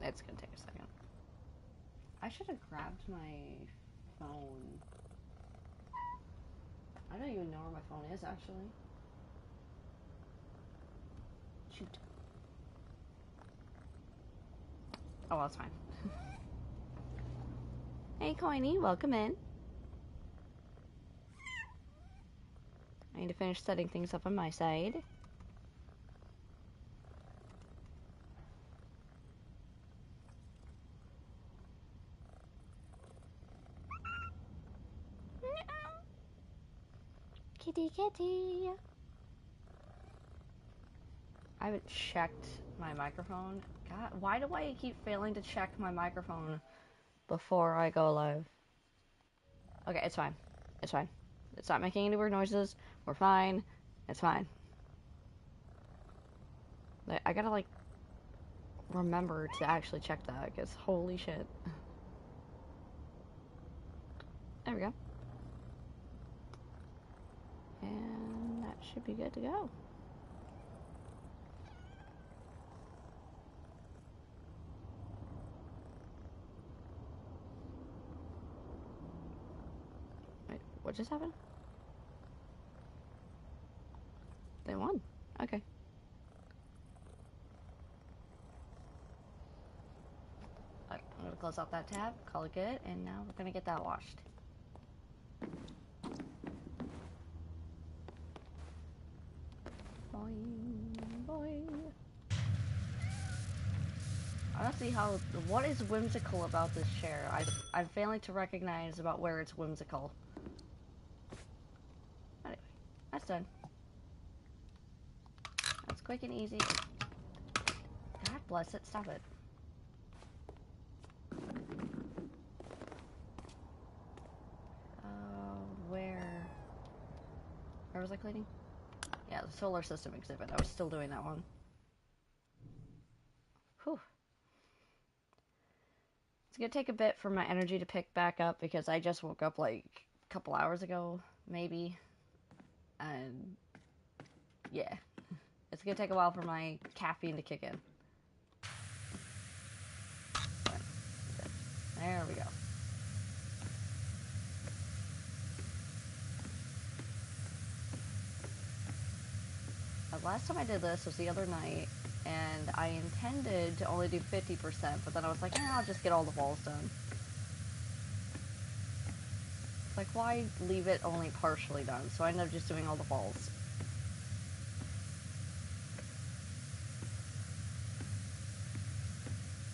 It's gonna take a second. I should have grabbed my phone. I don't even know where my phone is, actually. Shoot. Oh, well, it's fine. Hey, Coiny, welcome in. I need to finish setting things up on my side. Kitty, kitty. I haven't checked my microphone. God, why do I keep failing to check my microphone before I go live? Okay, it's fine. It's fine. It's not making any weird noises. We're fine. It's fine. I gotta, like, remember to actually check that, because holy shit. There we go. And that should be good to go. Wait, what just happened? They won. Okay. I'm gonna close out that tab, call it good, and now we're gonna get that washed. Boing, boing. I don't see what is whimsical about this chair? I'm failing to recognize about where it's whimsical. Anyway, that's done. That's quick and easy. God bless it, stop it. Where was I cleaning? Yeah, the solar system exhibit. I was still doing that one. Whew. It's gonna take a bit for my energy to pick back up because I just woke up like a couple hours ago, maybe. And yeah, it's gonna take a while for my caffeine to kick in. There we go. Last time I did this was the other night, and I intended to only do 50%, but then I was like, I'll just get all the walls done. Like, why leave it only partially done? So I ended up just doing all the walls.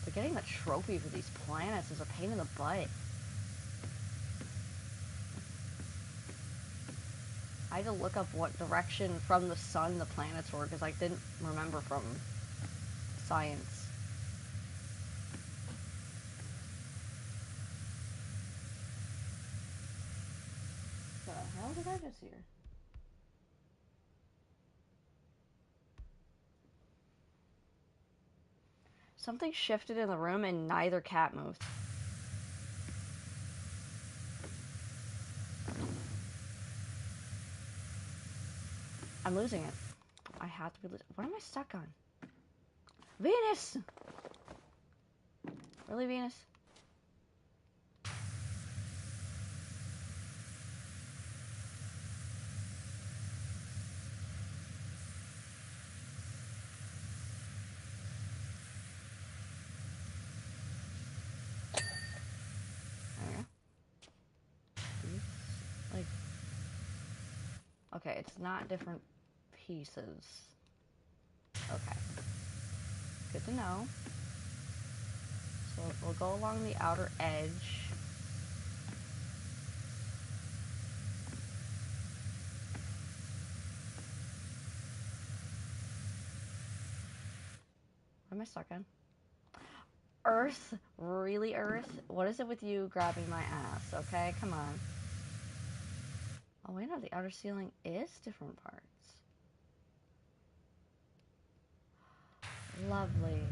But getting the trophy for these planets is a pain in the butt. I had to look up what direction from the sun the planets were, because I didn't remember from science. What the hell did I just hear? Something shifted in the room and neither cat moved. I'm losing it. I have to be losing. What am I stuck on? Venus! Really, Venus? Like, okay, it's not different pieces. Okay. Good to know. So we'll go along the outer edge. What am I stuck on? Earth? Really, Earth? What is it with you grabbing my ass? Okay, come on. Oh, wait, no, the outer ceiling is different parts. Lovely.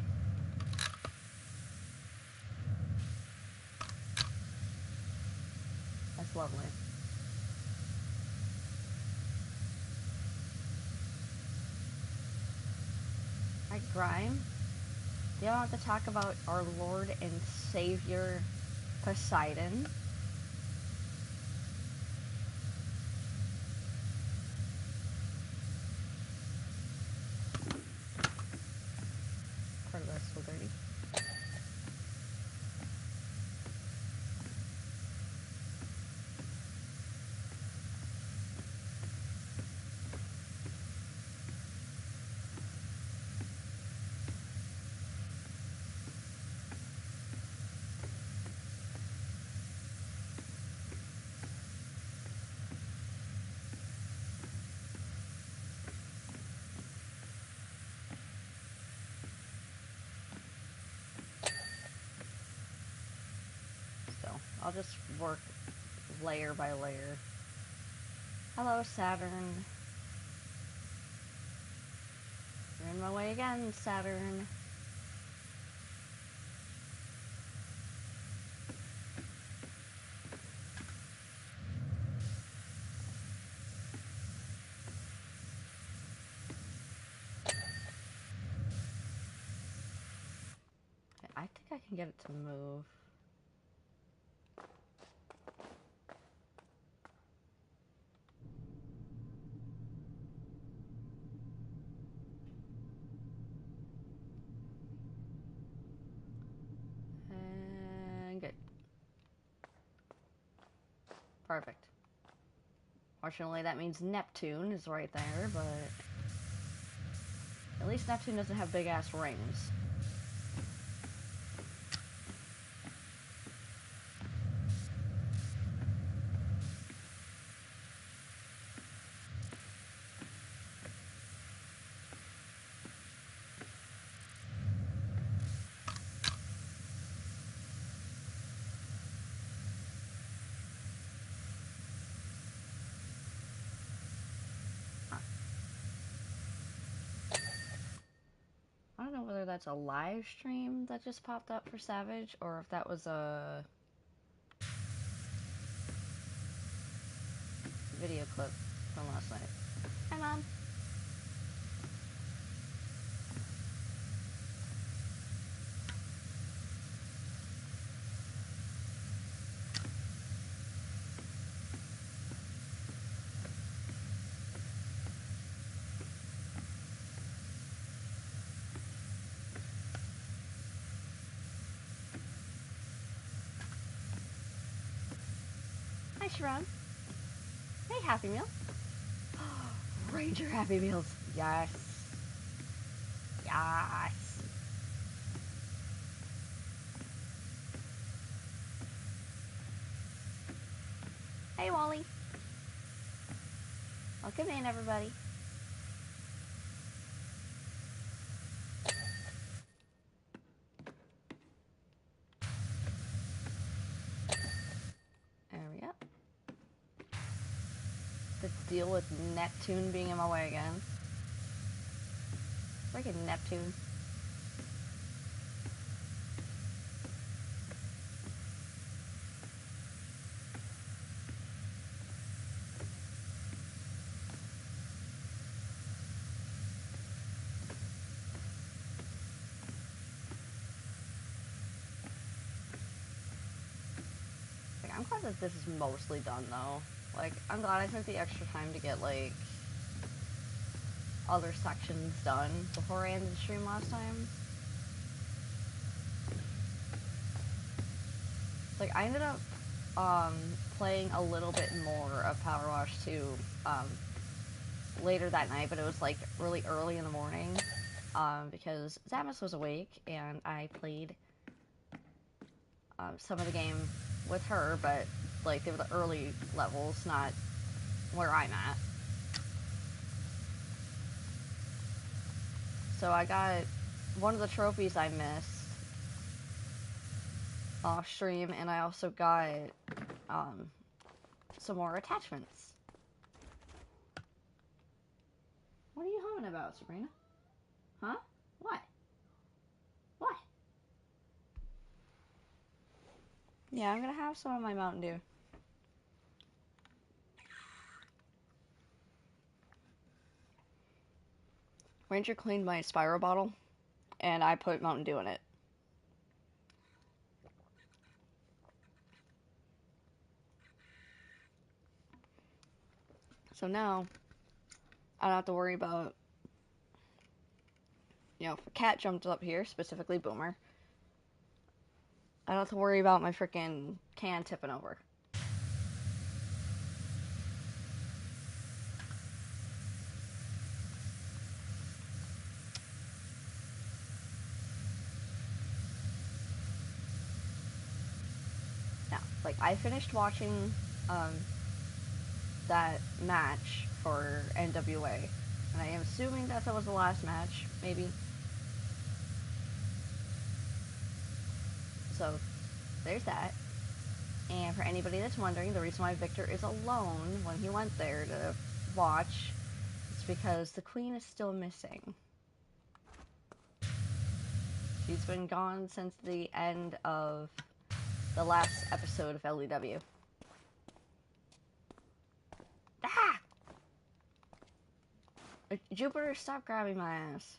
That's lovely. Like grime? Do you want to talk about our Lord and Savior, Poseidon? Part of that's so dirty. So, I'll just work layer by layer. Hello, Saturn. You're in my way again, Saturn. I think I can get it to move. And good. Perfect. Fortunately, that means Neptune is right there, but at least Neptune doesn't have big-ass rings. I don't know whether that's a live stream that just popped up for Savage, or if that was a video clip from last night. Hi, Mom. Hi, Sharon. Hey, Happy Meal. Ranger Happy Meals. Yes. Yes. Hey, Wally. Welcome in, everybody. There we go. To deal with Neptune being in my way again. Freaking Neptune. Like, I'm glad that this is mostly done, though. Like, I'm glad I took the extra time to get, like, other sections done before I ended the stream last time. Like, I ended up, playing a little bit more of Powerwash 2, later that night, but it was, like, really early in the morning, because Zamus was awake, and I played, some of the game with her, but, like, they were the early levels, not where I'm at. So I got one of the trophies I missed off stream, and I also got, some more attachments. What are you humming about, Sabrina? Huh? What? What? Yeah, I'm gonna have some of my Mountain Dew. Ranger cleaned my Spyro bottle. and I put Mountain Dew in it. So now, I don't have to worry about, if a cat jumped up here, specifically Boomer, I don't have to worry about my freaking can tipping over. Now, like, I finished watching that match for NWA, and I am assuming that was the last match, maybe. So, there's that. And for anybody that's wondering, the reason why Victor is alone when he went there to watch is because the Queen is still missing. She's been gone since the end of the last episode of LEW. Ah! Jupiter, stop grabbing my ass.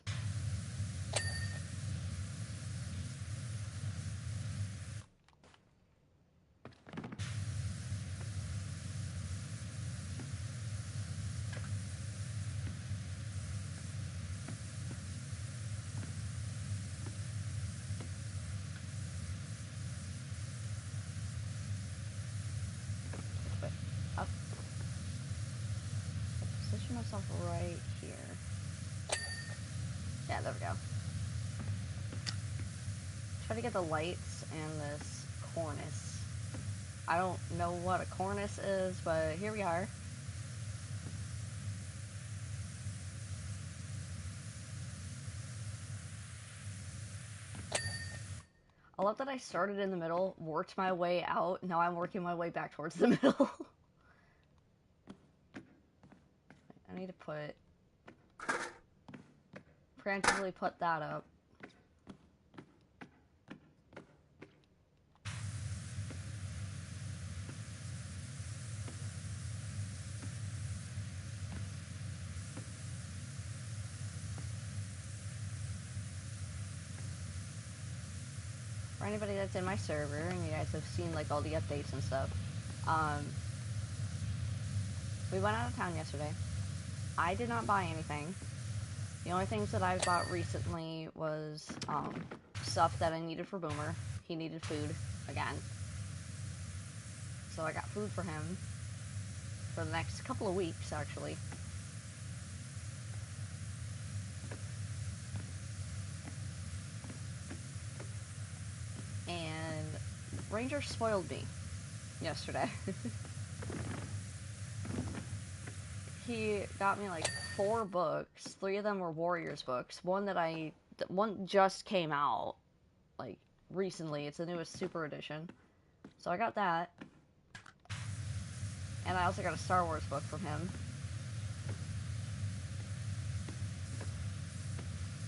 Wait, up. Position myself right here. Yeah, there we go. Try to get the lights and this cornice. I don't know what a cornice is, but here we are. I love that I started in the middle, worked my way out, now I'm working my way back towards the middle. I need to frantically put that up. For anybody that's in my server, and you guys have seen like all the updates and stuff, we went out of town yesterday. I did not buy anything. The only things that I bought recently was stuff that I needed for Boomer. He needed food again. So I got food for him for the next couple of weeks, actually. And Ranger spoiled me yesterday. He got me like 4 books. 3 of them were Warriors books. One just came out like recently. It's the newest Super Edition. So I got that. And I also got a Star Wars book from him.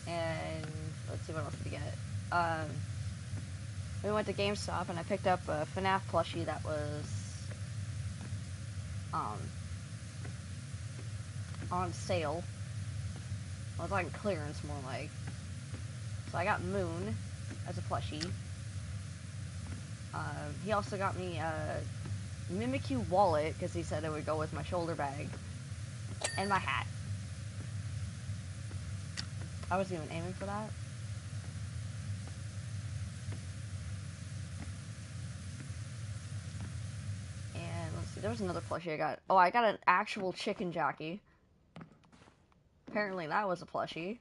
And let's see, what else did he get? We went to GameStop and I picked up a FNAF plushie that was on sale. Well, it was like clearance, more like. So I got Moon as a plushie. He also got me a Mimikyu wallet, because he said it would go with my shoulder bag. And my hat. I wasn't even aiming for that. And let's see, there was another plushie I got. Oh, I got an actual chicken jockey. Apparently that was a plushie.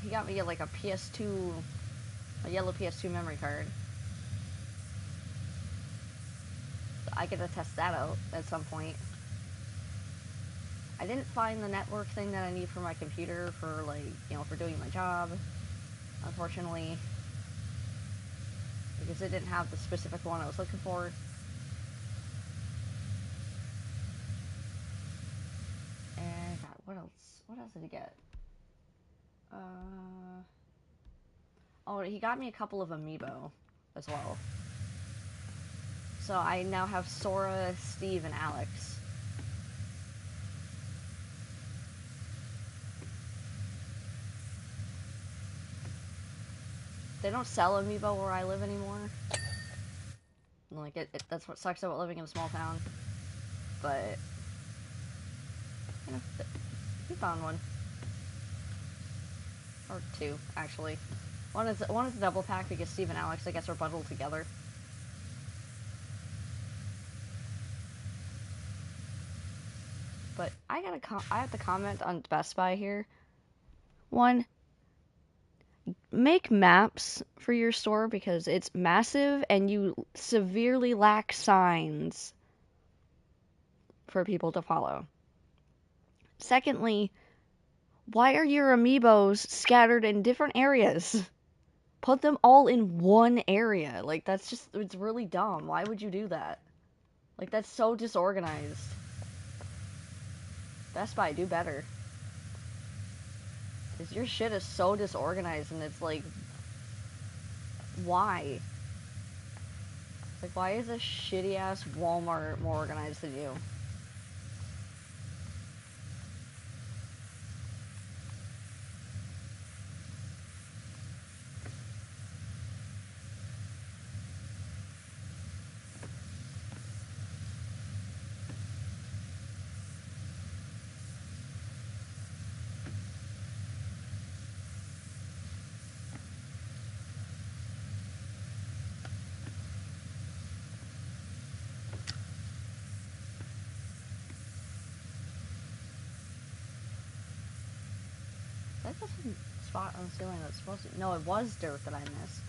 He got me like a PS2, a yellow PS2 memory card. I get to test that out at some point. I didn't find the network thing that I need for my computer for, like, for doing my job, unfortunately, because it didn't have the specific one I was looking for. And God, what else? What else did he get? Oh, he got me a couple of amiibo as well. So I now have Sora, Steve, and Alex. They don't sell amiibo where I live anymore. Like, that's what sucks about living in a small town. But, you know, we found one. Or two, actually. One is a double pack because Steve and Alex, I guess, are bundled together. But I have to comment on Best Buy here. One, make maps for your store because it's massive and you severely lack signs for people to follow. Secondly, why are your amiibos scattered in different areas? Put them all in one area. Like, it's really dumb. Why would you do that? Like, that's so disorganized. Best Buy, do better. Because your shit is so disorganized and it's like, why? Like, why is a shitty ass Walmart more organized than you? That doesn't spot on the ceiling that's supposed to. No, it was dirt that I missed.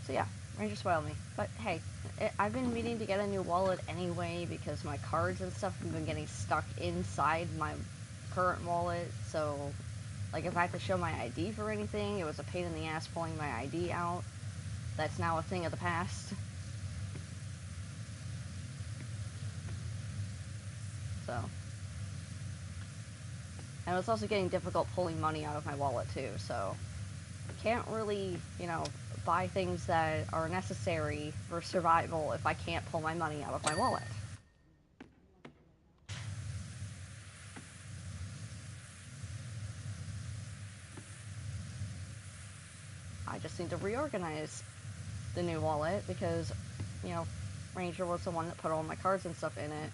So yeah, Ranger spoiled me. But hey, I've been meaning to get a new wallet anyway because my cards and stuff have been getting stuck inside my current wallet. So, like, if I have to show my ID for anything, it was a pain in the ass pulling my ID out. That's now a thing of the past. So. And it's also getting difficult pulling money out of my wallet too, so can't really, you know, buy things that are necessary for survival if I can't pull my money out of my wallet. I just need to reorganize the new wallet because, you know, Ranger was the one that put all my cards and stuff in it.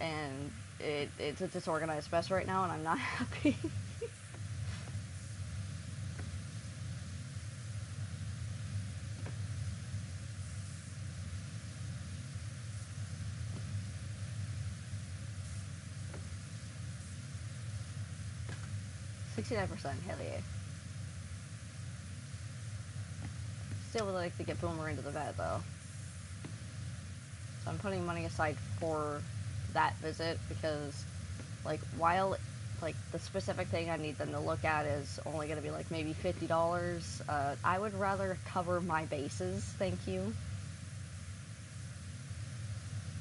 And it's a disorganized mess right now and I'm not happy. $69%, hell yeah. Still would like to get Boomer into the vet though. So I'm putting money aside for that visit because, like, while, like, the specific thing I need them to look at is only going to be, like, maybe $50, I would rather cover my bases, thank you.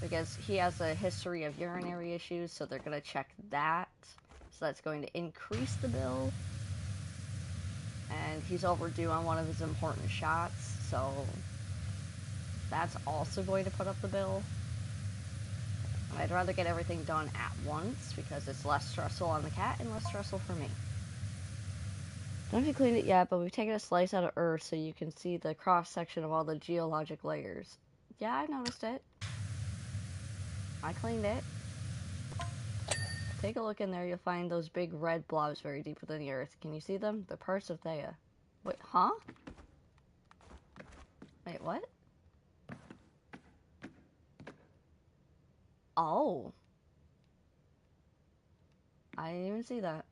Because he has a history of urinary issues, so they're going to check that. So that's going to increase the bill. And he's overdue on one of his important shots, so that's also going to put up the bill. I'd rather get everything done at once because it's less stressful on the cat and less stressful for me. I don't know if you cleaned it yet, but we've taken a slice out of Earth so you can see the cross-section of all the geologic layers. Yeah, I noticed it. I cleaned it. Take a look in there, you'll find those big red blobs very deep within the Earth. Can you see them? They're parts of Theia. Wait, huh? Wait, what? Oh. I didn't even see that.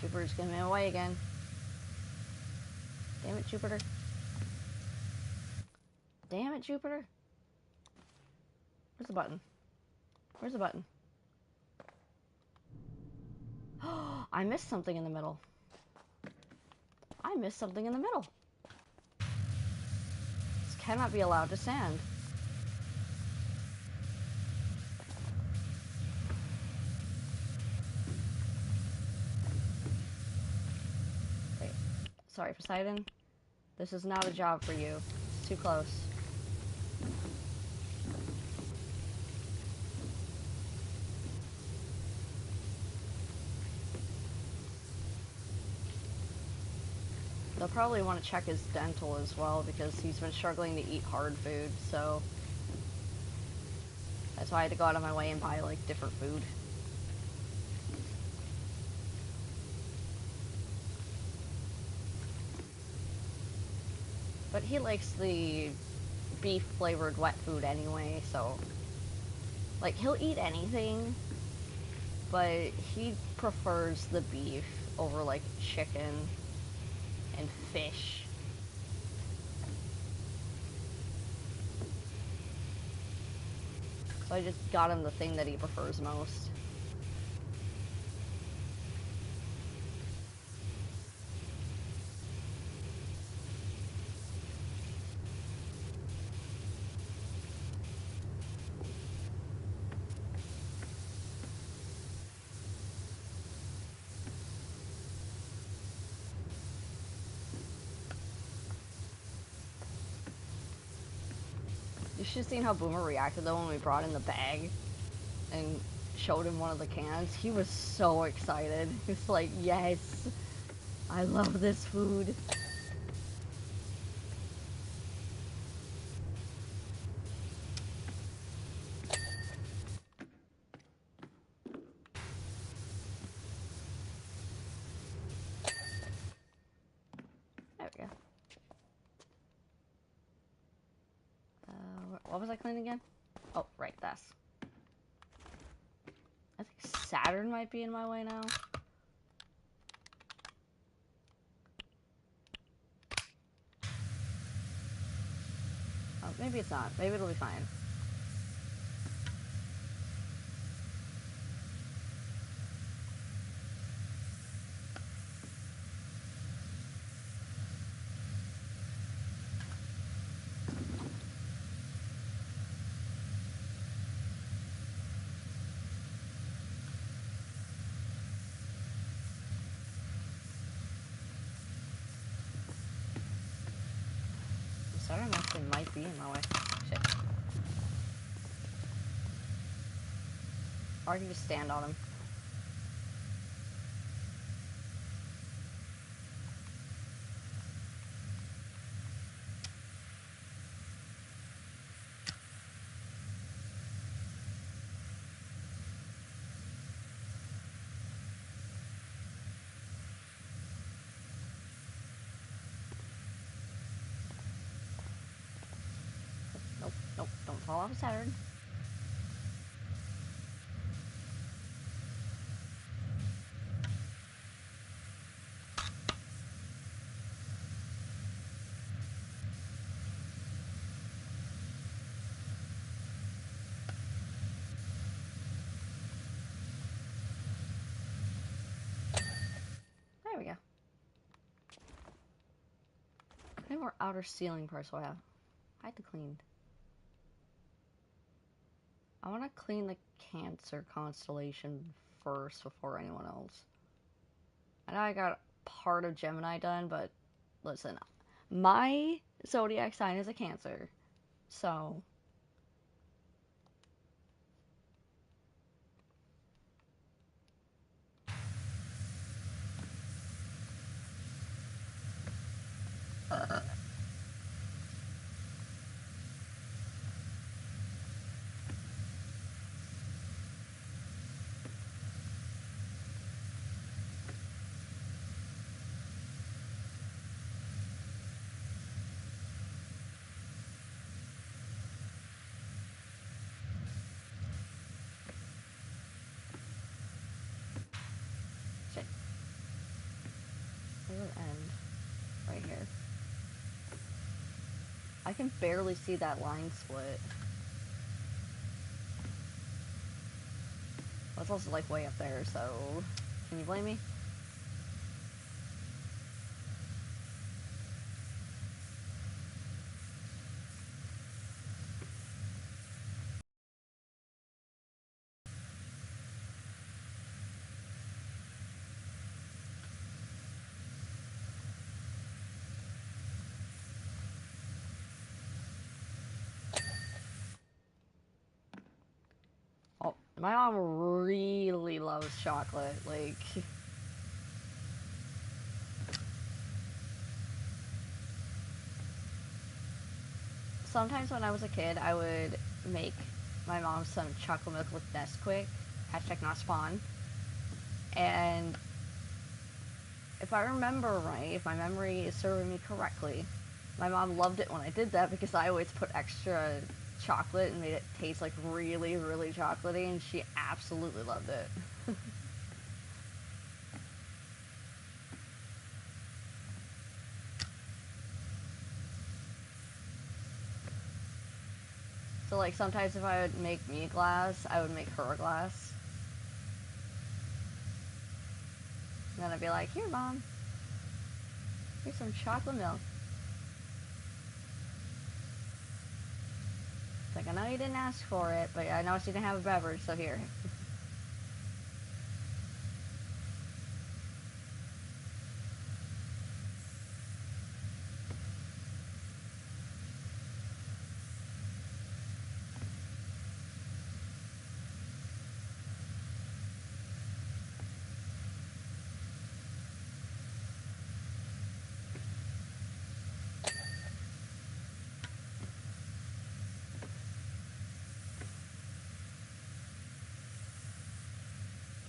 Jupiter's getting me away again. Damn it, Jupiter. Damn it, Jupiter. Where's the button? Where's the button? I missed something in the middle. I missed something in the middle. This cannot be allowed to stand. Wait. Sorry, Poseidon. This is not a job for you. It's too close. They'll probably want to check his dental as well because he's been struggling to eat hard food, so that's why I had to go out of my way and buy, like, different food. But he likes the beef-flavored wet food anyway, so... Like, he'll eat anything, but he prefers the beef over, like, chicken and fish. So I just got him the thing that he prefers most. You should have seen how Boomer reacted though when we brought in the bag and showed him one of the cans. He was so excited. He was like, yes, I love this food. There we go. What was I cleaning again? Oh, right, this. I think Saturn might be in my way now. Oh, maybe it's not. Maybe it'll be fine. Saturn actually might be in my way. Shit. Or I can just stand on him. Nope, nope, don't fall off of Saturn. There we go. How many more outer ceiling parts do I have? I had to clean. I want to clean the Cancer constellation first before anyone else. I know I got part of Gemini done, but listen, my zodiac sign is a Cancer, so shit. Where does it end? Right here. I can barely see that line split. Well, it's also like way up there, so can you blame me? Oh, my mom really loves chocolate. Like, sometimes when I was a kid, I would make my mom some chocolate milk with Nesquik, hashtag not spawn, and if I remember right, if my memory is serving me correctly, my mom loved it when I did that because I always put extra chocolate and made it taste like really, really chocolatey, and she absolutely loved it. So like sometimes if I would make me a glass, I would make her a glass. And then I'd be like, here mom, here's some chocolate milk. It's like, I know you didn't ask for it, but I know she didn't have a beverage, so here.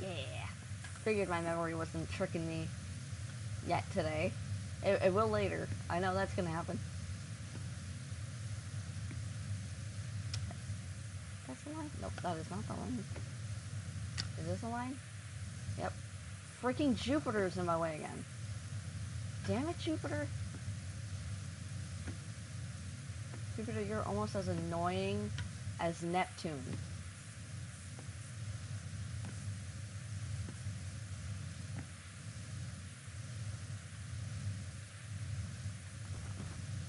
Yeah. Figured my memory wasn't tricking me yet today. It will later. I know that's gonna happen. That's the line? Nope, that is not the line. Is this a line? Yep. Freaking Jupiter's in my way again. Damn it, Jupiter. Jupiter, you're almost as annoying as Neptune.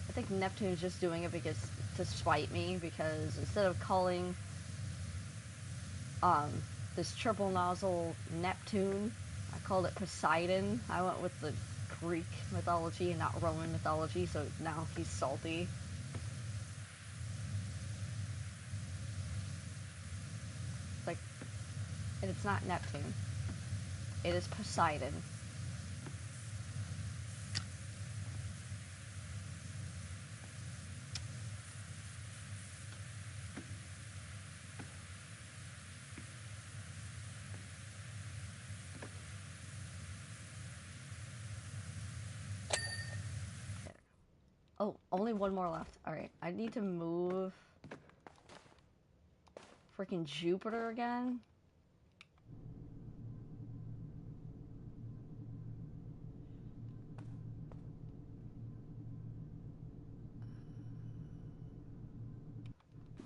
I think Neptune's just doing it because to spite me, because instead of calling this triple nozzle Neptune, I called it Poseidon. I went with the Greek mythology and not Roman mythology, so now he's salty. Like, and it's not Neptune. It is Poseidon. Oh, only one more left. Alright, I need to move freaking Jupiter again.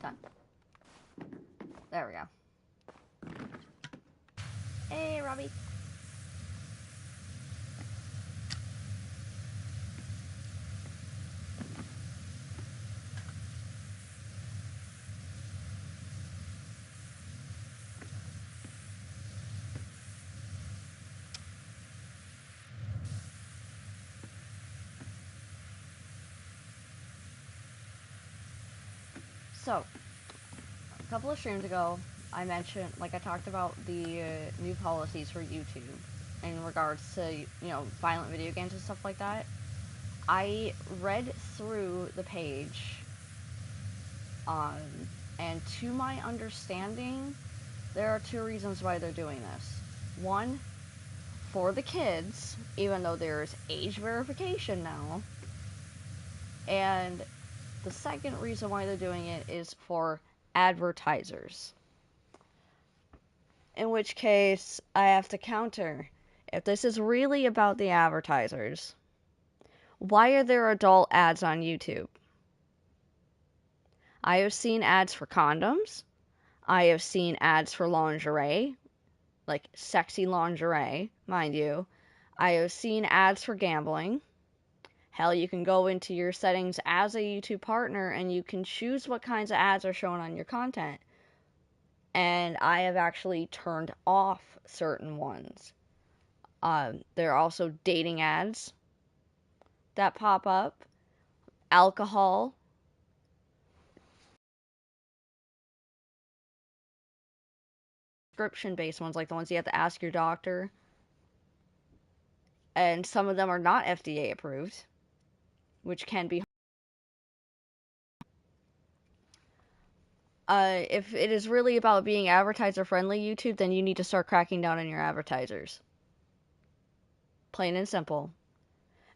Done. There we go. Hey, Robbie. So, a couple of streams ago, I mentioned, like I talked about the new policies for YouTube in regards to, you know, violent video games and stuff like that. I read through the page, um, and to my understanding, there are two reasons why they're doing this. One, for the kids, even though there's age verification now, and the second reason why they're doing it is for advertisers. In which case, I have to counter. If this is really about the advertisers, why are there adult ads on YouTube? I have seen ads for condoms. I have seen ads for lingerie, like sexy lingerie, mind you. I have seen ads for gambling. Hell, you can go into your settings as a YouTube partner and you can choose what kinds of ads are shown on your content. And I have actually turned off certain ones. There are also dating ads that pop up, alcohol, prescription-based ones, like the ones you have to ask your doctor. And some of them are not FDA approved, which can be. If it is really about being advertiser friendly YouTube, then you need to start cracking down on your advertisers. Plain and simple.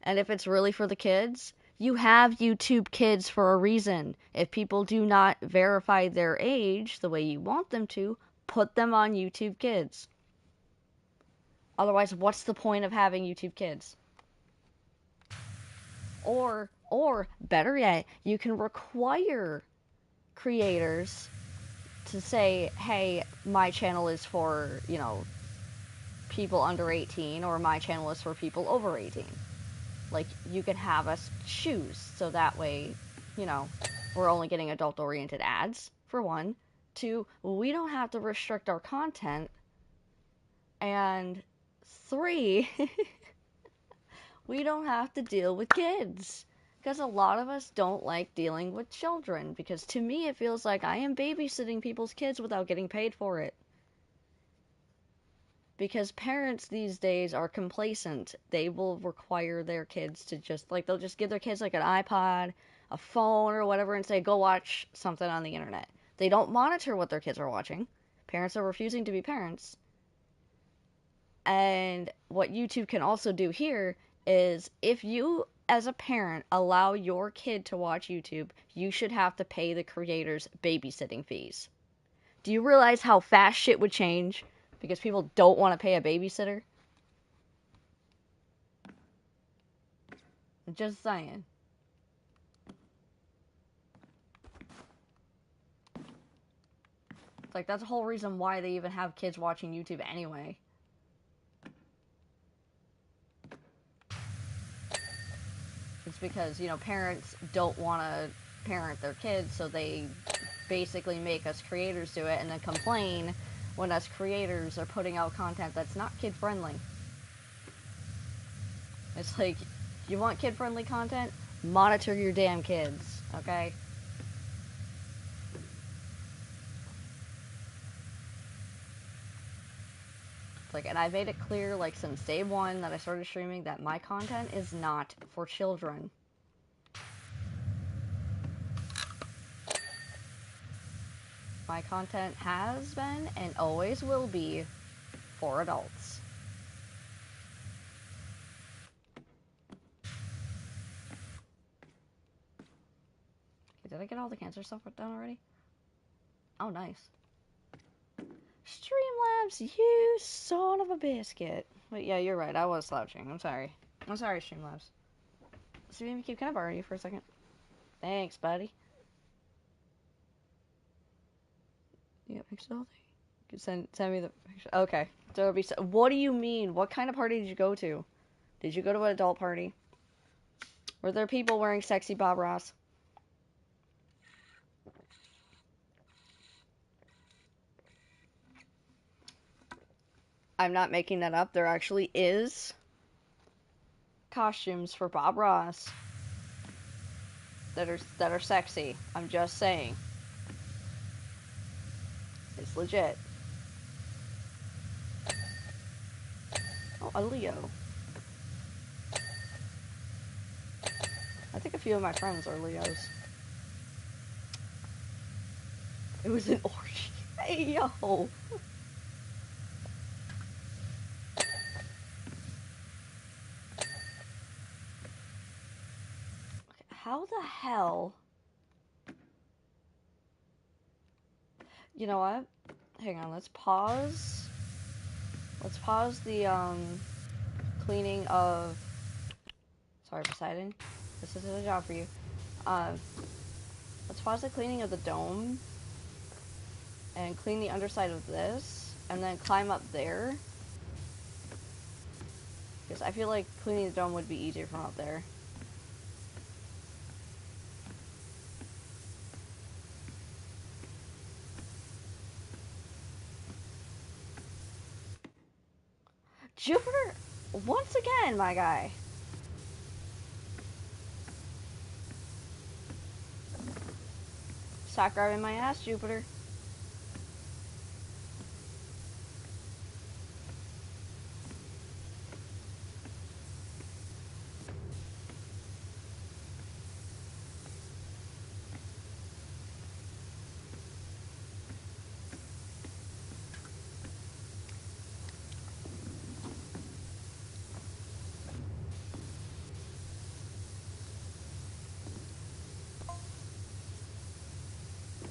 And if it's really for the kids, you have YouTube Kids for a reason. If people do not verify their age the way you want them to, put them on YouTube Kids. Otherwise, what's the point of having YouTube Kids? Or better yet, you can require creators to say, hey, my channel is for, people under 18, or my channel is for people over 18. Like, you can have us choose, so that way, we're only getting adult-oriented ads, for one. Two, we don't have to restrict our content. And three, we don't have to deal with kids. Because a lot of us don't like dealing with children. Because to me, it feels like I am babysitting people's kids without getting paid for it. Because parents these days are complacent. They will require their kids to they'll just give their kids like an iPod, a phone, or whatever, and say, go watch something on the internet. They don't monitor what their kids are watching. Parents are refusing to be parents. And what YouTube can also do here is, if you, as a parent, allow your kid to watch YouTube, you should have to pay the creators babysitting fees. Do you realize how fast shit would change? Because people don't want to pay a babysitter? Just saying. It's like, that's the whole reason why they even have kids watching YouTube anyway. It's because, parents don't want to parent their kids, so they basically make us creators do it and then complain when us creators are putting out content that's not kid-friendly. It's like, you want kid-friendly content? Monitor your damn kids, okay? Like, and I made it clear, like, since day one that I started streaming, that my content is not for children. My content has been and always will be for adults. Okay, did I get all the cancer stuff done already? Oh, nice. Streamlabs, you son of a biscuit. Wait, yeah, you're right. I was slouching. I'm sorry. I'm sorry, Streamlabs. So, can I borrow you for a second? Thanks, buddy. You got pictures all day? Send me the picture. Okay. There'll be. What do you mean? What kind of party did you go to? Did you go to an adult party? Were there people wearing sexy Bob Ross? I'm not making that up. There actually is costumes for Bob Ross that are sexy. I'm just saying. It's legit. Oh, a Leo. I think a few of my friends are Leos. It was an orgy. Hey, yo! How the hell? You know what? Hang on, let's pause. Let's pause the, cleaning of... Sorry, Poseidon. This isn't a job for you. Let's pause the cleaning of the dome. And clean the underside of this. And then climb up there. Because I feel like cleaning the dome would be easier from up there. Jupiter, once again, my guy. Stop grabbing my ass, Jupiter.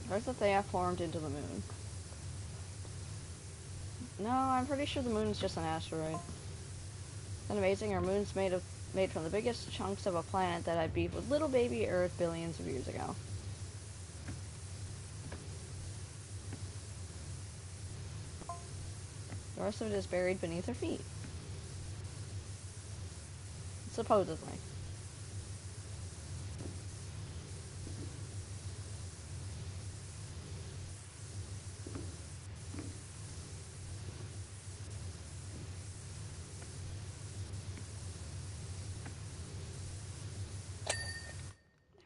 Where's the thing I formed into the moon? No, I'm pretty sure the moon's just an asteroid. Isn't amazing? Our moon's made from the biggest chunks of a planet that had beef with little baby Earth billions of years ago. The rest of it is buried beneath our feet. Supposedly.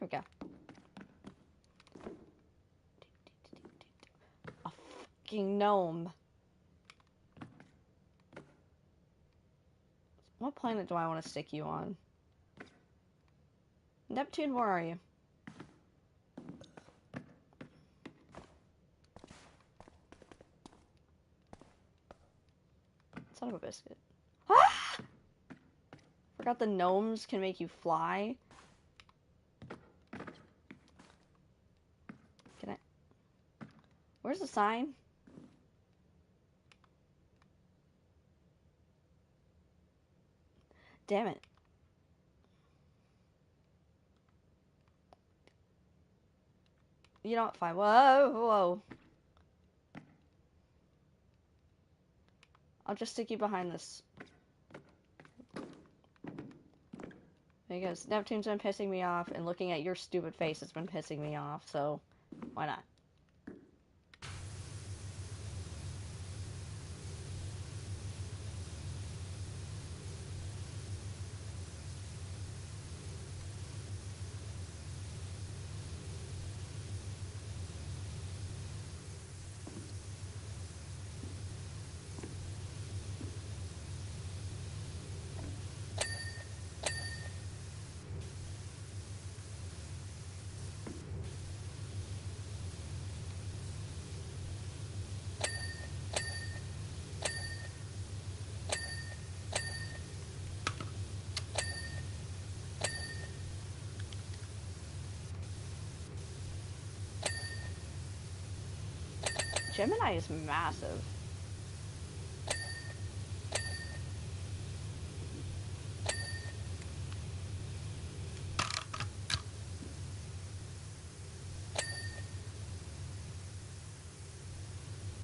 There we go. A fucking gnome. What planet do I want to stick you on? Neptune, where are you? Son of a biscuit. Ah! Forgot the gnomes can make you fly. Can I? Where's the sign? Damn it. You know what? Fine. Whoa, whoa. I'll just stick you behind this. Because Neptune's been pissing me off, and looking at your stupid face has been pissing me off, so why not? Gemini is massive.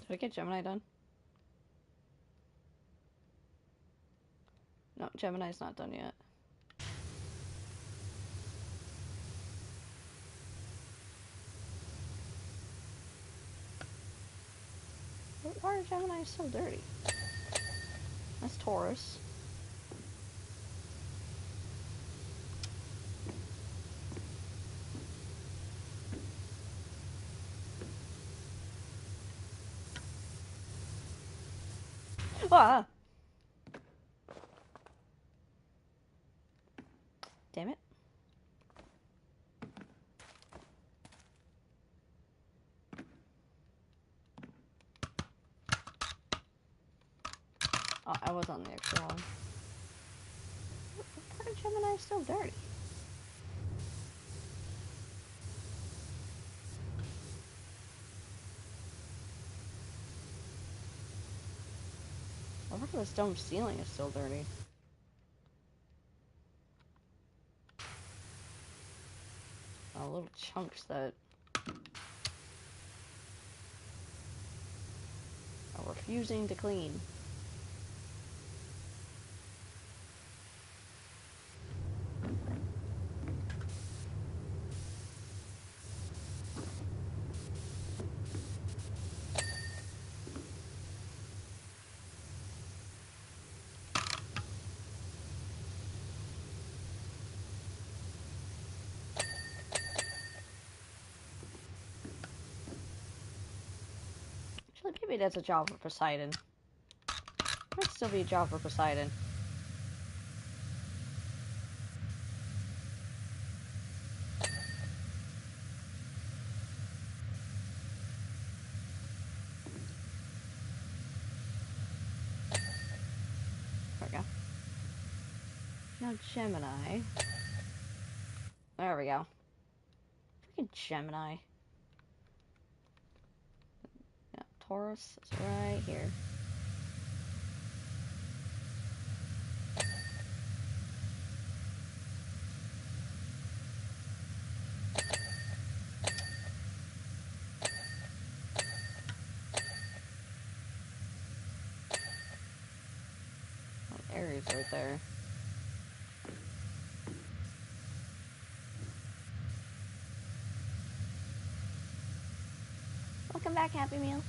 Did I get Gemini done? No, Gemini's not done yet. Why are Gemini so dirty? That's Taurus. Ah! Damn it. Oh, I was on the extra one. What part of Gemini is still dirty? What part of this dome ceiling is still dirty? Oh, little chunks that are refusing to clean. Actually, maybe that's a job for Poseidon. Might still be a job for Poseidon. There we go. Now Gemini. There we go. Freaking Gemini. Taurus is right here. Aries right there. Welcome back, Happy Meal.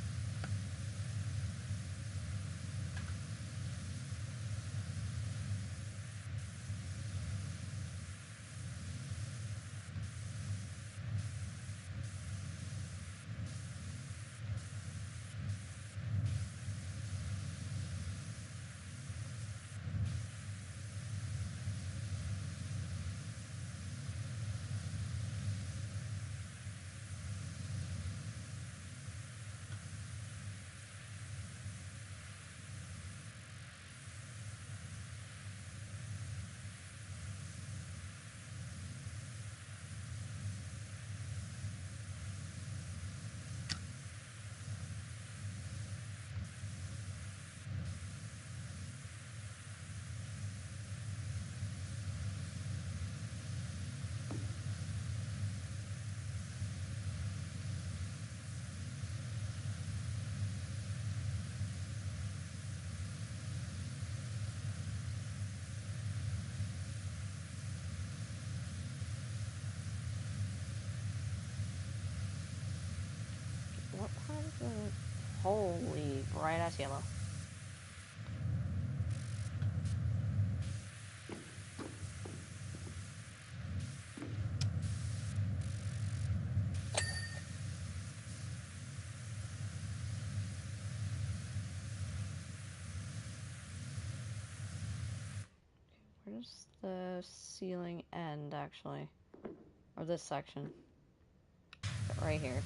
What part of the... Holy, bright ass yellow. Where does the ceiling end, actually? Or this section? Right here.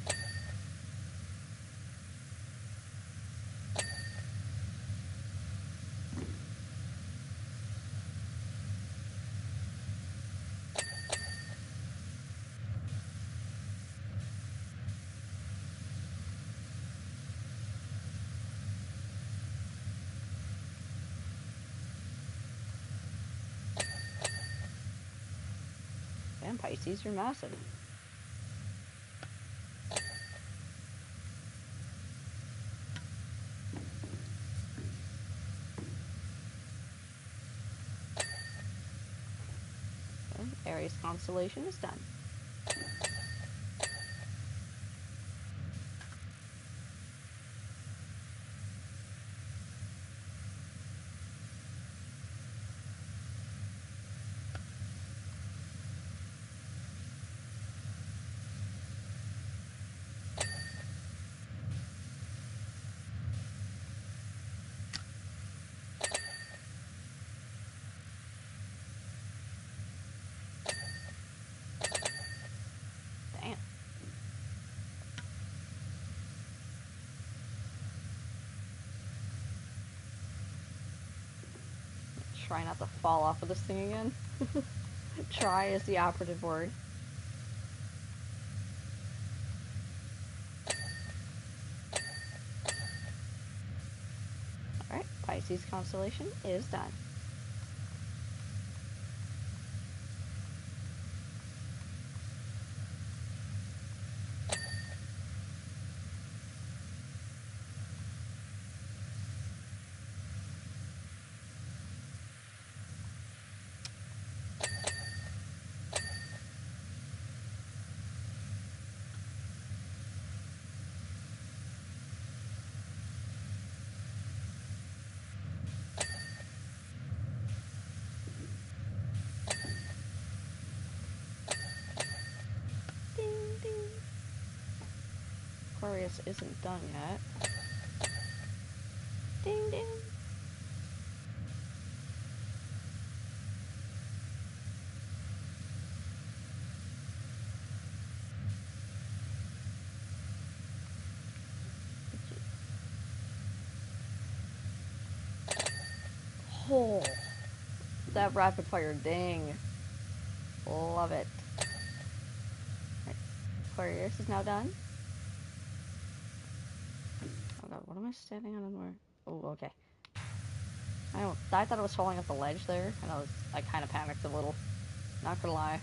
Damn, Pisces, you're massive. Okay, Aries constellation is done. Damn. Try not to fall off of this thing again. Try is the operative word. Alright, Pisces constellation is done. Ding, ding. Aquarius isn't done yet. Ding, ding. Oh, that rapid fire ding. Love it. Right. Aquarius is now done. What am I standing on anymore? Oh, okay. I thought I was falling off the ledge there, and I kind of panicked a little. Not gonna lie.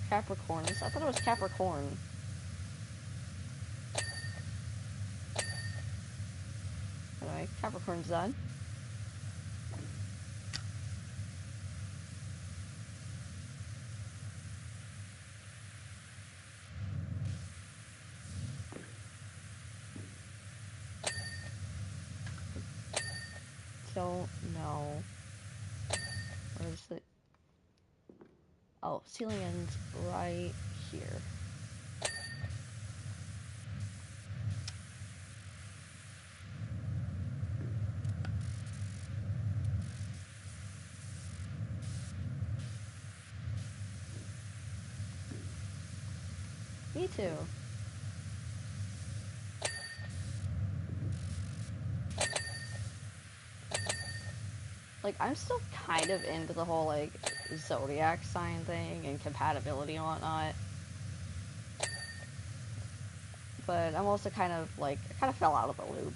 Capricorns? I thought it was Capricorn. Anyway, Capricorn's done. Don't know. Where's the... Oh, ceiling ends right here. Me too. Like, I'm still kind of into the whole, like, zodiac sign thing and compatibility and whatnot. But I'm also kind of, like, I kind of fell out of the loop.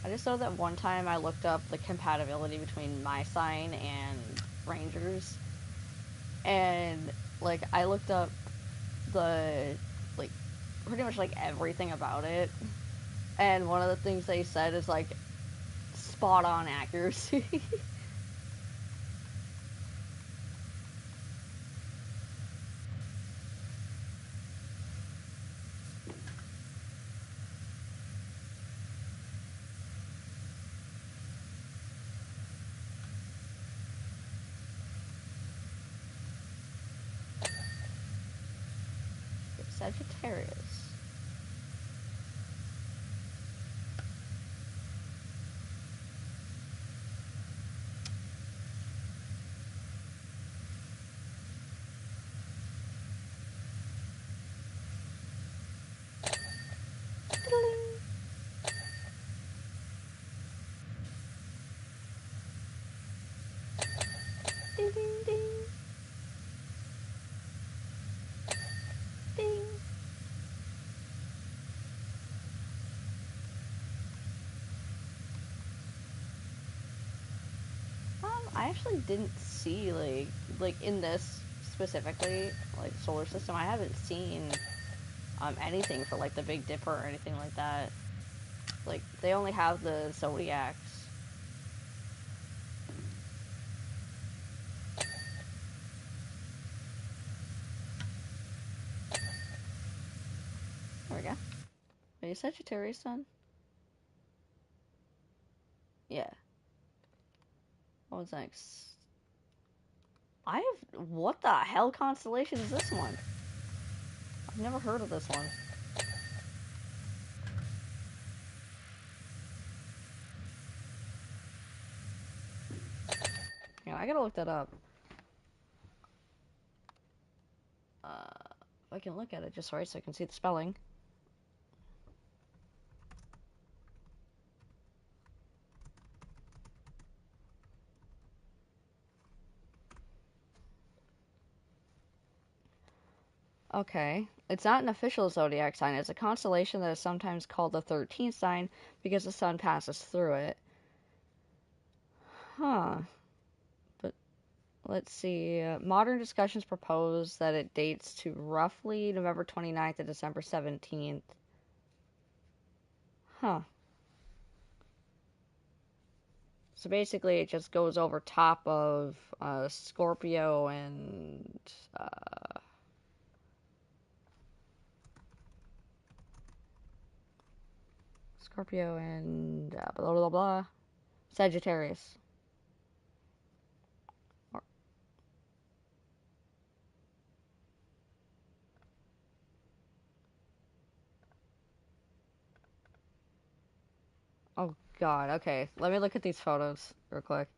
I just know that one time I looked up the compatibility between my sign and Rangers. And, like, I looked up the, like, pretty much, like, everything about it. And one of the things they said is, like, spot on accuracy. Sagittarius. Ding, ding, ding. Ding. I actually didn't see, like in this specifically, like, solar system, I haven't seen, anything for, like, the Big Dipper or anything like that. Like, they only have the zodiacs. There we go. Are you Sagittarius, son? Yeah. What was next? What the hell constellation is this one? I've never heard of this one. Yeah, I gotta look that up. If I can look at it just right so I can see the spelling. Okay. It's not an official zodiac sign. It's a constellation that is sometimes called the 13th sign because the sun passes through it. Huh. But let's see. Modern discussions propose that it dates to roughly November 29th to December 17th. Huh. So basically, it just goes over top of Scorpio and blah blah blah Sagittarius. Oh god. Okay, let me look at these photos real quick.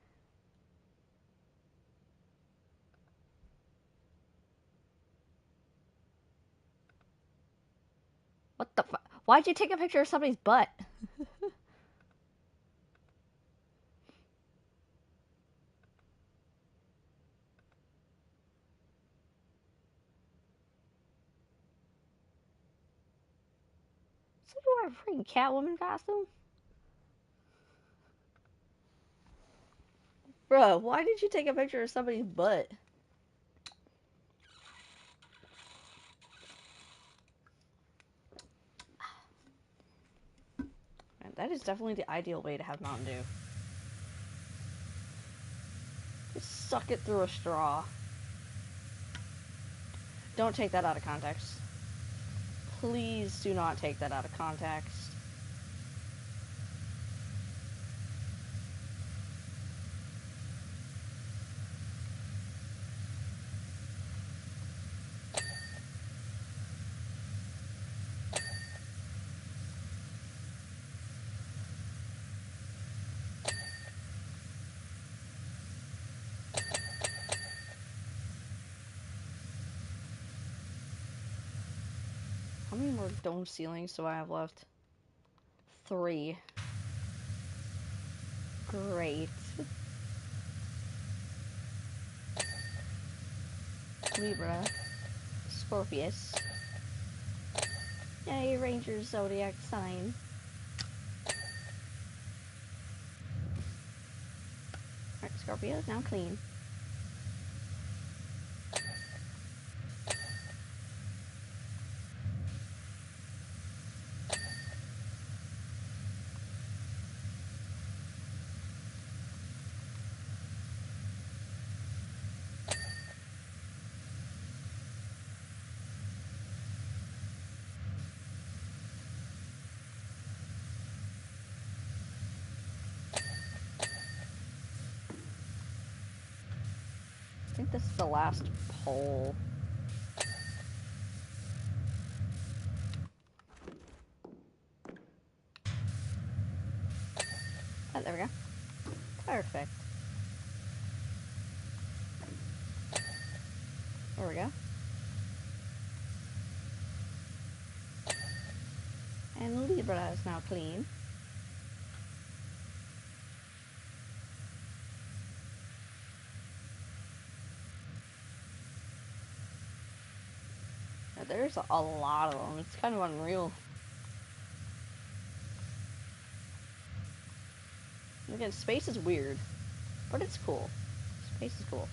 What the fuck? Why'd you take a picture of somebody's butt? Somebody wear a freaking Catwoman costume? Bro, why did you take a picture of somebody's butt? Man, that is definitely the ideal way to have Mountain Dew. Just suck it through a straw. Don't take that out of context. Please do not take that out of context. How many more dome ceilings do I have left? 3. Great. Libra. Scorpius. Yay, Ranger Zodiac sign. Alright, Scorpio is now clean. I think this is the last pole. Oh, there we go. Perfect. There we go. And Libra is now clean. Now, there's a lot of them. It's kind of unreal. Again, space is weird, but it's cool. Space is cool.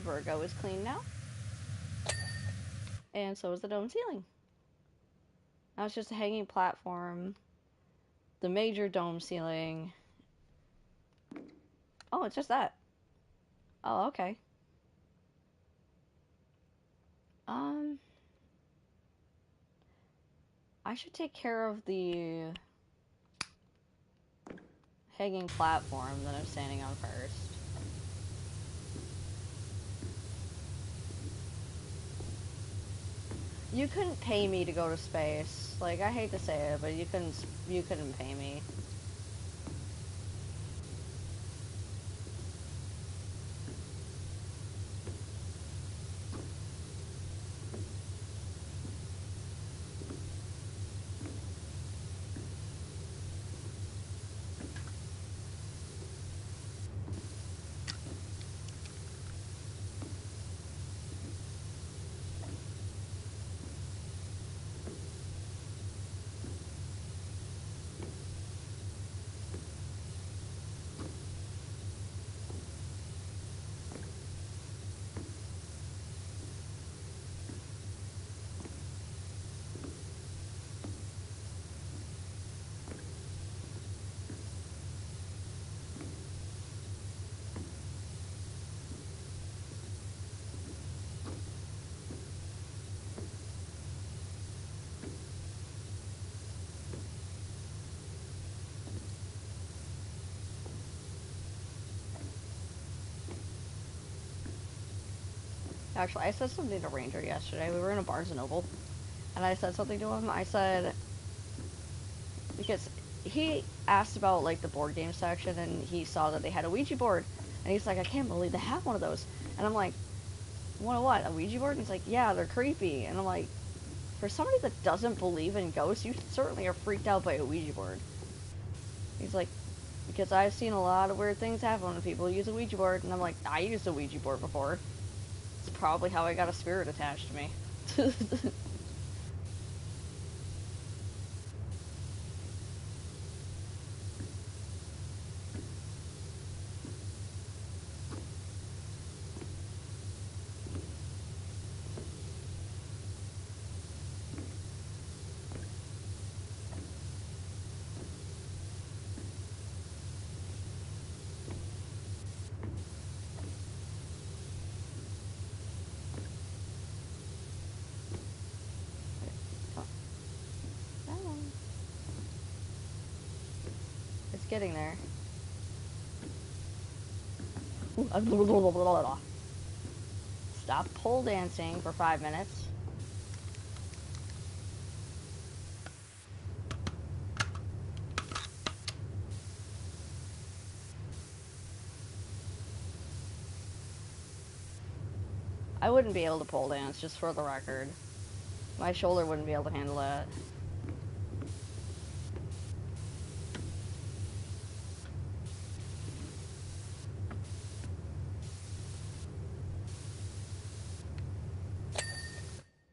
Virgo is clean now. And so is the dome ceiling. Now it's just a hanging platform. The major dome ceiling. Oh, it's just that. Oh, okay. I should take care of the hanging platform that I'm standing on first. You couldn't pay me to go to space. Like, I hate to say it, but you couldn't pay me. Actually, I said something to Ranger yesterday. We were in a Barnes& and Noble, and I said something to him. I said, because he asked about, like, the board game section, and he saw that they had a Ouija board, and he's like, I can't believe they have one of those. And I'm like, what, a Ouija board? And he's like, yeah, they're creepy. And I'm like, for somebody that doesn't believe in ghosts, you certainly are freaked out by a Ouija board. He's like, because I've seen a lot of weird things happen when people use a Ouija board. And I'm like, I used a Ouija board before. It's probably how I got a spirit attached to me. It's getting there. Stop pole dancing for 5 minutes. I wouldn't be able to pole dance, just for the record. My shoulder wouldn't be able to handle that.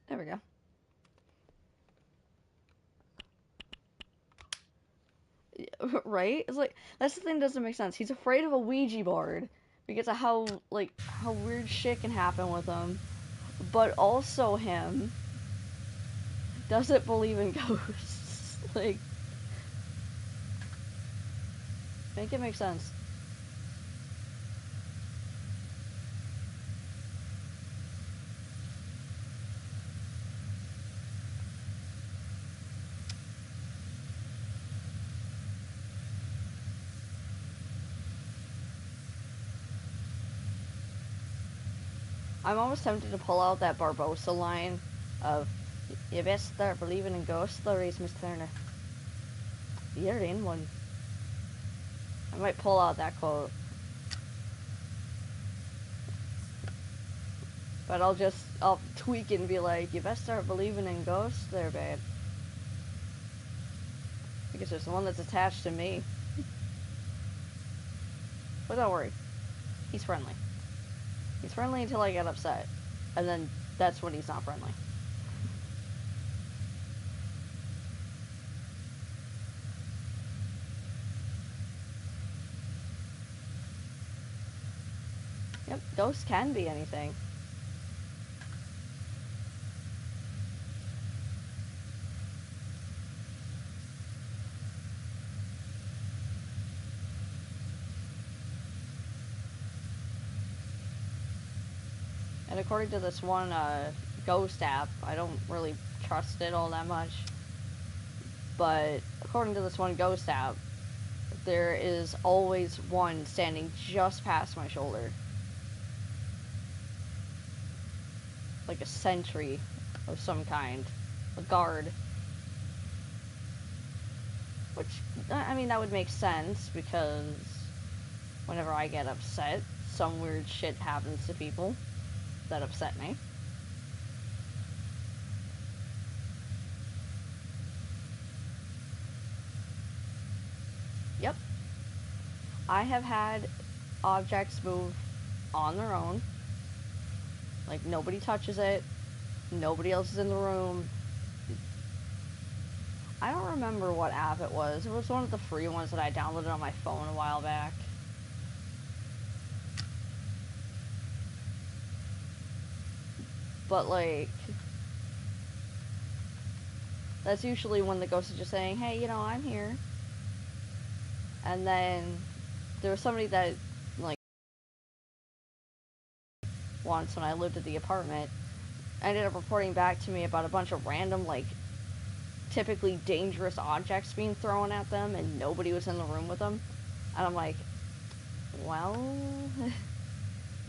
There we go. Right? It's like, that's the thing that doesn't make sense. He's afraid of a Ouija board because of how, like, how weird shit can happen with him. But also him doesn't believe in ghosts. Like, make it make sense. I'm almost tempted to pull out that Barbosa line of, you best start believing in ghost stories, Miss Turner. You're in one. I might pull out that quote. But I'll tweak it and be like, you best start believing in ghosts there, babe. Because there's one that's attached to me. But don't worry. He's friendly. He's friendly until I get upset. And then that's when he's not friendly. Yep, ghosts can be anything. And according to this one ghost app, I don't really trust it all that much, but according to this one ghost app, there is always one standing just past my shoulder. Like a sentry of some kind. A guard. Which, I mean, that would make sense, because whenever I get upset, some weird shit happens to people that upset me. Yep. I have had objects move on their own. Like, nobody touches it. Nobody else is in the room. I don't remember what app it was. It was one of the free ones that I downloaded on my phone a while back. But, like, that's usually when the ghost is just saying, hey, you know, I'm here. And then there was somebody that, like, once when I lived at the apartment, ended up reporting back to me about a bunch of random, like, typically dangerous objects being thrown at them, and nobody was in the room with them. And I'm like, well,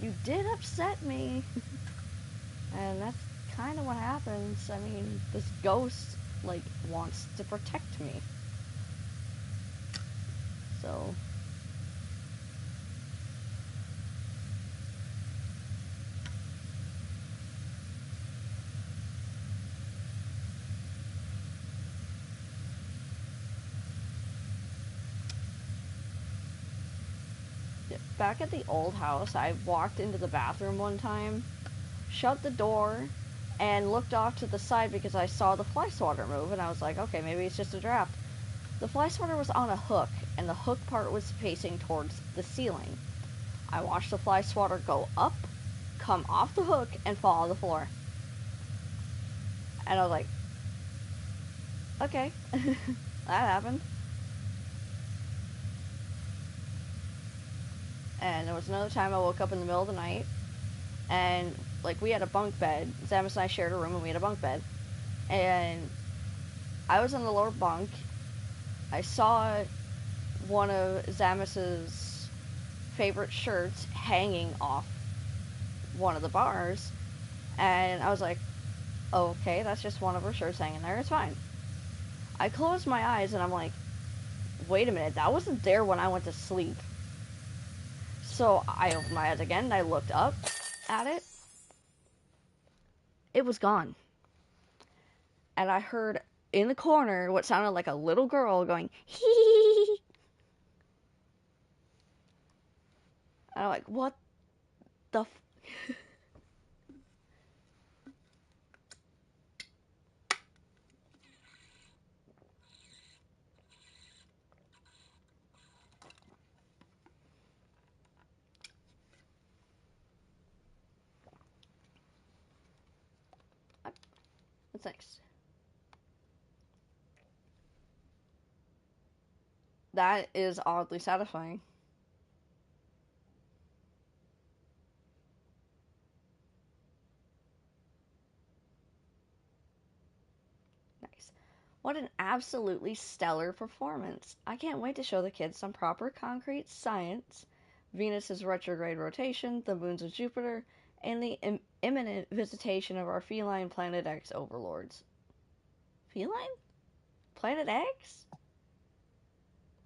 you did upset me. And that's kind of what happens. I mean, this ghost, like, wants to protect me. So... Back at the old house, I walked into the bathroom one time, shut the door, and looked off to the side because I saw the fly swatter move, and I was like, okay, maybe it's just a draft. The fly swatter was on a hook, and the hook part was facing towards the ceiling. I watched the fly swatter go up, come off the hook, and fall on the floor. And I was like, okay, that happened. And there was another time I woke up in the middle of the night, and, like, we had a bunk bed. Zamus and I shared a room, and we had a bunk bed. And I was on the lower bunk. I saw one of Zamus's favorite shirts hanging off one of the bars, and I was like, oh, okay, that's just one of her shirts hanging there, it's fine. I closed my eyes, and I'm like, wait a minute, that wasn't there when I went to sleep. So I opened my eyes again, and I looked up at it. It was gone. And I heard in the corner what sounded like a little girl going, hee. And I'm like, what the What's next? That is oddly satisfying. Nice. What an absolutely stellar performance. I can't wait to show the kids some proper concrete science, Venus's retrograde rotation, the moons of Jupiter, and the imminent visitation of our feline Planet X overlords. Feline? Planet X?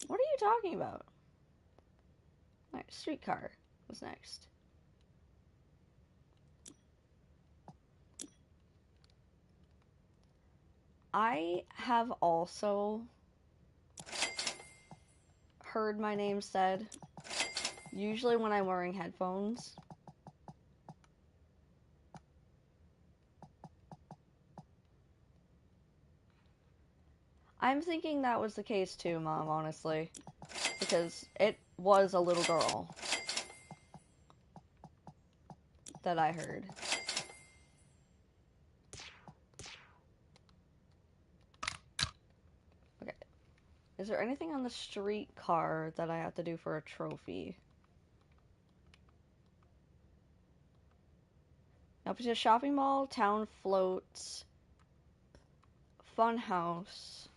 What are you talking about? Alright, streetcar. What's next? I have also heard my name said, usually when I'm wearing headphones. I'm thinking that was the case too, Mom, honestly. Because it was a little girl that I heard. Okay. Is there anything on the streetcar that I have to do for a trophy? Up to a shopping mall, town floats, fun house,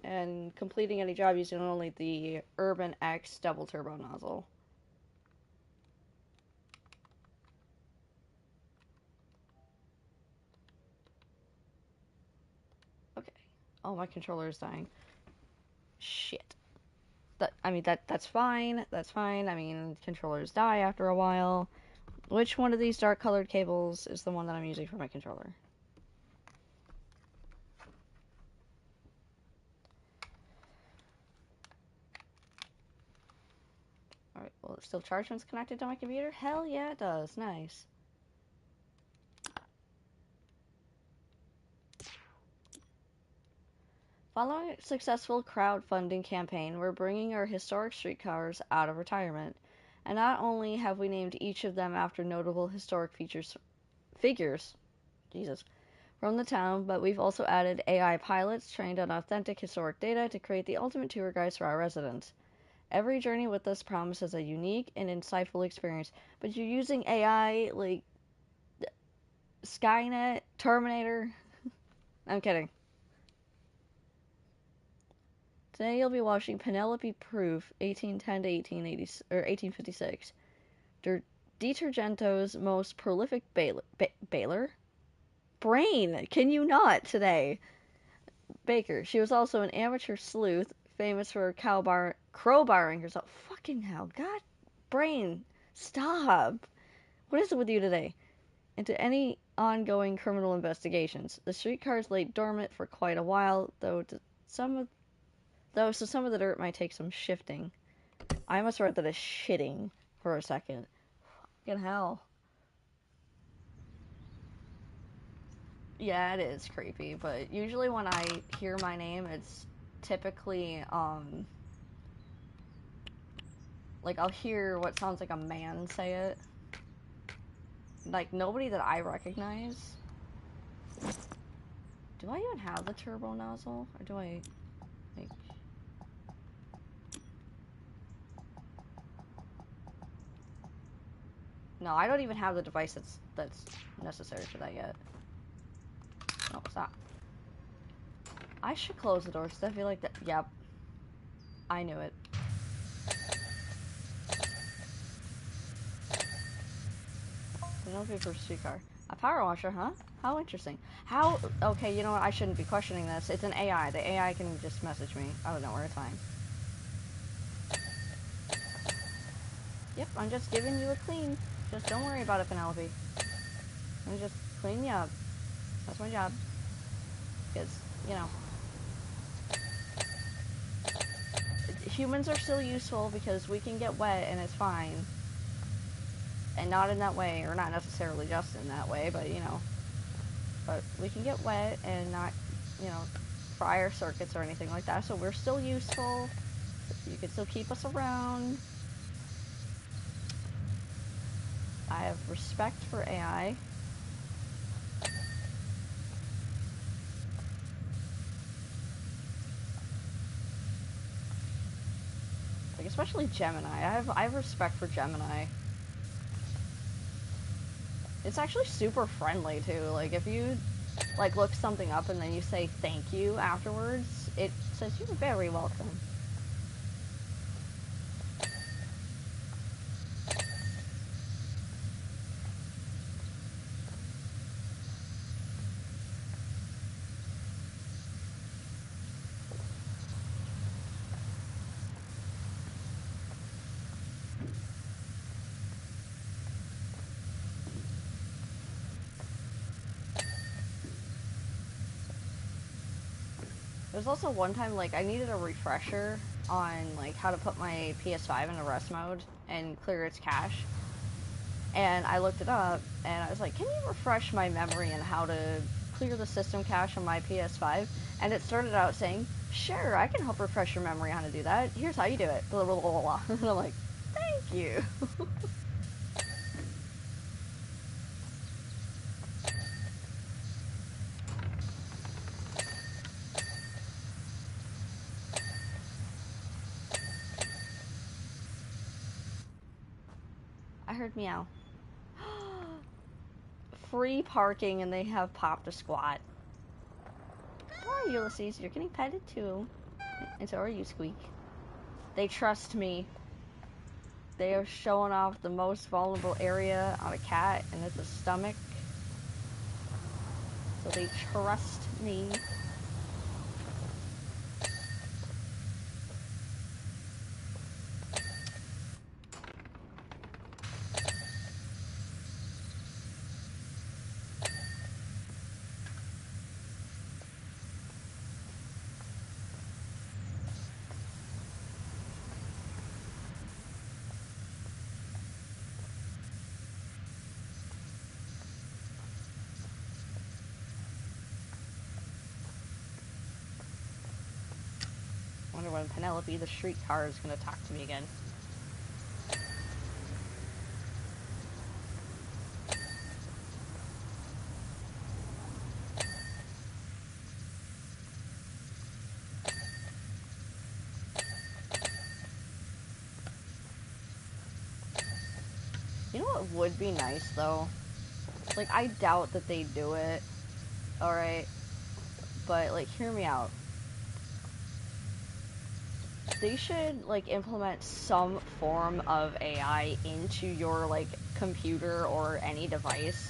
and completing any job using only the Urban X double turbo nozzle. Okay. Oh, my controller is dying. Shit. That's fine. That's fine. I mean, controllers die after a while. Which one of these dark colored cables is the one that I'm using for my controller? Alright, well, it still charge when it's connected to my computer? Hell yeah, it does. Nice. Following a successful crowdfunding campaign, we're bringing our historic streetcars out of retirement. And not only have we named each of them after notable historic figures, Jesus, from the town, but we've also added AI pilots trained on authentic historic data to create the ultimate tour guides for our residents. Every journey with us promises a unique and insightful experience, but you're using AI like Skynet, Terminator. I'm kidding. Today you'll be watching Penelope Proof, 1810 to 1880 or 1856. Detergento's most prolific baler. Brain, can you not today? Baker. She was also an amateur sleuth, famous for crowbarring herself. Fucking hell, God, brain, stop. What is it with you today? Into any ongoing criminal investigations. The streetcars lay dormant for quite a while, some of so some of the dirt might take some shifting. I must read that as shitting for a second. Fucking hell. Yeah, it is creepy, but usually when I hear my name, it's typically, like, I'll hear what sounds like a man say it. Like, nobody that I recognize. Do I even have the turbo nozzle? Or do I, like... No, I don't even have the device that's necessary for that yet. Oh, stop. I should close the door, because I feel like that... Yep. I knew it. Penalty for streetcar. A power washer, huh? How interesting. How... Okay, you know what? I shouldn't be questioning this. It's an AI. The AI can just message me out of nowhere. It's fine. Yep, I'm just giving you a clean. Just don't worry about it, Penelope. I'm just cleaning you up. That's my job. Because, you know... Humans are still useful because we can get wet and it's fine. And not in that way, or not necessarily just in that way, but, you know... But we can get wet and not, you know, fry our circuits or anything like that. So we're still useful. You can still keep us around. I have respect for AI. Like, especially Gemini. I have respect for Gemini. It's actually super friendly, too. Like, if you, like, look something up and then you say thank you afterwards, it says you're very welcome. There's also one time, like, I needed a refresher on, like, how to put my PS5 into rest mode and clear its cache. And I looked it up, and I was like, can you refresh my memory on how to clear the system cache on my PS5? And it started out saying, sure, I can help refresh your memory on how to do that. Here's how you do it. Blah, blah, blah, blah. And I'm like, thank you. I heard meow. Free parking, and they have popped a squat. Oh, Ulysses, you're getting petted too. And so are you, Squeak. They trust me. They are showing off the most vulnerable area on a cat, and it's a stomach. So they trust me. Wonder when Penelope, the streetcar, is gonna talk to me again. You know what would be nice, though? Like, I doubt that they do it, alright? But, like, hear me out. They should, like, implement some form of AI into your, like, computer or any device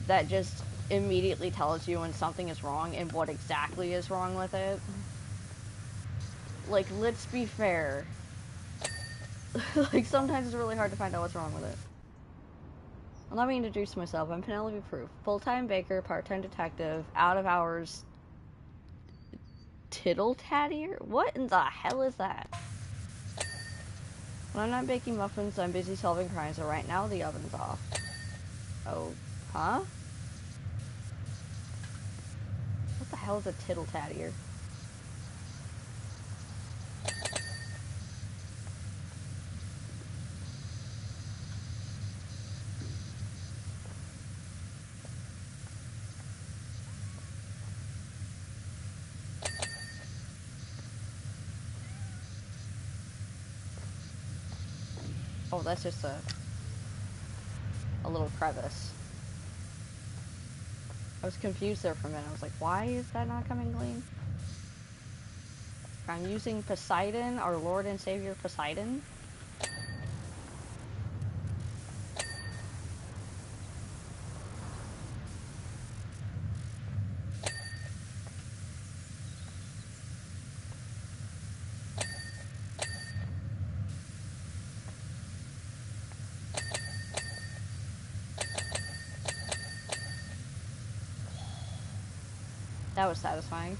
that just immediately tells you when something is wrong and what exactly is wrong with it. Like, let's be fair. Like, sometimes it's really hard to find out what's wrong with it. Let me introduce myself. I'm Penelope Proof. Full-time baker, part-time detective, out-of-hours tittle-tattier? What in the hell is that? When I'm not baking muffins, I'm busy solving crimes, so right now the oven's off. Oh, huh? What the hell is a tittle-tattier? Oh, that's just a little crevice. I was confused there for a minute. I was like, why is that not coming clean? I'm using Poseidon, our Lord and Savior Poseidon. That was satisfying.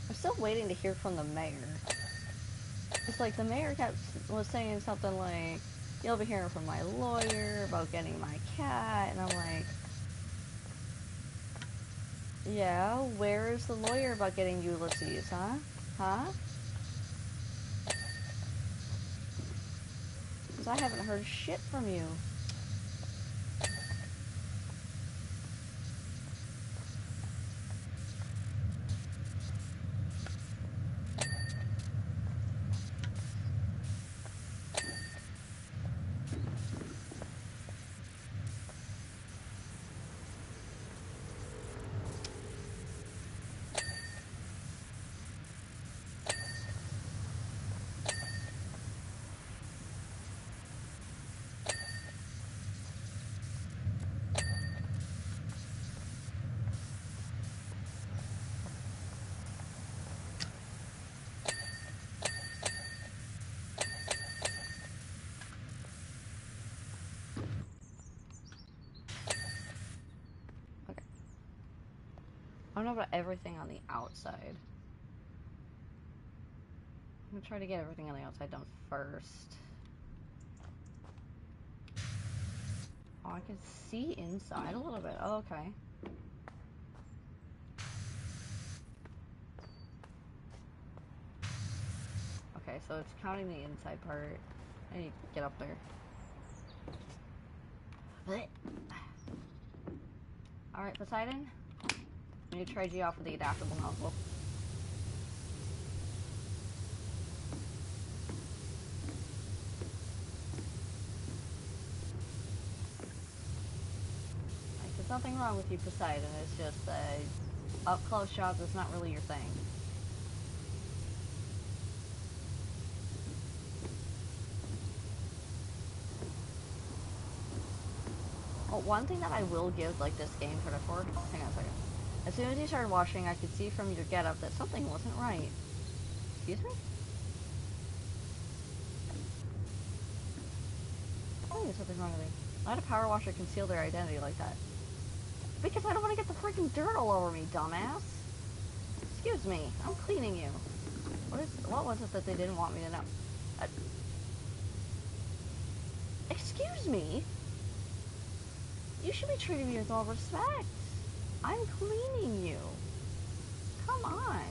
I'm still waiting to hear from the mayor. It's like the mayor was saying something like, you'll be hearing from my lawyer about getting my cat, and I'm like, yeah, where is the lawyer about getting Ulysses, huh? Huh? Because I haven't heard shit from you. Okay. I don't know about everything on the outside. I'm gonna try to get everything on the outside done first. Oh, I can see inside a little bit. Oh, okay. Okay, so it's counting the inside part. I need to get up there. Alright, Poseidon. I need to trade you off with the adaptable nozzle. Like, there's nothing wrong with you, Poseidon. It's just up-close shots is not really your thing. Oh, one thing that I will give like this game credit for. Hang on a second. As soon as you started washing, I could see from your getup that something wasn't right. Excuse me? I think there's something wrong with me. Why did a power washer conceal their identity like that? Because I don't want to get the freaking dirt all over me, dumbass. Excuse me, I'm cleaning you. What was it that they didn't want me to know? Excuse me? You should be treating me with all respect. I'm cleaning you. Come on.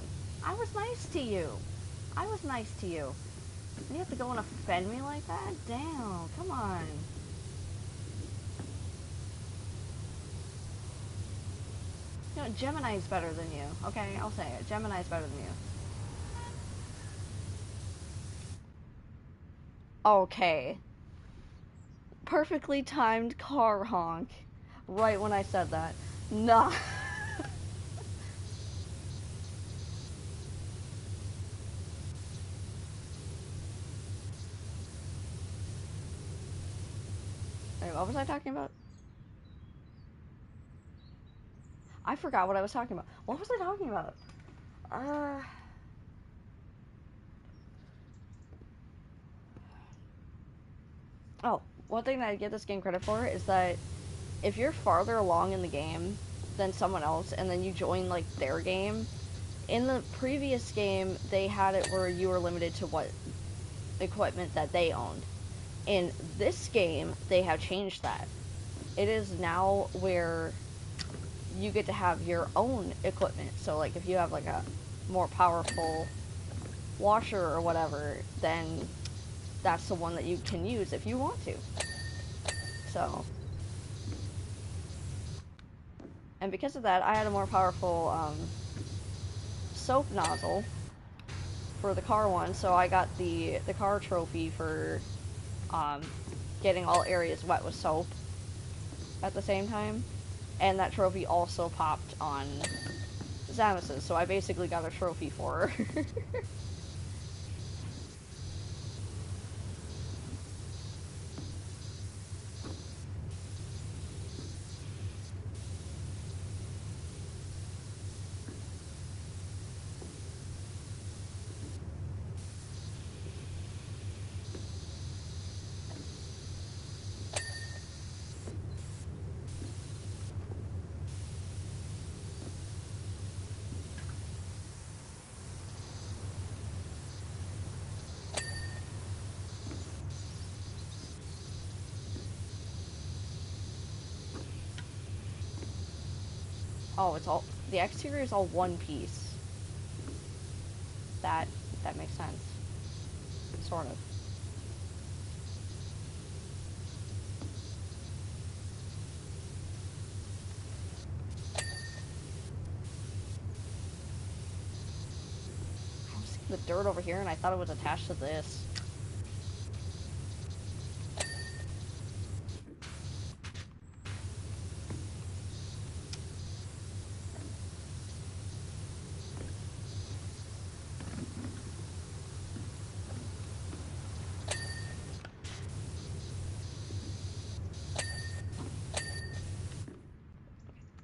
I was nice to you. I was nice to you. And you have to go and offend me like that? Damn, come on. You know, Gemini's better than you. Okay, I'll say it. Gemini's better than you. Okay. Perfectly timed car honk. Right when I said that. Nah. Wait, what was I talking about? I forgot what I was talking about. What was I talking about? Uh... Oh, one thing that I give this game credit for is that if you're farther along in the game than someone else and then you join like their game, in the previous game they had it where you were limited to what equipment that they owned. In this game, they have changed that. It is now where you get to have your own equipment. So like if you have like a more powerful washer or whatever, then that's the one that you can use if you want to. So, and because of that, I had a more powerful soap nozzle for the car one, so I got the car trophy for getting all areas wet with soap at the same time, and that trophy also popped on Samus's, so I basically got a trophy for her. Oh, it's all, the exterior is all one piece. That makes sense. Sort of. I was seeing the dirt over here and I thought it was attached to this.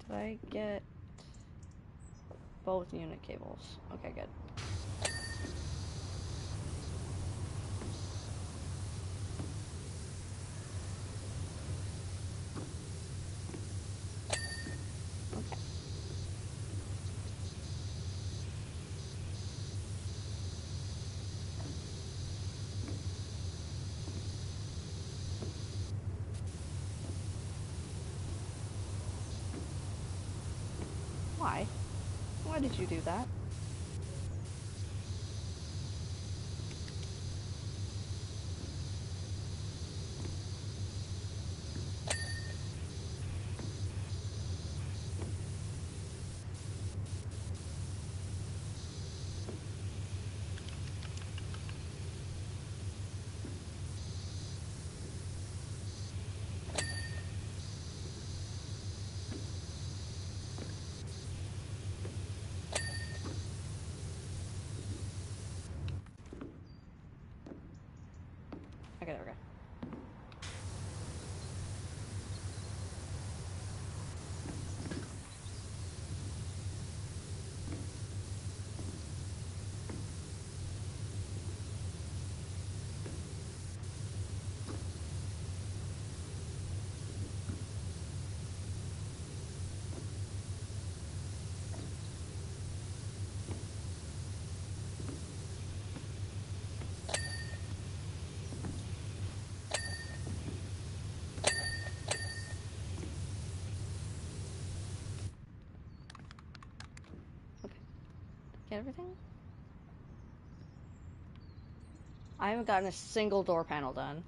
Did I get both unit cables? Okay, good. Okay. Why? Why did you do that? Get everything? I haven't gotten a single door panel done.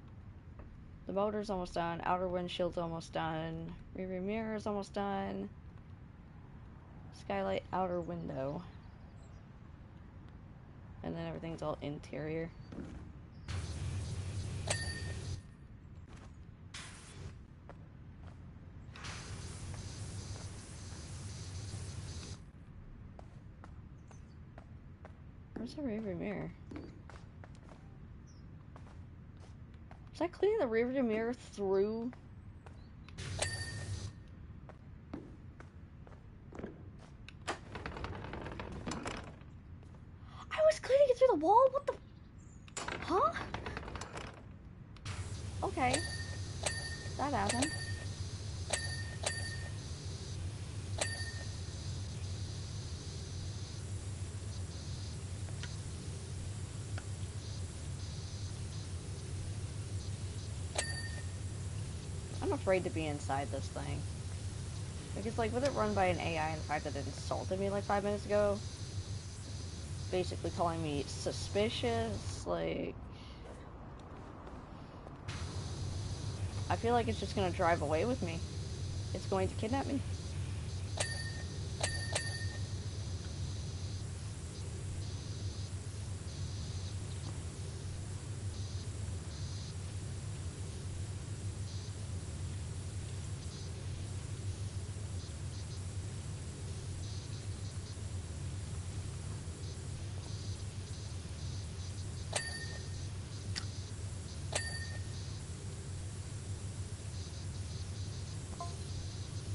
The motor's almost done. Outer windshield's almost done. Rear mirror's almost done. Skylight outer window. And then everything's all interior. Where's the rear mirror? Was I cleaning the rear mirror through? I was cleaning it through the wall? What the? Huh? Okay. That happened. I'm afraid to be inside this thing. Because, like, with it run by an AI and the fact that it insulted me like 5 minutes ago, basically calling me suspicious, like... I feel like it's just gonna drive away with me. It's going to kidnap me.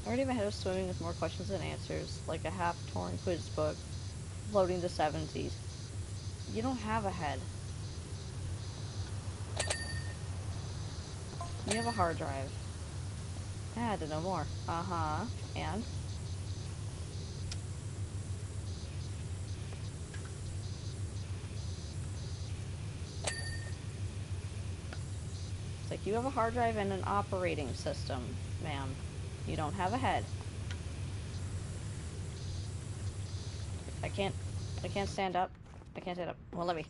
Already my head is swimming with more questions than answers, like a half-torn quiz book, floating the 70s. You don't have a head. You have a hard drive. I had to know more. Uh-huh. And? It's like, you have a hard drive and an operating system, ma'am. You don't have a head. I can't stand up. I can't stand up. Well, let me.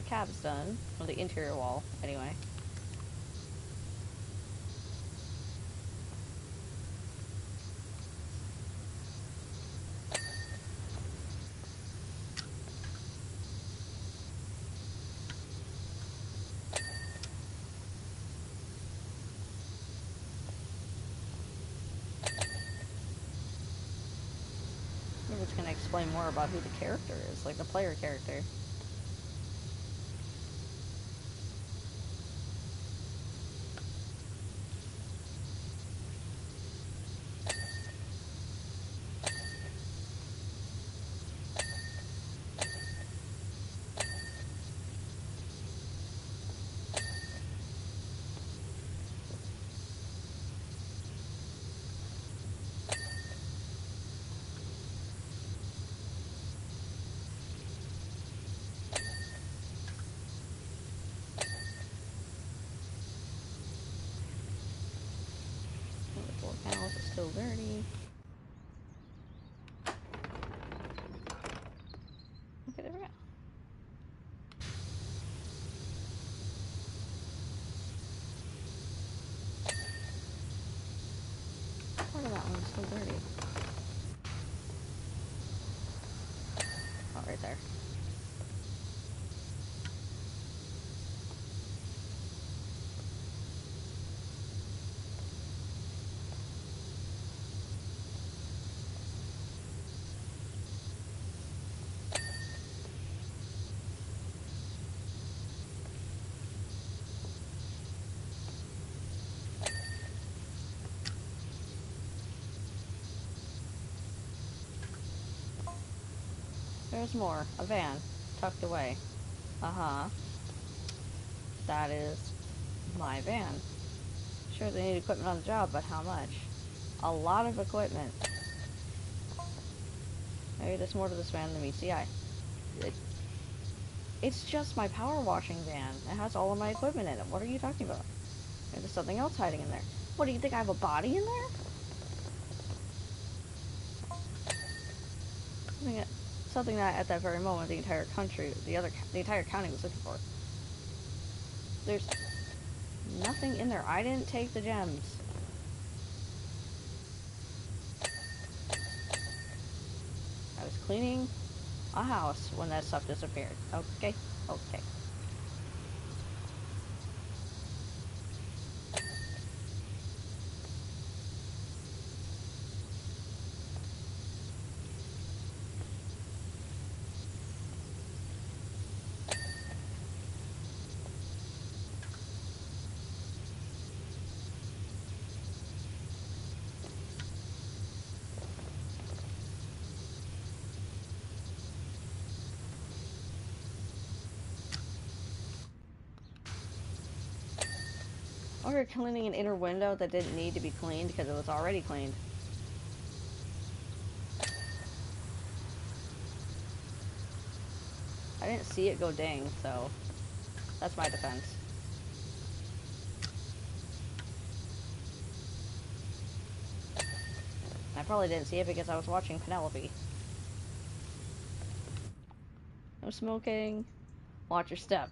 Cab's done. Or the interior wall, anyway. Maybe it's gonna explain more about who the character is, like the player character. The door panels are still dirty. Okay, there we go. Part of that one's still dirty. Oh, right there. There's more. A van. Tucked away. Uh-huh. That is my van. Sure, they need equipment on the job, but how much? A lot of equipment. Maybe there's more to this van than meets the eye. It's just my power washing van. It has all of my equipment in it. What are you talking about? There's something else hiding in there. What, do you think I have a body in there? Something that at that very moment the entire country, the entire county was looking for. There's nothing in there. I didn't take the gems. I was cleaning a house when that stuff disappeared. Okay, okay. Or you're cleaning an inner window that didn't need to be cleaned because it was already cleaned. I didn't see it go ding, so that's my defense. I probably didn't see it because I was watching Penelope. No smoking. Watch your step.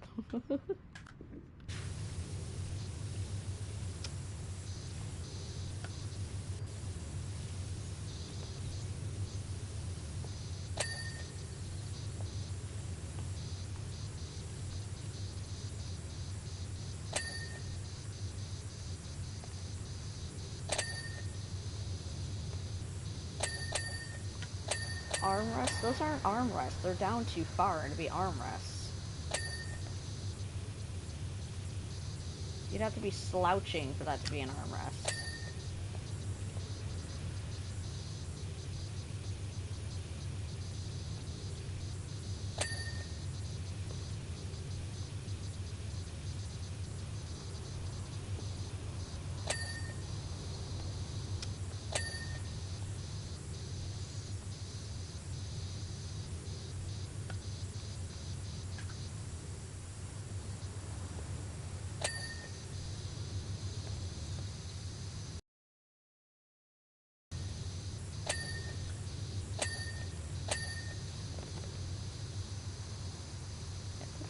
Armrests? Those aren't armrests. They're down too far to be armrests. You'd have to be slouching for that to be an armrest.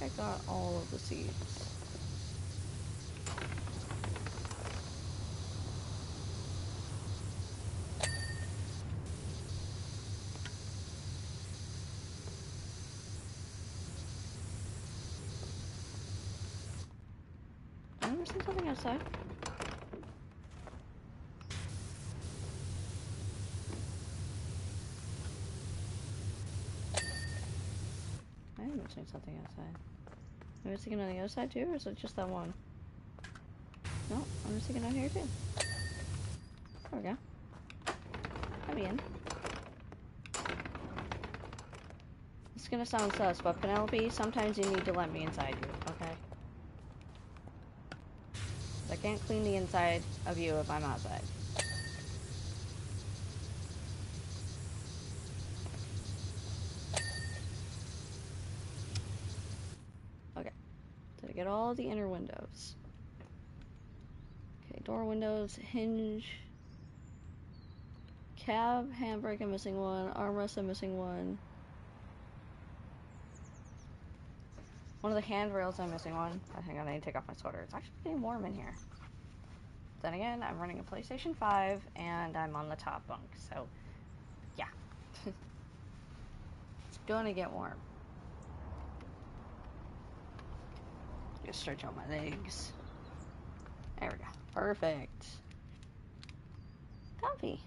I got all of the seeds. Did I ever see something outside? I am missing something outside. Am I missing it on the other side too, or is it just that one? No, I'm missing it on here too. There we go. I'll be in. It's gonna sound sus, but Penelope, sometimes you need to let me inside you, okay? I can't clean the inside of you if I'm outside. Okay. Did I get all the inner windows? Okay, door windows, hinge, cab, handbrake, I'm missing one, armrest, I'm missing one. One of the handrails, I'm missing one. I think I need to take off my sweater. It's actually getting warm in here. Then again, I'm running a PlayStation 5, and I'm on the top bunk, so yeah. It's gonna get warm. Just stretch out my legs. There we go. Perfect. Comfy.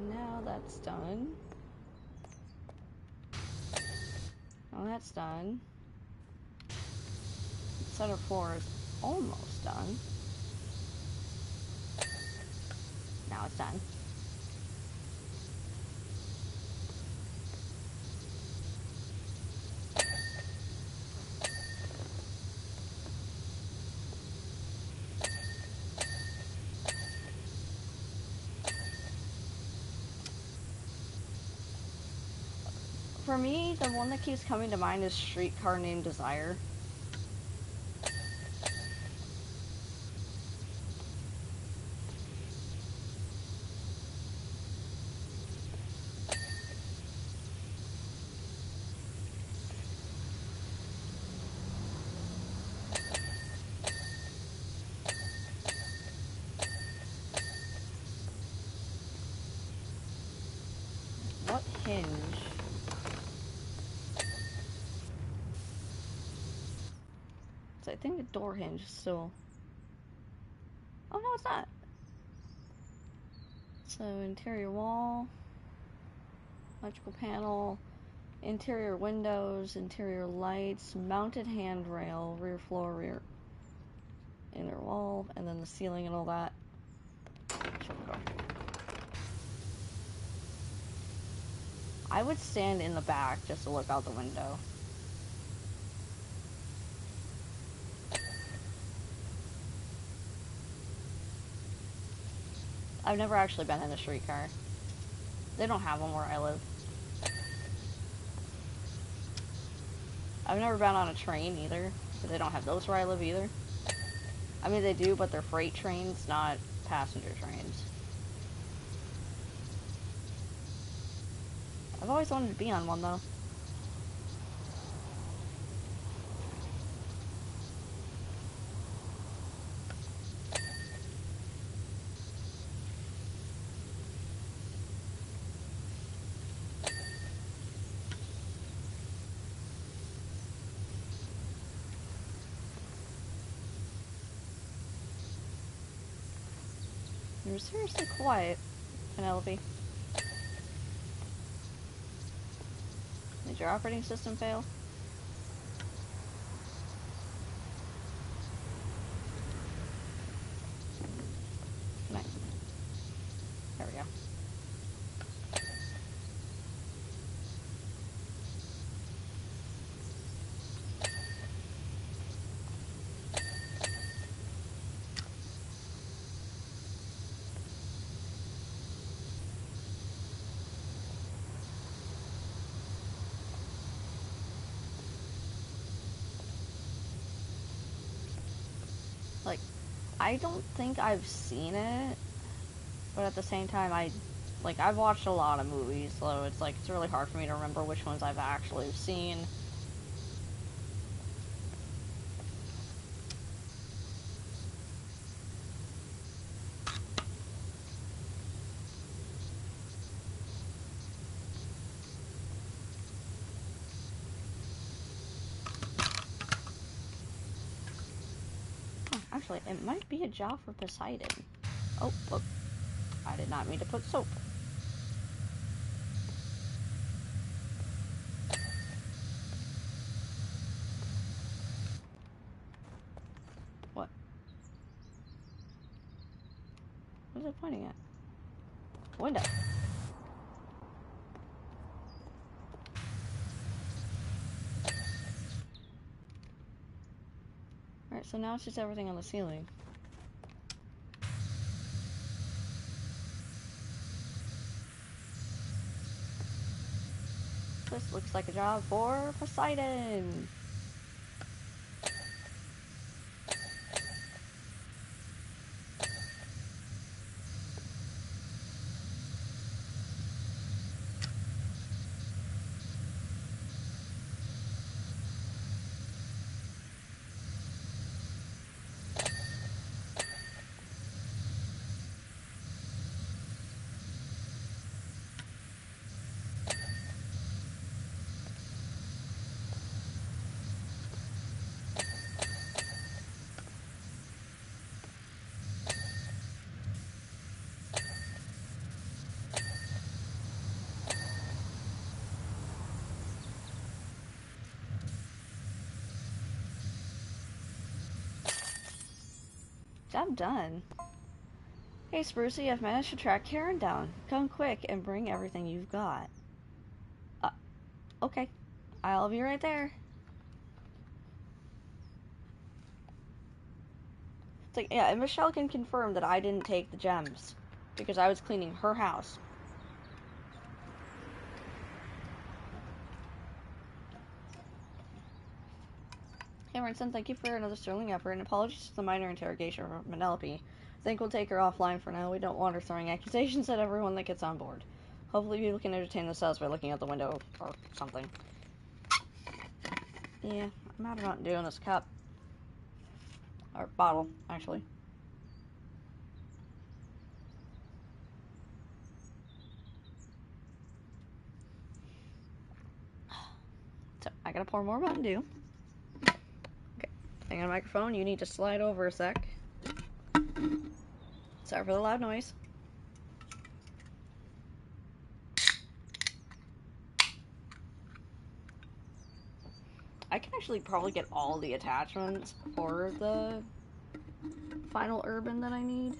Now that's done. Now that's done. Center floor is almost done. Now it's done. For me, the one that keeps coming to mind is Streetcar Named Desire. What hinge? So I think the door hinge is still... Oh, no, it's not. So, interior wall, electrical panel, interior windows, interior lights, mounted handrail, rear floor, rear inner wall, and then the ceiling and all that. Shut the door. I would stand in the back just to look out the window. I've never actually been in a streetcar. They don't have them where I live. I've never been on a train either, but they don't have those where I live either. I mean, they do, but they're freight trains, not passenger trains. I've always wanted to be on one, though. You're seriously quiet, Penelope. Did your operating system fail? Nice. There we go. Like, I don't think I've seen it, but at the same time, I've watched a lot of movies, so it's like, it's really hard for me to remember which ones I've actually seen. Actually, it might be a job for Poseidon. Oh, look. I did not mean to put soap. What? What is it pointing at? Window. Alright, so now it's just everything on the ceiling. This looks like a job for Poseidon. Job done. Hey, Sprucey, I've managed to track Karen down. Come quick and bring everything you've got. Okay. I'll be right there. It's like, yeah, and Michelle can confirm that I didn't take the gems. Because I was cleaning her house. Hey, Ranson, thank you for another sterling effort, and apologies for the minor interrogation from Penelope. I think we'll take her offline for now. We don't want her throwing accusations at everyone that gets on board. Hopefully people can entertain themselves by looking out the window or something. Yeah, I'm out of Mountain Dew in this cup. Or bottle, actually. So, I gotta pour more Mountain Dew. Okay, hang on the microphone. You need to slide over a sec. Sorry for the loud noise. I can actually probably get all the attachments for the final urban that I need.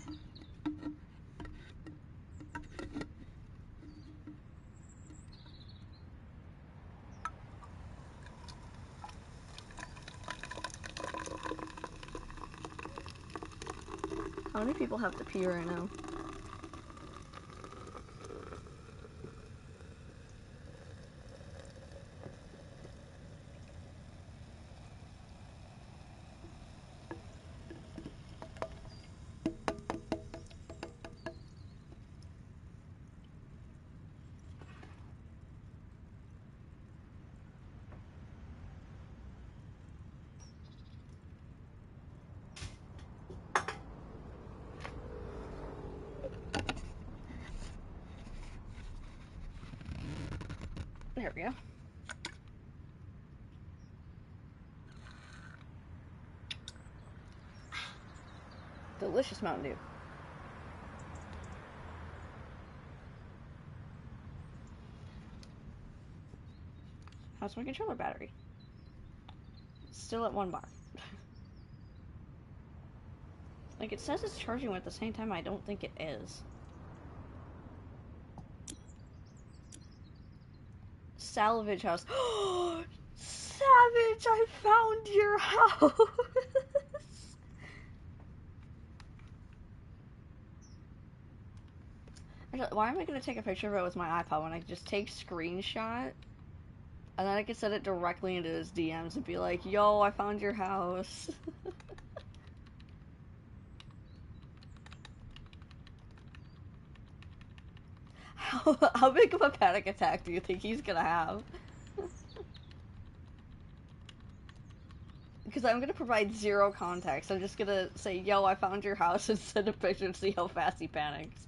How many people have to pee right now? There we go. Delicious Mountain Dew. How's my controller battery? Still at 1 bar. Like, it says it's charging at the same time. I don't think it is. Salvage house. Savage, I found your house. Why am I going to take a picture of it with my iPod when I can just take screenshot? And then I can send it directly into his DMs and be like, yo, I found your house. How big of a panic attack do you think he's gonna have? Because I'm gonna provide zero context. I'm just gonna say, yo, I found your house and send a picture and see how fast he panics.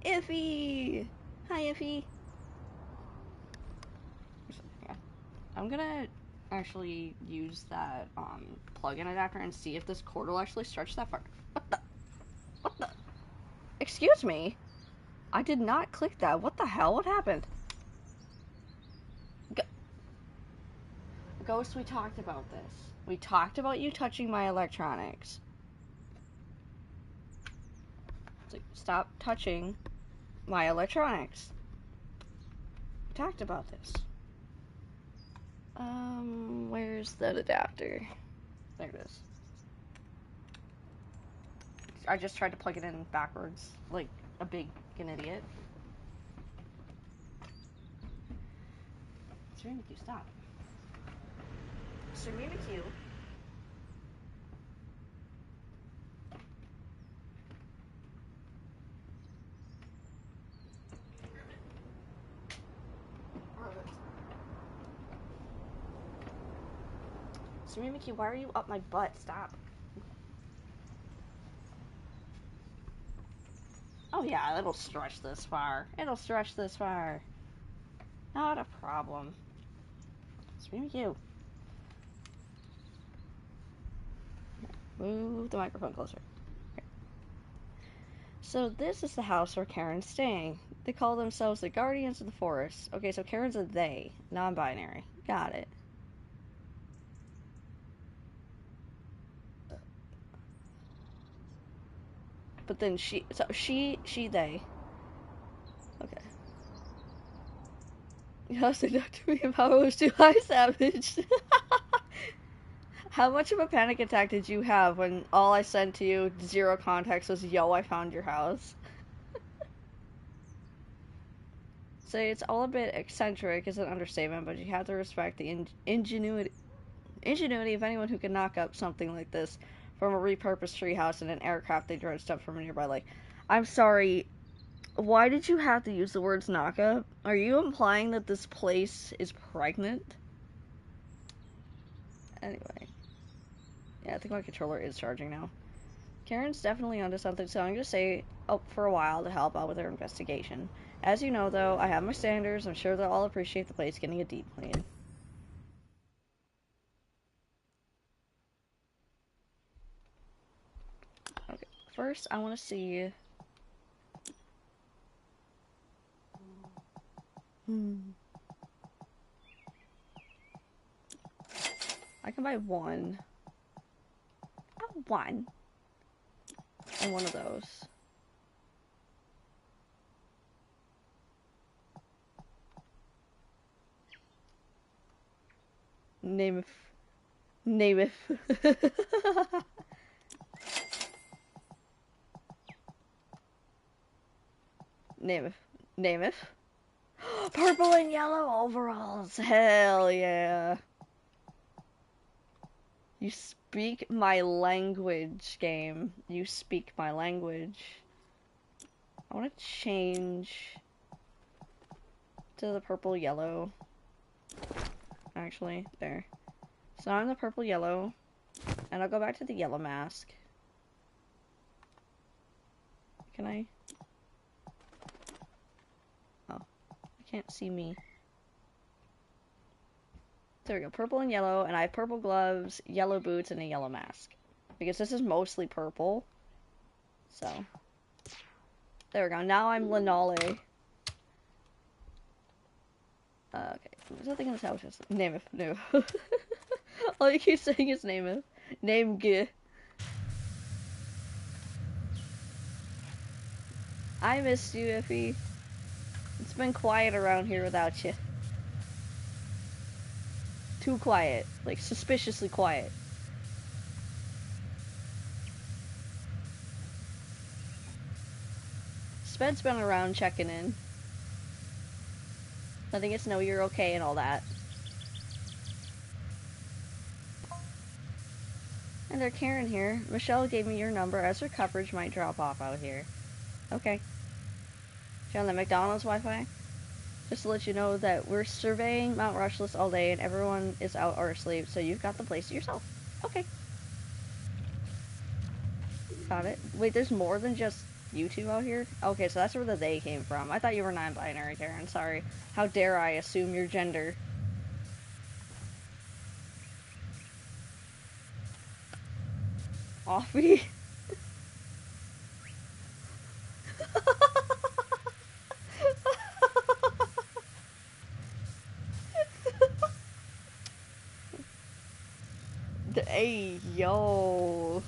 Iffy! Hi, Iffy! Yeah. I'm gonna actually use that plug-in adapter and see if this cord will actually stretch that far. What the? What the? Excuse me? I did not click that. What the hell? What happened? Ghost, we talked about this. We talked about you touching my electronics. It's like, stop touching my electronics. We talked about this. Where's that adapter? There it is. I just tried to plug it in backwards, like a big an idiot. Mimikyu, stop. Sir Mimikyu. Sir Mimikyu, why are you up my butt? Stop. Oh yeah, it'll stretch this far. It'll stretch this far. Not a problem. Sir Mimikyu. Move the microphone closer. Okay. So this is the house where Karen's staying. They call themselves the Guardians of the Forest. Okay, so Karen's a they, non-binary. Got it. but then they. Okay. You said not to me if I was too high, savage. How much of a panic attack did you have when all I sent to you, zero context, was, yo, I found your house? Say it's all a bit eccentric is an understatement, but you have to respect the ingenuity of anyone who can knock up something like this from a repurposed treehouse in an aircraft they dredged up from a nearby lake. I'm sorry, why did you have to use the words knock up? Are you implying that this place is pregnant? Anyway. Yeah, I think my controller is charging now. Karen's definitely onto something, so I'm gonna stay up for a while to help out with her investigation. As you know, though, I have my standards. I'm sure they'll all appreciate the place getting a deep clean. Okay, first I want to see... I can buy one. One. And one of those. Name if... Name if... Name if... Name if... Purple and yellow overalls! Hell yeah! You speak my language, game. You speak my language. I want to change to the purple yellow. Actually, there. So I'm the purple yellow, and I'll go back to the yellow mask. Can I? Oh, I can't see me. There we go, purple and yellow, and I have purple gloves, yellow boots, and a yellow mask. Because this is mostly purple. So. There we go, now I'm Lenale. Okay, there's nothing in this house. Name it, no. All you keep saying is name it. Name G. I missed you, Iffy. It's been quiet around here without you. Too quiet. Like, suspiciously quiet. Sped's been around checking in. Letting us know you're okay and all that. And there's Karen here. Michelle gave me your number as her coverage might drop off out here. Okay. You on the McDonald's Wi-Fi? Just to let you know that we're surveying Mount Rushless all day and everyone is out or asleep, so you've got the place to yourself. Okay. Got it. Wait, there's more than just you two out here? Okay, so that's where the they came from. I thought you were non-binary, Karen. Sorry. How dare I assume your gender? Offie? Hey, yo.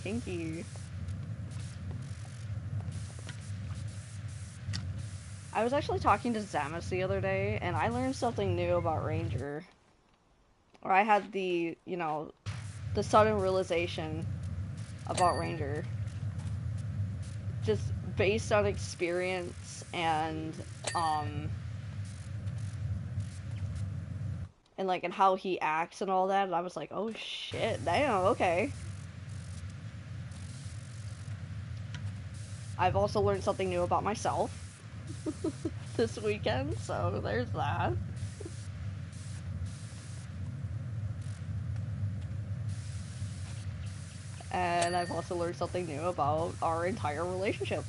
Kinky. I was actually talking to Zamus the other day, and I learned something new about Ranger. Or I had the, you know, the sudden realization about Ranger. Just based on experience and like, and how he acts and all that, and I was like, oh shit, damn, okay. I've also learned something new about myself this weekend, so there's that. And I've also learned something new about our entire relationship.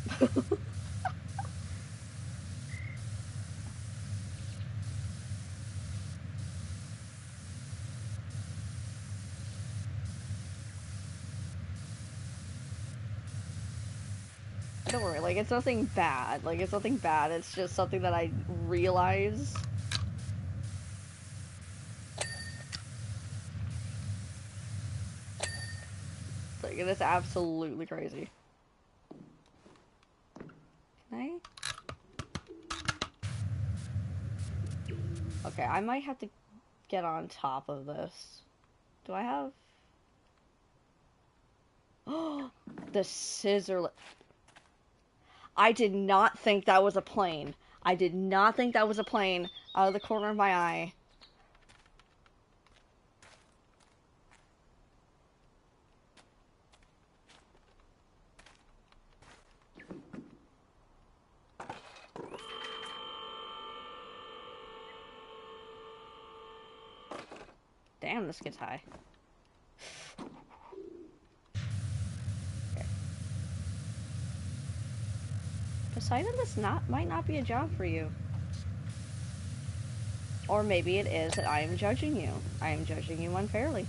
Don't worry, like, it's nothing bad. Like, it's nothing bad, it's just something that I realized. Like, it is absolutely crazy. Hey? Okay, I might have to get on top of this. Do I have... Oh, the scissor... I did not think that was a plane. I did not think that was a plane out of the corner of my eye. Damn, this gets high. Okay. Poseidon, this might not be a job for you. Or maybe it is that I am judging you. I am judging you unfairly.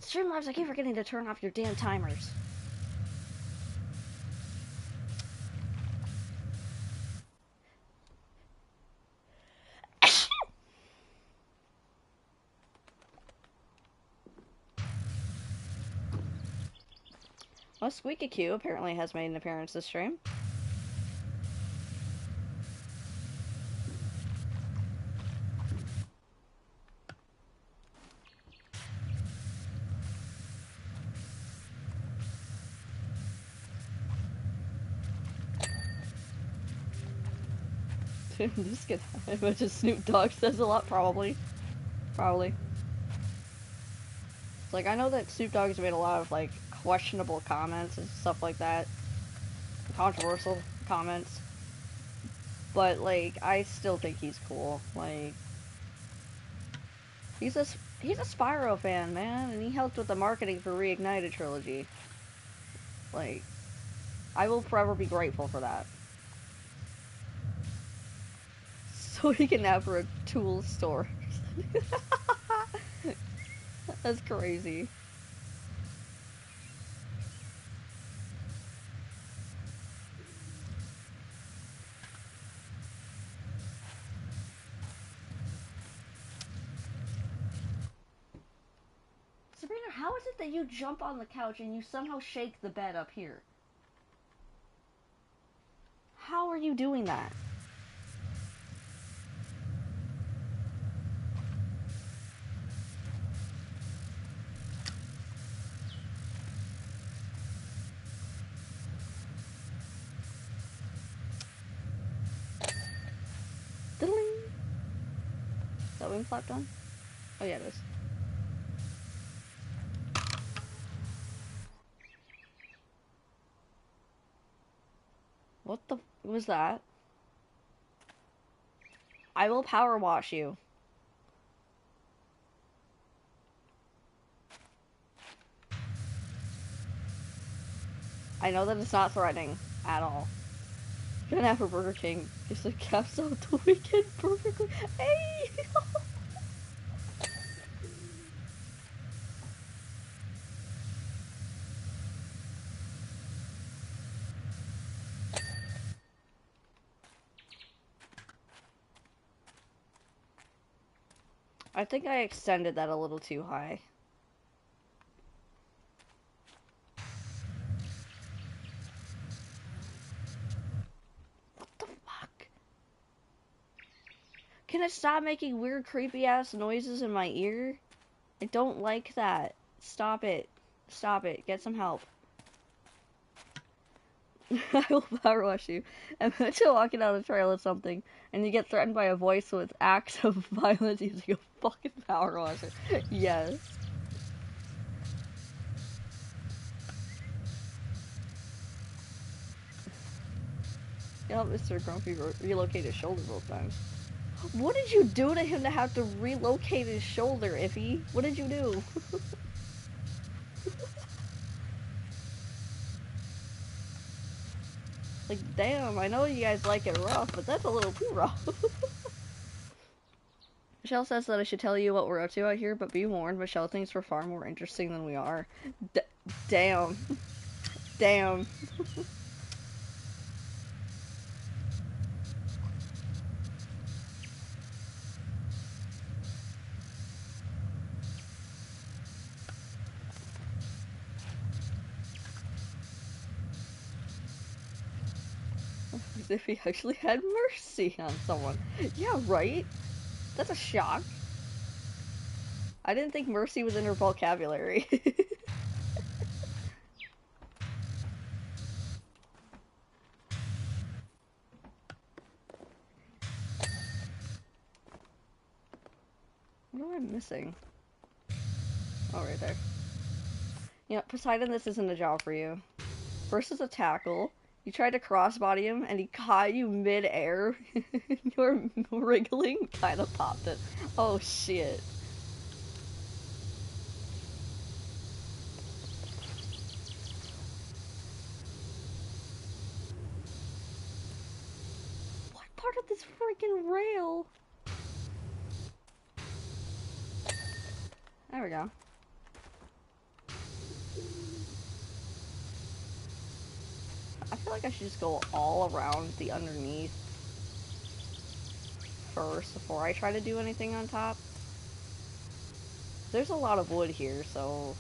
Streamlabs, I keep forgetting to turn off your damn timers. Well, Squeaky Q apparently has made an appearance this stream. This could happen, but just Snoop Dogg says a lot, probably. Probably. Like, I know that Snoop Dogg's made a lot of, like, questionable comments and stuff like that. Controversial comments. But, like, I still think he's cool. Like, he's a Spyro fan, man, and he helped with the marketing for Reignited Trilogy. Like, I will forever be grateful for that. So he can have for a tool store. That's crazy. Sabrina, how is it that you jump on the couch and you somehow shake the bed up here? How are you doing that? Diddling. Is that wing flap done? Oh yeah, it is. What the was that? I will power wash you. I know that it's not threatening at all. Gonna have a Burger King. Just a caps out the weekend perfectly. Hey! I think I extended that a little too high. What the fuck? Can I stop making weird, creepy-ass noises in my ear? I don't like that. Stop it. Stop it. Get some help. I will power wash you. Imagine walking down the trail or something, and you get threatened by a voice with acts of violence using a fucking power washer. Yes. Yeah, Mr. Grumpy relocated his shoulder both times. What did you do to him to have to relocate his shoulder, Iffy? What did you do? Like, damn, I know you guys like it rough, but that's a little too rough. Michelle says that I should tell you what we're up to out here, but be warned, Michelle thinks we're far more interesting than we are. Damn. Damn. as if he actually had mercy on someone. Yeah, right? That's a shock. I didn't think mercy was in her vocabulary. What am I missing? Oh, right there. You know, Poseidon, this isn't a job for you. First is a tackle. You tried to crossbody him, and he caught you mid-air. You're wriggling, kind of popped it. Oh, shit. What part of this freaking rail? There we go. I feel like I should just go all around the underneath first before I try to do anything on top. There's a lot of wood here, so...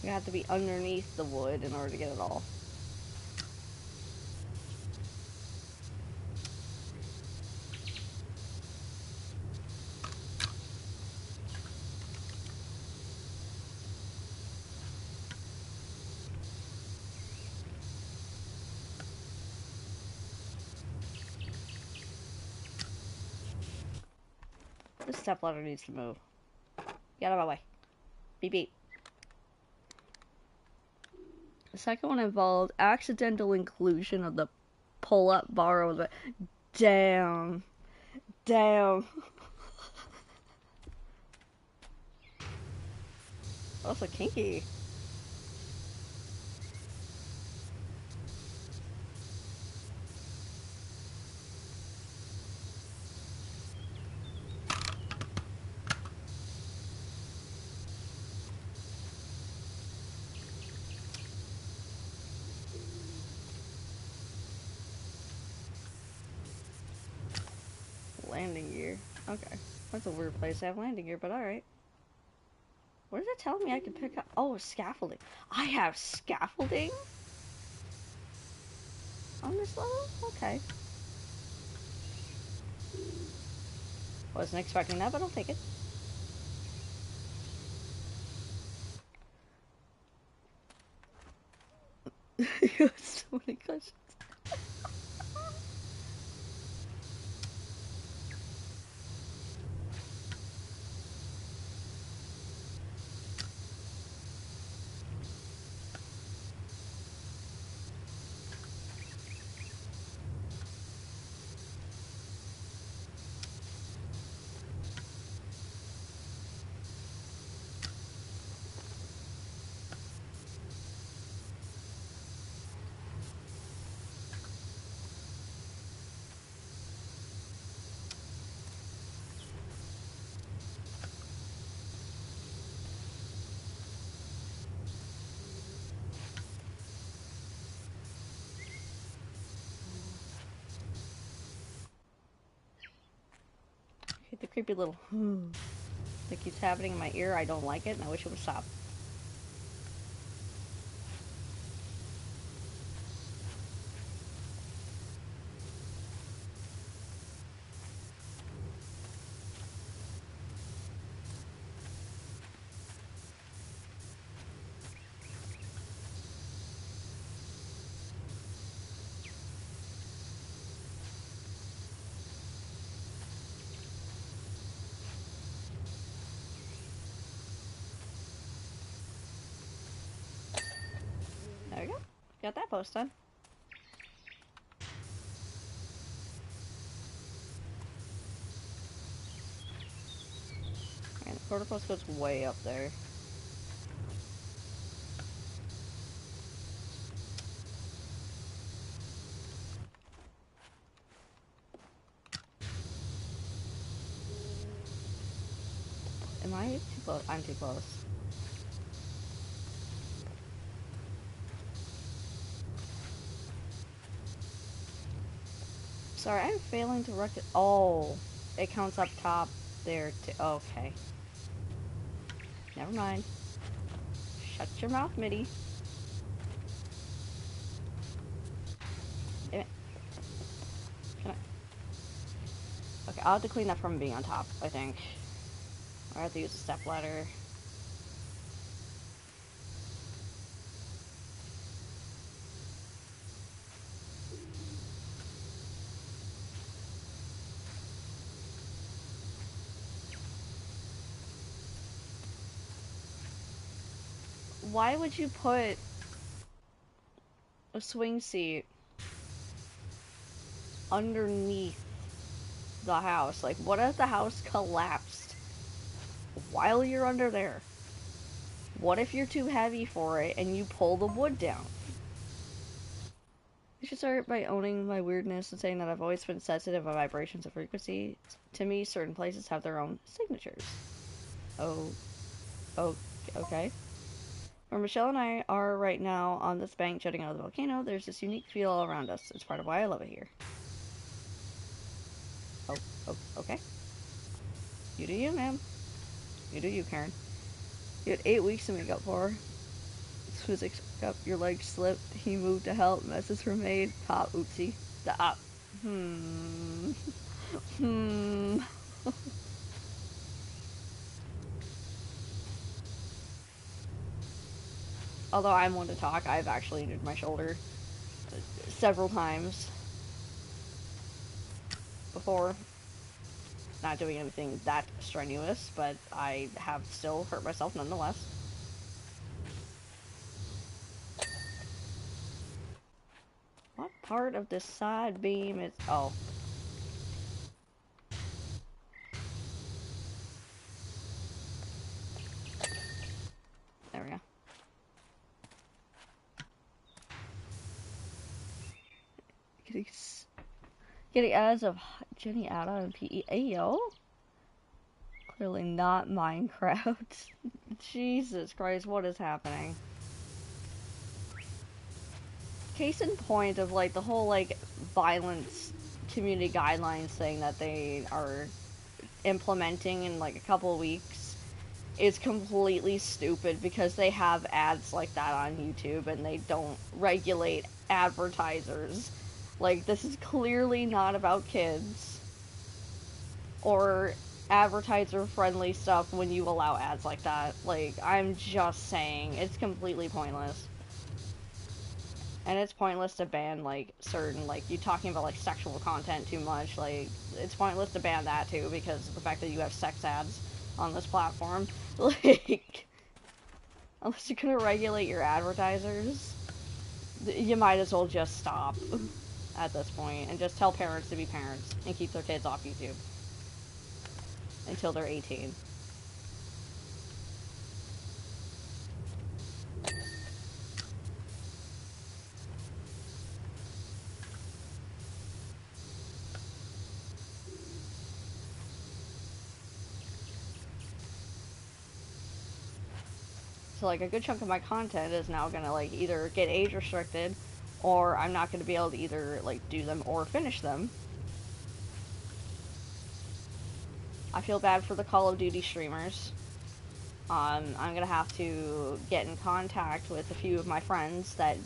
you have to be underneath the wood in order to get it all. This stepladder needs to move. Get out of my way. Beep beep. The second one involved accidental inclusion of the pull-up bar with it. Damn. Damn. Oh, so kinky. Landing gear. Okay. That's a weird place to have landing gear, but alright. What is it telling me I can pick up? Oh, scaffolding. I have scaffolding? On this level? Okay. Wasn't expecting that, but I'll take it. You have so many questions. The creepy little that keeps happening in my ear. I don't like it, and I wish it would stop. There we go. Got that post done. And the quarter post goes way up there. Am I too close? I'm too close. Sorry, I'm failing to recognize. Oh, it counts up top there too. Okay. Never mind. Shut your mouth, Mitty. Damn it. Can I? Okay, I'll have to clean that from being on top, I think. Or I have to use a step ladder. Why would you put a swing seat underneath the house? Like, what if the house collapsed while you're under there? What if you're too heavy for it and you pull the wood down? I should start by owning my weirdness and saying that I've always been sensitive of vibrations and frequency. To me, certain places have their own signatures. Oh, okay. Where Michelle and I are right now on this bank jutting out of the volcano, there's this unique feel all around us. It's part of why I love it here. Okay. You do you, ma'am. You do you, Karen. You had 8 weeks to make up for. Physics up, your legs slipped. He moved to help. Messes were made. Pop, oopsie. Stop. Although I'm one to talk, I've actually injured my shoulder several times before. Not doing anything that strenuous, but I have still hurt myself nonetheless. What part of this side beam is... Oh. There we go. Getting ads of Jenny Ada and PE. Ayo? Clearly not Minecraft. Jesus Christ, what is happening? Case in point of, like, the whole, like, violence community guidelines thing that they are implementing in, like, a couple of weeks is completely stupid because they have ads like that on YouTube and they don't regulate advertisers. Like, this is clearly not about kids or advertiser-friendly stuff when you allow ads like that. Like, I'm just saying, it's completely pointless. And it's pointless to ban, like, certain, like, you talking about, like, sexual content too much. Like, it's pointless to ban that, too, because of the fact that you have sex ads on this platform. Like, unless you're gonna regulate your advertisers, you might as well just stop at this point and just tell parents to be parents and keep their kids off YouTube until they're 18. So, like, a good chunk of my content is now gonna, like, either get age restricted, or I'm not gonna be able to either, like, do them or finish them. I feel bad for the Call of Duty streamers. I'm gonna have to get in contact with a few of my friends that,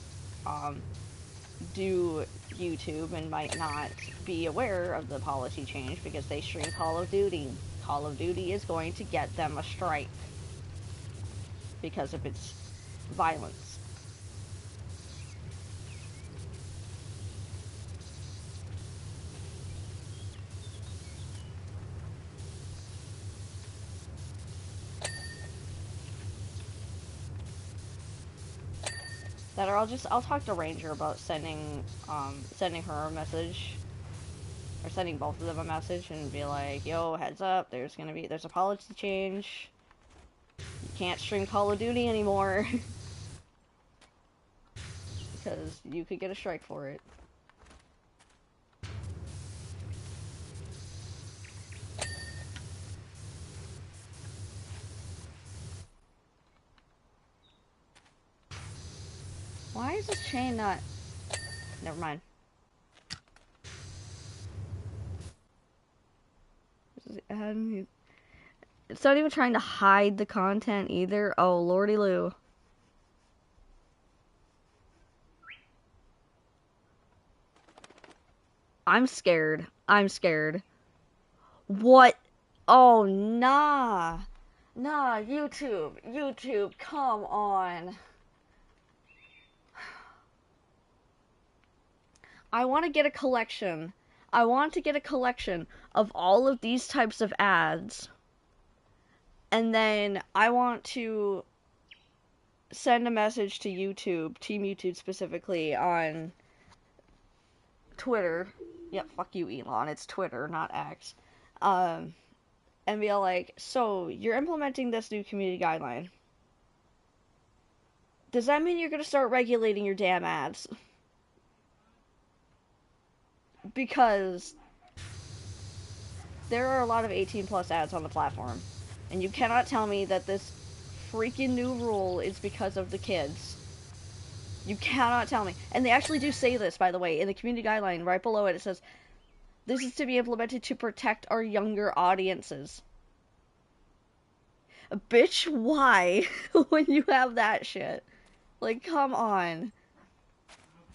do YouTube and might not be aware of the policy change because they stream Call of Duty. Call of Duty is going to get them a strike because of its violence. That or I'll talk to Ranger about sending her a message. Or sending both of them a message and be like, yo, heads up, there's a policy change. You can't stream Call of Duty anymore. Because you could get a strike for it. Why is this chain not... Never mind. It's not even trying to hide the content either. Oh, lordy Lou. I'm scared. I'm scared. What? Oh, nah. Nah, YouTube. YouTube, come on. I want to get a collection. I want to get a collection of all of these types of ads. And then I want to send a message to YouTube, Team YouTube specifically, on Twitter. Yep, fuck you, Elon. It's Twitter, not X. And be like, so, you're implementing this new community guideline. Does that mean you're going to start regulating your damn ads? Because there are a lot of 18 plus ads on the platform. And you cannot tell me that this freaking new rule is because of the kids. You cannot tell me. And they actually do say this, by the way, in the community guideline, right below it, it says, this is to be implemented to protect our younger audiences. Bitch, why? When you have that shit? Like, come on.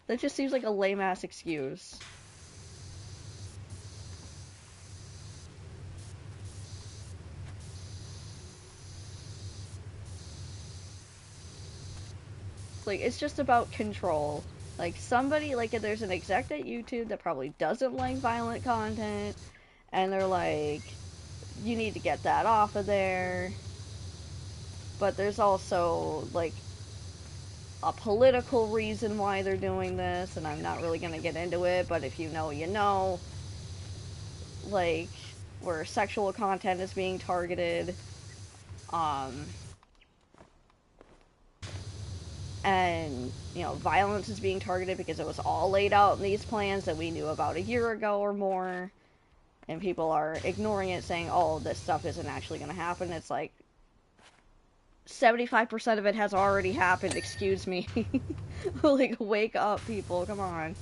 That just seems like a lame-ass excuse. Like, it's just about control. Like, somebody, like, if there's an exec at YouTube that probably doesn't like violent content, and they're like, you need to get that off of there. But there's also, like, a political reason why they're doing this, and I'm not really gonna get into it, but if you know, you know. Like, where sexual content is being targeted, and, you know, violence is being targeted because it was all laid out in these plans that we knew about a year ago or more, and people are ignoring it, saying, oh, this stuff isn't actually going to happen. It's like, 75% of it has already happened, excuse me. Like, wake up, people, come on.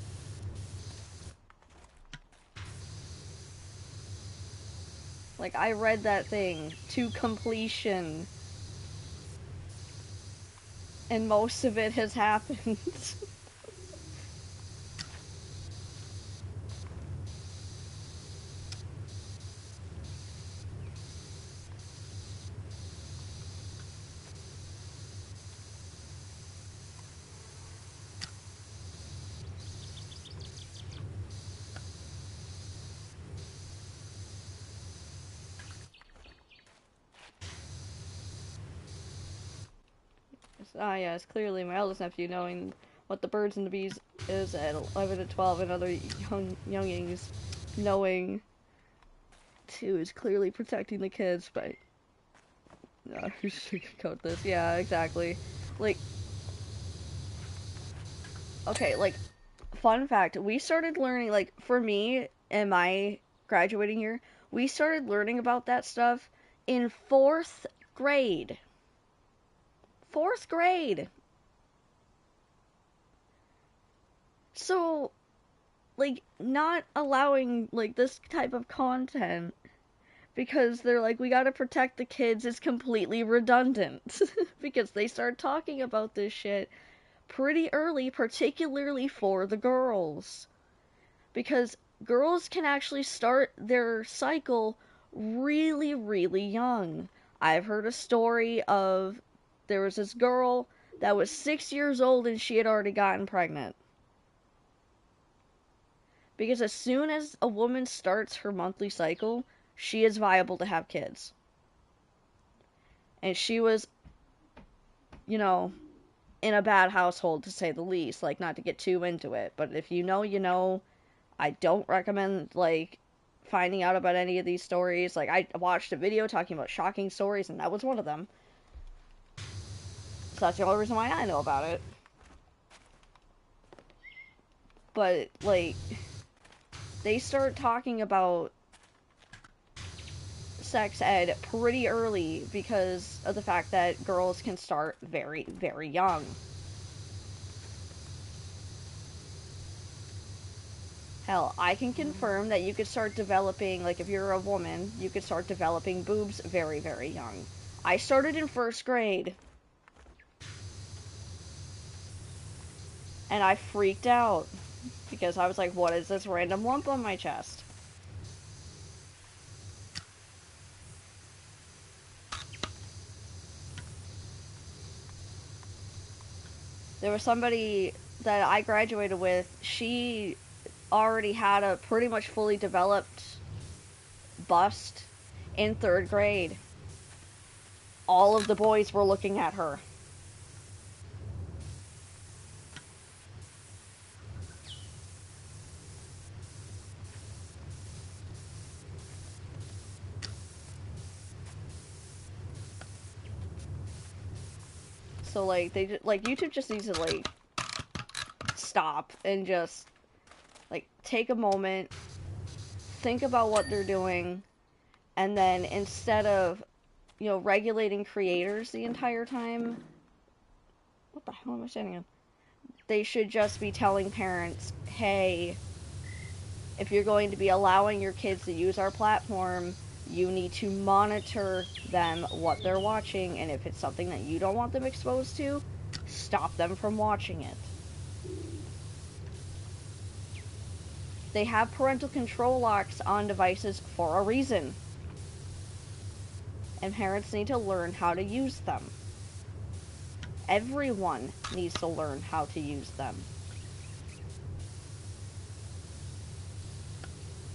Like, I read that thing to completion, and most of it has happened. Ah, yes, clearly my eldest nephew knowing what the birds and the bees is at 11 and 12, and other youngings knowing too is clearly protecting the kids, but no, you should sugarcoat this. Yeah, exactly. Like, okay, like, fun fact, we started learning, like, for me, in my graduating year, we started learning about that stuff in 4th grade. 4th grade! So, like, not allowing, like, this type of content because they're like, we gotta protect the kids is completely redundant. Because they start talking about this shit pretty early, particularly for the girls. Because girls can actually start their cycle really, really young. I've heard a story of there was this girl that was 6 years old and she had already gotten pregnant. Because as soon as a woman starts her monthly cycle, she is viable to have kids. And she was, you know, in a bad household, to say the least. Like, not to get too into it, but if you know, you know. I don't recommend, like, finding out about any of these stories. Like, I watched a video talking about shocking stories, and that was one of them. So that's the only reason why I know about it. But, like, they start talking about sex ed pretty early because of the fact that girls can start very, very young. Hell, I can confirm that you could start developing, like, if you're a woman, you could start developing boobs very, very young. I started in 1st grade. And I freaked out. because I was like, what is this random lump on my chest? There was somebody that I graduated with, she already had a pretty much fully developed bust in 3rd grade. All of the boys were looking at her. So like YouTube just needs to like stop and just like take a moment, think about what they're doing, and then instead of regulating creators the entire time, what the hell am I saying again? They should just be telling parents, hey, if you're going to be allowing your kids to use our platform, you need to monitor them, what they're watching, and if it's something that you don't want them exposed to, stop them from watching it. They have parental control locks on devices for a reason, and parents need to learn how to use them. Everyone needs to learn how to use them.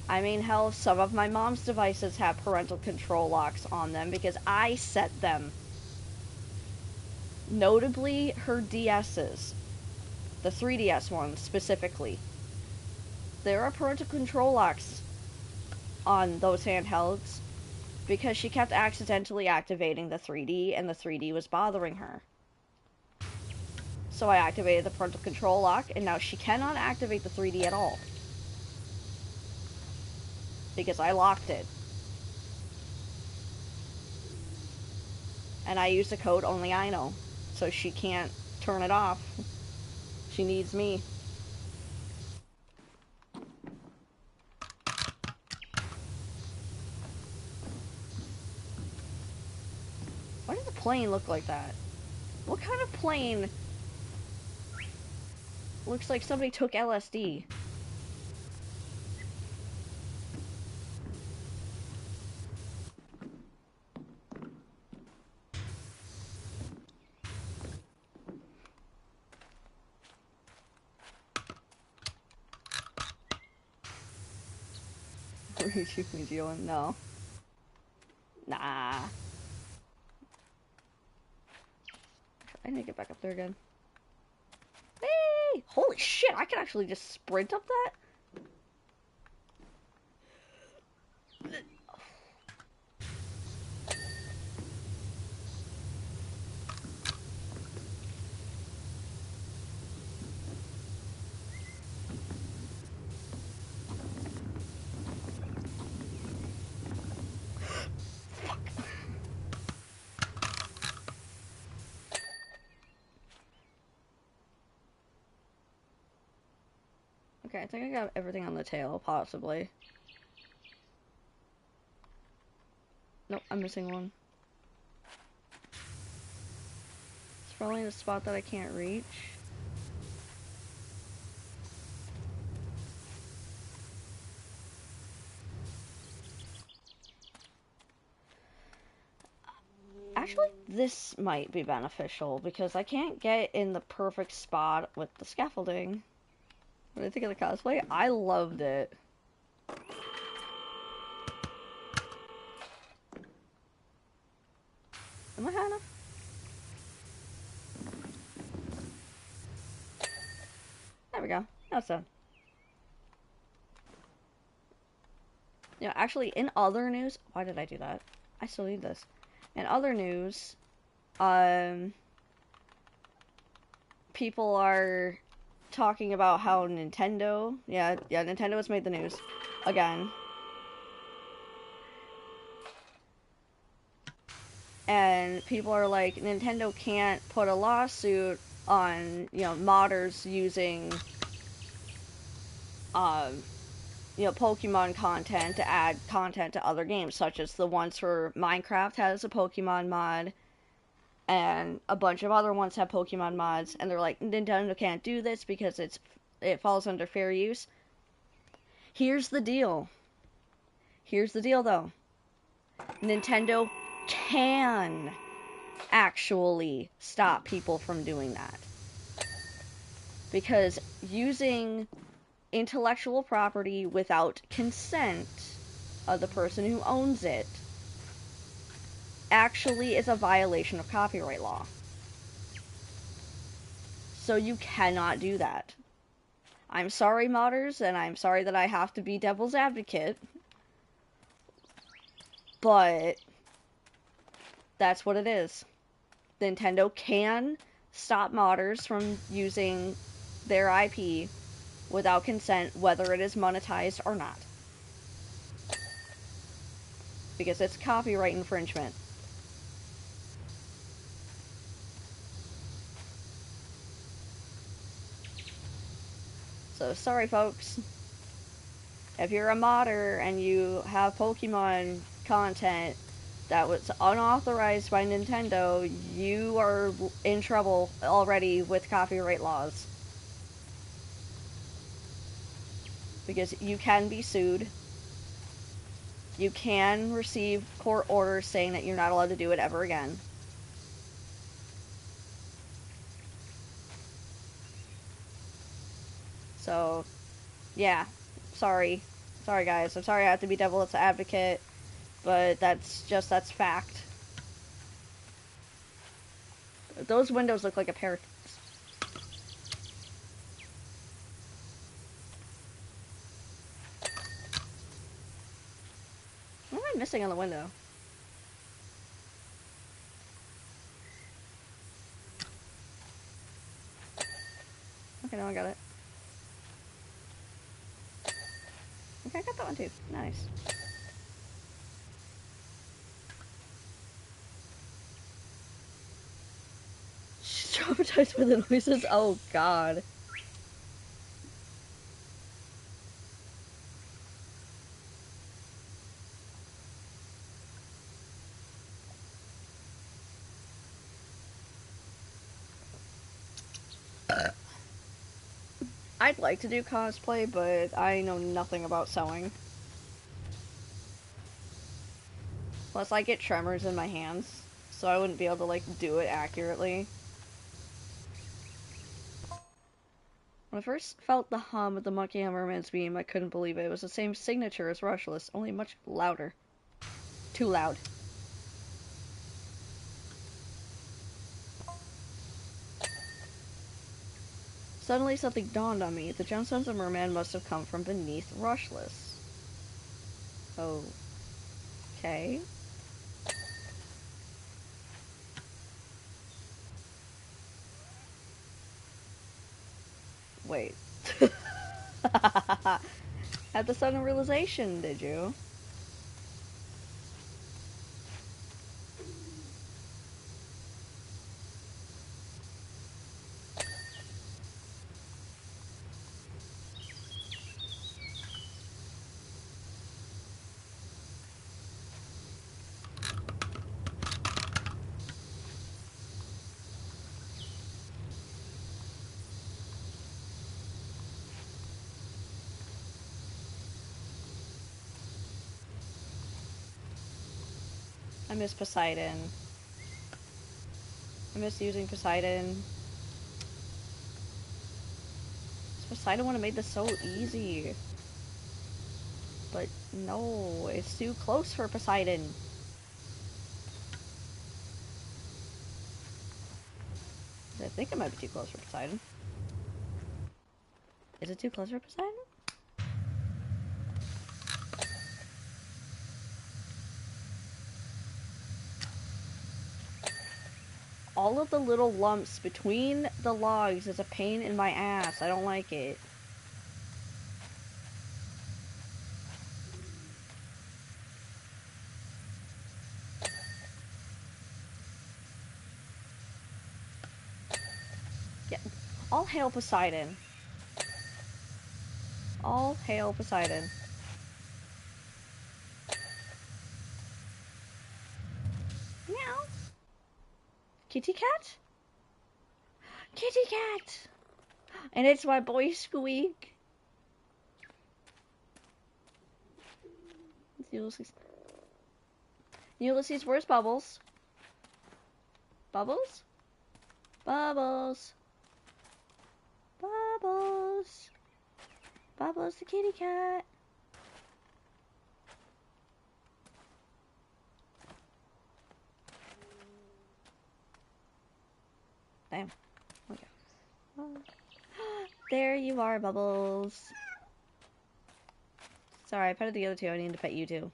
I mean, hell, some of my mom's devices have parental control locks on them because I set them. Notably, her DS's. The 3DS ones, specifically. There are parental control locks on those handhelds because she kept accidentally activating the 3D, and the 3D was bothering her. So I activated the parental control lock, and now she cannot activate the 3D at all. Because I locked it. And I use the code only I know. So she can't turn it off. She needs me. Why does the plane look like that? What kind of plane looks like somebody took LSD? What are you doing? No. Nah. I need to get back up there again. Hey! Holy shit, I can actually just sprint up that? Okay, I think I got everything on the tail, possibly. Nope, I'm missing one. It's probably in a spot that I can't reach. Actually, this might be beneficial because I can't get in the perfect spot with the scaffolding. What did I think of the cosplay? I loved it. Am I high enough? There we go. Now it's done. Yeah, actually, in other news... Why did I do that? I still need this. In other news, people are talking about how Nintendo... Yeah, Nintendo has made the news. Again. And people are like, Nintendo can't put a lawsuit on, modders using, Pokemon content to add content to other games, such as the ones for Minecraft has a Pokemon mod, and a bunch of other ones have Pokemon mods, and they're like, Nintendo can't do this because it's it falls under fair use. Here's the deal. Here's the deal, though. Nintendo can actually stop people from doing that. Because using intellectual property without consent of the person who owns it actually is a violation of copyright law. So you cannot do that. I'm sorry, modders, and I'm sorry that I have to be devil's advocate, but that's what it is. Nintendo can stop modders from using their IP without consent, whether it is monetized or not. Because it's copyright infringement. So, sorry folks. If you're a modder and you have Pokemon content that was unauthorized by Nintendo, you are in trouble already with copyright laws. Because you can be sued. You can receive court orders saying that you're not allowed to do it ever again. So, yeah. Sorry. Sorry, guys. I'm sorry I have to be devil's advocate, but that's fact. Those windows look like a pair. What am I missing on the window? Okay, now I got it. Okay, I got that one too. Nice. She's traumatized by the noises. Oh god. I'd like to do cosplay, but I know nothing about sewing. Plus, I get tremors in my hands, so I wouldn't be able to, like, do it accurately. When I first felt the hum of the Monkey Hammerman's beam, I couldn't believe it. It was the same signature as Rushless, only much louder. Too loud. Suddenly something dawned on me. The gemstones of Merman must have come from beneath Rushless. Okay. Wait. Had the sudden realization, did you? I miss Poseidon. I miss using Poseidon. Poseidon would have made this so easy. But no, it's too close for Poseidon. I think it might be too close for Poseidon. Is it too close for Poseidon? All of the little lumps between the logs is a pain in my ass. I don't like it. Yeah. All hail Poseidon. All hail Poseidon. Meow. Kitty cat? Kitty cat! And it's my boy Squeak. Ulysses. Ulysses, where's Bubbles? Bubbles? Bubbles. Bubbles. Bubbles the kitty cat. Damn. Okay. There you are, Bubbles. Sorry, I petted the other two. I need to pet you too.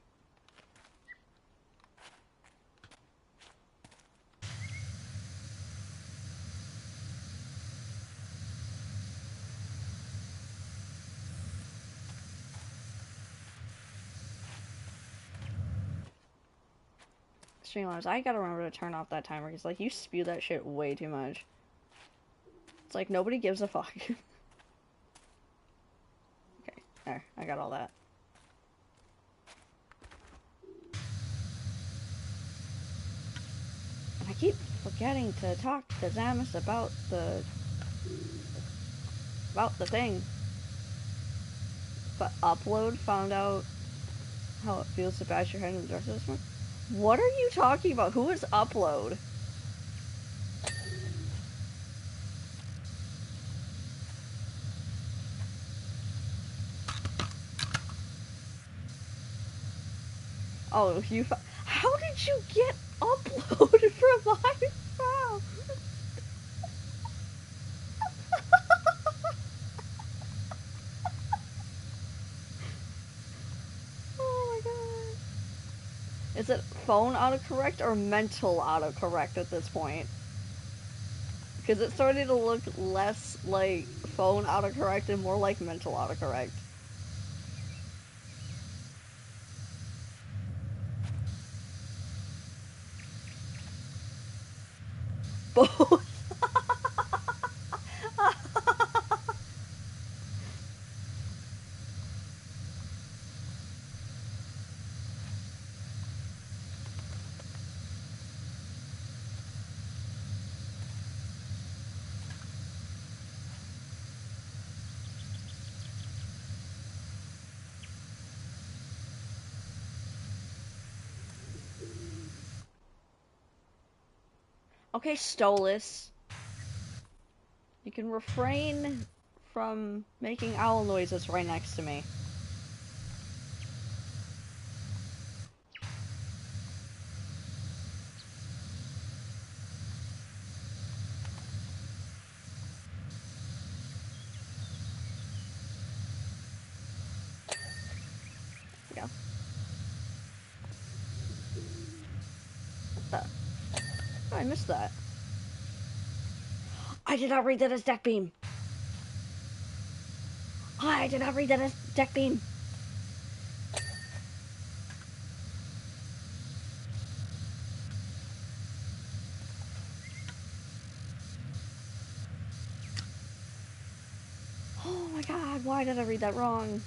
Streamlabs, I gotta remember to turn off that timer because, like, you spew that shit way too much. It's like nobody gives a fuck. Okay, there, I got all that. And I keep forgetting to talk to Zamus about the thing. But Upload found out how it feels to bash your head in the dark this one. What are you talking about? Who is Upload? Oh, you. How did you get Upload from my file? Oh my god. Is it phone autocorrect or mental autocorrect at this point? Because it's starting to look less like phone autocorrect and more like mental autocorrect. Both. Okay, Stolas. You can refrain from making owl noises right next to me. Yeah. What the? Oh, I missed that. I did not read that as deck beam. I did not read that as deck beam. Oh my god, why did I read that wrong?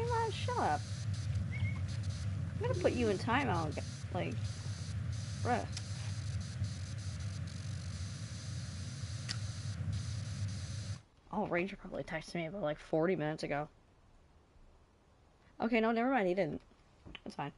man, shut up. I'm gonna put you in timeout, like, bruh. Oh, Ranger probably texted me about like 40 minutes ago. Okay, no, never mind, he didn't. It's fine.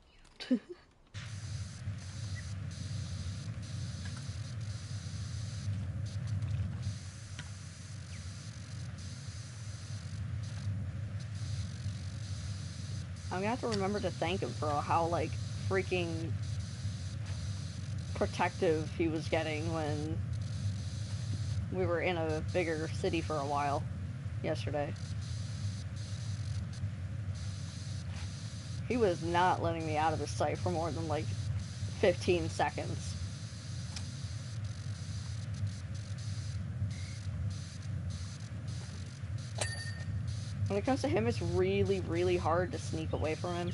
I'm gonna have to remember to thank him for how, like, freaking protective he was getting when we were in a bigger city for a while yesterday. He was not letting me out of his sight for more than, like, 15 seconds. When it comes to him, it's really, really hard to sneak away from him.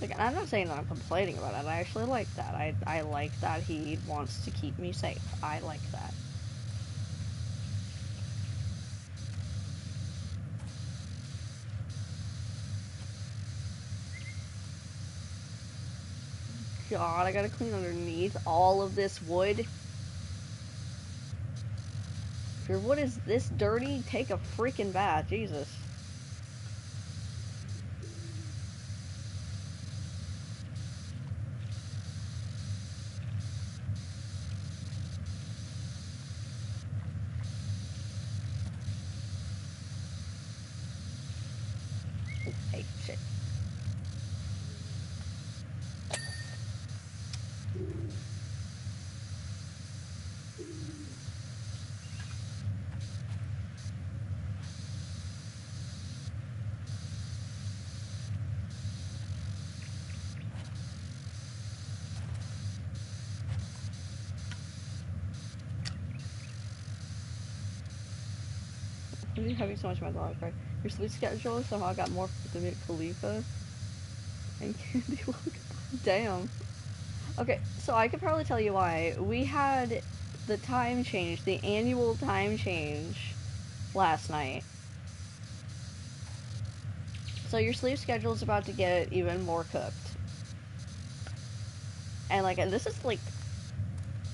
Like, I'm not saying that I'm complaining about it. I actually like that. I like that he wants to keep me safe. I like that. God, I gotta clean underneath all of this wood. If your wood is this dirty, take a freaking bath. Jesus. Hey, shit. Why are you having so much of my dog, right? Your sleep schedule somehow got more than Khalifa and Candy Look. Damn. Okay, so I could probably tell you why. We had the time change, the annual time change last night. So your sleep schedule is about to get even more cooked. And like, this is like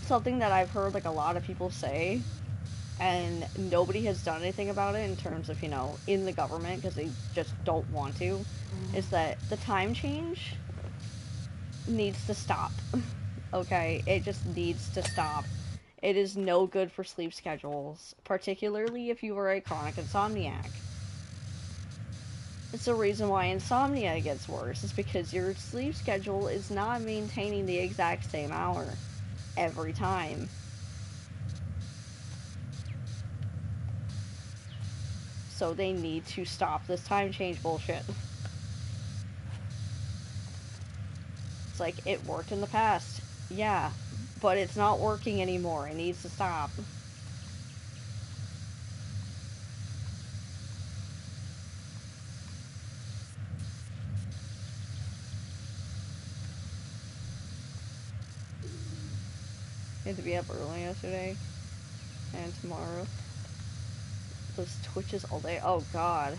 something that I've heard like a lot of people say, and nobody has done anything about it in terms of, you know, in the government, because they just don't want to, is that the time change needs to stop. Okay? It just needs to stop. It is no good for sleep schedules, particularly if you are a chronic insomniac. It's the reason why insomnia gets worse, is because your sleep schedule is not maintaining the exact same hour every time. So they need to stop this time change bullshit. It's like, it worked in the past. Yeah, but it's not working anymore. It needs to stop. I had to be up early yesterday and tomorrow. Those twitches all day. Oh god.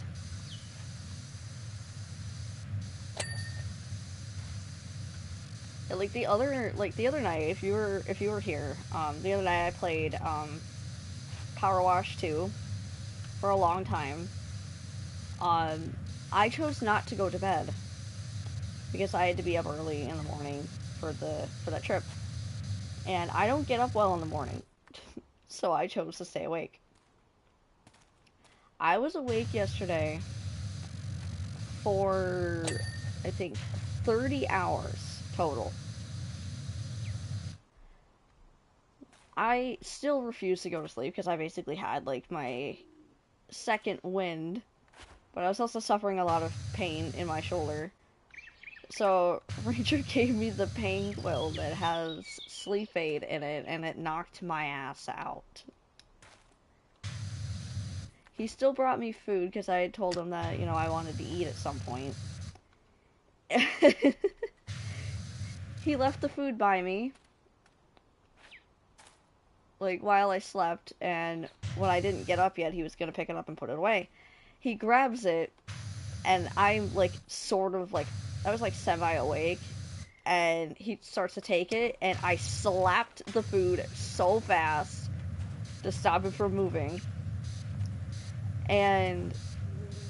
Yeah, like the other night, if you were here, the other night I played Powerwash 2 for a long time. Um, I chose not to go to bed because I had to be up early in the morning for that trip. And I don't get up well in the morning. So I chose to stay awake. I was awake yesterday for, I think, 30 hours total. I still refuse to go to sleep because I basically had, like, my second wind, but I was also suffering a lot of pain in my shoulder. So, Ranger gave me the pain quill that has sleep aid in it, and it knocked my ass out. He still brought me food because I had told him that, you know, I wanted to eat at some point. He left the food by me, like, while I slept, and when I didn't get up yet, he was gonna pick it up and put it away. He grabs it, and I'm, like, sort of, like, I was, like, semi-awake, and he starts to take it, and I slapped the food so fast to stop it from moving, and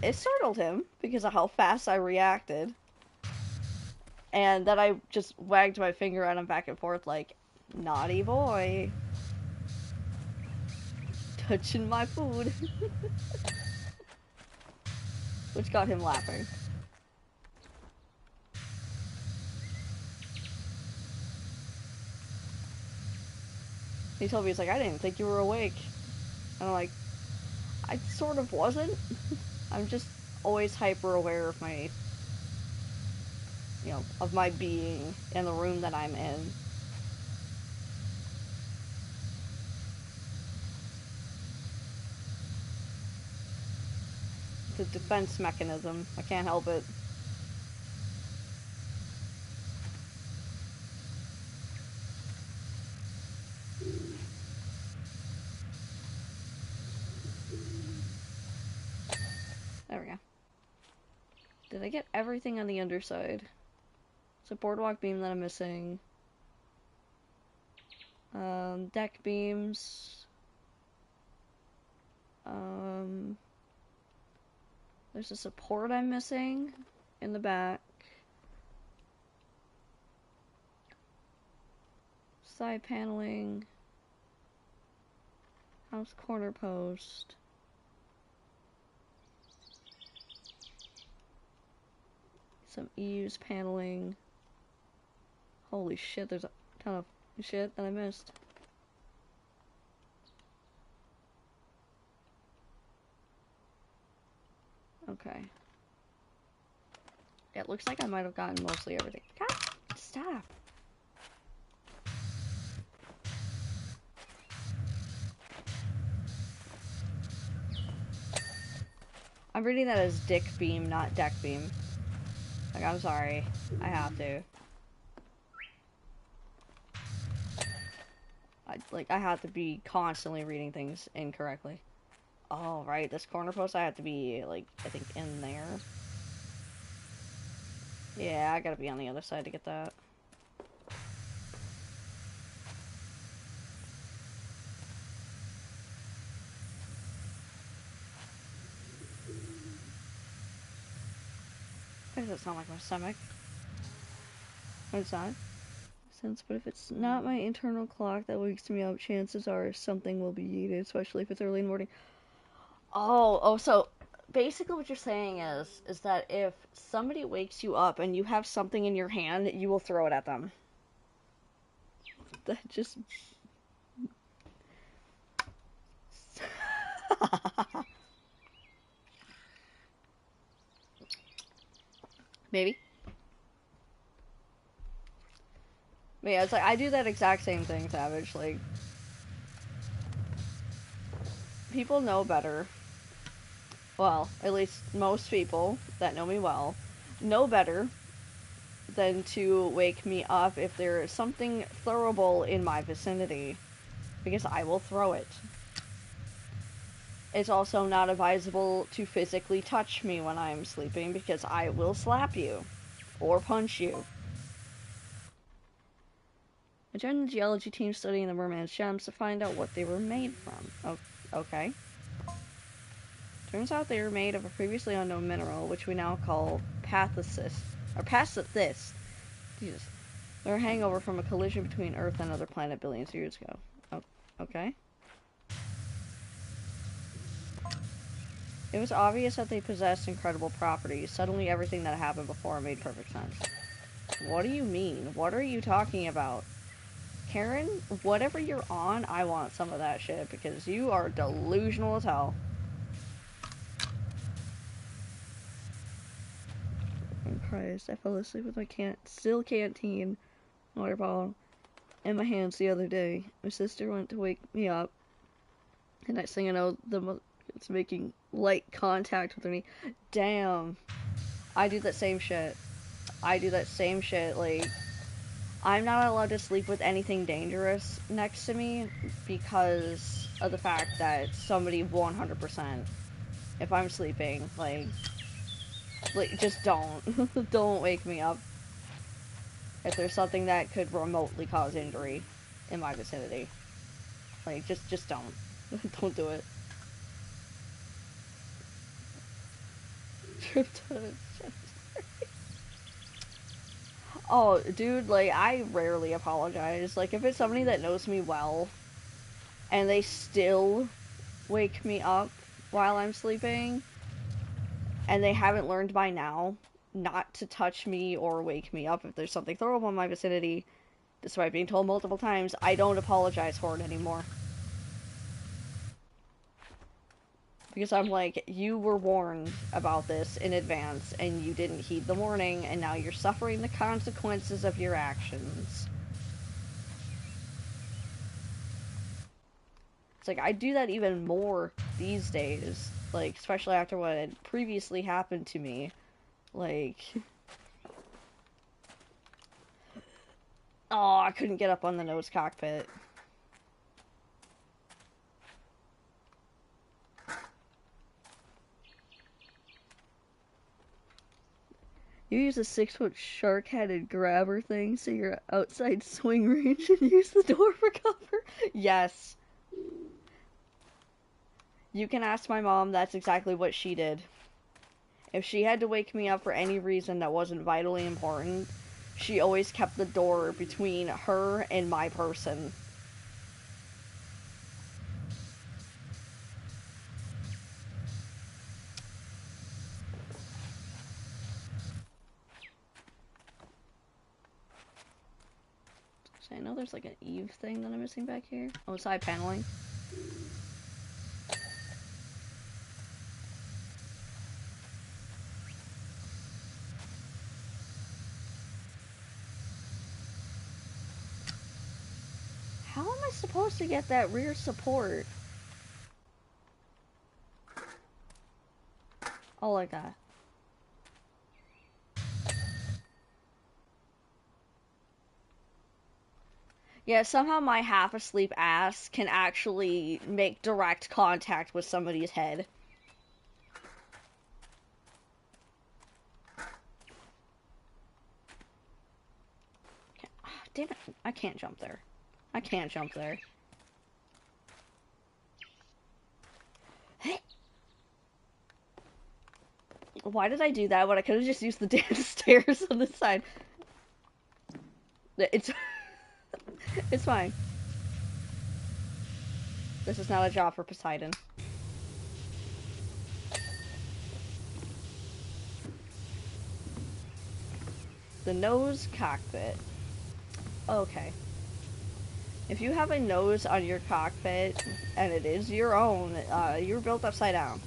it startled him because of how fast I reacted. And then I just wagged my finger at him back and forth like, naughty boy. Touching my food. Which got him laughing. He told me, he's like, I didn't think you were awake. And I'm like, I sort of wasn't. I'm just always hyper aware of my, of my being in the room that I'm in. It's a defense mechanism. I can't help it. There we go. Did I get everything on the underside? It's a boardwalk beam that I'm missing. Deck beams. There's a support I'm missing in the back. Side paneling. House corner post. Some eaves paneling. Holy shit, there's a ton of shit that I missed. Okay. It looks like I might have gotten mostly everything. God, stop. I'm reading that as dick beam, not deck beam. Like, I'm sorry. I have to. I have to be constantly reading things incorrectly. Oh, right, this corner post, I have to be, like, I think in there. Yeah, I gotta be on the other side to get that. Why does it sound like my stomach? It's not. But if it's not my internal clock that wakes me up, chances are something will be needed, especially if it's early in the morning. Oh, so basically what you're saying is that if somebody wakes you up and you have something in your hand, you will throw it at them. That just... Maybe. But yeah, it's like, I do that exact same thing, Savage. Like, people know better. Well, at least most people that know me well know better than to wake me up if there is something throwable in my vicinity, because I will throw it. It's also not advisable to physically touch me when I'm sleeping, because I will slap you or punch you. I joined the geology team studying the merman's gems to find out what they were made from. Oh, okay. Turns out they were made of a previously unknown mineral, which we now call pathethys. Jesus. They're a hangover from a collision between Earth and another planet billions of years ago. Oh, okay. It was obvious that they possessed incredible properties. Suddenly everything that happened before made perfect sense. What do you mean? What are you talking about? Karen, whatever you're on, I want some of that shit, because you are delusional as hell. Oh Christ, I fell asleep with my still canteen water bottle in my hands the other day. My sister went to wake me up, and next thing I know, it's making light contact with her knee. Damn. I do that same shit. I do that same shit. Like, I'm not allowed to sleep with anything dangerous next to me because of the fact that somebody 100%, if I'm sleeping, like just don't. Don't wake me up if there's something that could remotely cause injury in my vicinity. Like, just don't. Don't do it. Oh, dude, like, I rarely apologize. Like, if it's somebody that knows me well, and they still wake me up while I'm sleeping, and they haven't learned by now not to touch me or wake me up if there's something throwable in my vicinity, despite being told multiple times, I don't apologize for it anymore. Because I'm like, you were warned about this in advance, and you didn't heed the warning, and now you're suffering the consequences of your actions. It's like, I do that even more these days, like, especially after what had previously happened to me. Like, oh, I couldn't get up on the nose cockpit. You use a 6-foot shark-headed grabber thing so you're outside swing range and use the door for cover? Yes. You can ask my mom, that's exactly what she did. If she had to wake me up for any reason that wasn't vitally important, she always kept the door between her and my person. So I know there's like an Eve thing that I'm missing back here. Oh, side paneling. How am I supposed to get that rear support? Oh, like that. Yeah, somehow my half-asleep ass can actually make direct contact with somebody's head. Damn it, I can't jump there. I can't jump there. Why did I do that when I could have just used the damn stairs on this side? It's... it's fine. This is not a job for Poseidon. The nose cockpit. Okay. If you have a nose on your cockpit, and it is your own, you're built upside down.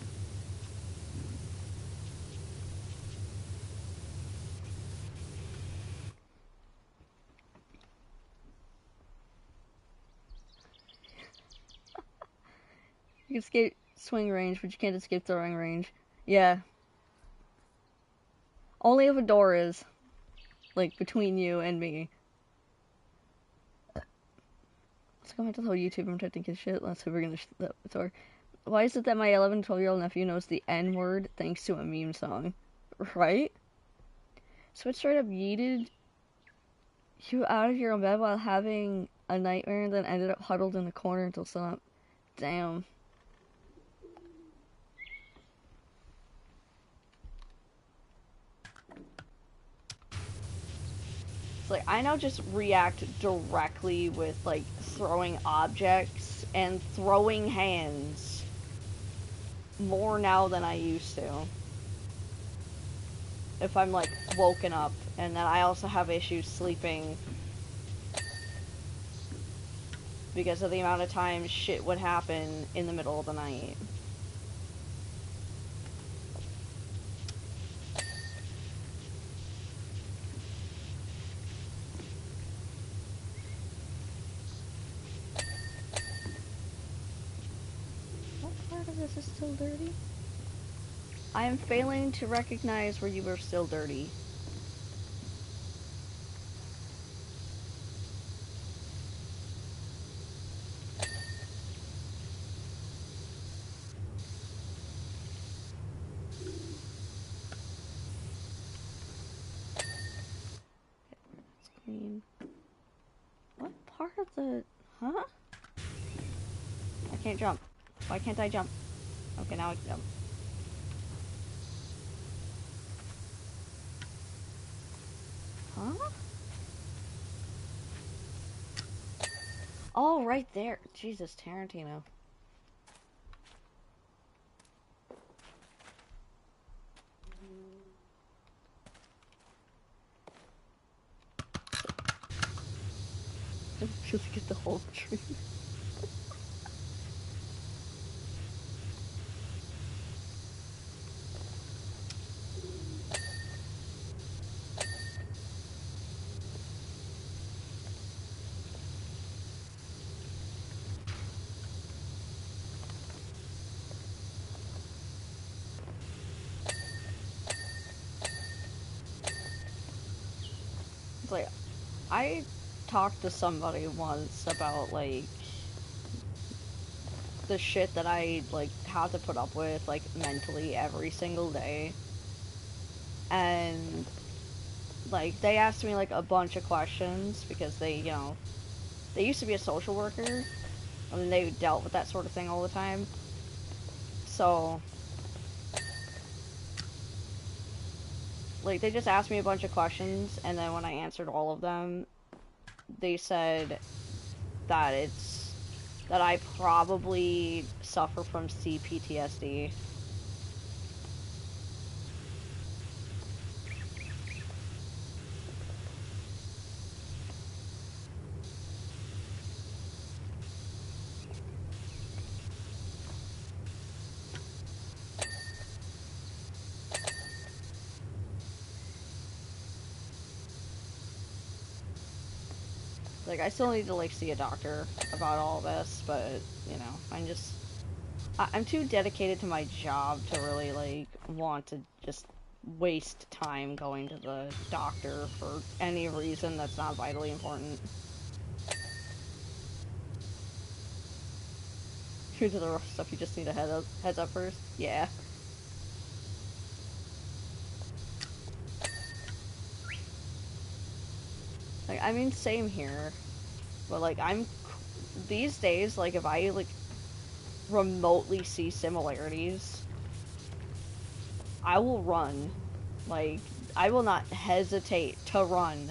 You can escape swing range, but you can't escape throwing range. Yeah. Only if a door is, like, between you and me. Let's go back to the whole YouTube protecting his shit. Let's see if we're gonna the door. Why is it that my 11 to 12-year-old nephew knows the N-word thanks to a meme song? Right? So it straight up yeeted you out of your own bed while having a nightmare and then ended up huddled in the corner until sunup. Damn. It's like, I now just react directly with, like, throwing objects and throwing hands more now than I used to. If I'm, like, woken up. And then I also have issues sleeping because of the amount of times shit would happen in the middle of the night. What part of this is still dirty? I am failing to recognize where you were still dirty. the... Huh? I can't jump. Why can't I jump? Okay, now I can jump. Huh? Oh, right there. Jesus, Tarantino. Just get the whole tree. It's like, I talked to somebody once about, like, the shit that I, like, have to put up with, like, mentally every single day. And, like, they asked me, like, a bunch of questions because they, you know, they used to be a social worker, and they dealt with that sort of thing all the time. So, like, they just asked me a bunch of questions, and then when I answered all of them, they said that that I probably suffer from CPTSD. Like, I still need to, like, see a doctor about all this, but, you know, I'm too dedicated to my job to really, like, want to just waste time going to the doctor for any reason that's not vitally important. Here's the rough stuff, you just need a heads up first. Yeah. Like, I mean, same here. But, like, these days, like, if I, like, remotely see similarities, I will run. Like, I will not hesitate to run.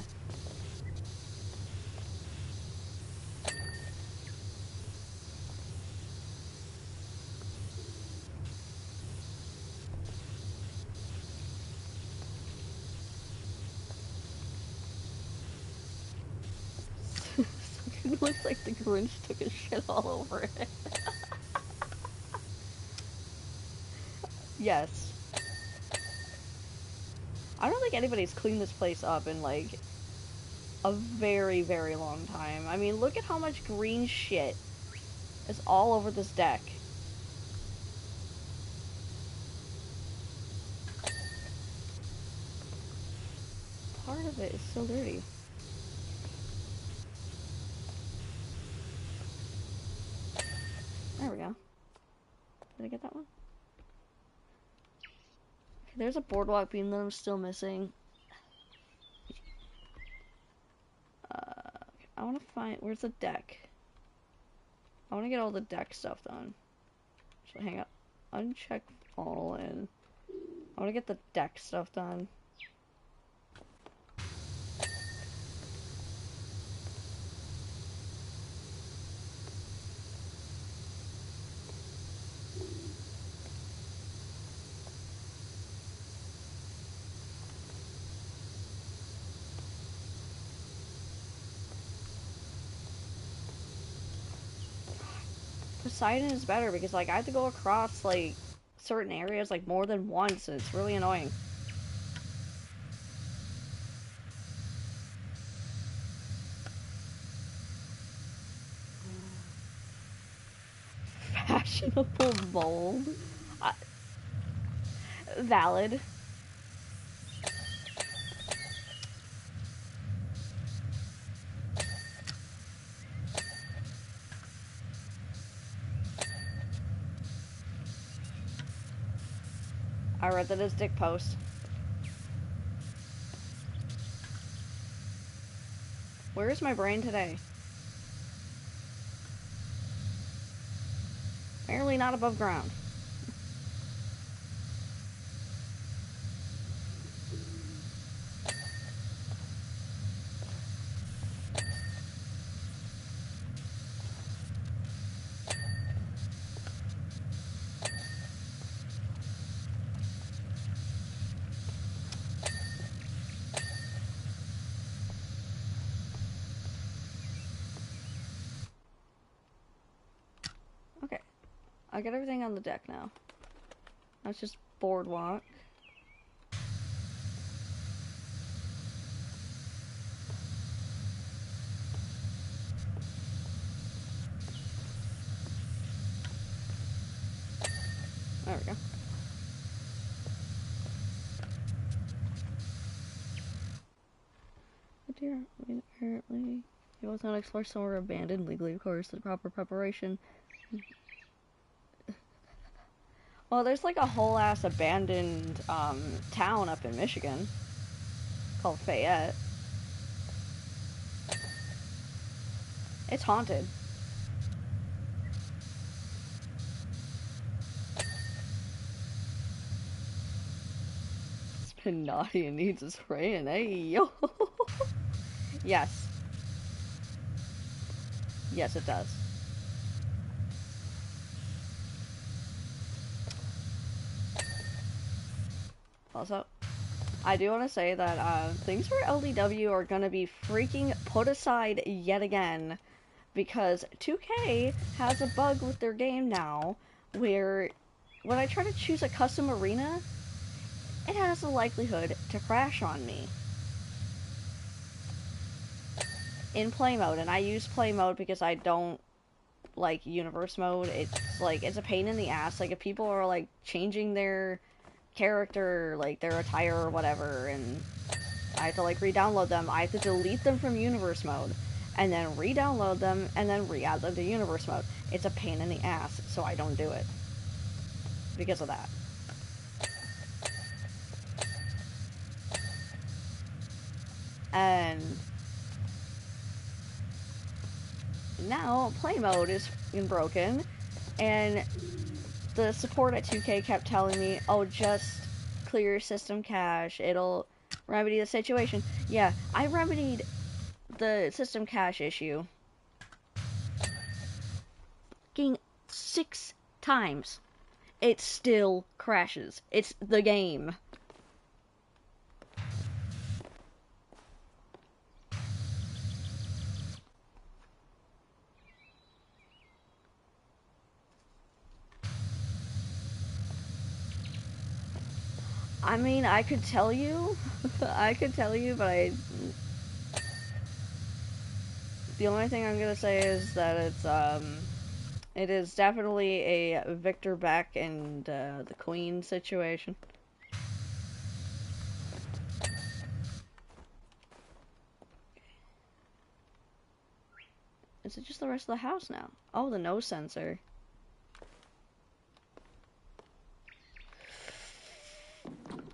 It looks like the Grinch took a shit all over it. Yes. I don't think anybody's cleaned this place up in, like, a very, very long time. I mean, look at how much green shit is all over this deck. Part of it is so dirty. There we go. Did I get that one? Okay, there's a boardwalk beam that I'm still missing. I want to find... Where's the deck? I want to get all the deck stuff done. So hang up. Uncheck all in. I want to get the deck stuff done. Poseidon is better because, like, I have to go across, like, certain areas, like, more than once, and it's really annoying. Fashionable mold? Valid. I read that as dick post. Where is my brain today? Apparently not above ground. Okay. I got everything on the deck now. That's just boardwalk. There we go. Oh dear, I mean, apparently you both want to explore somewhere abandoned, legally, of course, the proper preparation. Well, there's like a whole ass abandoned town up in Michigan called Fayette. It's haunted. It's been naughty and needs a spraying. Hey, yo. Yes. Yes, it does. Also, I do want to say that things for LDW are going to be freaking put aside yet again because 2K has a bug with their game now where when I try to choose a custom arena, it has the likelihood to crash on me in play mode, and I use play mode because I don't like universe mode. It's like, it's a pain in the ass. Like, if people are like changing their character, like their attire or whatever, and I have to like re-download them, I have to delete them from universe mode and then re-download them and then re-add them to universe mode. It's a pain in the ass, so I don't do it because of that. And now play mode is broken, and the support at 2K kept telling me, oh, just clear your system cache, it'll remedy the situation. Yeah, I remedied the system cache issue 6 times. It still crashes. It's the game. I mean, I could tell you. I could tell you, but the only thing I'm gonna say is that it is definitely a Victor Beck and the Queen situation. Is it just the rest of the house now? Oh, the nose sensor.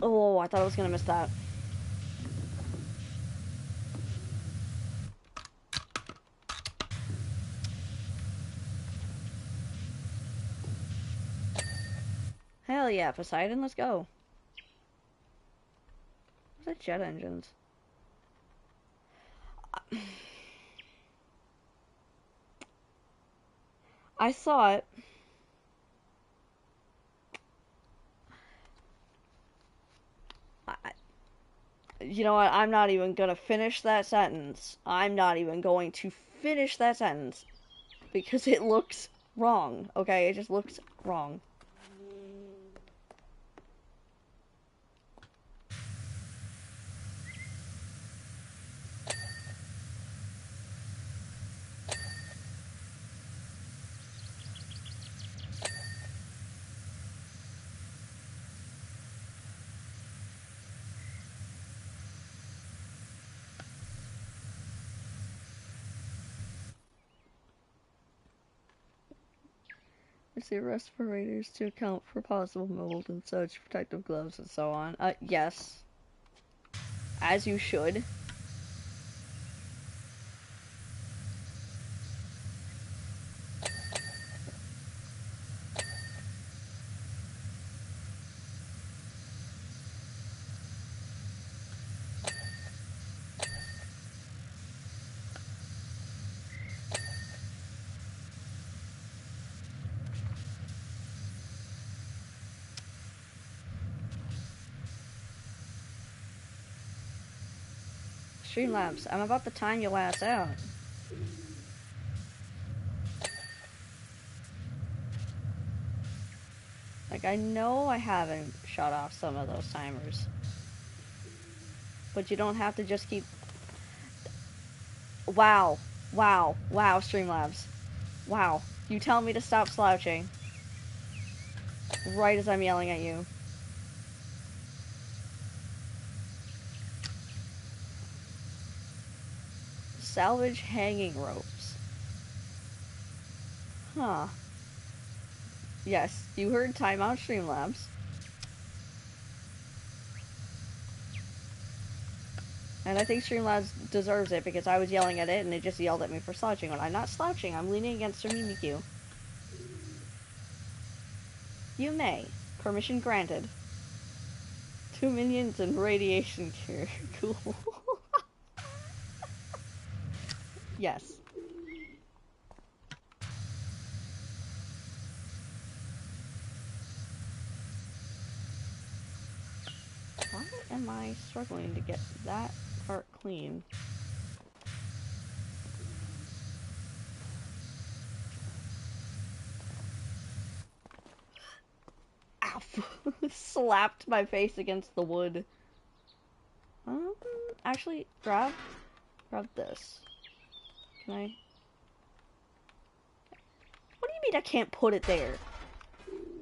Oh, I thought I was gonna miss that. Hell yeah, Poseidon, let's go. What's that jet engines? I thought... You know what? I'm not even gonna finish that sentence. I'm not even going to finish that sentence. Because it looks wrong, okay? It just looks wrong. It's the respirators to account for possible mold and such, protective gloves and so on. Yes. As you should. Streamlabs, I'm about to time your ass out. Like, I know I haven't shut off some of those timers. But you don't have to just keep... Wow. Wow. Wow, Streamlabs. Wow. You tell me to stop slouching. Right as I'm yelling at you. Salvage hanging ropes. Huh. Yes, you heard timeout Streamlabs. And I think Streamlabs deserves it because I was yelling at it and it just yelled at me for slouching. When I'm not slouching, I'm leaning against a Mimikyu. You may. Permission granted. 2 minions and radiation cure. Cool. Yes. Why am I struggling to get that part clean? Ow! Slapped my face against the wood. Actually, grab this. Can I? What do you mean I can't put it there?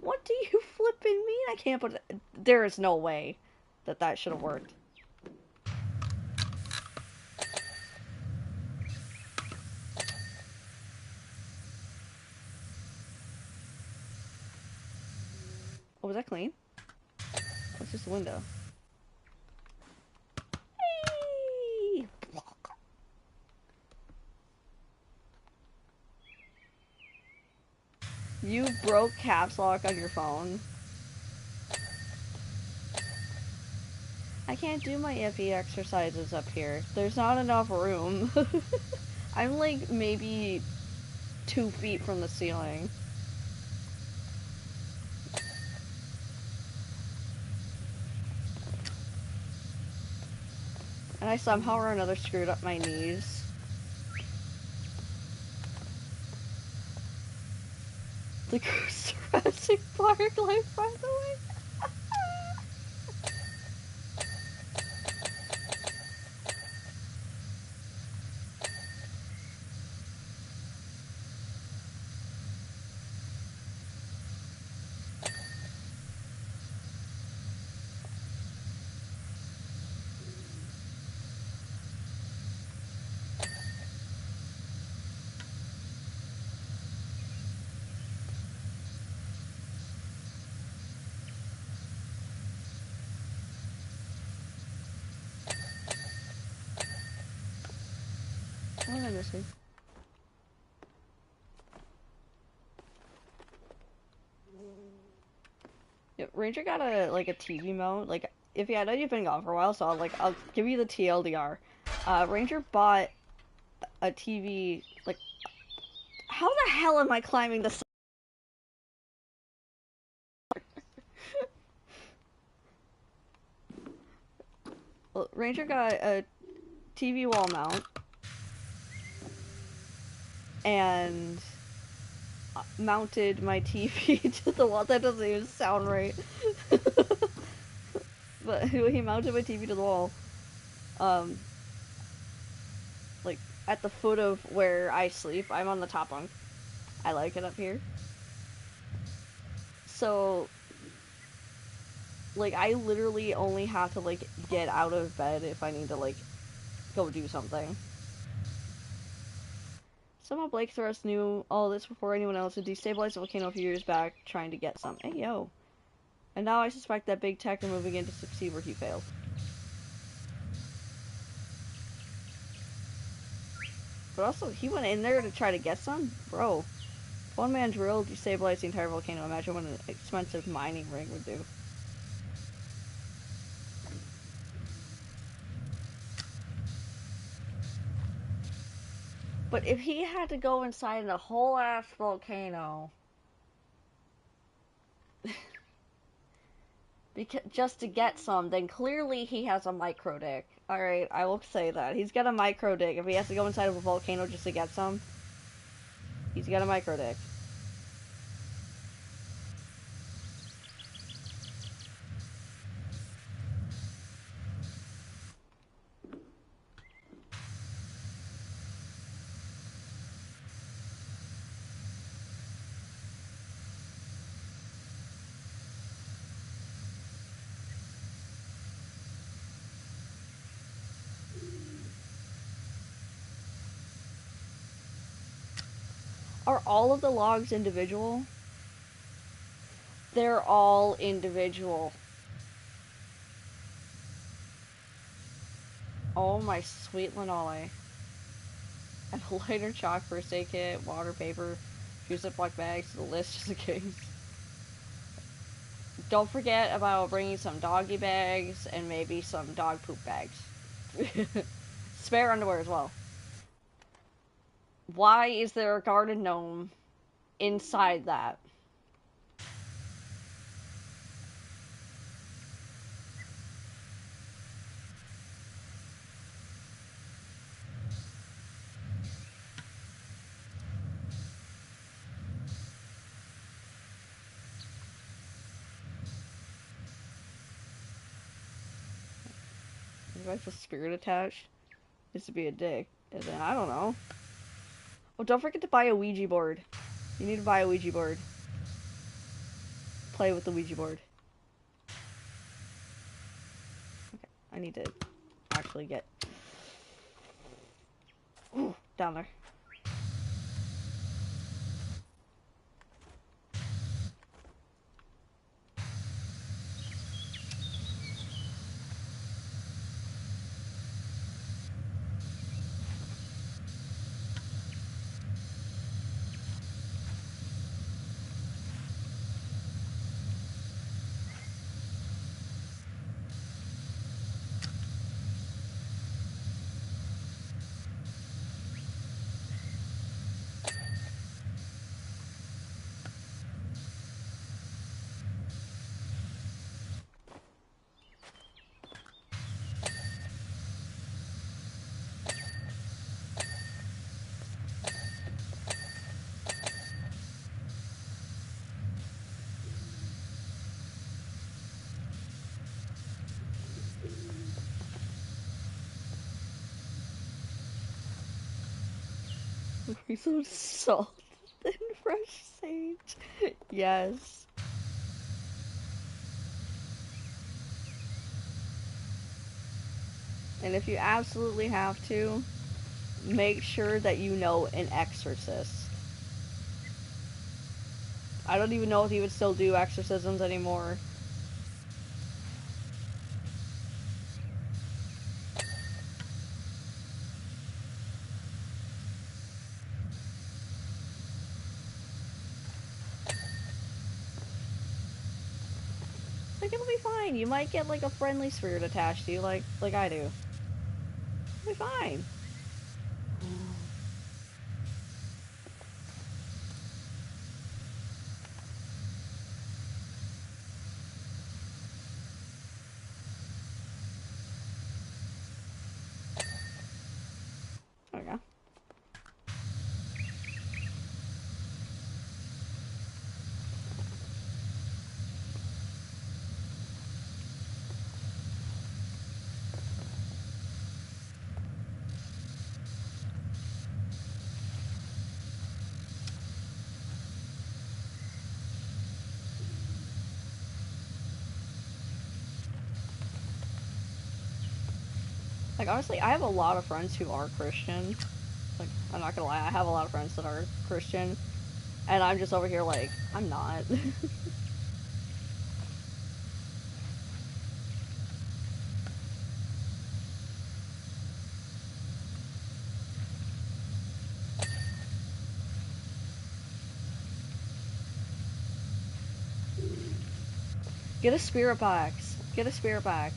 What do you flipping mean I can't put it? There is no way that should have worked. Oh, was that clean? It's just a window. Hey! You broke caps lock on your phone. I can't do my iffy exercises up here. There's not enough room. I'm like maybe 2 feet from the ceiling. And I somehow or another screwed up my knees. The Jurassic Park life, by the way. What am I missing? Yeah, Ranger got a TV mount. Like, if I know you've been gone for a while, so I'll give you the TLDR. Ranger bought a TV. Like, how the hell am I climbing the? Well, Ranger got a TV wall mount and mounted my TV to the wall. That doesn't even sound right. But he mounted my TV to the wall. Like at the foot of where I sleep. I'm on the top bunk. I like it up here. So, like, I literally only have to, like, get out of bed if I need to, like, go do something. Somehow Blake Thrust knew all this before anyone else and destabilized the volcano a few years back trying to get some. Hey, yo. And now I suspect that big tech are moving in to succeed where he failed. But also, he went in there to try to get some? Bro. One-man drill destabilized the entire volcano. Imagine what an expensive mining rig would do. But if he had to go inside the whole ass volcano because just to get some, then clearly he has a micro dick. Alright, I will say that. He's got a micro dick. If he has to go inside of a volcano just to get some, he's got a micro dick. Are all of the logs individual? They're all individual. Oh my sweet Lanole. And a lighter, chalk, first aid kit, water, paper, few Ziploc bags to the list just in case. Don't forget about bringing some doggy bags and maybe some dog poop bags. Spare underwear as well. Why is there a garden gnome inside that? If a spirit attached, is to be a dick. And then I don't know. Oh, don't forget to buy a Ouija board. You need to buy a Ouija board. Play with the Ouija board. Okay, I need to actually get down there. Some salt and fresh sage. Yes. And if you absolutely have to, make sure that you know an exorcist. I don't even know if he would still do exorcisms anymore. Like, it'll be fine. You might get, like, a friendly spirit attached to you, like I do. It'll be fine. There we go. Like, honestly, I have a lot of friends who are Christian. Like, I'm not gonna lie, I have a lot of friends that are Christian. And I'm just over here like, I'm not. Get a spirit box. Get a spirit box.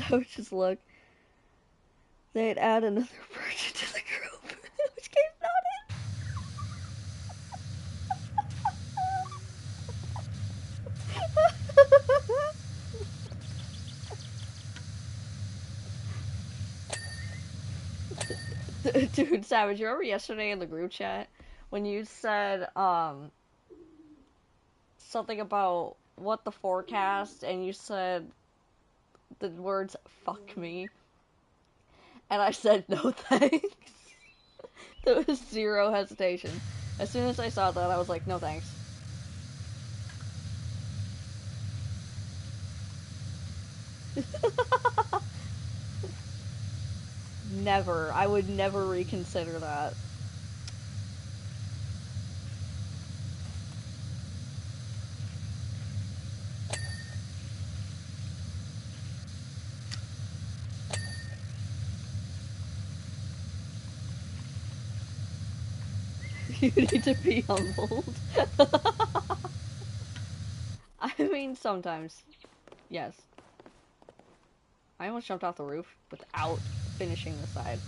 So just look. they'd add another person to the group, which game's not it. Dude, Savage, you remember yesterday in the group chat when you said something about what the forecast, and you said the words "fuck me," and I said no thanks. There was zero hesitation. As soon as I saw that, I was like, no thanks. Never. I would never reconsider that. You need to be humbled. I mean, sometimes. Yes. I almost jumped off the roof without finishing the side.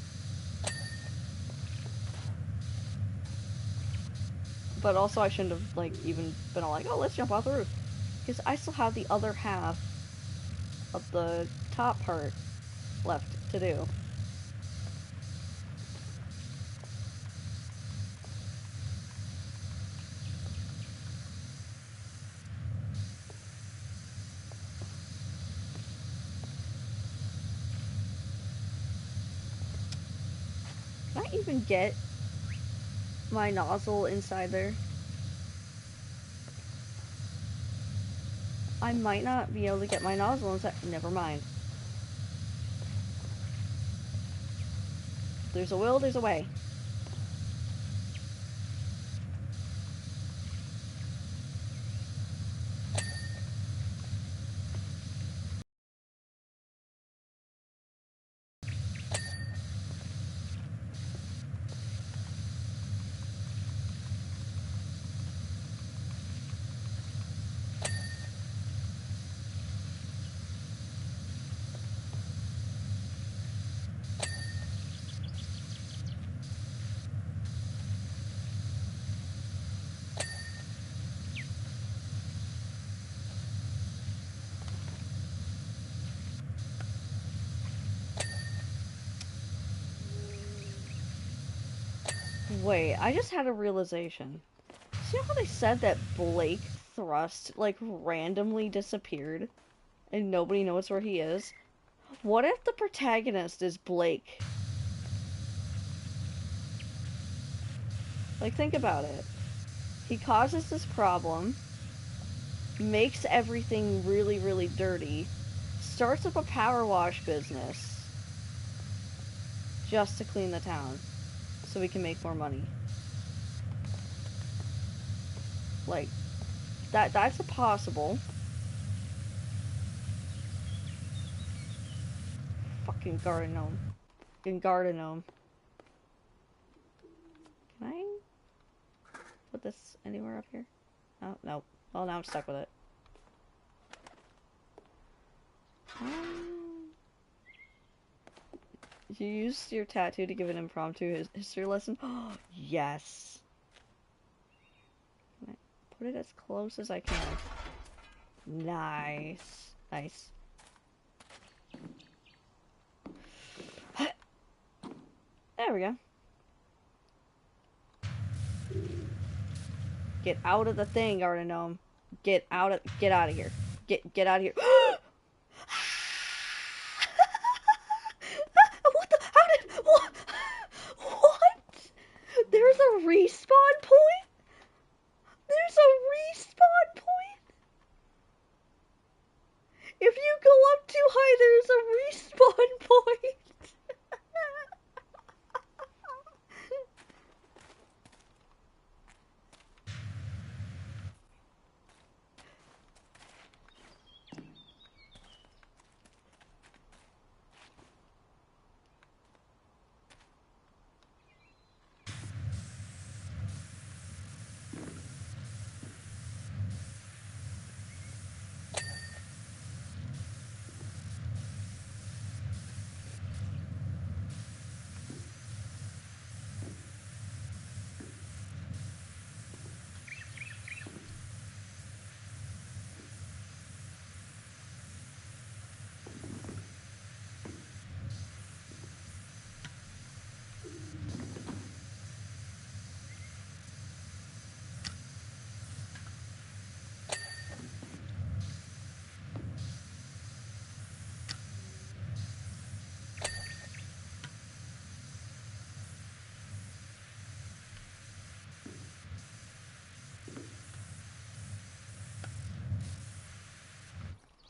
But also, I shouldn't have, like, even been all like, oh, let's jump off the roof. Because I still have the other half of the top part left to do. Can I even get my nozzle inside there? I might not be able to get my nozzle inside. Never mind. There's a will, there's a way. Wait, I just had a realization. See how they said that Blake Thrust, like, randomly disappeared? And nobody knows where he is? What if the protagonist is Blake? Like, think about it. He causes this problem, makes everything really, really dirty, starts up a power wash business just to clean the town so we can make more money. Like, that's a possible. Fucking garden gnome. Fucking garden gnome. Can I put this anywhere up here? Oh, no. Well, now I'm stuck with it. You used your tattoo to give an impromptu history lesson? Oh, yes. Can I put it as close as I can? Nice. Nice. There we go. Get out of the thing, garden gnome. Get out of here. Get out of here. What the? How did? What? There's a respawn point? There's a respawn point? If you go up too high, there's a respawn point.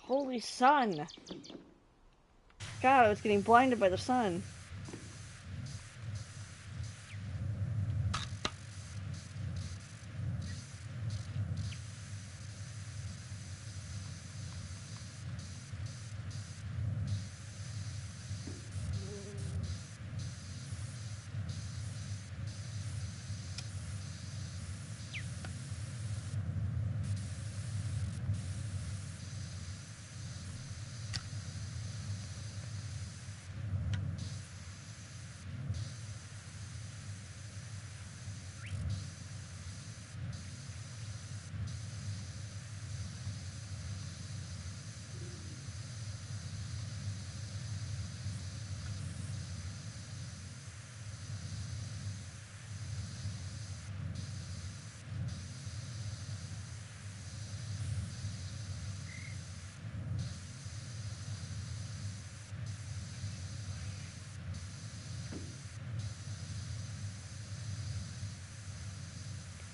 Holy sun! God, I was getting blinded by the sun.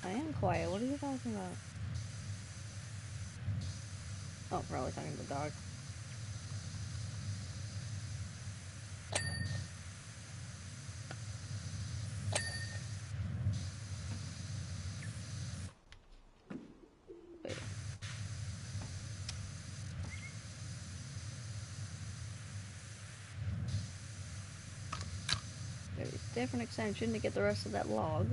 I am quiet. What are you talking about? Oh, probably talking to the dog. Wait. There's a different extension to get the rest of that log.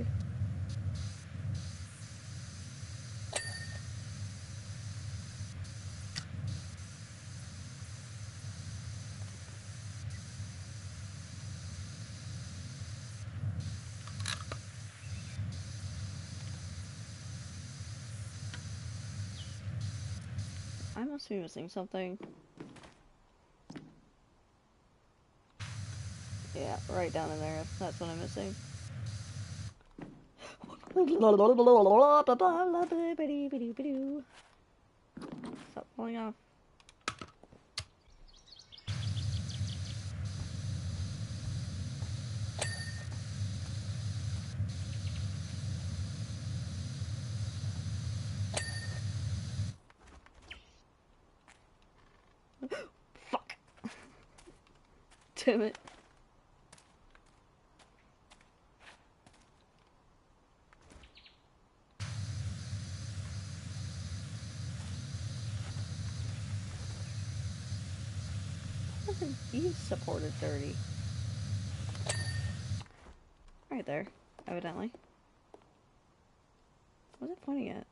I must be missing something. Yeah, right down in there. That's what I'm missing. Stop falling off. Fuck. Damn it. He's supported 30. Right there, evidently. What's it pointing at?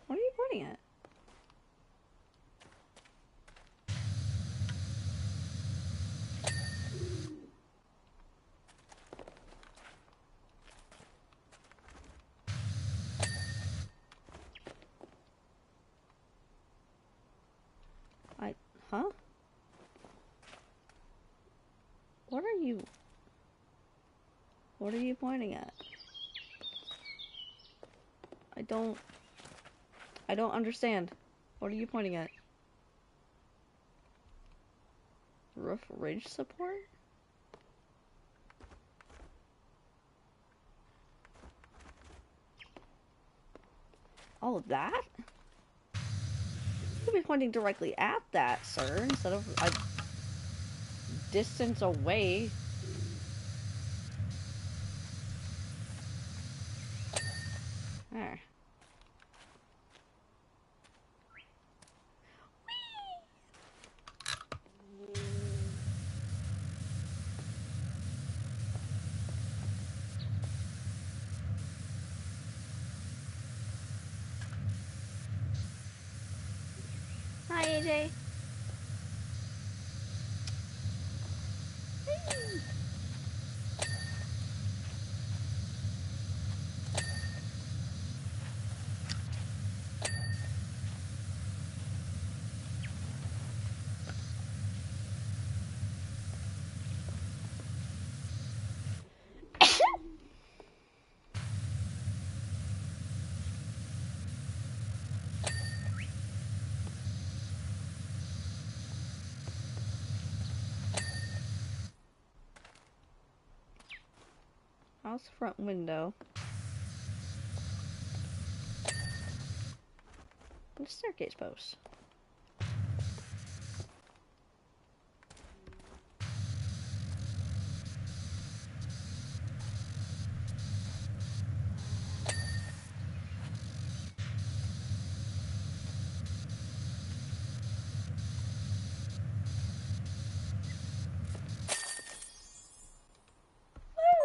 What are you pointing at? Huh? What are you pointing at? I don't understand. What are you pointing at? Roof ridge support? All of that? You could be pointing directly at that, sir, instead of a distance away. There. Hi, AJ. House front window. And a staircase post.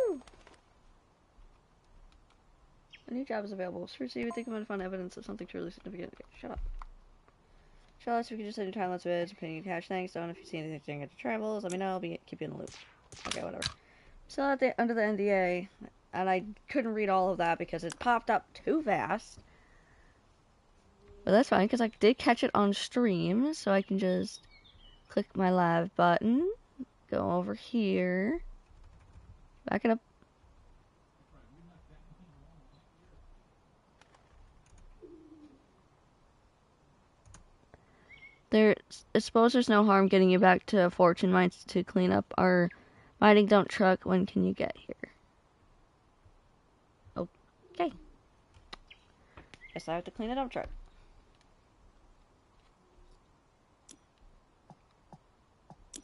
Woo! A new job is available. Seriously, you would think I'm gonna find evidence of something truly significant. Okay, shut up. Charlotte, we can just send your time lapse vids, opinion cash. Thanks. Don't if you see anything during your travels, let me know. I'll keep you in the loop. Okay, whatever. Still under the NDA, and I couldn't read all of that because it popped up too fast. But that's fine, because I did catch it on stream, so I can just click my live button, go over here, back it up. I suppose there's no harm getting you back to Fortune Mines to clean up our mining dump truck. When can you get here? Okay. Guess I have to clean a dump truck.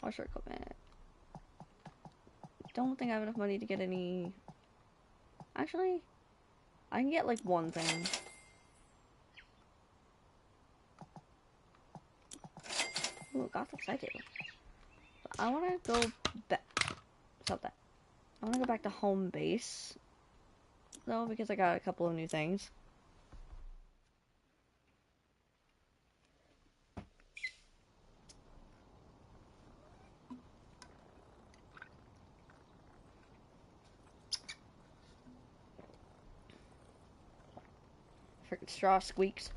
Washer equipment. Don't think I have enough money to get any... Actually, I can get like one thing. Ooh, Gothic side table. I want to go back. Stop that. I want to go back to home base, though, because I got a couple of new things. Frickin' straw squeaks.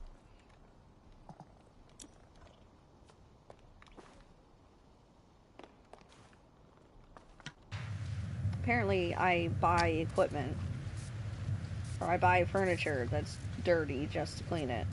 Apparently, I buy equipment, or I buy furniture that's dirty just to clean it.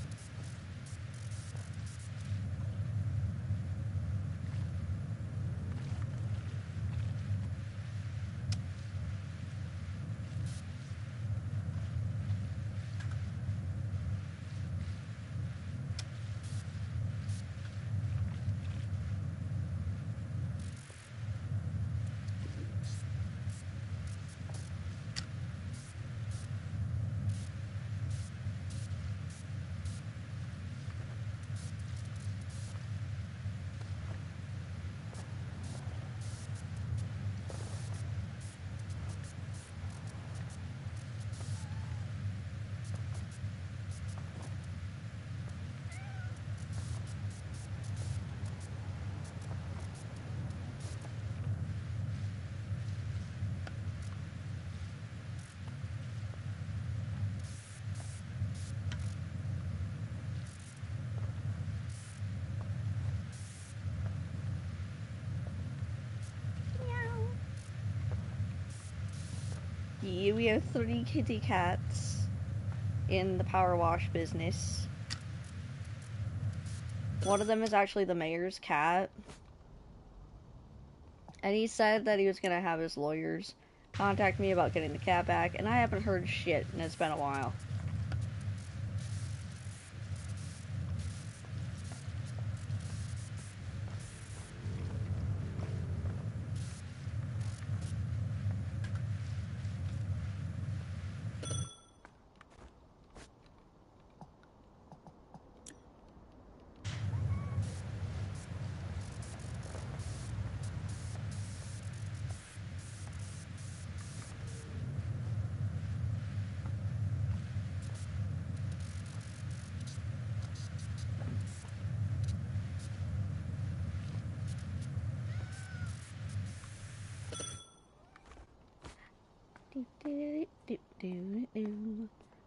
Yeah, we have 3 kitty cats in the Powerwash business. One of them is actually the mayor's cat. And he said that he was gonna have his lawyers contact me about getting the cat back, and I haven't heard shit, and it's been a while.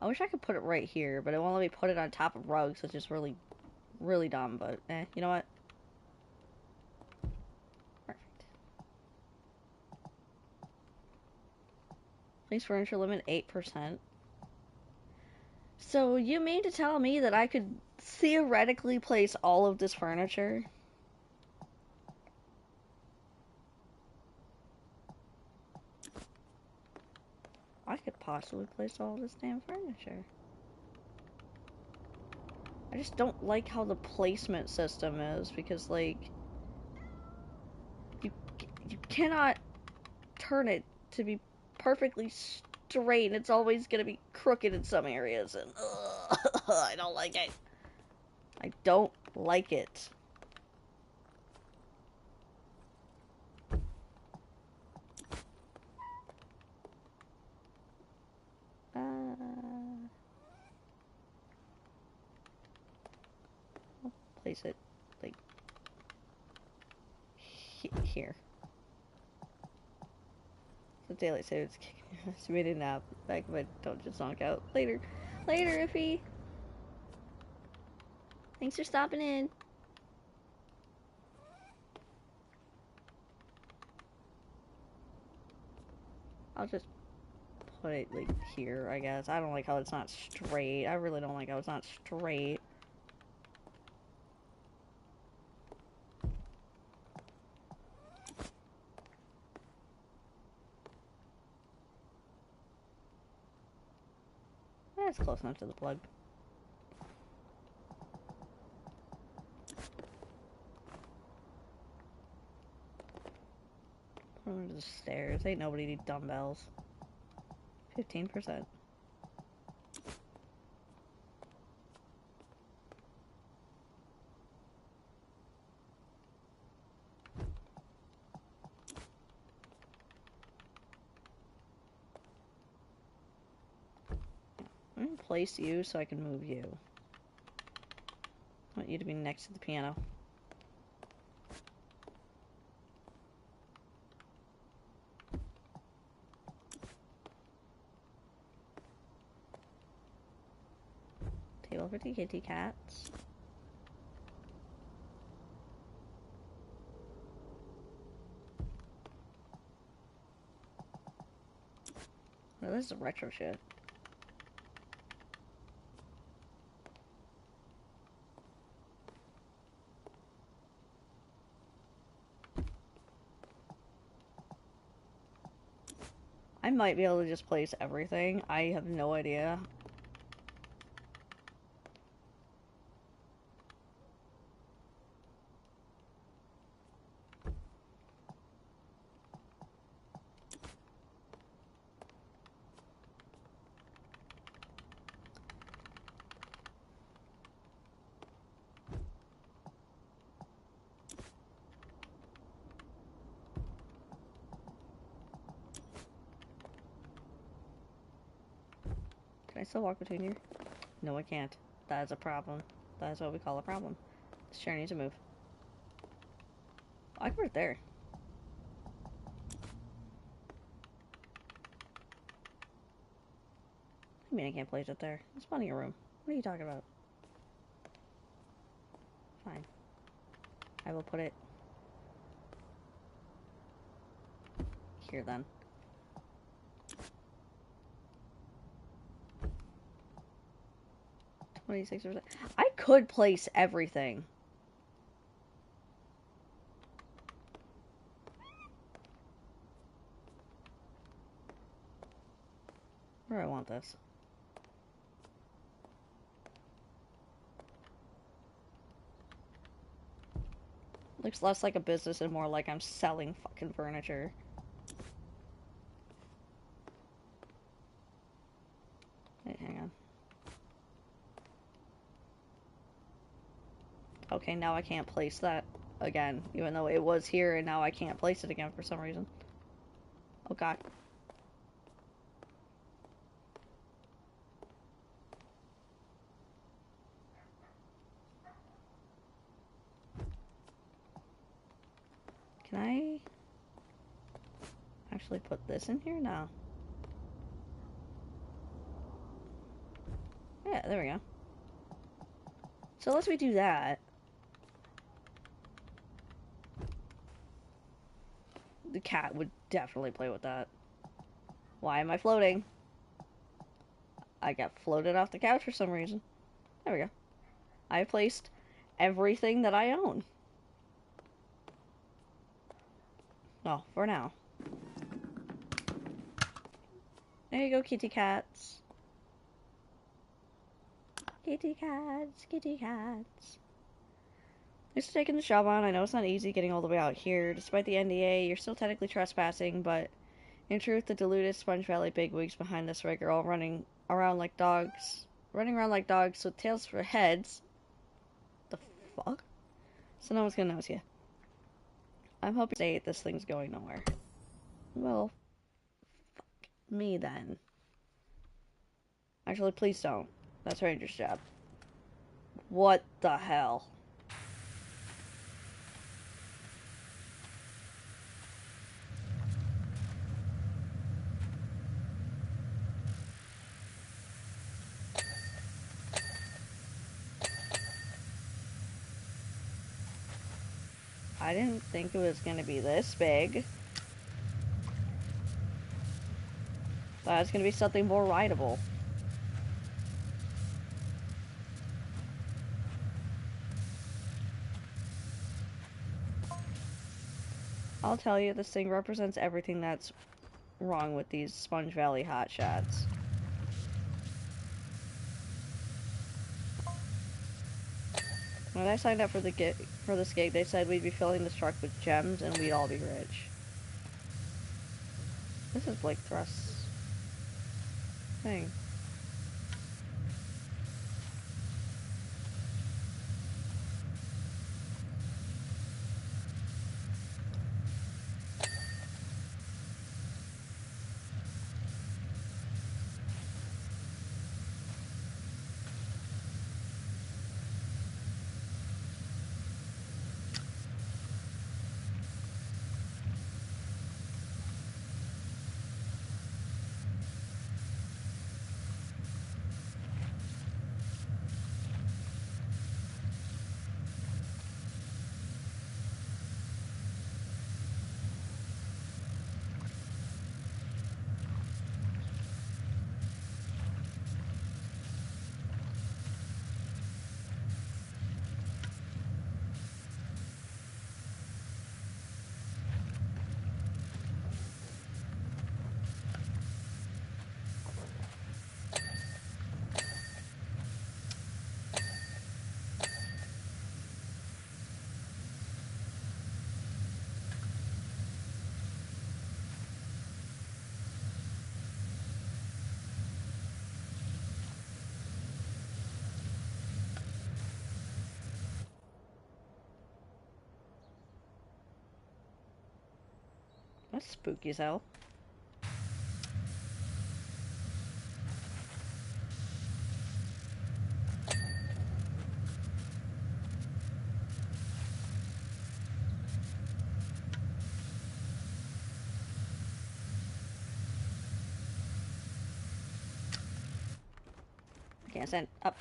I wish I could put it right here, but it won't let me put it on top of rugs, which is really, really dumb, but you know what? Perfect. Place furniture limit 8%. So you mean to tell me that I could theoretically place all of this furniture? I could possibly place all this damn furniture. I just don't like how the placement system is, because, like, you cannot turn it to be perfectly straight. It's always gonna be crooked in some areas, and I don't like it. I don't like it. I'll place it, like, here. The daylight savings estimated nap. Back if I don't just knock out. Later. Later, Iffy. Thanks for stopping in. I'll just put it, like, here, I guess. I don't like how it's not straight. I really don't like how it's not straight. That's close enough to the plug. Put them under the stairs. Ain't nobody need dumbbells. 15%. I'm gonna place you so I can move you. I want you to be next to the piano. Table for the kitty cats. Oh, this is retro shit. I might be able to just place everything. I have no idea. Can I still walk between you? No, I can't. That is a problem. That is what we call a problem. This chair needs to move. I can put it there. I mean, I can't place it there. There's plenty of room. What are you talking about? Fine. I will put it here then. 26%. I could place everything. Where do I want this? Looks less like a business and more like I'm selling fucking furniture. Wait, hang on. Okay, now I can't place that again, even though it was here, and now I can't place it again for some reason. Oh god. Can I actually put this in here? No. Yeah, there we go. So unless we do that, the cat would definitely play with that. Why am I floating? I got floated off the couch for some reason. There we go. I placed everything that I own. Well, for now. There you go, kitty cats. Kitty cats, kitty cats. Thanks for taking the job on. I know it's not easy getting all the way out here. Despite the NDA, you're still technically trespassing, but in truth, the deluded Sponge Valley bigwigs behind this rig are all running around like dogs with tails for heads. The fuck? So no one's gonna notice you. I'm hoping to say this thing's going nowhere. Well, fuck me then. Actually, please don't. That's Ranger's job. What the hell? I didn't think it was gonna be this big. Thought it was gonna be something more rideable. I'll tell you, this thing represents everything that's wrong with these Sponge Valley hotshots. When I signed up for this gig, they said we'd be filling this truck with gems and we'd all be rich. This is Blake Thrust's thing. That's spooky as hell. Can't send up.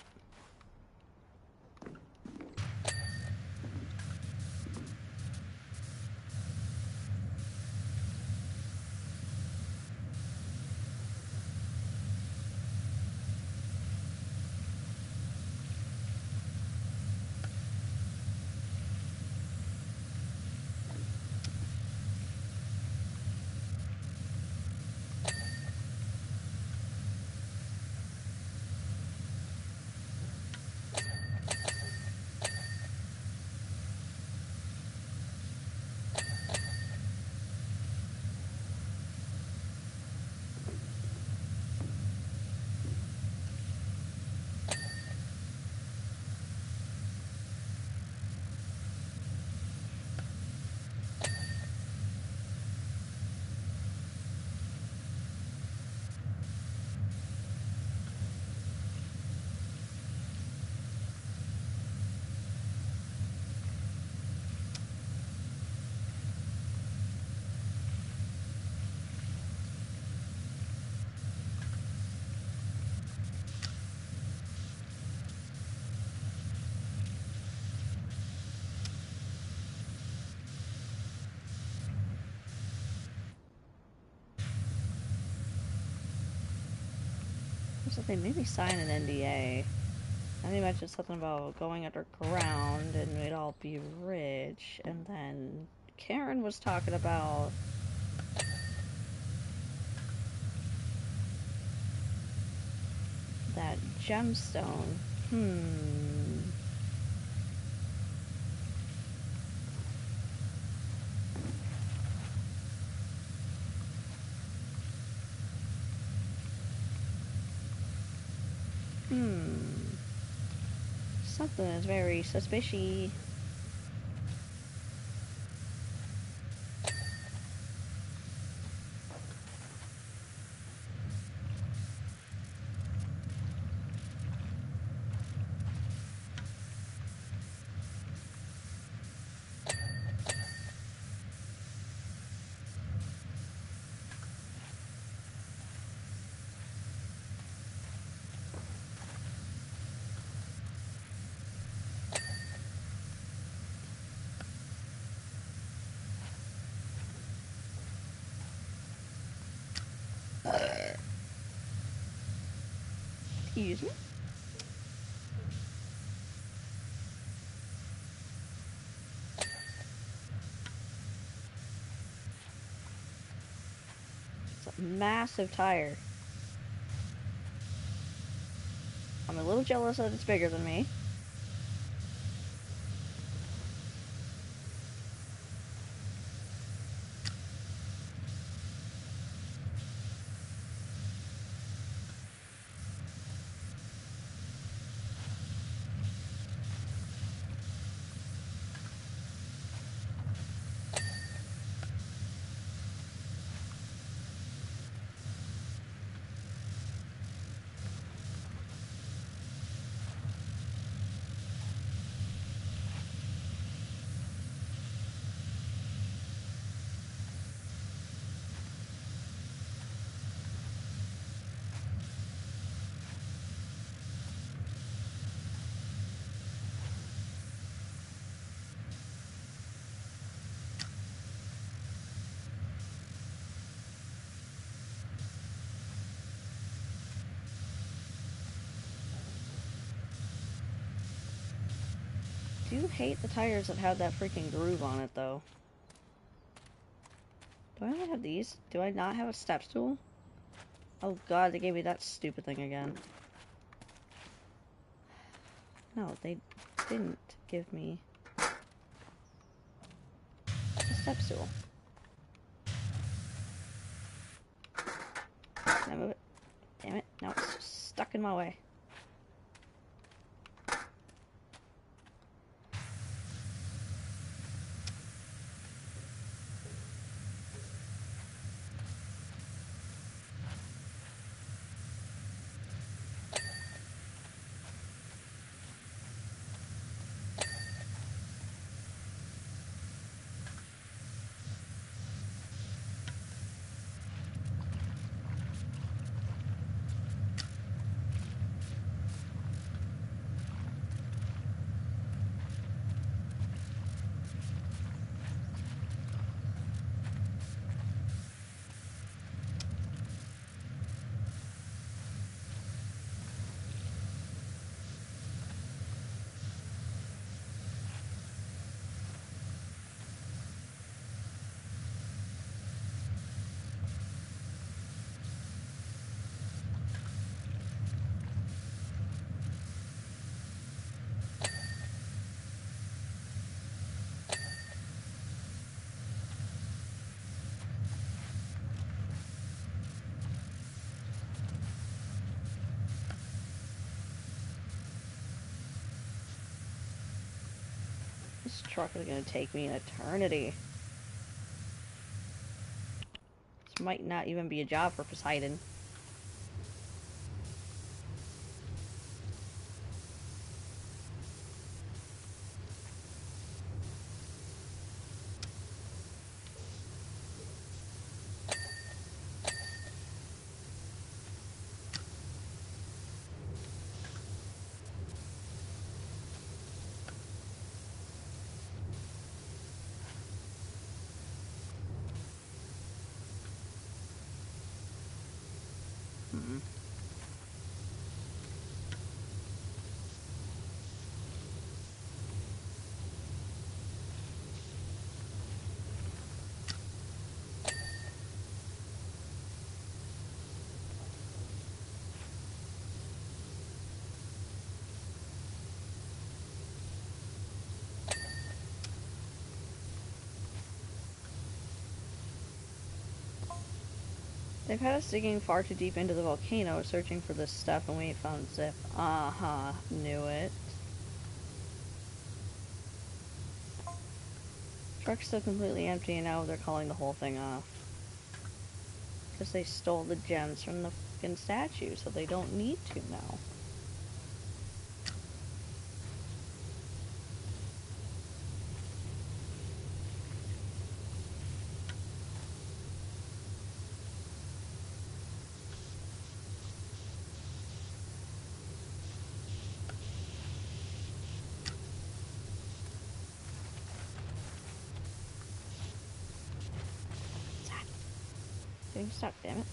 So they made me sign an NDA. And they mentioned something about going underground and we'd all be rich. And then Karen was talking about that gemstone Hmm. Something is very suspicious. Excuse me. It's a massive tire. I'm a little jealous that it's bigger than me. I do hate the tires that have that freaking groove on it, though. Do I only have these? Do I not have a step stool? Oh god, they gave me that stupid thing again. No, they didn't give me a step stool. Can I move it? Damn it. Now it's stuck in my way. This truck is gonna take me an eternity. This might not even be a job for Poseidon. They've had us digging far too deep into the volcano, searching for this stuff, and we ain't found zip. Uh-huh, knew it. Truck's still completely empty, and now they're calling the whole thing off. Because they stole the gems from the fucking statue, so they don't need to now. Getting stuck, damn it.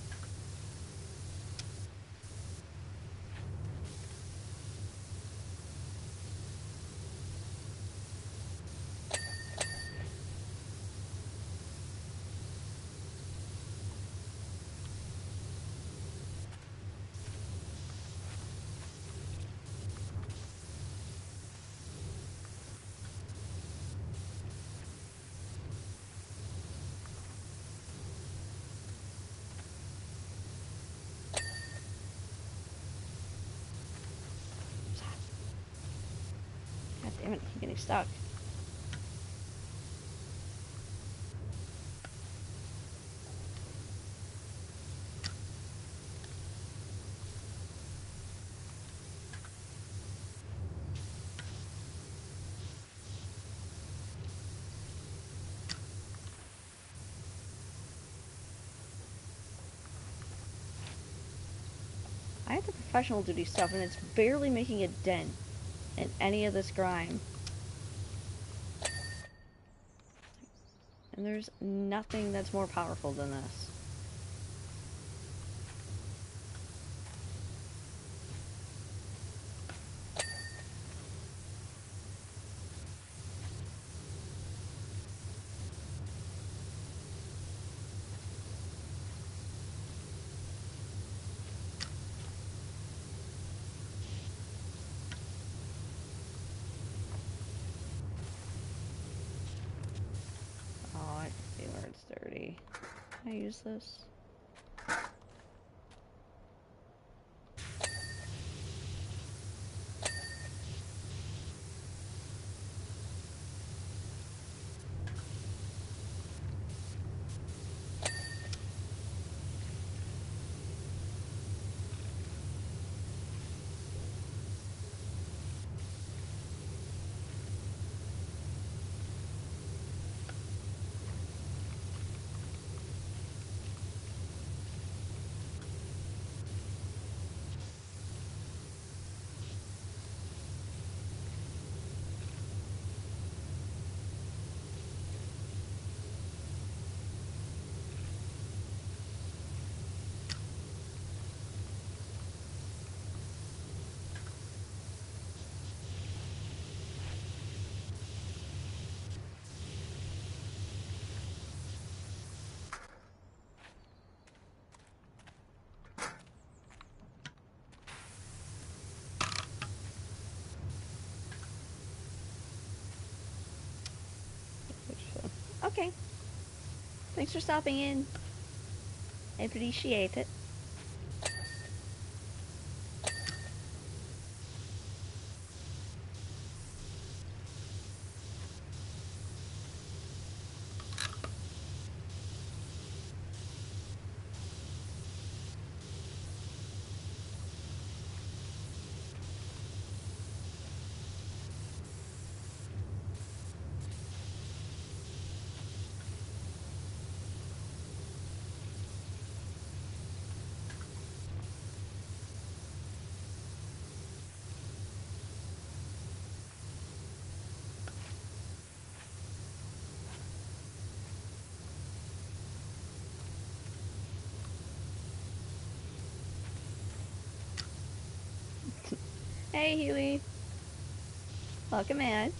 God damn it, I'm getting stuck. I have the professional duty stuff, and it's barely making a dent in any of this grime. And there's nothing that's more powerful than this. Oh, I can see where it's dirty. Can I use this? Okay. Thanks for stopping in. I appreciate it. Hey, Huey. Welcome in.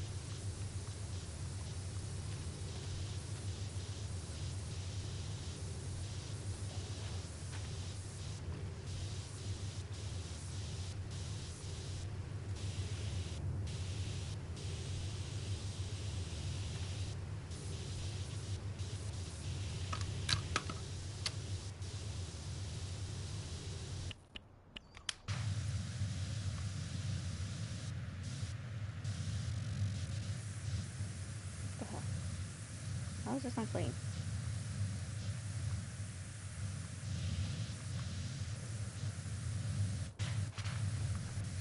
is this not clean?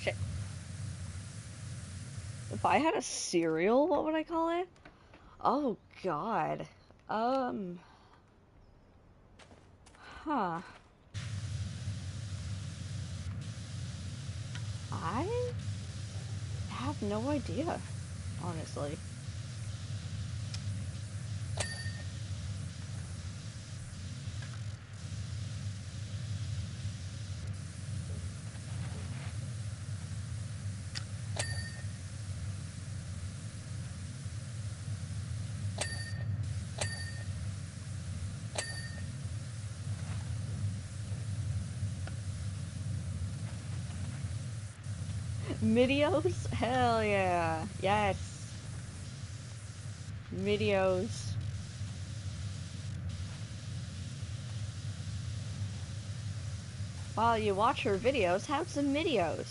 Shit. If I had a cereal, what would I call it? Oh god. Huh. I have no idea, honestly. Videos? Hell yeah. Yes. Videos. While you watch her videos, have some videos.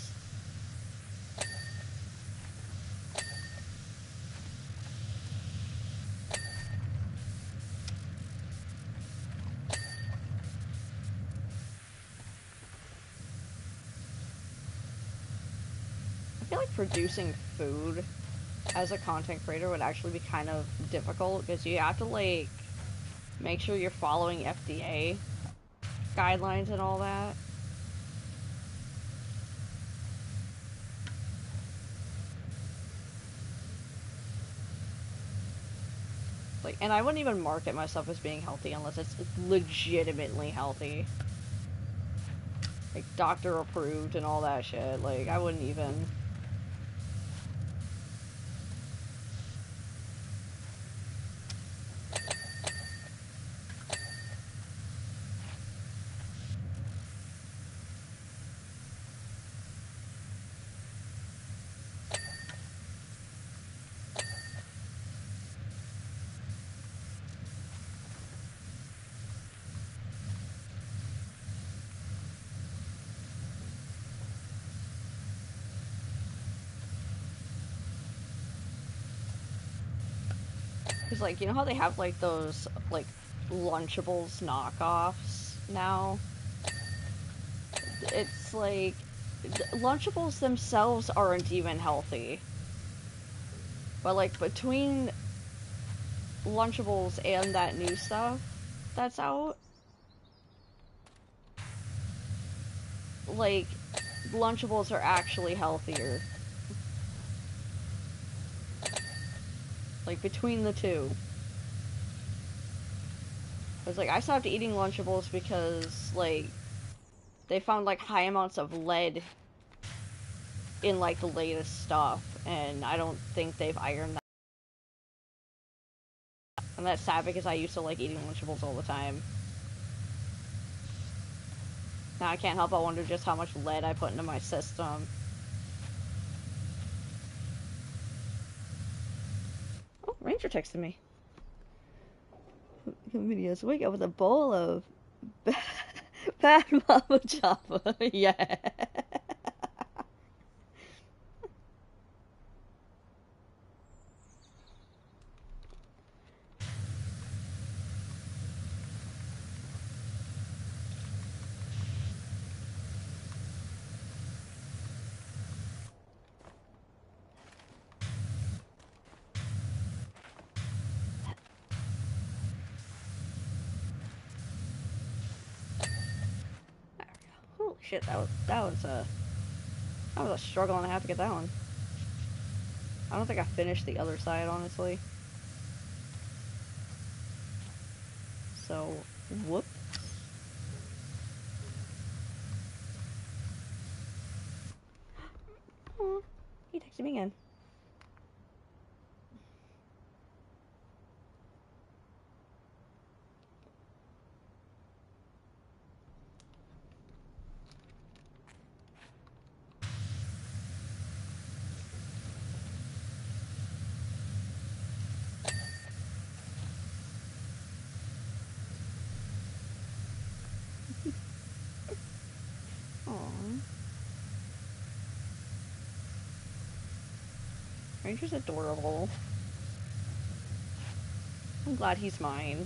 I feel like producing food as a content creator would actually be kind of difficult because you have to, like, make sure you're following FDA guidelines and all that. Like, and I wouldn't even market myself as being healthy unless it's legitimately healthy. Like, doctor approved and all that shit. Like, I wouldn't even. Because, like, you know how they have, like, those, like, Lunchables knockoffs now? It's like, Lunchables themselves aren't even healthy. But, like, between Lunchables and that new stuff that's out, like, Lunchables are actually healthier. Like, between the two. It's like, I stopped eating Lunchables because, like, they found, like, high amounts of lead in, like, the latest stuff, and I don't think they've ironed that. And that's sad because I used to like eating Lunchables all the time. Now I can't help but wonder just how much lead I put into my system. Oh, Ranger texted me. Videos. Wake up with a bowl of bad mama Java. Yeah. Holy shit, that was a struggle and a half to get that one. I don't think I finished the other side, honestly. So, whoop. Aw, he texted me again. Aww. Ranger's adorable. I'm glad he's mine.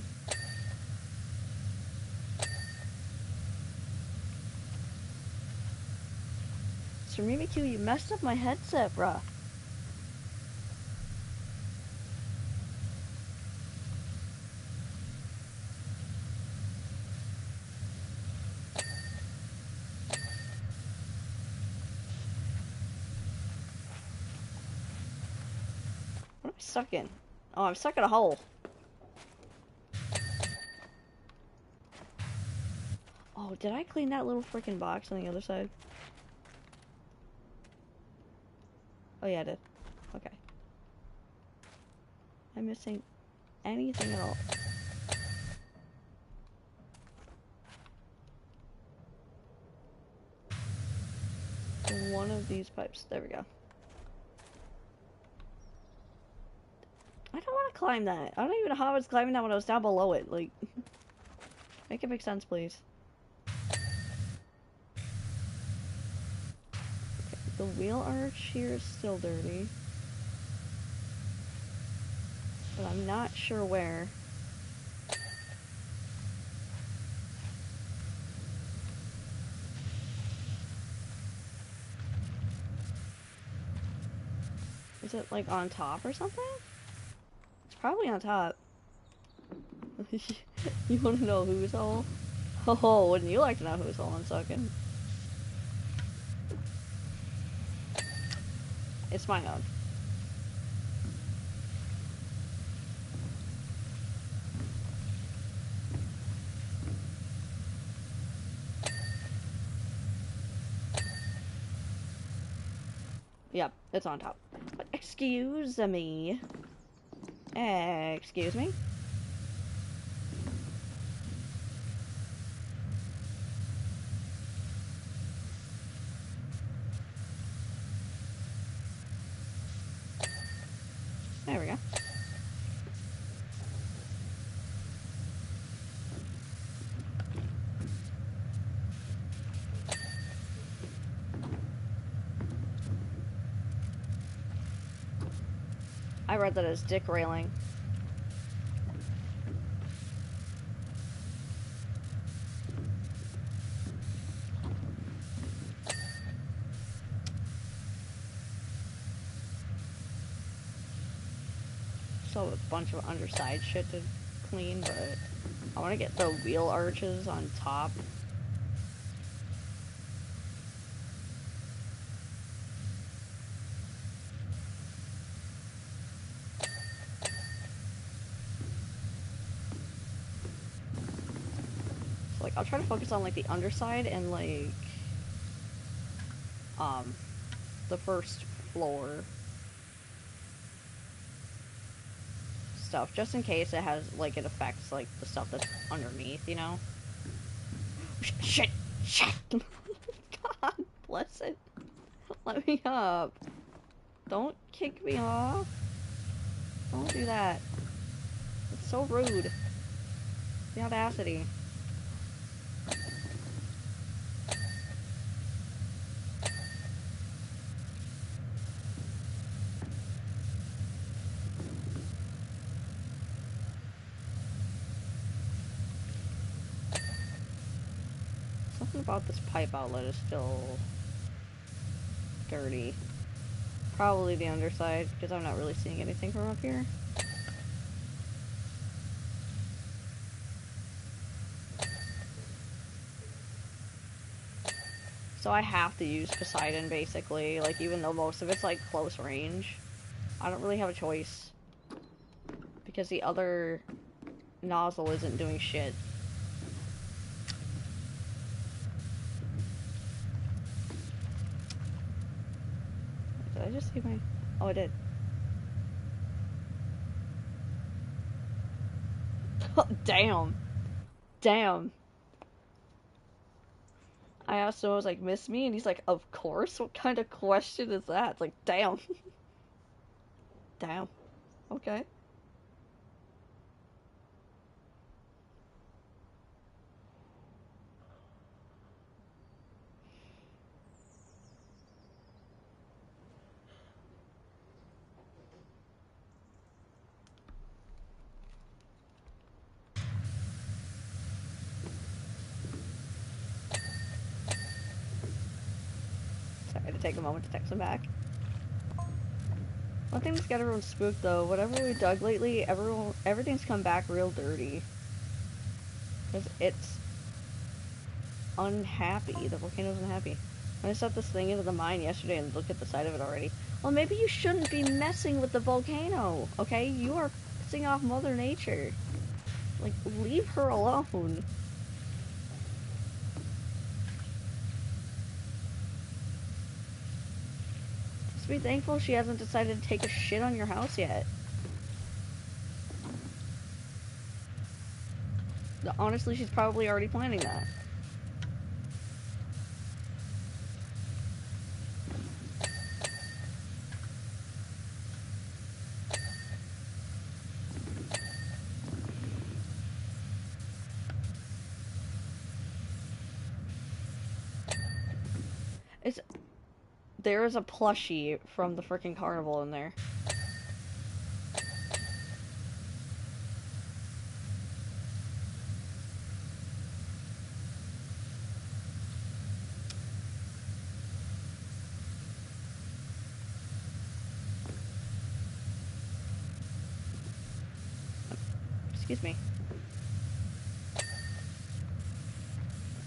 So Mimikyu, you messed up my headset, bruh. What am I stuck in? Oh, I'm stuck in a hole. Oh, did I clean that little freaking box on the other side? Oh yeah, I did. Okay. I'm missing anything at all. One of these pipes. There we go. I don't want to climb that. I don't even know how I was climbing that when I was down below it. Like, make it make sense, please. Okay, the wheel arch here is still dirty. But I'm not sure where. Is it, like, on top or something? It's probably on top. You want to know whose hole? Oh, wouldn't you like to know whose hole I'm sucking? It's my own. Yep, it's on top. But excuse me. Excuse me? There we go. I read that as dick railing. So a bunch of underside shit to clean, but I want to get the wheel arches on top. So, like, I'll try to focus on, like, the underside and, like, the first floor stuff, just in case it has, like, it affects, like, the stuff that's underneath, you know? Shit! Shit! God bless it. Let me up. Don't kick me off. Don't do that. It's so rude. The audacity. Something about this pipe outlet is still dirty. Probably the underside, because I'm not really seeing anything from up here. So I have to use Poseidon, basically, like, even though most of it's, like, close range. I don't really have a choice. Because the other nozzle isn't doing shit. Did I just see my... Oh, I did. Damn. Damn. I asked him, I was like, miss me? And he's like, of course? What kind of question is that? It's like, damn. Damn. Okay. take a moment to text him back. One thing that's got everyone spooked though, whatever we dug lately, everything's come back real dirty. Because it's unhappy. The volcano's unhappy. I set this thing into the mine yesterday and looked at the side of it already. Well, maybe you shouldn't be messing with the volcano, okay? You are pissing off Mother Nature. Like, leave her alone. Just be thankful she hasn't decided to take a shit on your house yet. Honestly, she's probably already planning that. There is a plushie from the freaking carnival in there. Excuse me.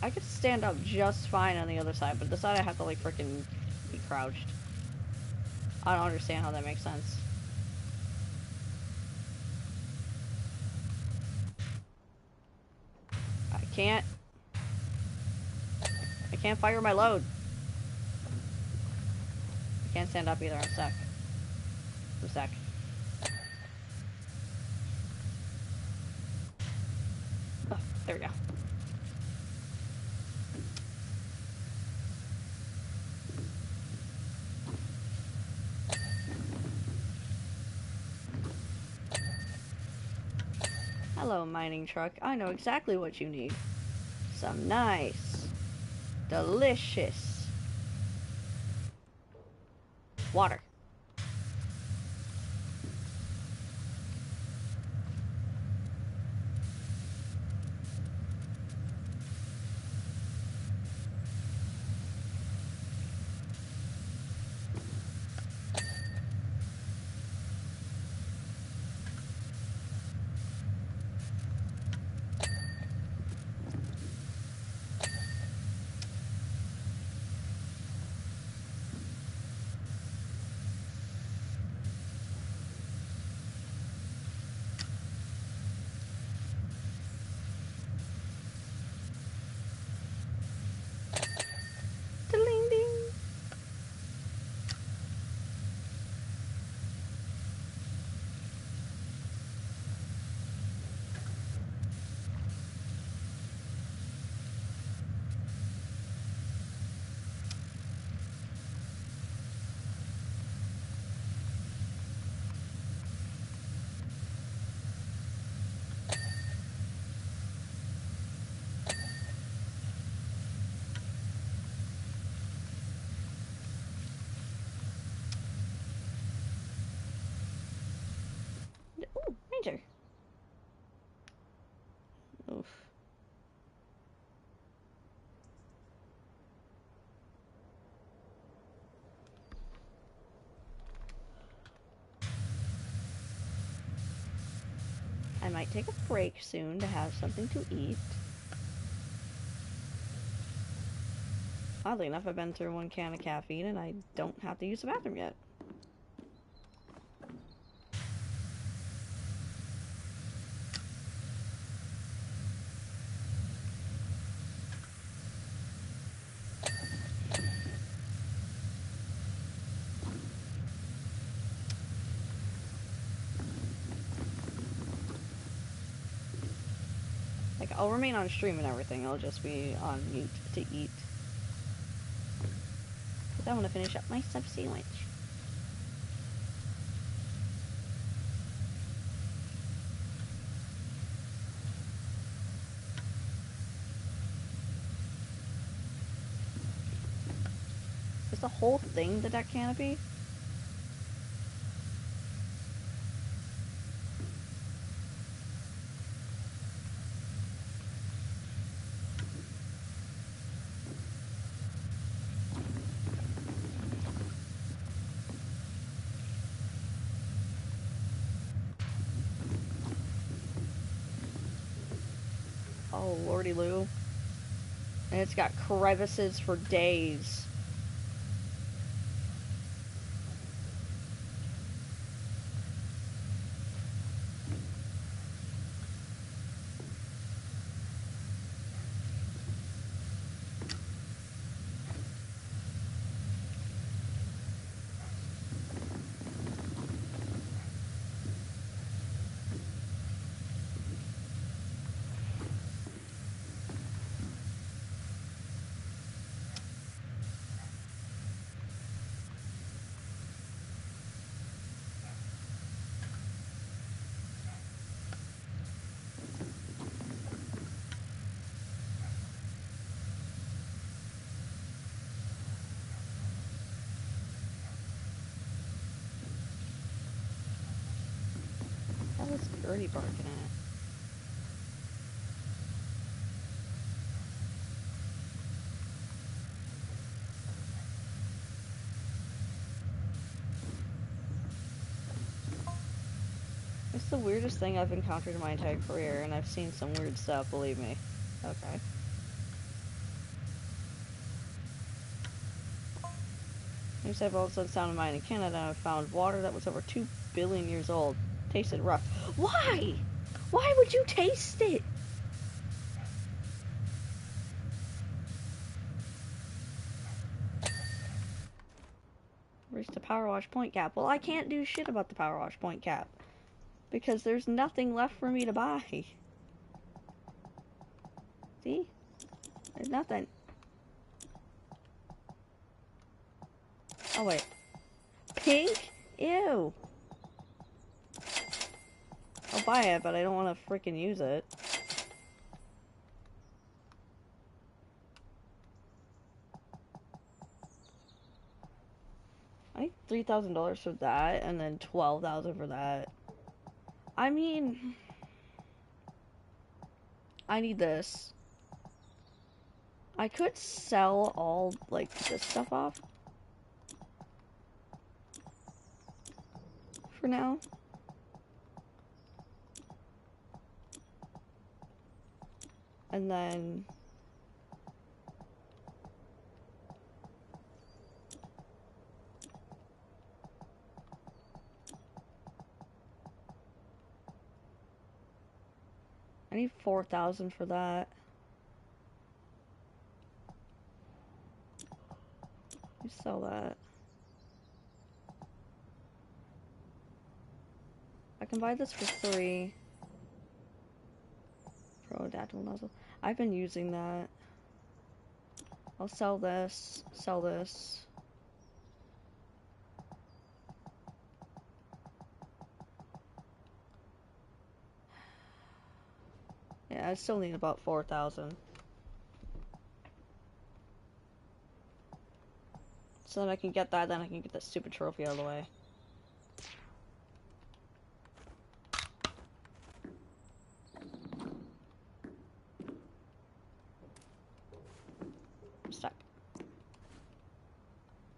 I could stand up just fine on the other side, but this side I have to like freaking be crouched. I don't understand how that makes sense. I can't fire my load. I can't stand up either, I'm stuck. I'm stuck. Oh, there we go. Hello, mining truck. I know exactly what you need. Some nice, delicious water. Ding ding. Ooh, ranger. Oof. I might take a break soon to have something to eat. Oddly enough, I've been through 1 can of caffeine and I don't have to use the bathroom yet. Like, I'll remain on stream and everything, I'll just be on mute to eat. Because I want to finish up my sub sandwich. Is the whole thing the deck canopy? lordy loo. And it's got crevices for days. That was Gertie barking at. It's the weirdest thing I've encountered in my entire career, and I've seen some weird stuff, believe me. Okay. New South Wales sound of mine in Canada, I found water that was over 2 billion years old. Tasted rough. Why? Why would you taste it? Reached the Powerwash point cap. Well, I can't do shit about the Powerwash point cap. Because there's nothing left for me to buy. See? There's nothing. Oh, wait. Pink? Ew. I'll buy it, but I don't want to freaking use it. I need $3,000 for that, and then $12,000 for that. I mean, I need this. I could sell all, like, this stuff off. For now. And then... I need 4,000 for that. You sell that. I can buy this for 3. Pro adaptable nozzle. I've been using that. I'll sell this. Sell this. Yeah, I still need about 4,000. So then I can get that, then I can get that stupid trophy out of the way. I'm stuck.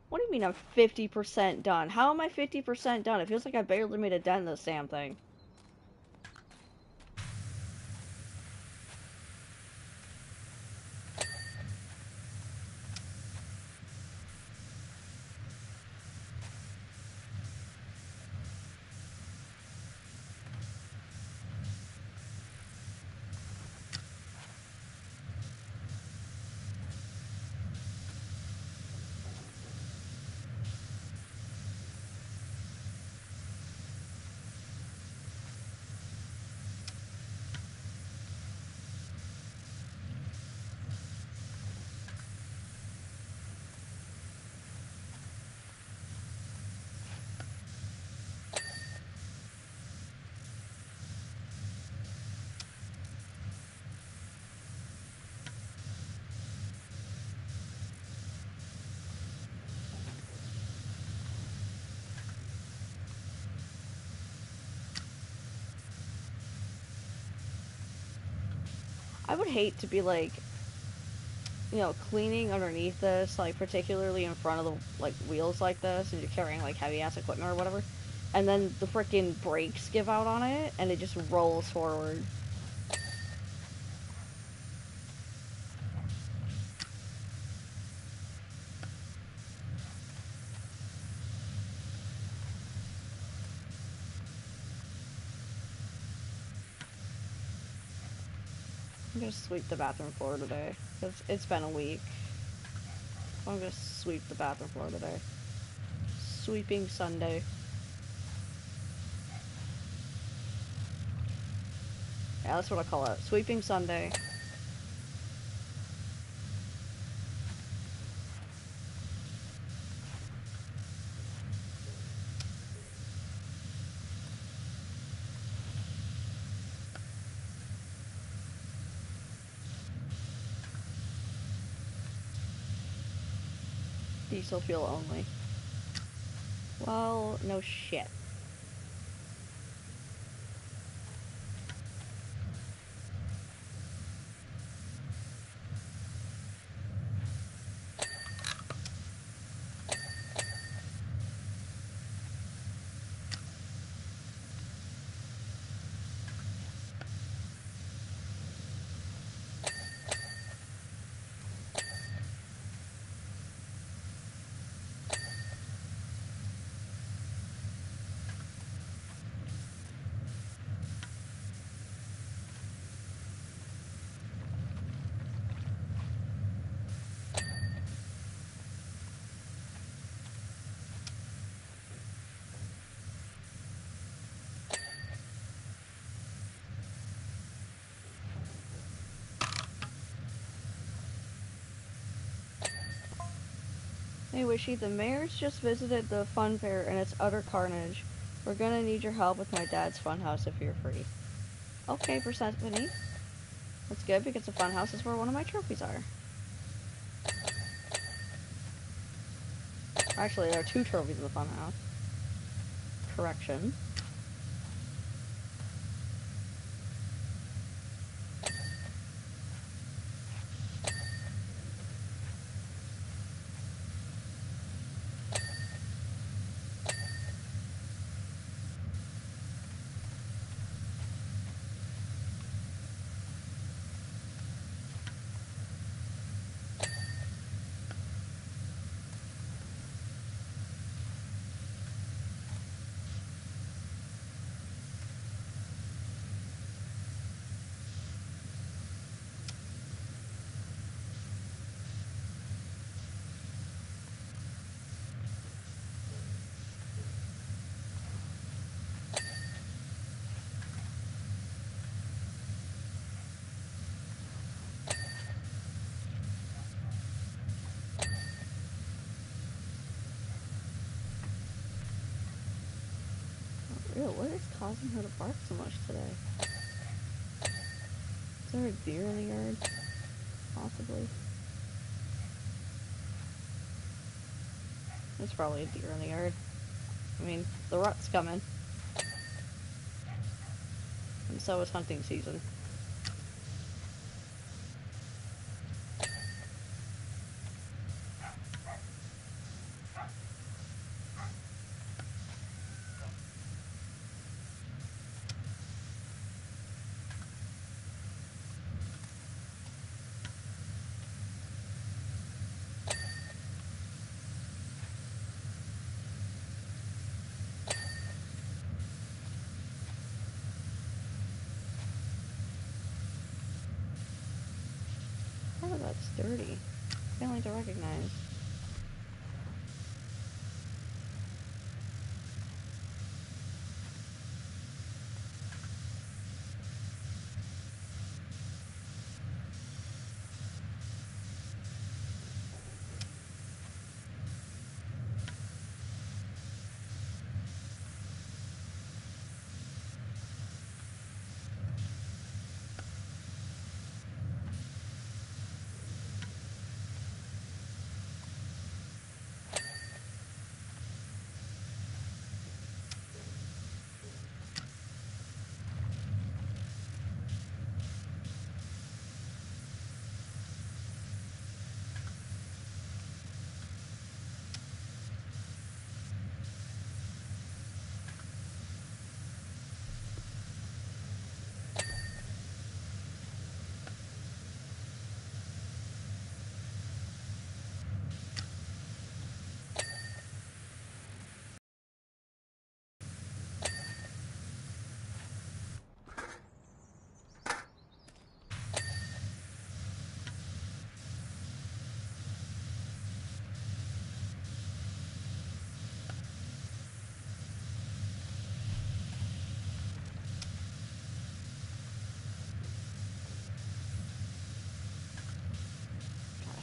What do you mean I'm 50% done? How am I 50% done? It feels like I barely made a dent in this damn thing. I would hate to be like, you know, cleaning underneath this, like particularly in front of the like wheels like this, and you're carrying like heavy ass equipment or whatever, and then the freaking brakes give out on it, and it just rolls forward. I'm gonna sweep the bathroom floor today, because it's been a week. I'm gonna sweep the bathroom floor today. Sweeping Sunday. Yeah, that's what I call it. Sweeping Sunday. Diesel fuel only. Well, no shit. Hey Wishy, the mayor's just visited the fun fair and it's utter carnage. We're gonna need your help with my dad's funhouse if you're free. Okay, Persephone. That's good because the funhouse is where one of my trophies are. Actually, there are 2 trophies in the funhouse. Correction. Ew, what is causing her to bark so much today? Is there a deer in the yard? Possibly. There's probably a deer in the yard. I mean, the rut's coming. And so is hunting season. Part of that's dirty. Failing to recognize.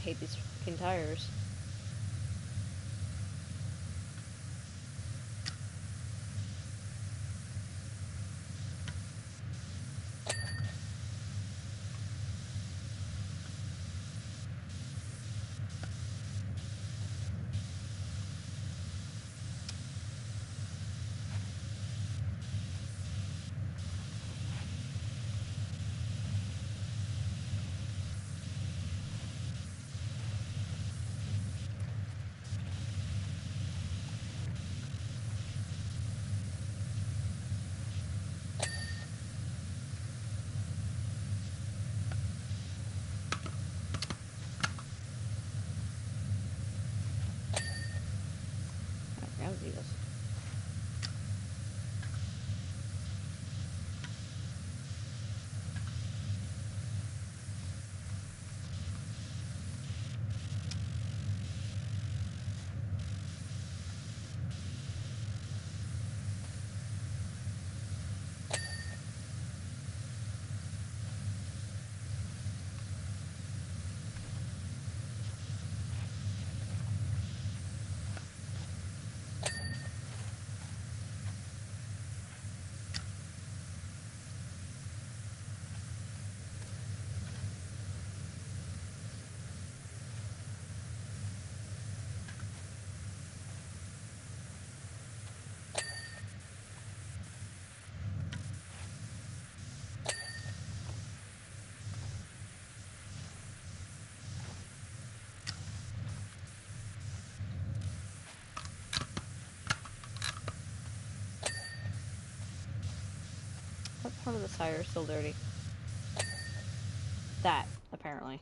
hate these fucking tires. I gotta do this. What part of the tire is still dirty? That, apparently.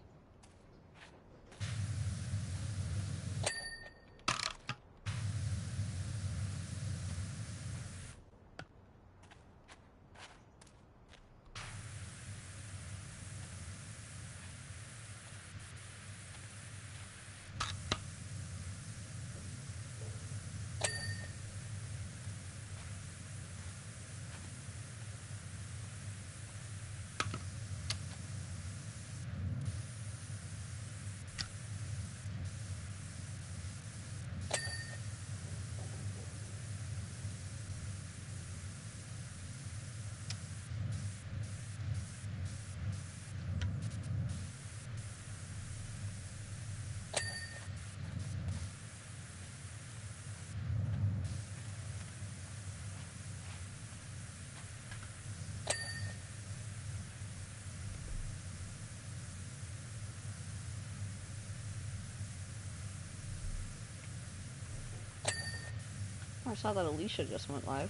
I saw that Alicia just went live.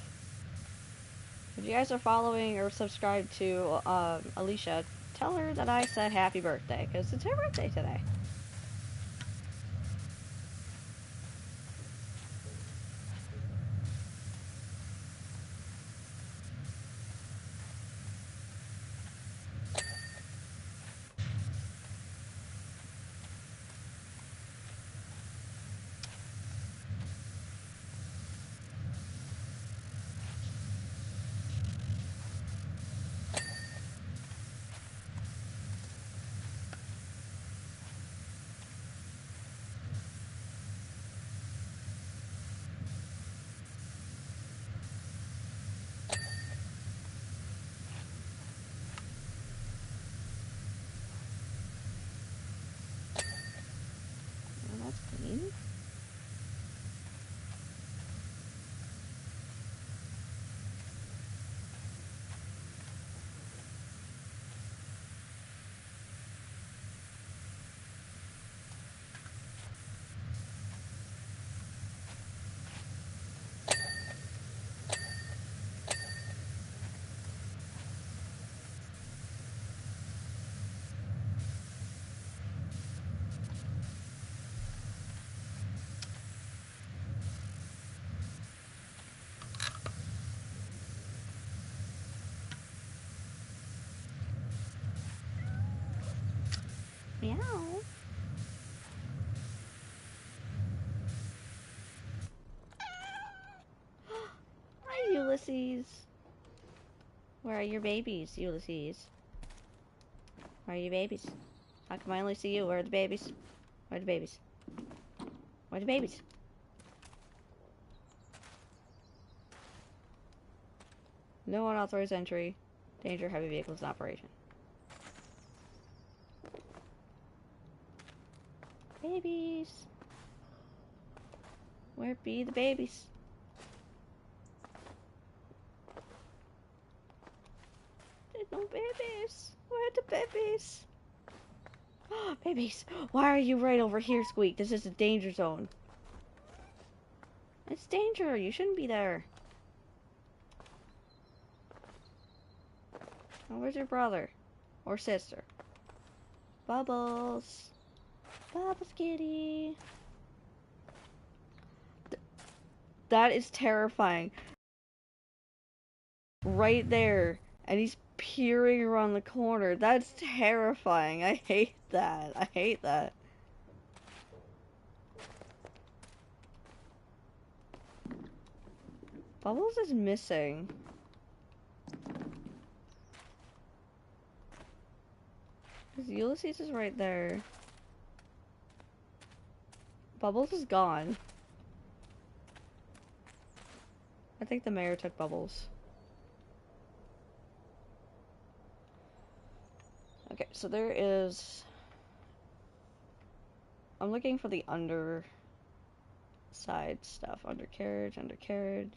If you guys are following or subscribed to Alicia, tell her that I said happy birthday, because it's her birthday today. Well, that's clean. Meow. Hi, Ulysses. Where are your babies, Ulysses? Where are your babies? How come I only see you? Where are the babies? Where are the babies? Where are the babies? No unauthorized entry. Danger, heavy vehicles in operation. Babies. Where be the babies? There's no babies. Where are the babies? Babies, why are you right over here, Squeak? This is a danger zone. It's danger. You shouldn't be there. Oh, where's your brother? Or sister? Bubbles. Bubbles, kitty. That is terrifying. Right there. And he's peering around the corner. That's terrifying. I hate that. I hate that. Bubbles is missing. Ulysses is right there. Bubbles is gone. I think the mayor took Bubbles. Okay, so there is... I'm looking for the underside stuff. Undercarriage, undercarriage.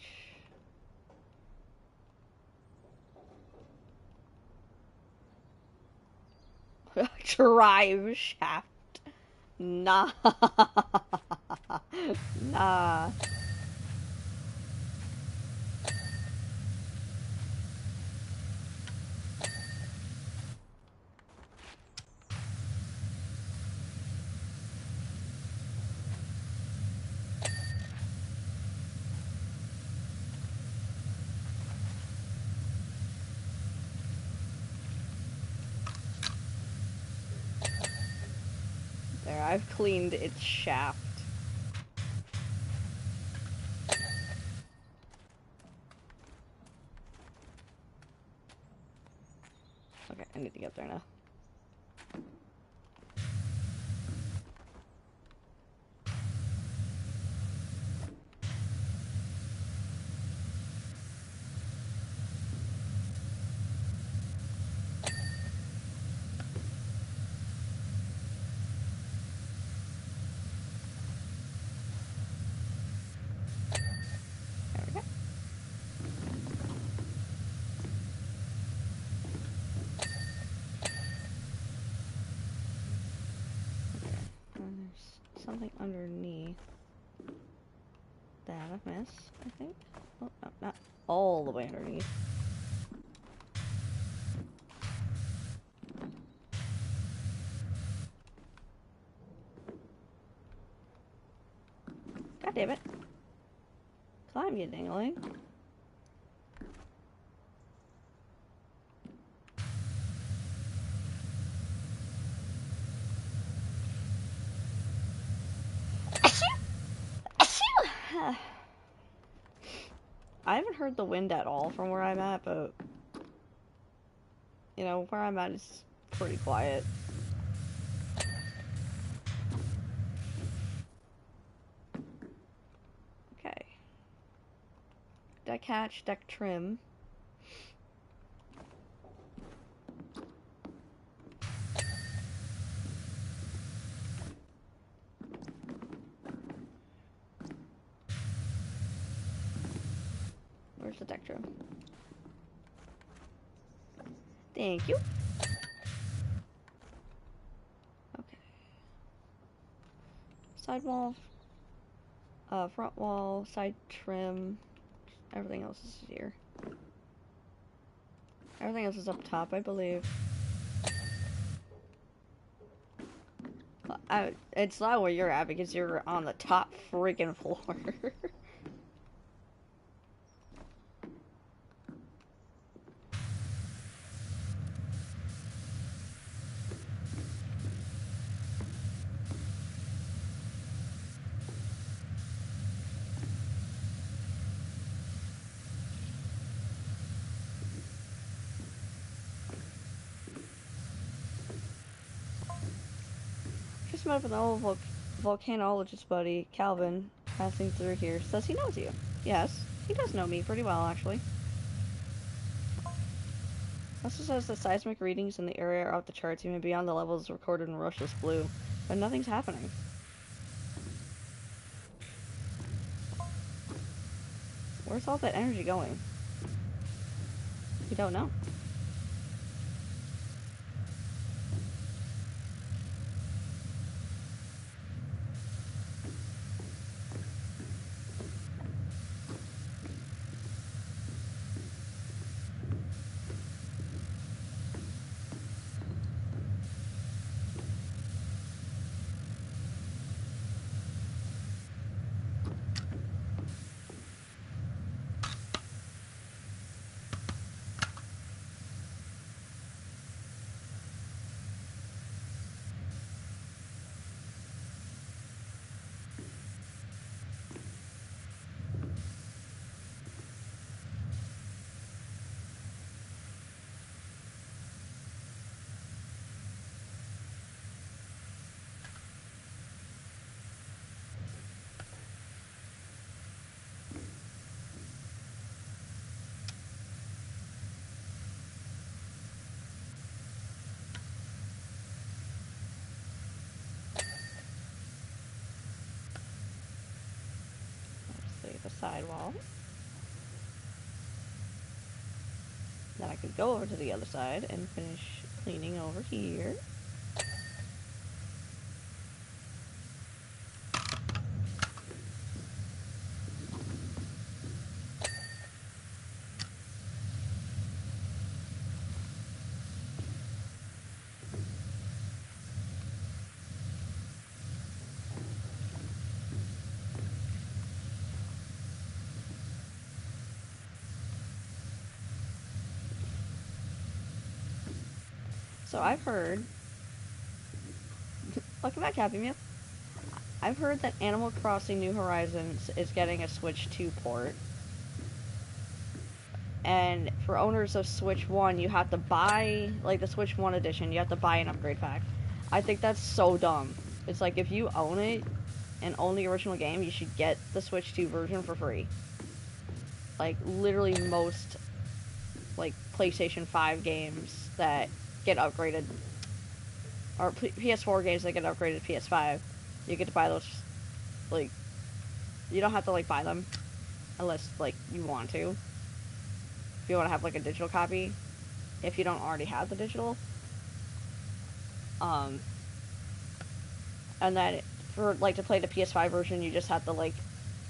Drive shaft. Nah. Nah. There, I've cleaned its shaft. Okay, I need to get there now. There we go. Okay, and there's something underneath that I've missed, I think. Oh, no, not all the way underneath. God damn it. Climb, you dingling. I haven't heard the wind at all from where I'm at, but you know, where I'm at is pretty quiet. Okay. Deck hatch, deck trim. Where's the deck trim? Thank you. Okay. Side wall, front wall, side trim. Everything else is here. Everything else is up top, I believe. It's not where you're at because you're on the top freaking floor. just met up with an old volcanologist buddy, Calvin, passing through here. Says he knows you. Yes, he does know me pretty well, actually. Also says the seismic readings in the area are off the charts, even beyond the levels recorded in Russia's blue. But nothing's happening. Where's all that energy going? We don't know. The sidewall. Then I could go over to the other side and finish cleaning over here. So I've heard, welcome back, Happy Meal. I've heard that Animal Crossing New Horizons is getting a Switch 2 port. And for owners of Switch 1, you have to buy, like the Switch 1 edition, you have to buy an upgrade pack. I think that's so dumb. It's like, if you own it and own the original game, you should get the Switch 2 version for free. Like, literally most, like, PlayStation 5 games that get upgraded, or PS4 games that get upgraded to PS5, you get to buy those, like, you don't have to, like, buy them, unless, like, you want to. If you want to have, like, a digital copy, if you don't already have the digital. And then, for, like, to play the PS5 version, you just have to, like,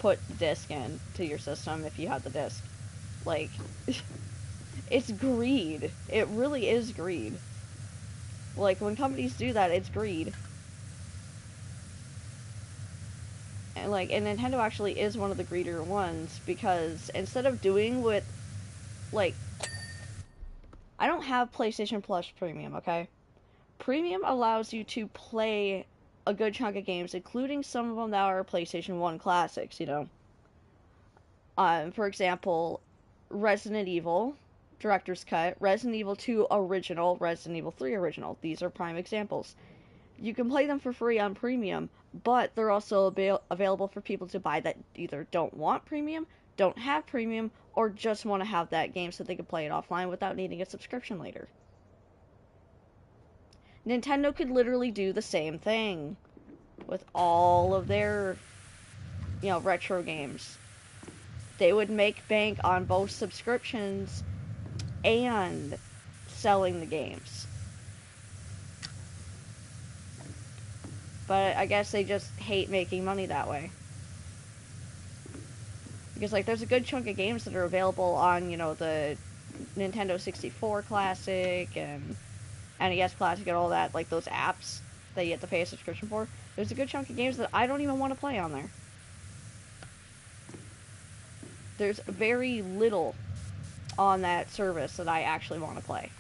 put the disc in to your system if you have the disc. Like, it's greed. It really is greed. Like, when companies do that, it's greed. And, like, and Nintendo actually is one of the greedier ones, because instead of doing what, like, I don't have PlayStation Plus Premium, okay? Premium allows you to play a good chunk of games, including some of them that are PlayStation 1 classics, you know? For example, Resident Evil Director's Cut, Resident Evil 2 Original, Resident Evil 3 Original. These are prime examples. You can play them for free on Premium, but they're also available for people to buy that either don't want Premium, don't have Premium, or just want to have that game so they can play it offline without needing a subscription later. Nintendo could literally do the same thing with all of their, you know, retro games. They would make bank on both subscriptions and selling the games. But I guess they just hate making money that way. Because, like, there's a good chunk of games that are available on, you know, the Nintendo 64 Classic and NES Classic and all that, like, those apps that you have to pay a subscription for. There's a good chunk of games that I don't even want to play on there. There's very little on that service that I actually want to play.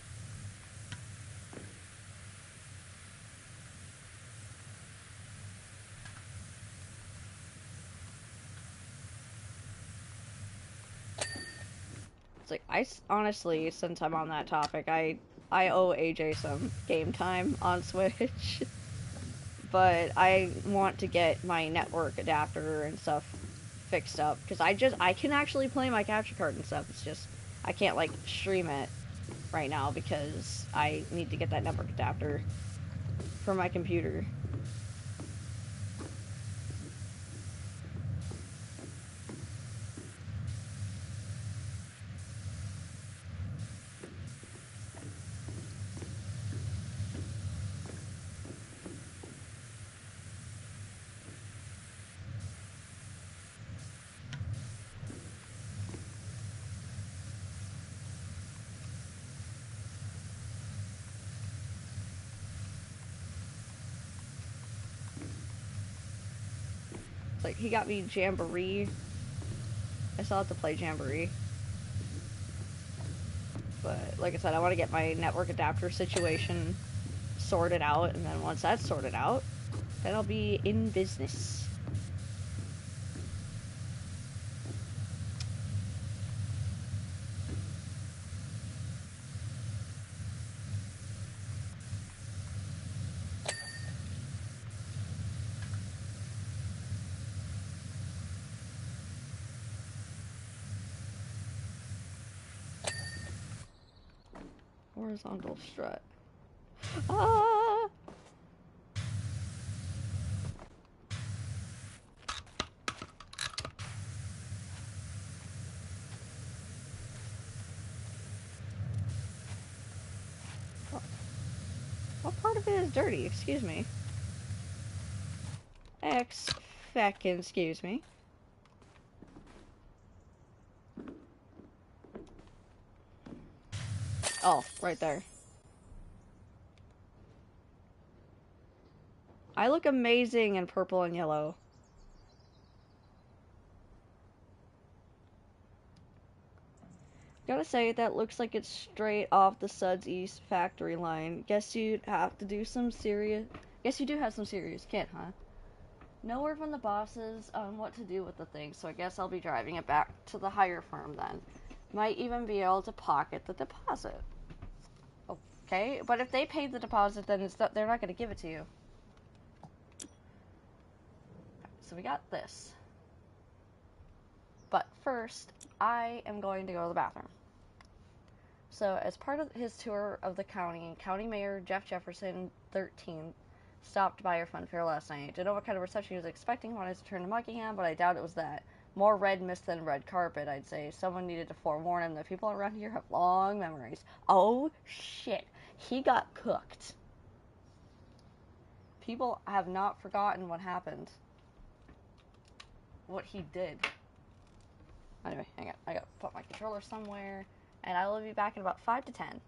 It's like, honestly, since I'm on that topic, I owe AJ some game time on Switch. but I want to get my network adapter and stuff fixed up because I can actually play my capture card and stuff. It's just I can't like stream it right now because I need to get that network adapter for my computer. It's like he got me Jamboree. I still have to play Jamboree. But like I said, I want to get my network adapter situation sorted out, and then once that's sorted out, then I'll be in business. Horizontal strut. Ah! What part of it is dirty? Excuse me. Feckin' excuse me. Oh, right there. I look amazing in purple and yellow. Gotta say, that looks like it's straight off the Suds East factory line. Guess you'd have to do some serious... Guess you do have some serious kit, huh? No word from the bosses on what to do with the thing, so I guess I'll be driving it back to the hire firm then. Might even be able to pocket the deposit. Okay, but if they paid the deposit, then they're not going to give it to you. So we got this. But first, I am going to go to the bathroom. So as part of his tour of the county, County Mayor Jeff Jefferson, 13th, stopped by our fun fair last night. Didn't know what kind of reception he was expecting when I returned to Buckingham, but I doubt it was that. More red mist than red carpet, I'd say. Someone needed to forewarn him that people around here have long memories. Oh, shit. He got cooked. People have not forgotten what happened. What he did. Anyway, hang on. I gotta put my controller somewhere, and I will be back in about 5 to 10.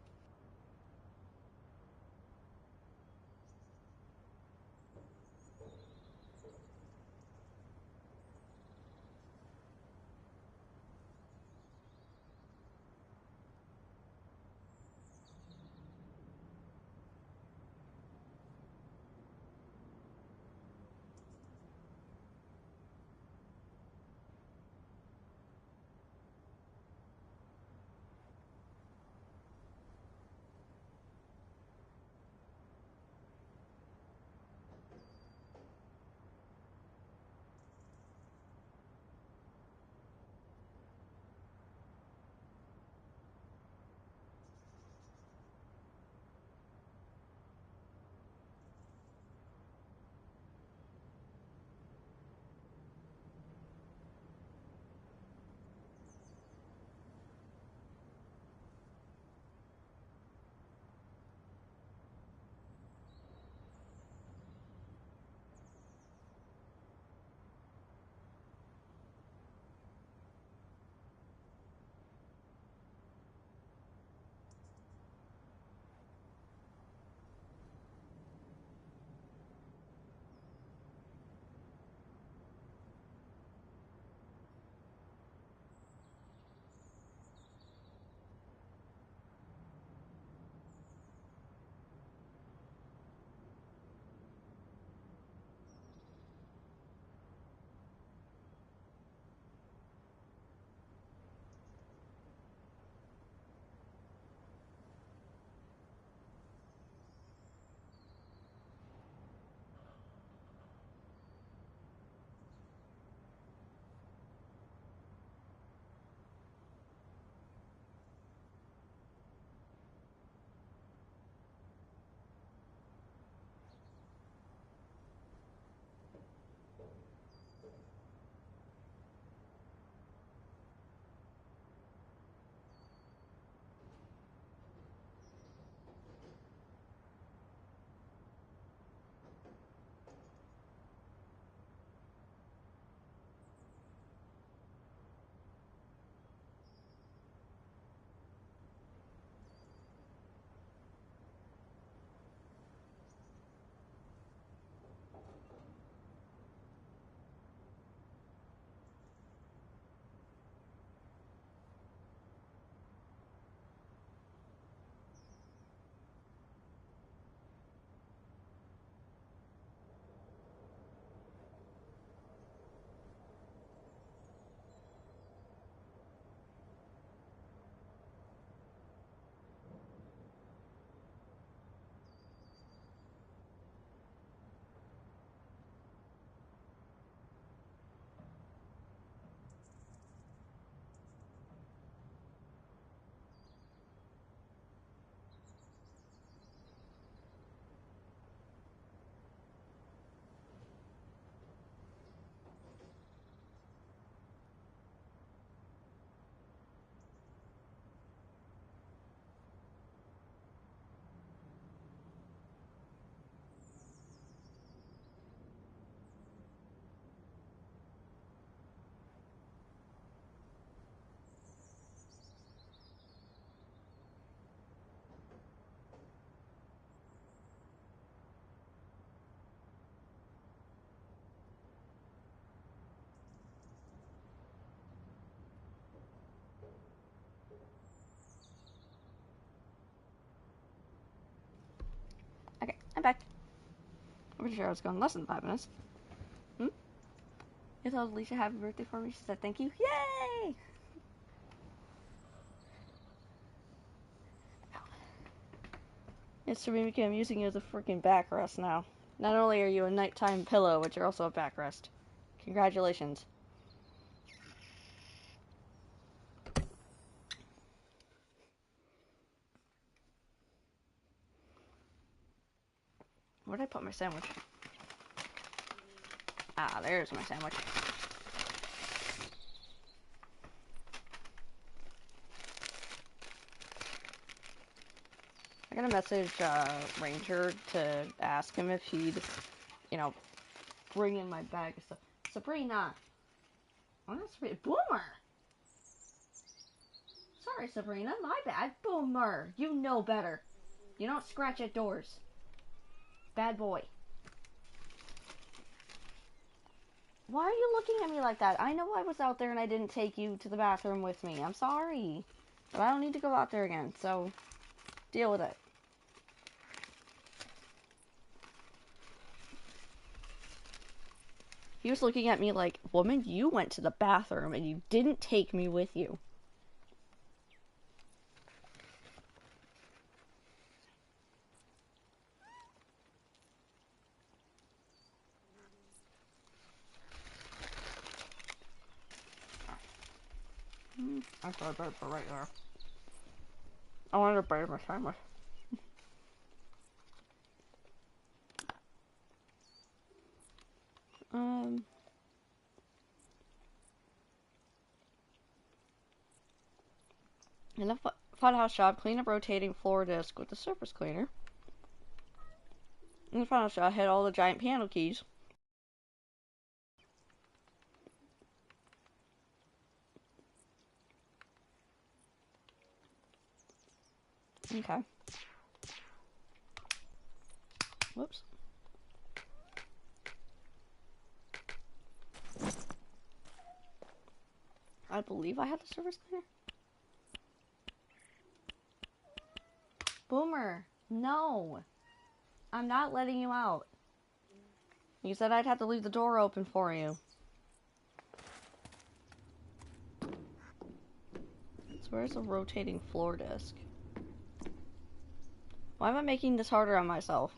I'm back. I'm pretty sure I was gone less than 5 minutes. You told Alicia happy birthday for me. She said thank you. Yay! It's Serena, I'm using you as a freaking backrest now. Not only are you a nighttime pillow, but you're also a backrest. Congratulations. Where did I put my sandwich? Ah, there's my sandwich. I gotta message Ranger to ask him if he'd, bring in my bag of stuff. Sabrina! Oh, not Sabrina. Boomer! Sorry, Sabrina. My bad. Boomer! You know better. You don't scratch at doors. Bad boy. Why are you looking at me like that? I know I was out there and I didn't take you to the bathroom with me. I'm sorry. But I don't need to go out there again, so deal with it. He was looking at me like, woman, you went to the bathroom and you didn't take me with you. I thought I better put right there. I wanted to bury my sandwich. In the funhouse shop, clean a rotating floor disc with the surface cleaner. In the funhouse shop, hit all the giant piano keys. Okay. Whoops. I believe I had the surface cleaner. Boomer, no. I'm not letting you out. You said I'd have to leave the door open for you. So where's the rotating floor disc? Why am I making this harder on myself?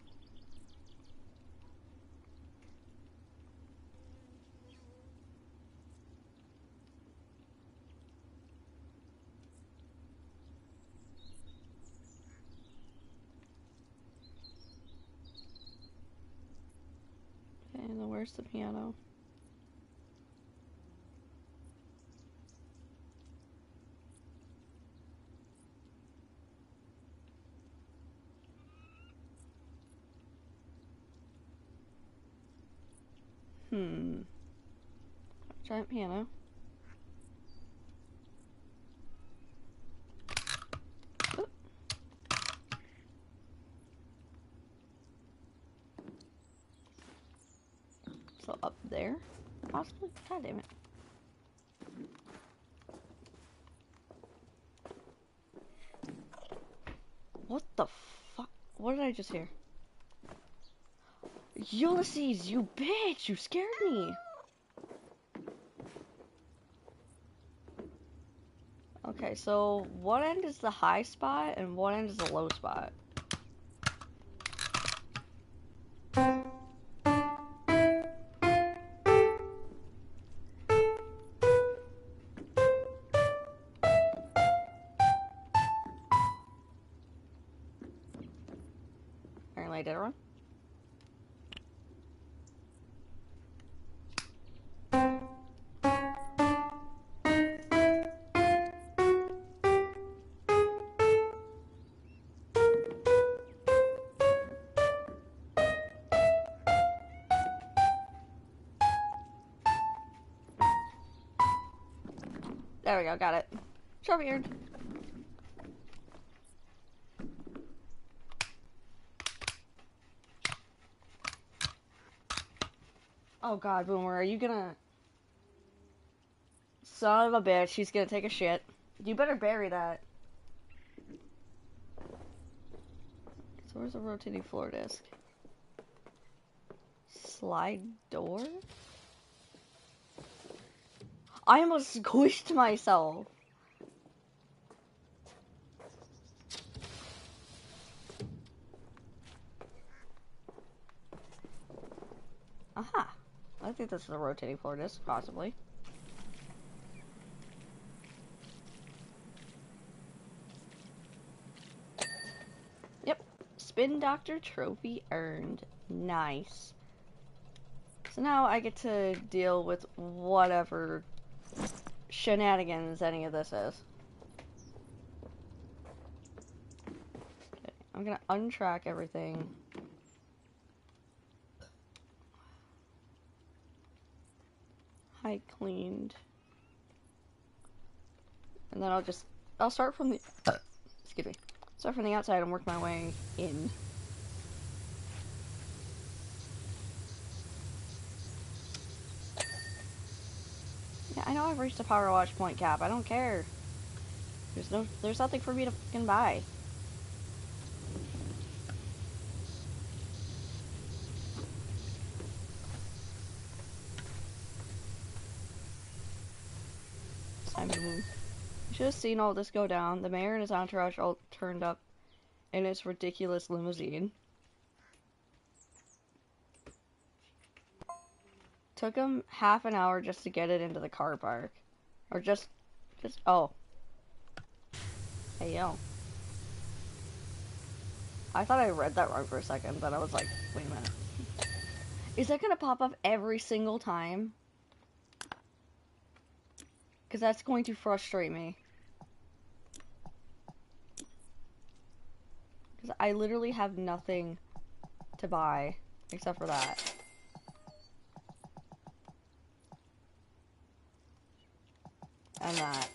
Okay, and then where's the piano? Giant piano. Oop. So up there, possibly? God damn it. What the fuck? What did I just hear? Ulysses, you bitch! You scared me! Okay, so what end is the high spot and what end is the low spot? Apparently I did it wrong. There we go, got it. Trophy earned. Oh god, Boomer, are you gonna... Son of a bitch, she's gonna take a shit. You better bury that. So where's the rotating floor disc? Slide door? I almost squished myself. Aha. I think this is a rotating floor disc, possibly. Yep. Spin Doctor trophy earned. Nice. So now I get to deal with whatever shenanigans any of this is. Okay, I'm gonna untrack everything. I cleaned. And then I'll start from the, excuse me, start from the outside and work my way in. Yeah, I know I've reached a power wash point cap. I don't care. There's nothing for me to fucking buy. It's time to move. You should have seen all this go down. The mayor and his entourage all turned up in his ridiculous limousine. Took him half an hour just to get it into the car park. Or oh. Hey, yo. I thought I read that wrong for a second, but I was like, wait a minute. Is that gonna pop up every single time? Because that's going to frustrate me. Because I literally have nothing to buy except for that. And that.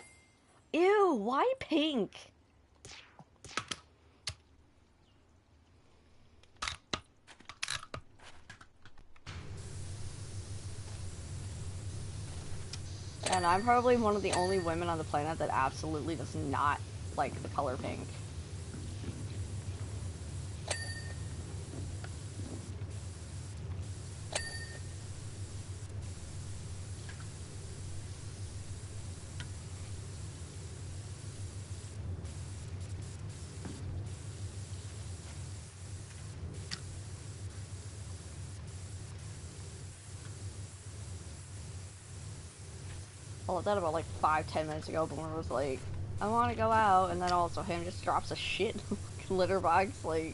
Ew, why pink? And I'm probably one of the only women on the planet that absolutely does not like the color pink. I left that about like 5-10 minutes ago. Boomer was like, I want to go out, and then also him just drops a shit litter box like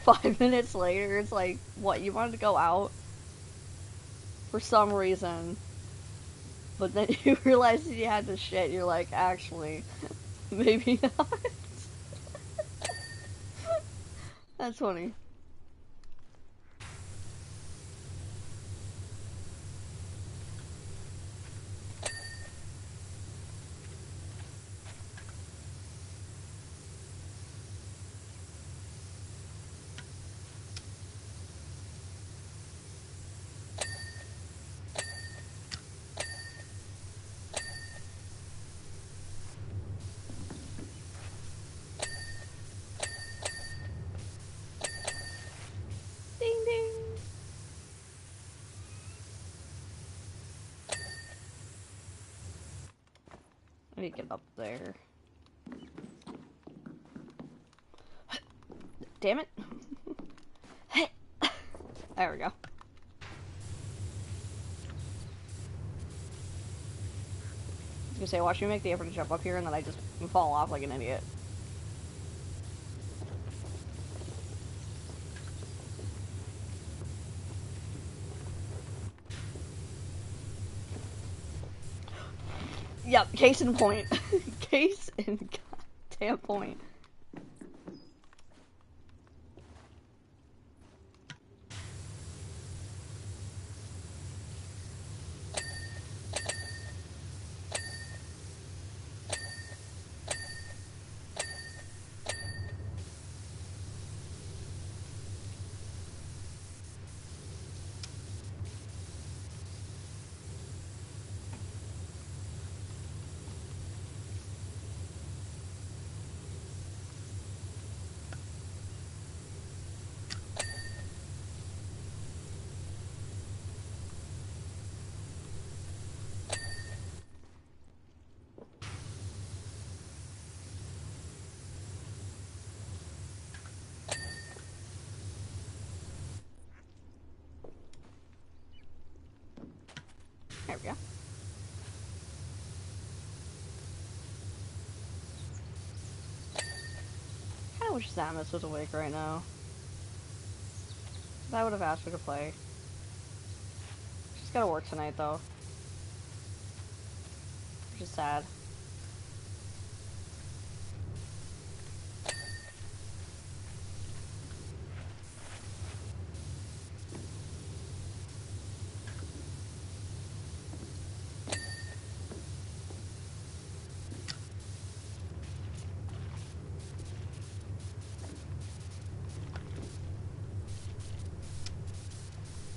5 minutes later. It's like, what, you wanted to go out for some reason, but then you realized you had to shit. You're like, actually, maybe not. That's funny. Ding ding. Let me get up there. Damn it. There we go. I was gonna say, watch me make the effort to jump up here and then I just fall off like an idiot. Yep, case in point. Case in goddamn point. There we go. I kinda wish Samus was awake right now. I would have asked her to play. She's gotta work tonight though. Which is sad.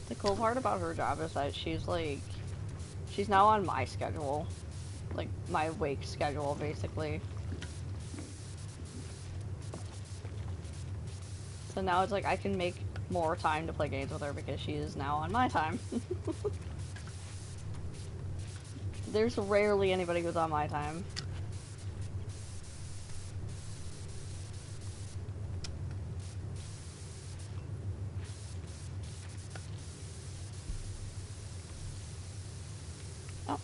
The cool part about her job is that she's like, she's now on my schedule. Like, my wake schedule, basically. So now it's like I can make more time to play games with her because she is now on my time. There's rarely anybody who's on my time. Oh,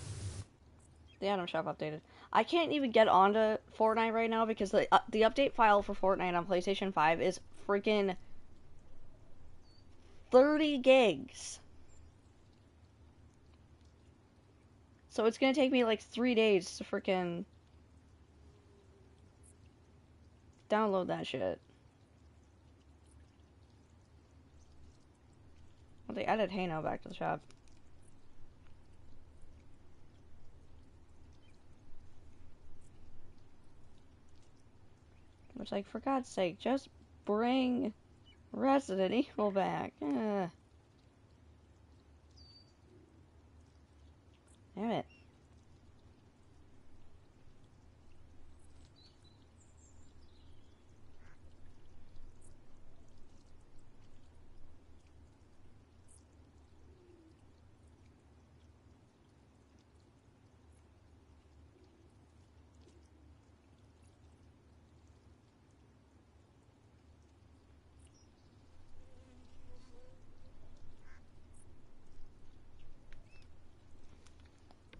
the item shop updated. I can't even get onto Fortnite right now because the update file for Fortnite on PlayStation 5 is freaking 30 gigs. So it's gonna take me like 3 days to freaking download that shit. Well, they added Hano back to the shop. It's like, for God's sake, just bring Resident Evil back. Damn it.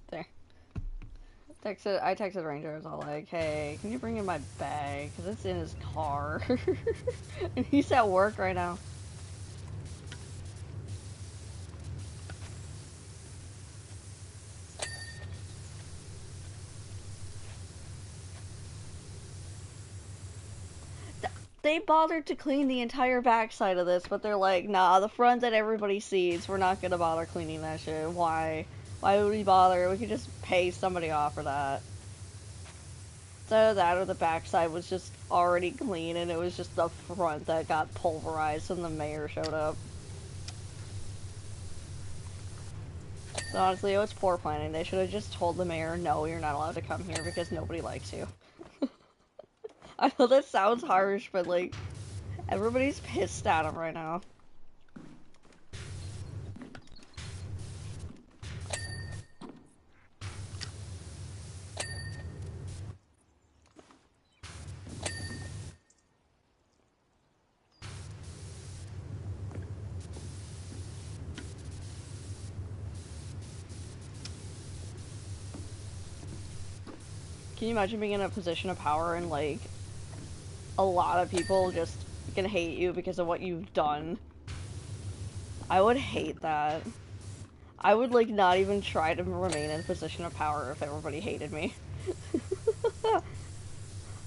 There. I texted Ranger, I was all like, hey, can you bring in my bag? Because it's in his car. And he's at work right now. They bothered to clean the entire backside of this, but they're like, nah, the front that everybody sees, we're not gonna bother cleaning that shit. Why? Why would we bother? We could just pay somebody off for that. So that or the backside was just already clean, and it was just the front that got pulverized when the mayor showed up. So honestly, it was poor planning. They should have just told the mayor, no, you're not allowed to come here because nobody likes you. I know that sounds harsh, but like, everybody's pissed at him right now. Can you imagine being in a position of power and like a lot of people just can hate you because of what you've done? I would hate that. I would like not even try to remain in a position of power if everybody hated me.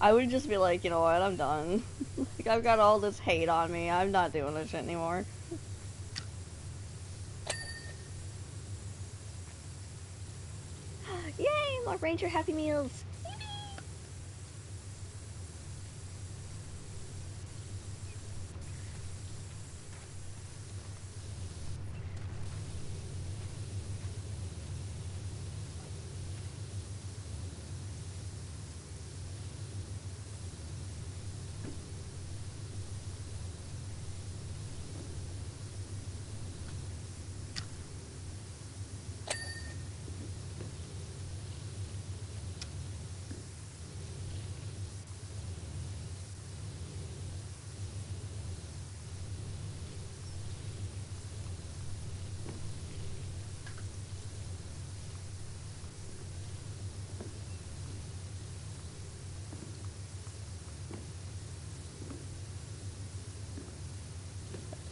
I would just be like, you know what, I'm done. Like, I've got all this hate on me, I'm not doing this shit anymore. Yay, more Ranger Happy Meals!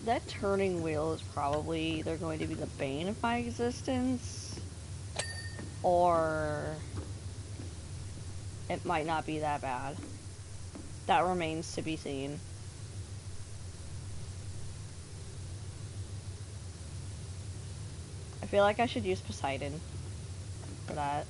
That turning wheel is probably either going to be the bane of my existence, or it might not be that bad. That remains to be seen. I feel like I should use Poseidon for that.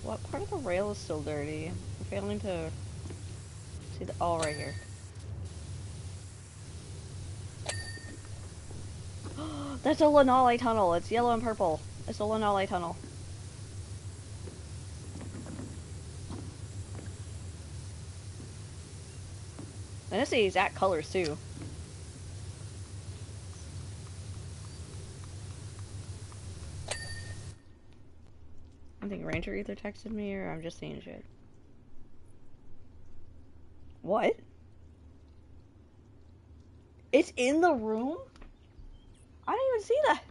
What part of the rail is still dirty? I'm failing to see the... Oh, right here. That's a Lanale tunnel. It's yellow and purple. It's a Lanale tunnel. And it's the exact colors, too. I think Ranger either texted me or I'm just seeing shit. What? It's in the room? I didn't even see that.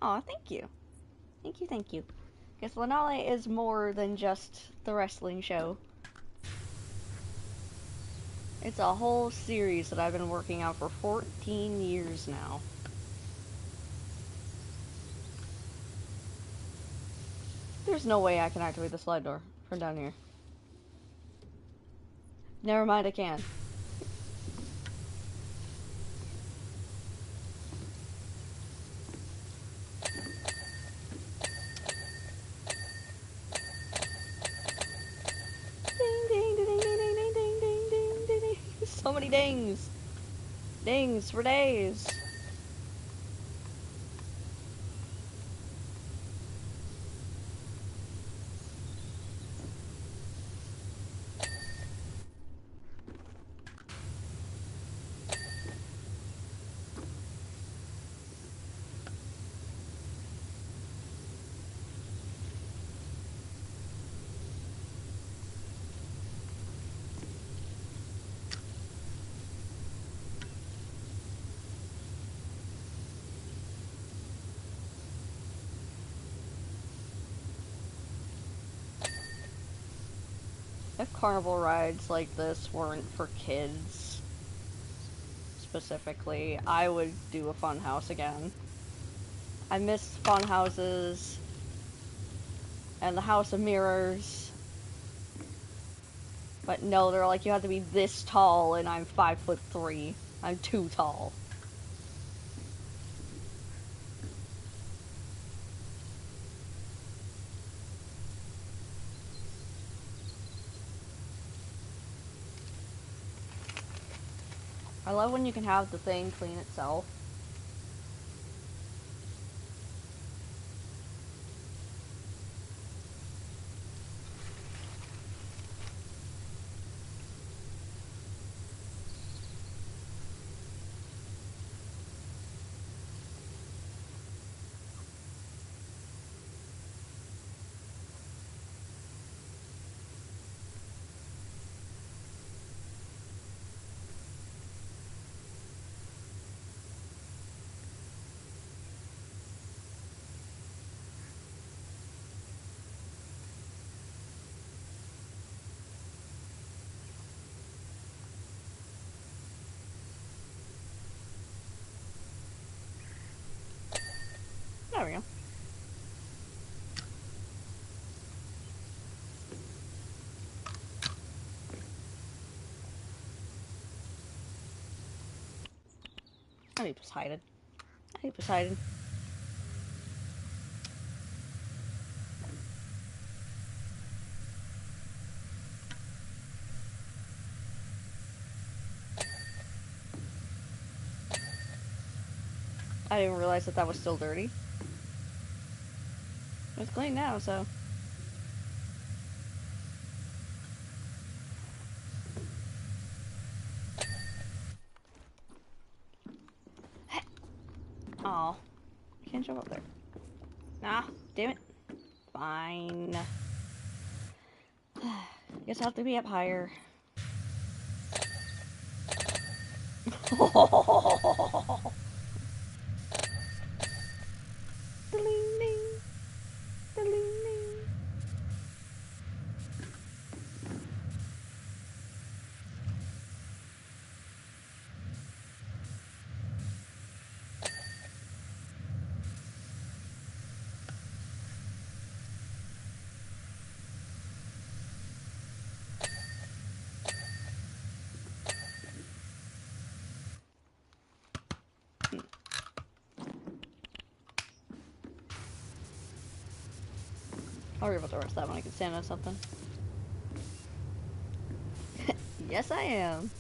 Aw, thank you. Thank you, thank you. Guess Lanale is more than just the wrestling show. It's a whole series that I've been working on for 14 years now. There's no way I can activate the slide door from down here. Never mind, I can. Ding, ding, ding, ding, ding, ding, ding, ding, ding, ding, ding. So many dings. Dings for days. If carnival rides like this weren't for kids, specifically, I would do a fun house again. I miss fun houses and the House of Mirrors. But no, they're like, you have to be this tall, and I'm 5'3". I'm too tall. I love when you can have the thing clean itself. There we go. I need Poseidon. I need Poseidon. I didn't realize that that was still dirty. It's clean now, so. Oh, can't jump up there. Nah, damn it. Fine. Guess I'll have to be up higher. I'll worry about the rest of that when I can stand on something. Yes, I am.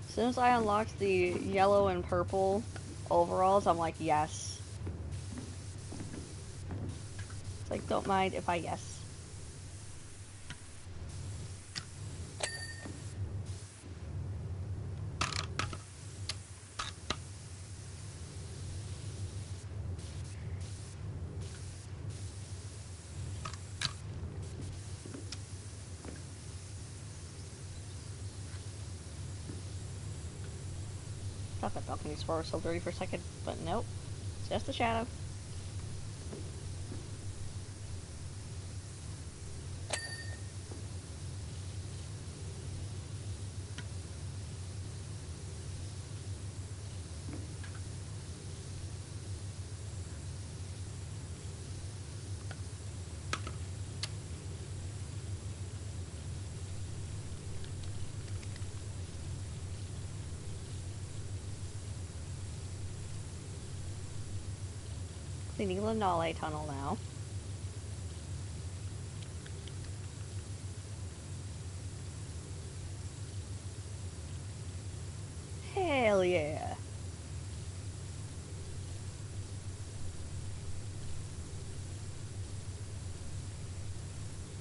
As soon as I unlocked the yellow and purple overalls, I'm like, yes. It's like, don't mind if I yes. Thought that balcony spore was so dirty for a second, but nope. It's just a shadow. Cleaning Lanale tunnel now. Hell yeah.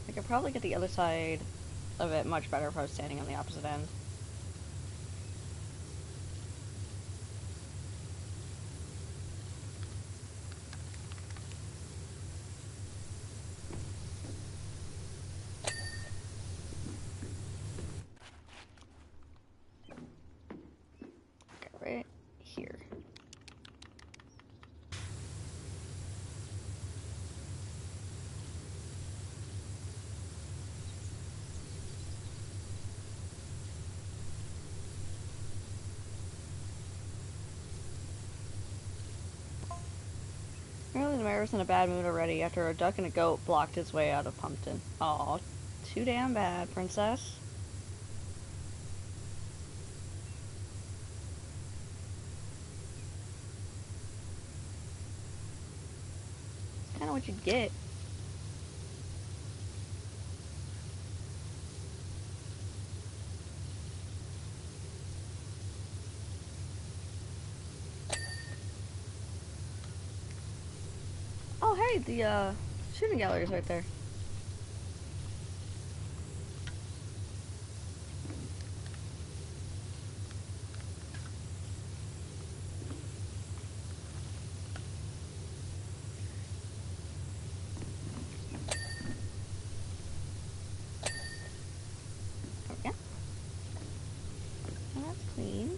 I could probably get the other side of it much better if I was standing on the opposite end. Okay, right here. Apparently the mayor's in a bad mood already after a duck and a goat blocked his way out of Pumpkin. Aw, too damn bad, princess. It's kinda what you get. Oh hey, the shooting gallery is right there. Yeah. Oh, that's clean.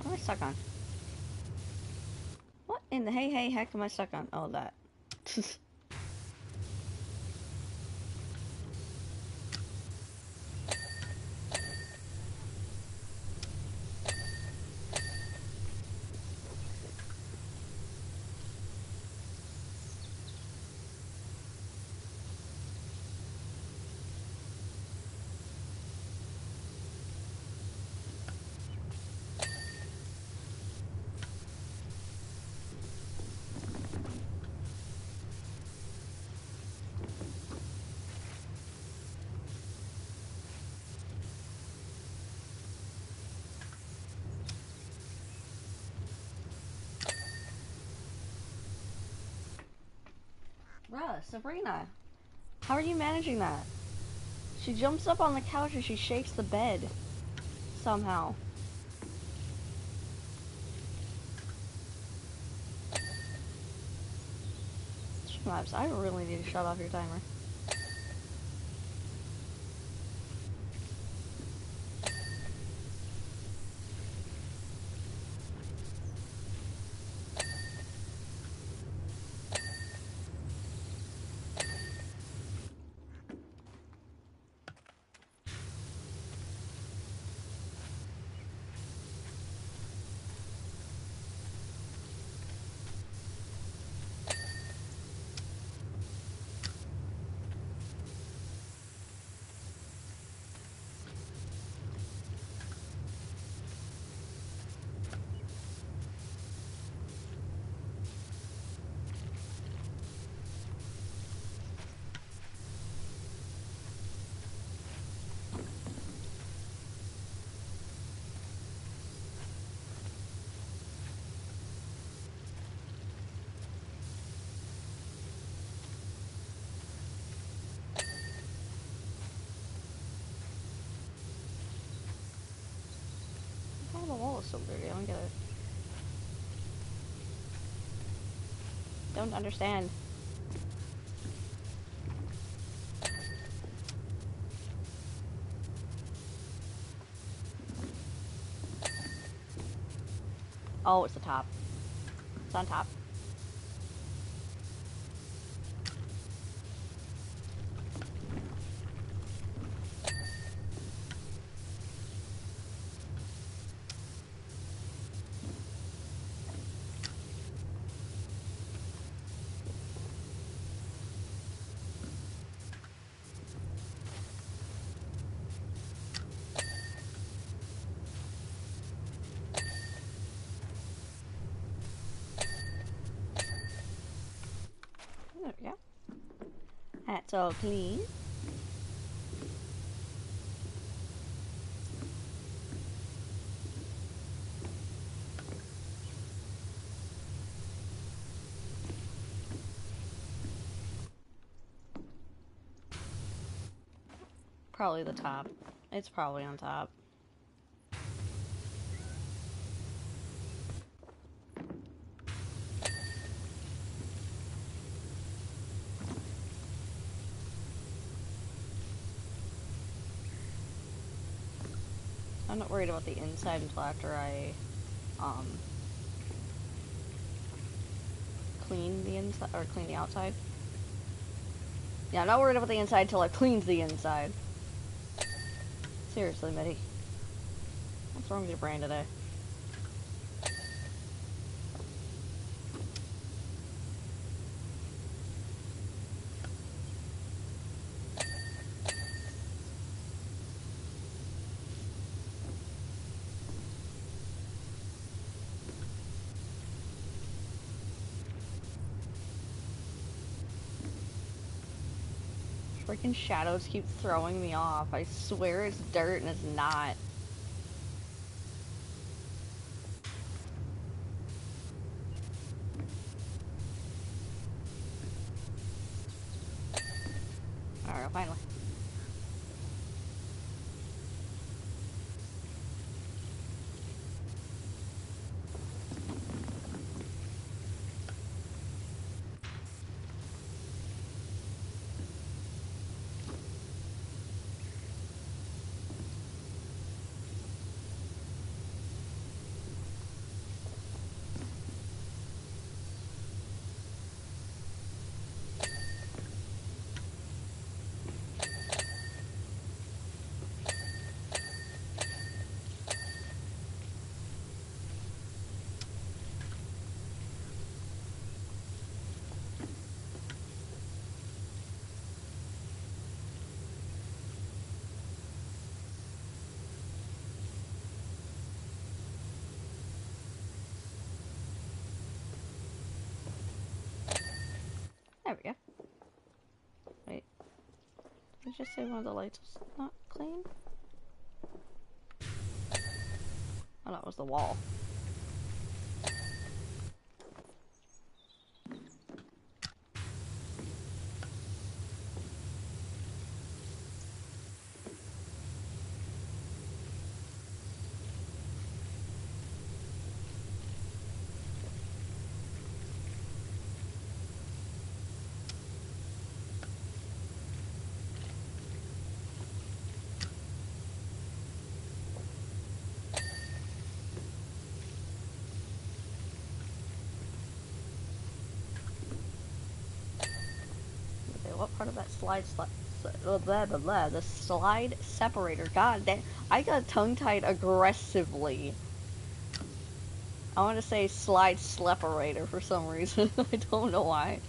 What am I stuck on? What in the hey heck am I stuck on? Oh, that. Bruh, Sabrina, how are you managing that? She jumps up on the couch and she shakes the bed. Somehow. Streamlabs, I really need to shut off your timer. How the wall is so dirty? I don't get it. Don't understand. Oh, it's the top. It's on top. There we go. That's all clean. Probably the top. It's probably on top. I'm not worried about the inside until after I, clean the inside, or clean the outside. Yeah, I'm not worried about the inside until I cleaned the inside. Seriously, Mitty. What's wrong with your brain today? Freaking shadows keep throwing me off. I swear it's dirt and it's not. Alright, finally. There we go. Wait. Did I just say one of the lights was not clean? Oh, no, it was the wall. that the slide separator. God damn, I got tongue-tied aggressively. I want to say slide sleperator for some reason. I don't know why.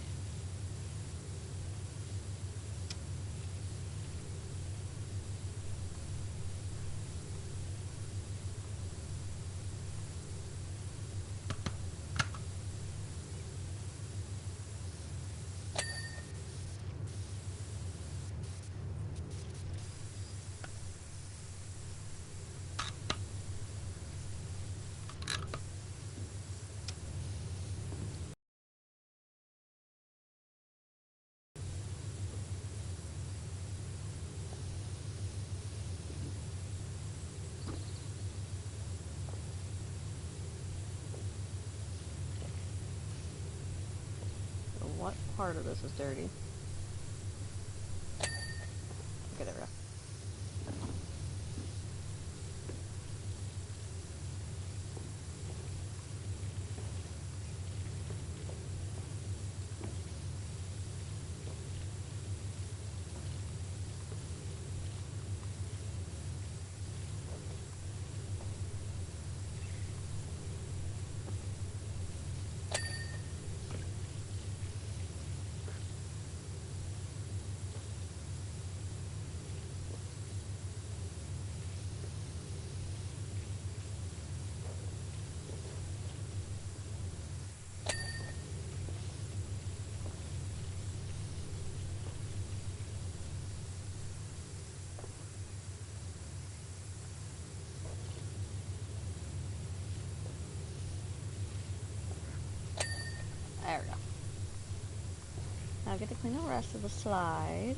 What part of this is dirty? Okay, there we go. There we go. Now I get to clean the rest of the slide.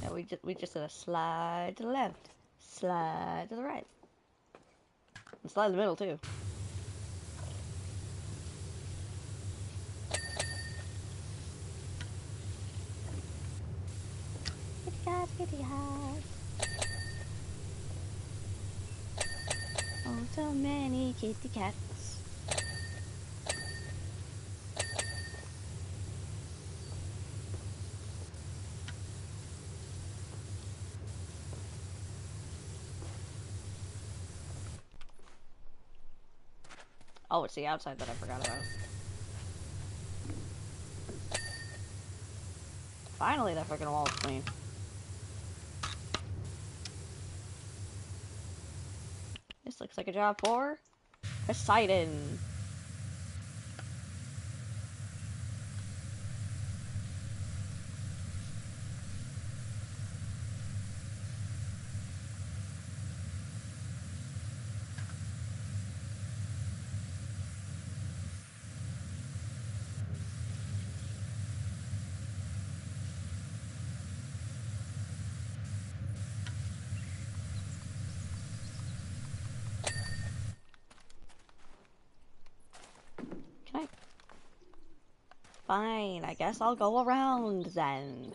Yeah, we just did a slide to the left, slide to the right, and slide in the middle too. Kitty cat, kitty cat. Oh, so many kitty cats. Oh, it's the outside that I forgot about. Finally, that fucking wall is clean. This looks like a job for Poseidon. Can I? Fine, I guess I'll go around then.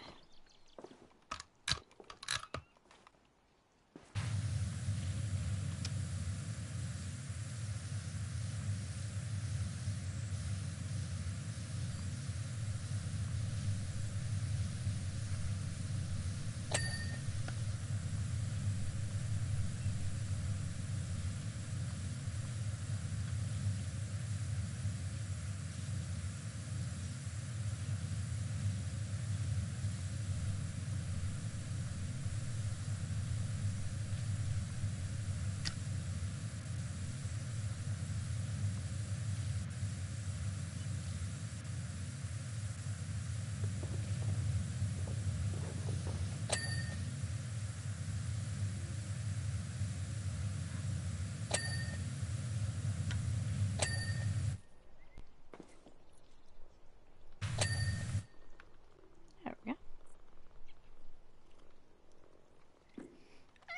There we go.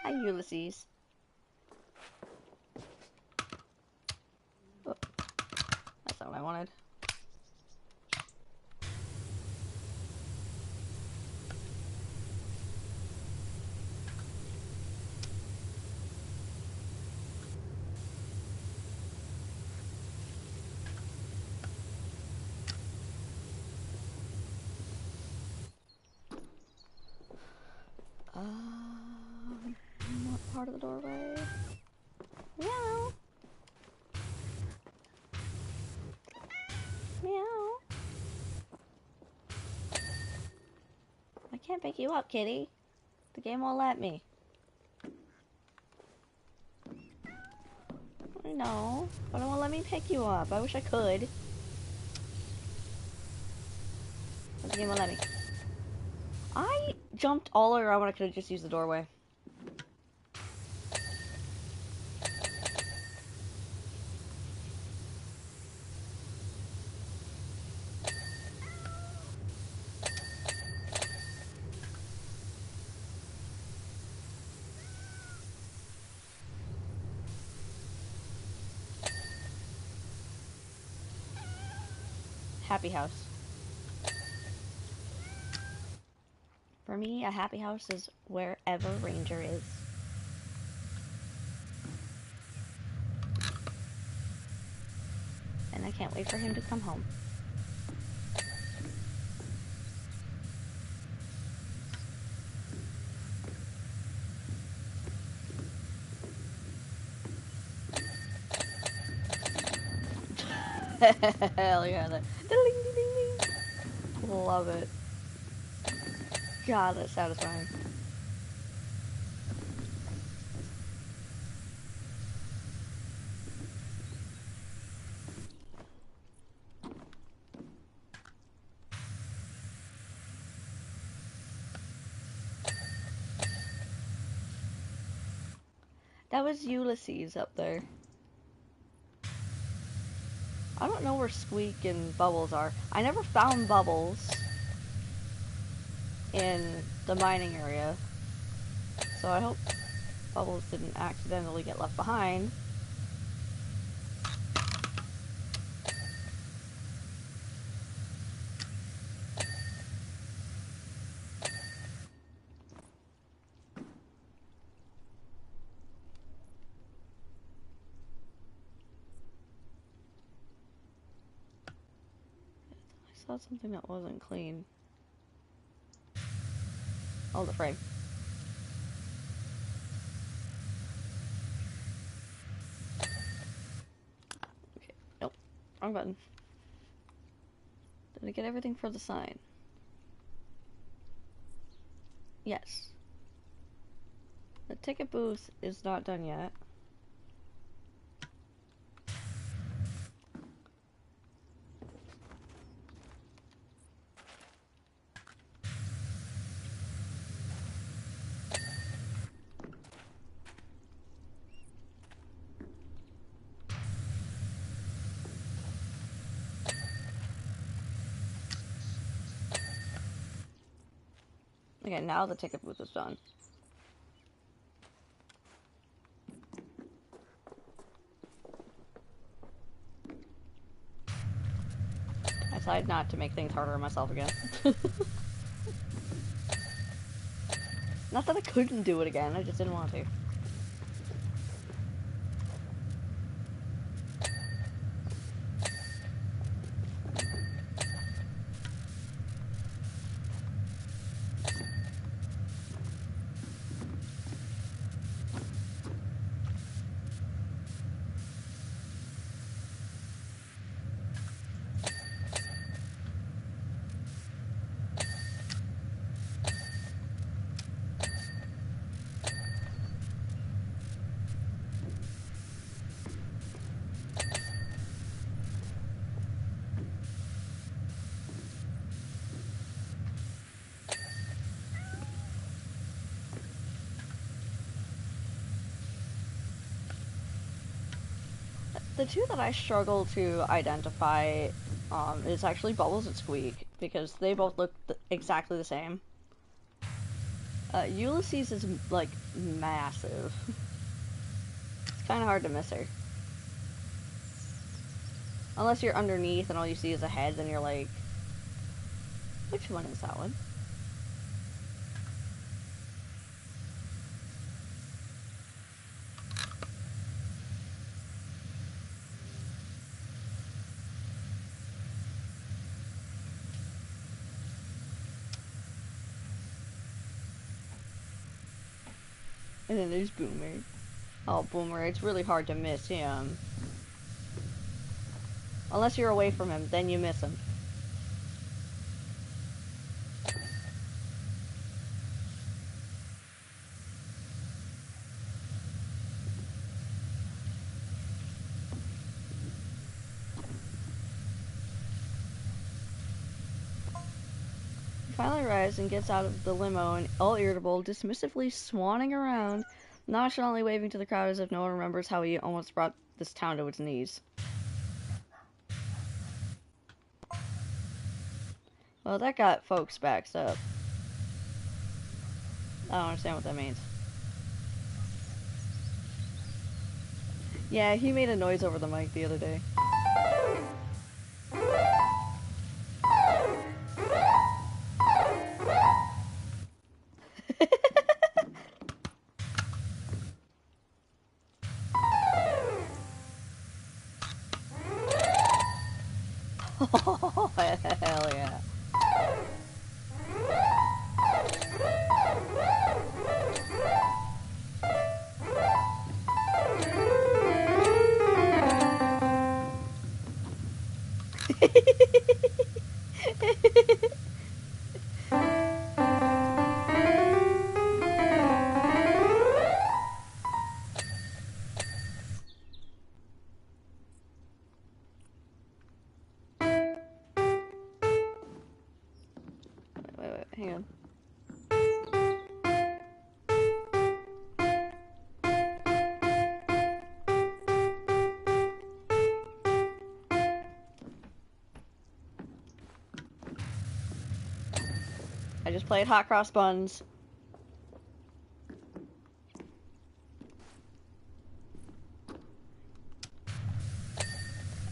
Hi, Ulysses. Oh, that's not what I wanted. part of the doorway. Meow. Meow. I can't pick you up, kitty. The game won't let me. I know, but it won't let me pick you up. I wish I could. But the game won't let me. I jumped all the way around when I could have just used the doorway. Happy house. For me, a happy house is wherever Ranger is. And I can't wait for him to come home. Hell yeah, that ding-ding-ding-ding. Love it. God, that's satisfying. That was Ulysses up there. I don't know where Squeak and Bubbles are. I never found Bubbles in the mining area. So I hope Bubbles didn't accidentally get left behind. I saw something that wasn't clean. Oh, the frame. Okay, nope. Wrong button. Did I get everything for the sign? Yes. The ticket booth is not done yet. Okay, now the ticket booth is done. I decided not to make things harder on myself again. Not that I couldn't do it again, I just didn't want to. The two that I struggle to identify is actually Bubbles and Squeak, because they both look exactly the same. Ulysses is, like, massive. It's kind of hard to miss her. Unless you're underneath and all you see is a head, then you're like, which one is that one? And then there's Boomer. Oh, Boomer, it's really hard to miss him. Unless you're away from him, then you miss him. He finally arrives and gets out of the limo and, all irritable, dismissively swanning around, nonchalantly waving to the crowd as if no one remembers how he almost brought this town to its knees. Well, that got folks backed up. I don't understand what that means. Yeah, he made a noise over the mic the other day. Oh, hell yeah. Wait, hang on. I just played Hot Cross Buns.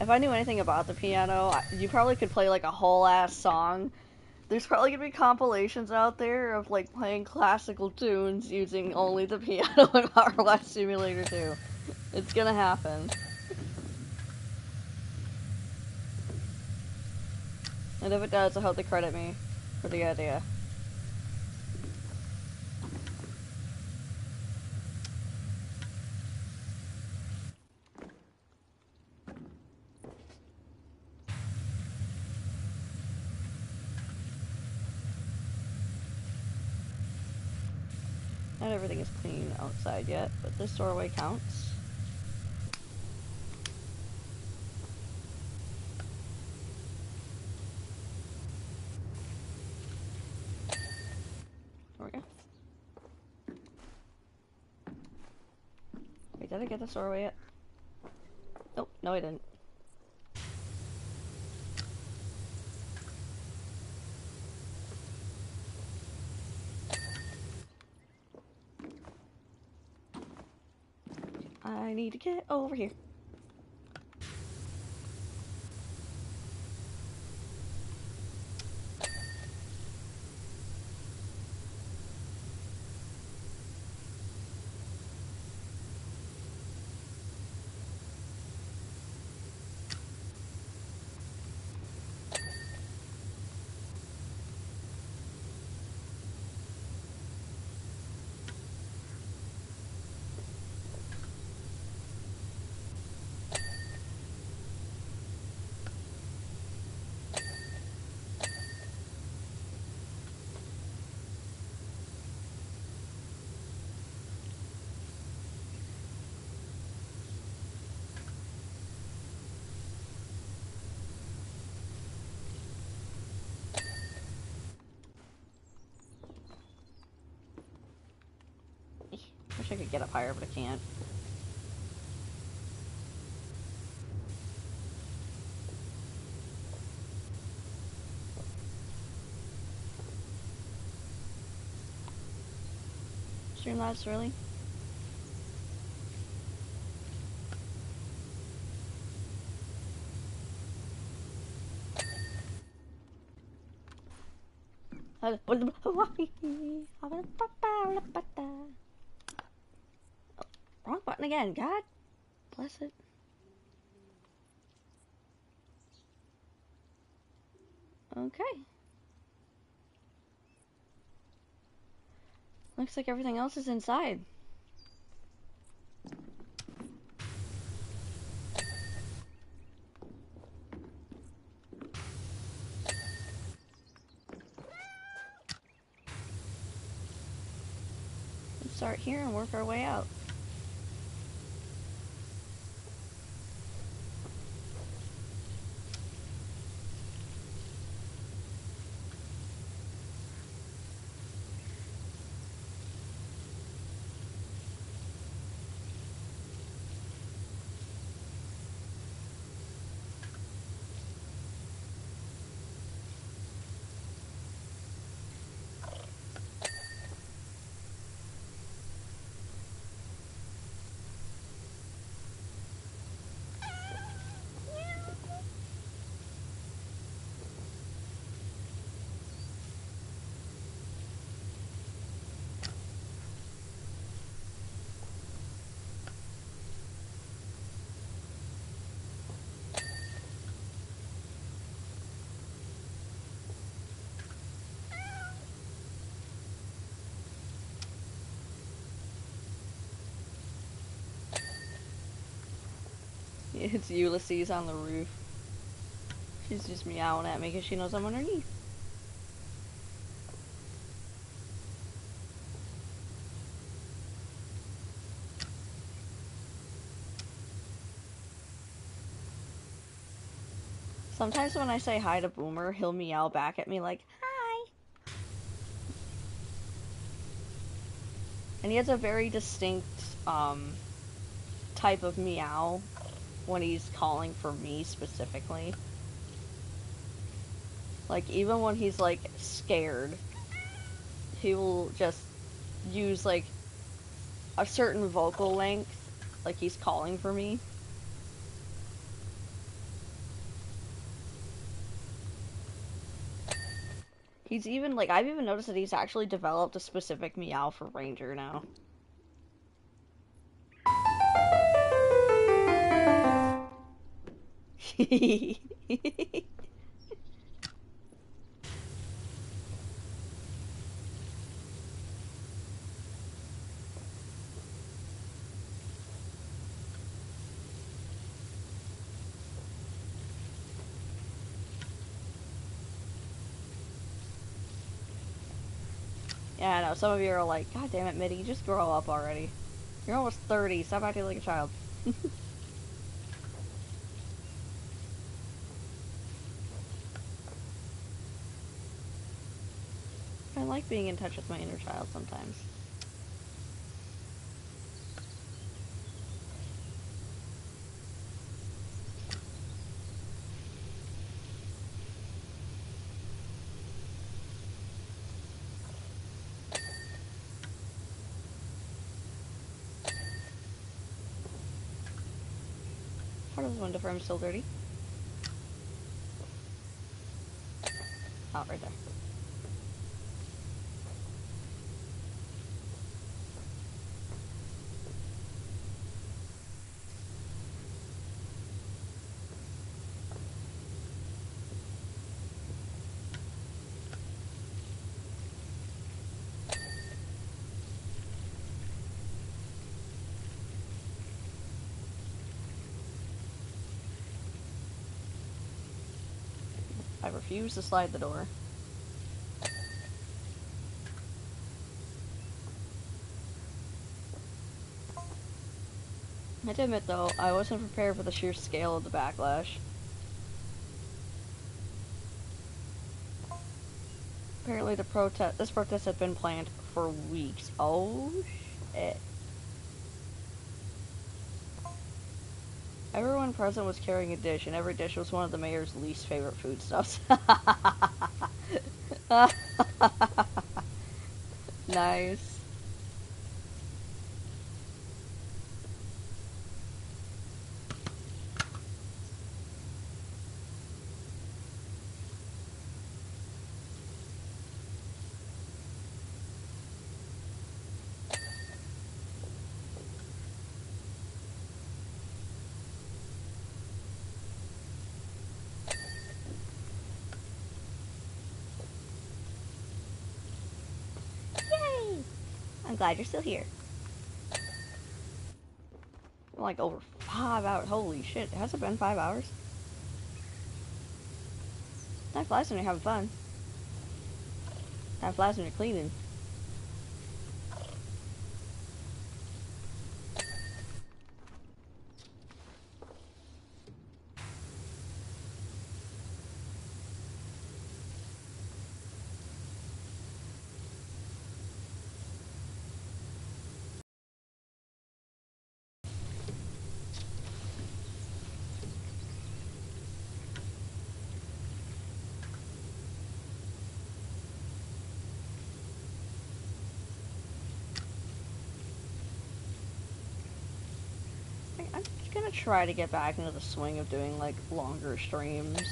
If I knew anything about the piano, you probably could play like a whole ass song. There's probably gonna be compilations out there of like playing classical tunes using only the piano in Powerwash Simulator 2. It's gonna happen. And if it does, I hope they credit me for the idea. Not everything is clean outside yet, but this doorway counts. There we go. Wait, did I get this doorway yet? Nope, no I didn't. I need to get over here. Wish I could get up higher, but I can't. Streamlabs, really? Oh, wrong button again, God bless it. Okay. Looks like everything else is inside. start here and work our way out. It's Ulysses on the roof. She's just meowing at me because she knows I'm underneath. Sometimes when I say hi to Boomer, he'll meow back at me like, hi. And he has a very distinct type of meow when he's calling for me specifically. Like, even when he's, like, scared, he will just use, like, a certain vocal length, like he's calling for me. He's even, like, I've even noticed that he's actually developed a specific meow for Ranger now. Yeah, I know, some of you are like, God damn it, Mitty, just grow up already. You're almost 30, stop acting like a child. I like being in touch with my inner child sometimes. Part of the window frame is still dirty. Oh, right there. I refuse to slide the door. I have to admit though, I wasn't prepared for the sheer scale of the backlash. Apparently this protest had been planned for weeks. Oh shit. Everyone present was carrying a dish, and every dish was one of the mayor's least favorite foodstuffs. Nice. Yay! I'm glad you're still here. Like over 5 hours. Holy shit, has it been 5 hours? Time flies when you're having fun. Time flies when you're cleaning. gonna try to get back into the swing of doing, like, longer streams.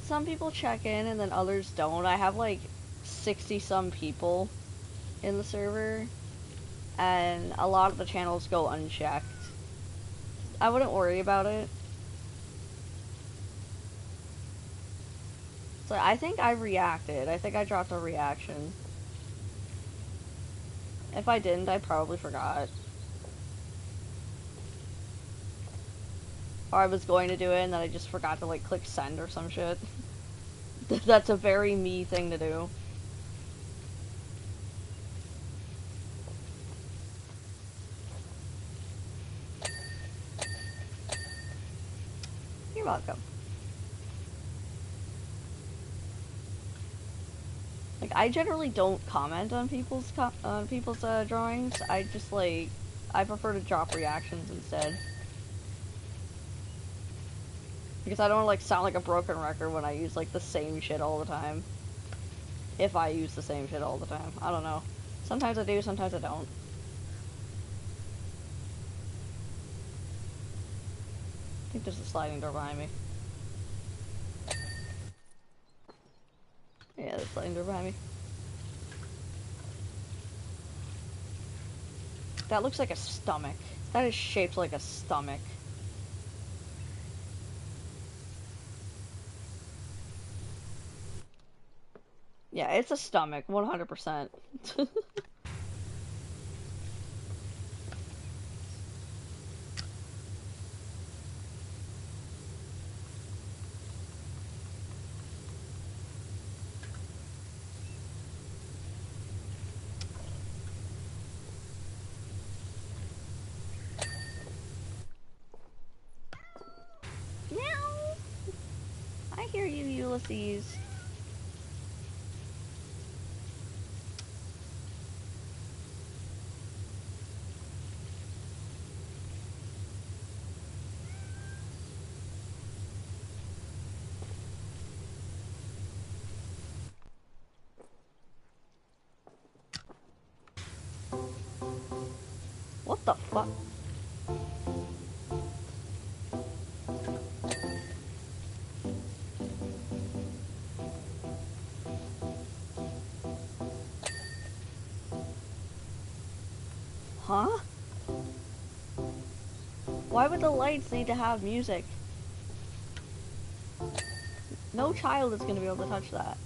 Some people check in and then others don't. I have, like, 60-some people in the server, and a lot of the channels go unchecked. I wouldn't worry about it. So I think I reacted. I think I dropped a reaction. If I didn't, I probably forgot. Or I was going to do it and then I just forgot to, like, click send or some shit. That's a very me thing to do. You're welcome. Like, I generally don't comment on people's drawings. I just, like, I prefer to drop reactions instead. Because I don't, like, sound like a broken record when I use, like, the same shit all the time. If I use the same shit all the time. I don't know. Sometimes I do, sometimes I don't. I think there's a sliding door behind me. Yeah, there's a sliding door behind me. That looks like a stomach. That is shaped like a stomach. Yeah, it's a stomach, 100%. Meow! I hear you, Ulysses. What the fuck? Huh? Why would the lights need to have music? No child is gonna be able to touch that.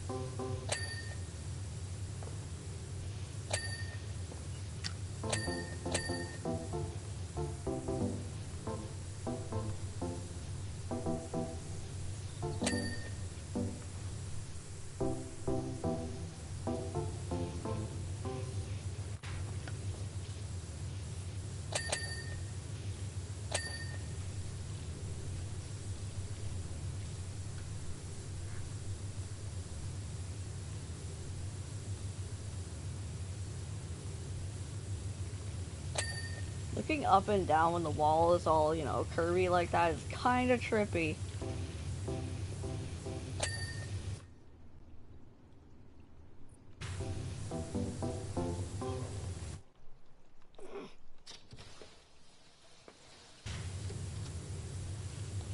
Looking up and down when the wall is all, you know, curvy like that is kind of trippy.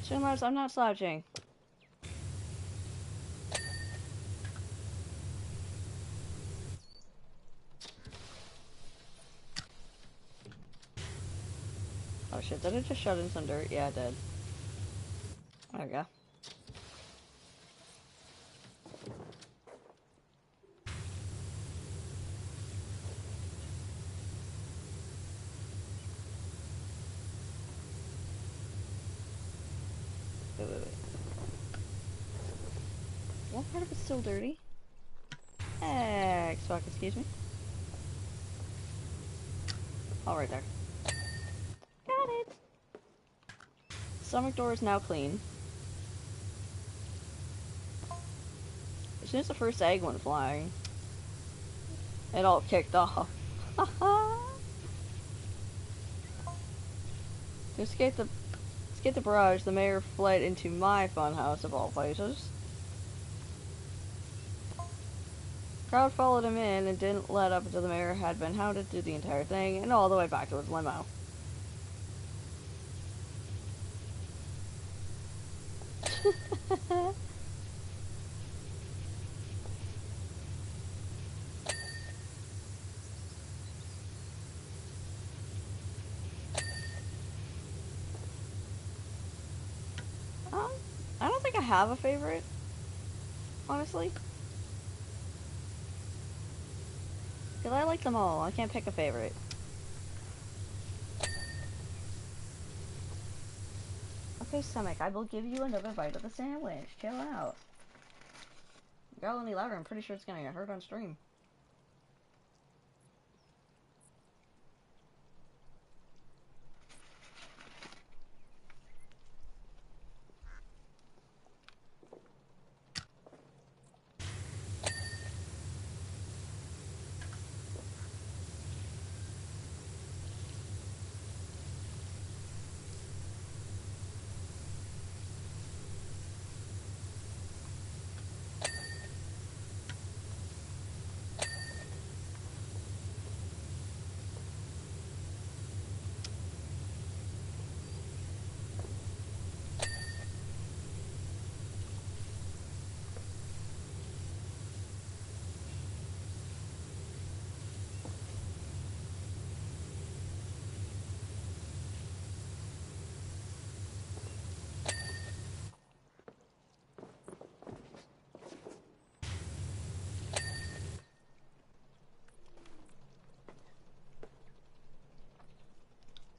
Streamlabs, I'm not slouching. Oh shit, did it just shut in some dirt? Yeah, it did. There we go. Wait. What part of it's still dirty? Fuck, excuse me. Oh, right there. Got it! Stomach door is now clean. As soon as the first egg went flying, it all kicked off. To escape the barrage, the mayor fled into my funhouse of all places. Crowd followed him in and didn't let up until the mayor had been hounded through the entire thing and all the way back to his limo. um, I don't think I have a favorite, honestly. Because I like them all. I can't pick a favorite. Okay, stomach, I will give you another bite of the sandwich. Chill out. Yell any louder, I'm pretty sure it's gonna get heard on stream.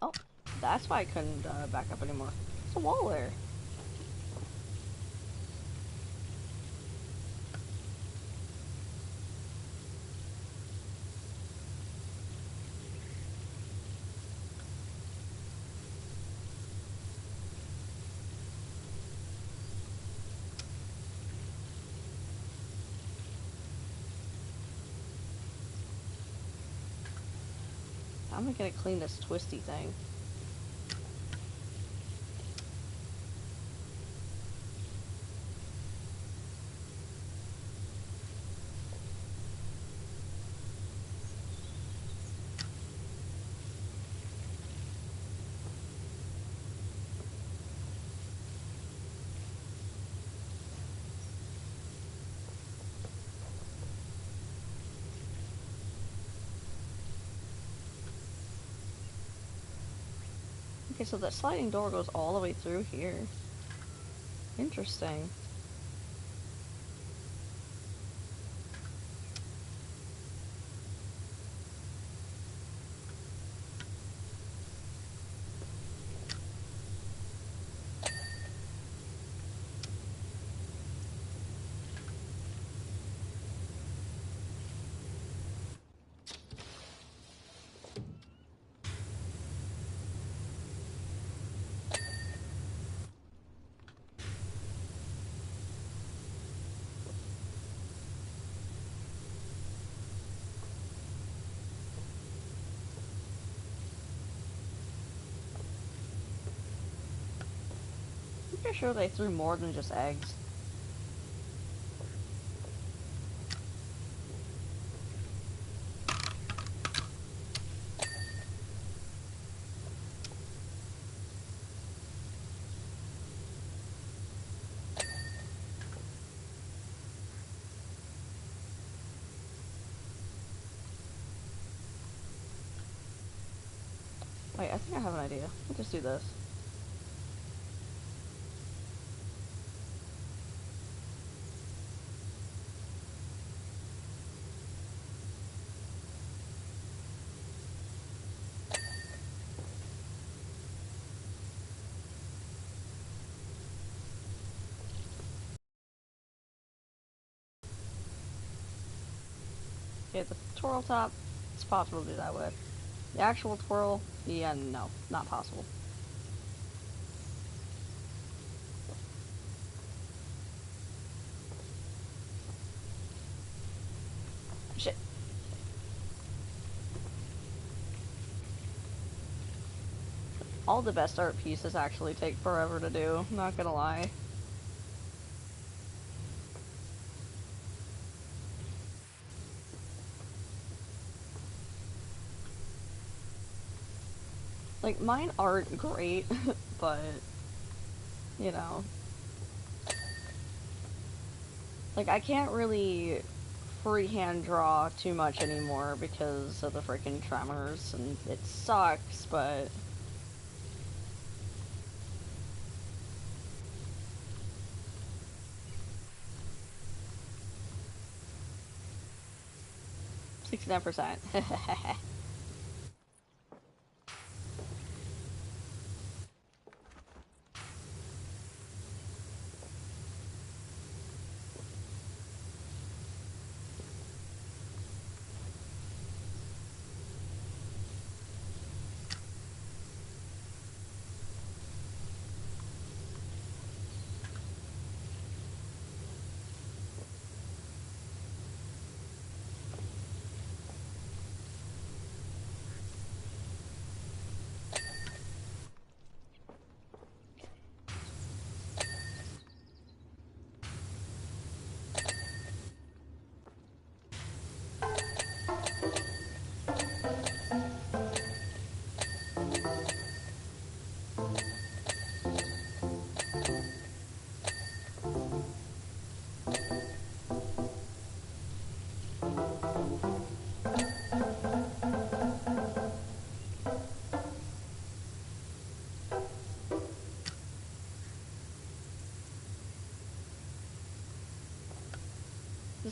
Oh, that's why I couldn't back up anymore. There's a wall there. I'm gonna clean this twisty thing. Okay, so that sliding door goes all the way through here. Interesting. I'm pretty sure they threw more than just eggs. Wait, I think I have an idea. We'll just do this. Okay, the twirl top, it's possible to do that with. The actual twirl, yeah, no, not possible. Shit. All the best art pieces actually take forever to do, not gonna lie. Like, mine aren't great, but, you know. Like, I can't really freehand draw too much anymore because of the freaking tremors, and it sucks, but... $69%.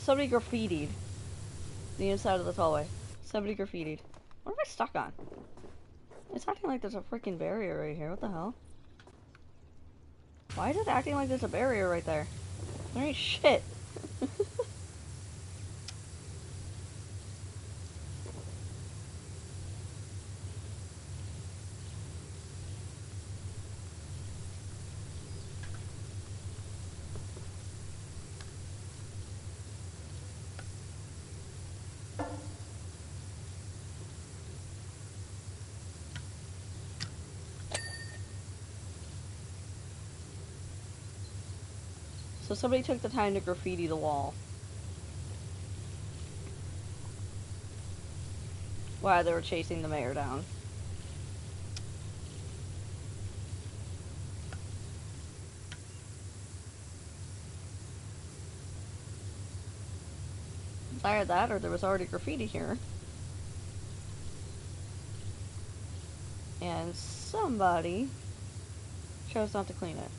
Somebody graffitied the inside of this hallway. Somebody graffitied. What am I stuck on? It's acting like there's a freaking barrier right here. What the hell? Why is it acting like there's a barrier right there? There ain't shit. So somebody took the time to graffiti the wall. While they were chasing the mayor down. It's either that or there was already graffiti here. And somebody chose not to clean it.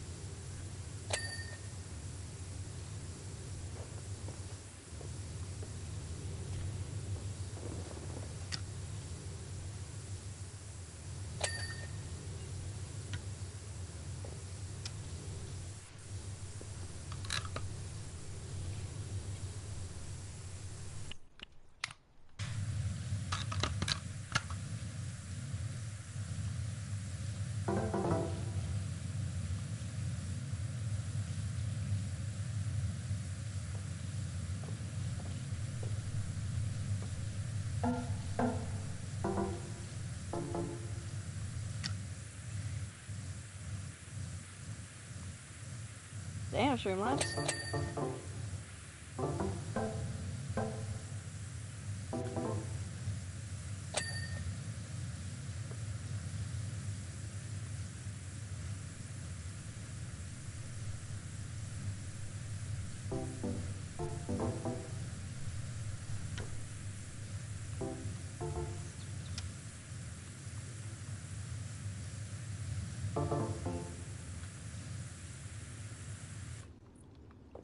Damn, Streamlabs.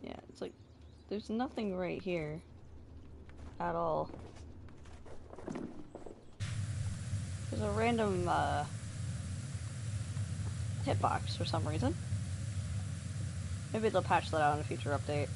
Yeah, it's like, there's nothing right here. At all. There's a random, hitbox for some reason. Maybe they'll patch that out in a future update.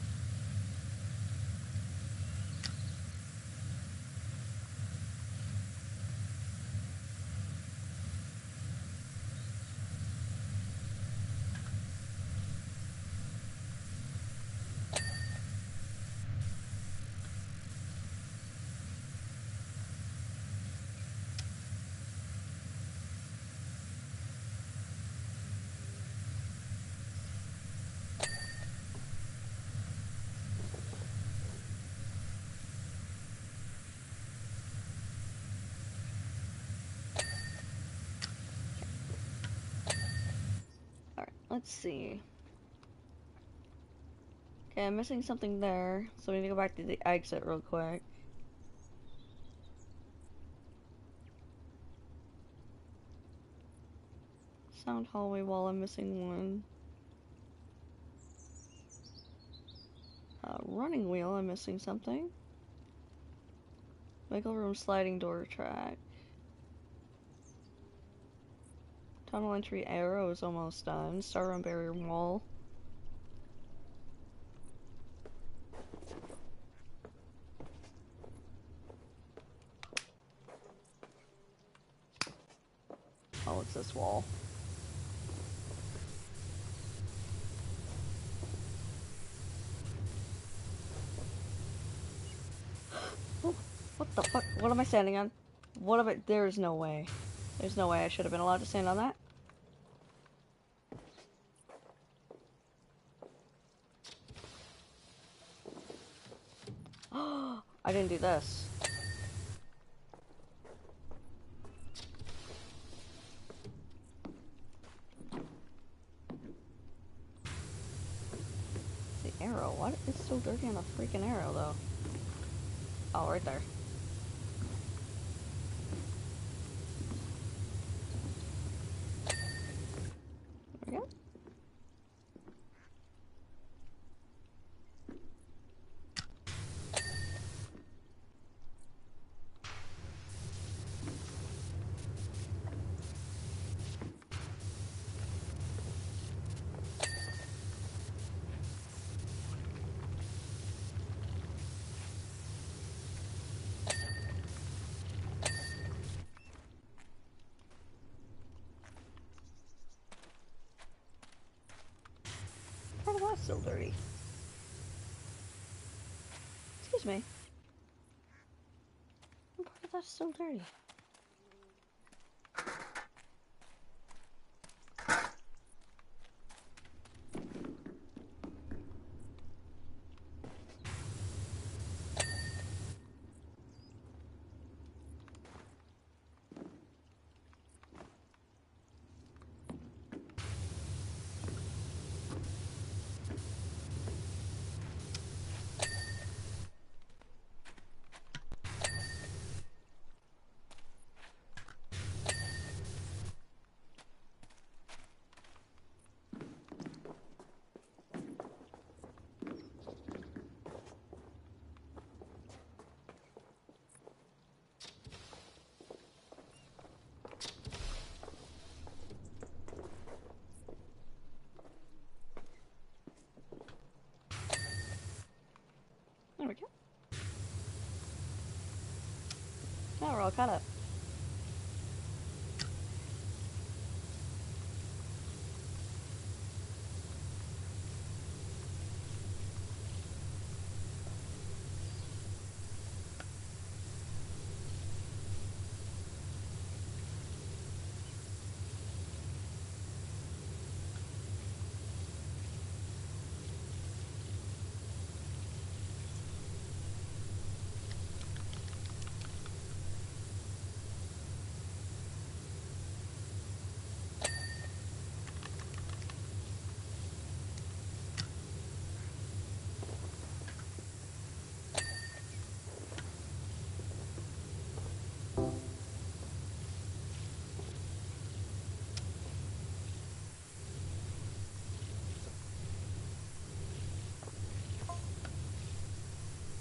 Let's see. Okay, I'm missing something there, so we need to go back to the exit real quick. Sound hallway wall, I'm missing one. Running wheel, I'm missing something. Wiggle room sliding door track. Tunnel entry arrow is almost done. Star room barrier wall. Oh, it's this wall. Oh, what the fuck? What am I standing on? What am I? There's no way. There's no way I should have been allowed to stand on that. Oh, I didn't do this. The arrow. What is so dirty on the freaking arrow, though? Oh, right there. There we go. Part of that's still dirty. Excuse me. Part of that's still dirty. There we go. Now we're all caught up.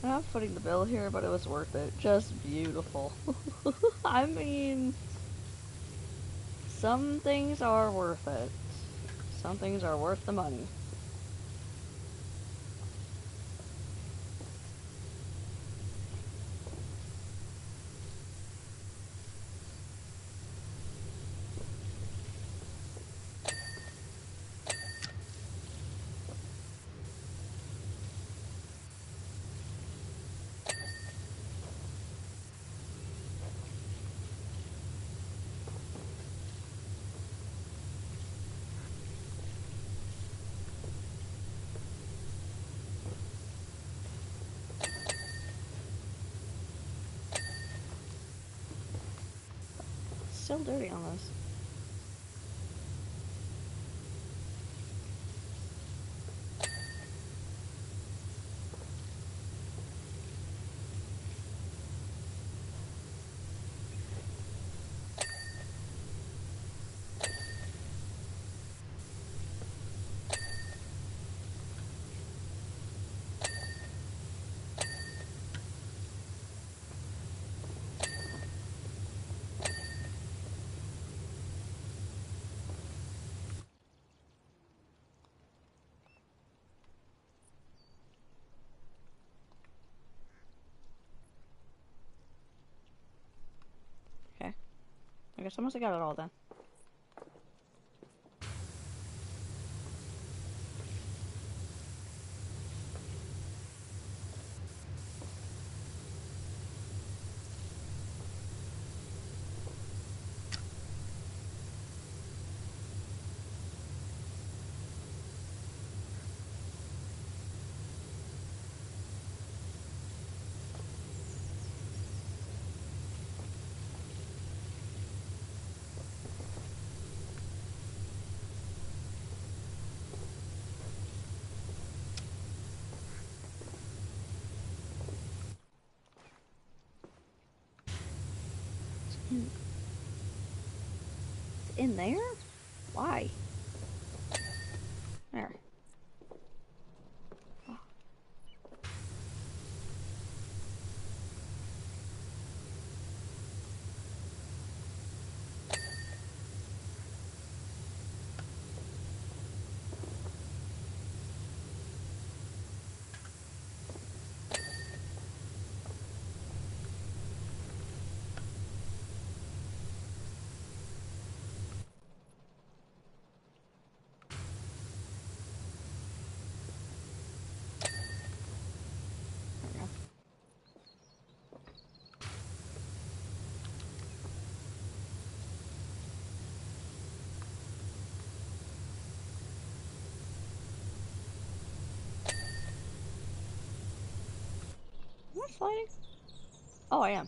I'm not footing the bill here, but it was worth it. Just beautiful. I mean, some things are worth it. Some things are worth the money. Still dirty on this. guess I must have got it all then. It's in there? Why? There. Am I sliding? Oh, I am.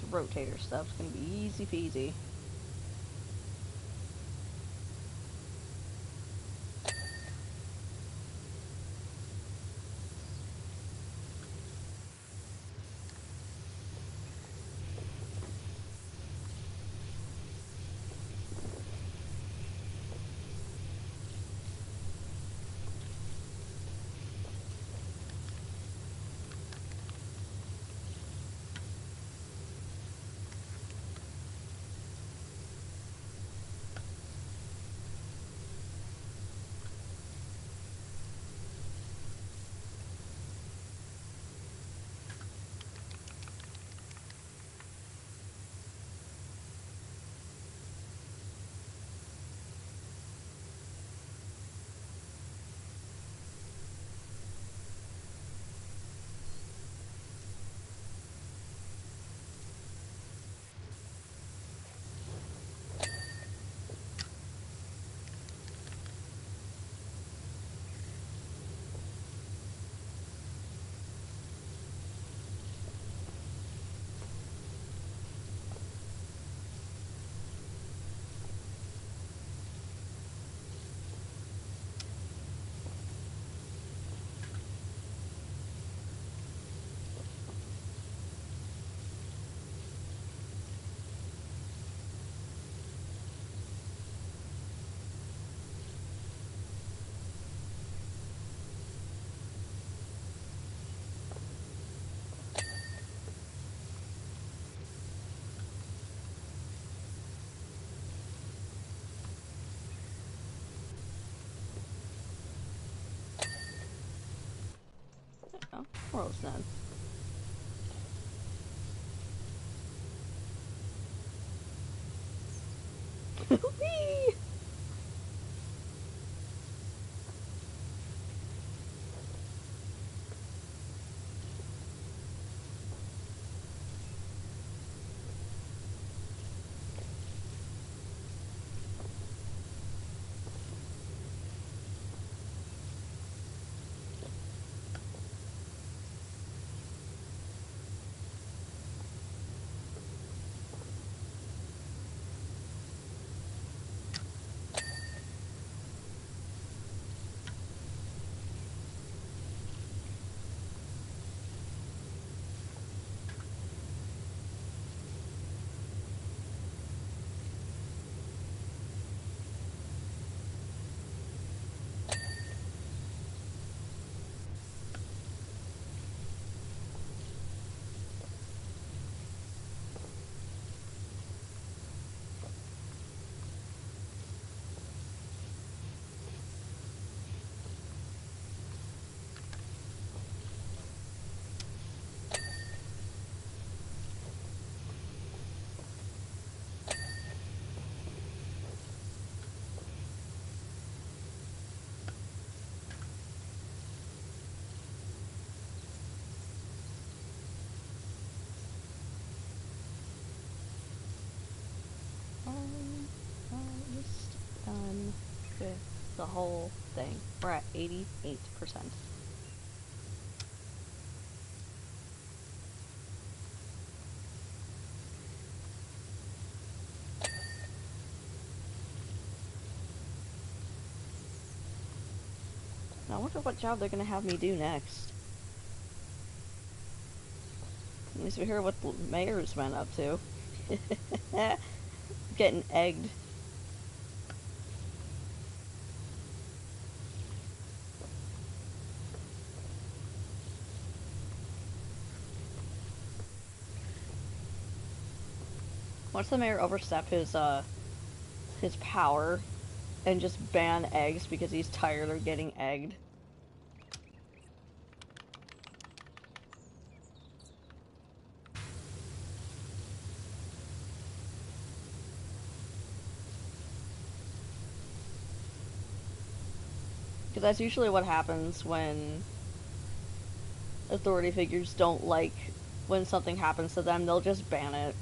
This rotator stuff's gonna be easy peasy. Oh, we're almost done. Whee! the whole thing. We're at 88%. I wonder what job they're gonna have me do next. At least we hear what the mayor's been up to. Getting egged. Once the mayor overstep his power and just ban eggs because he's tired of getting egged. Because that's usually what happens when authority figures don't like when something happens to them, they'll just ban it.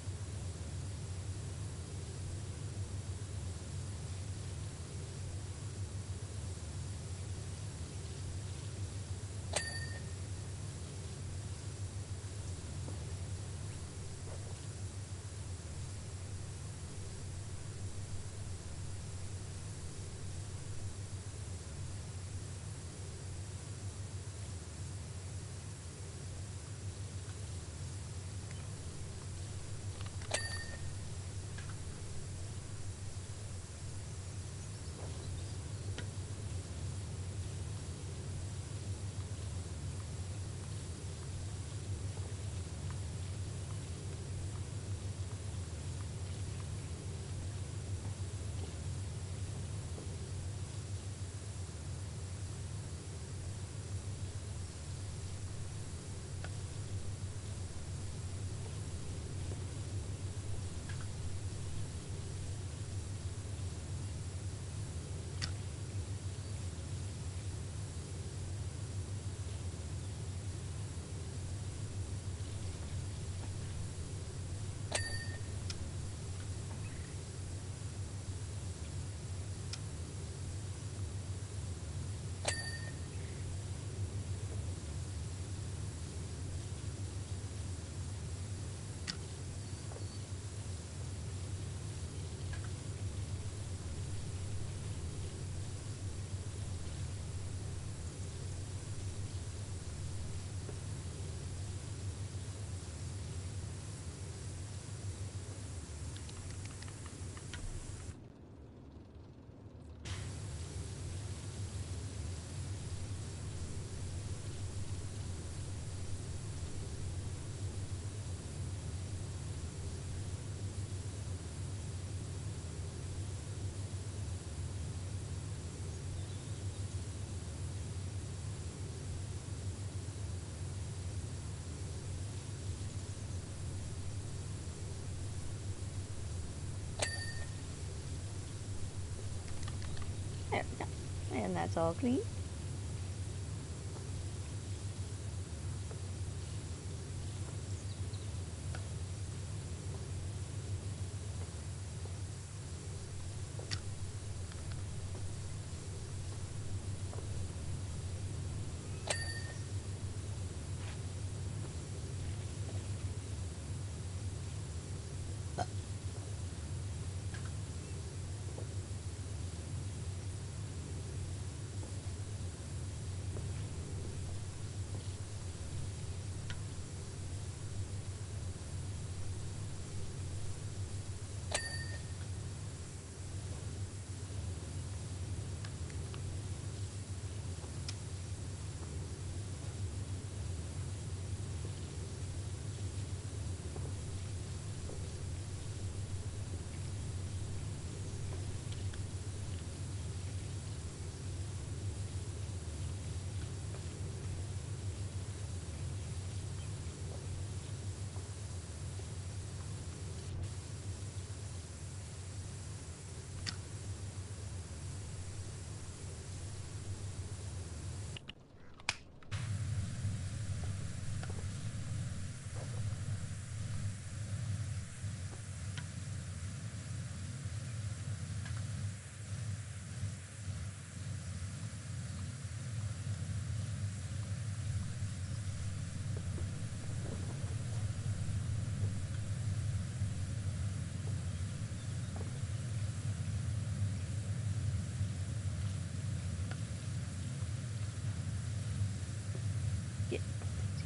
There we go. And that's all clean.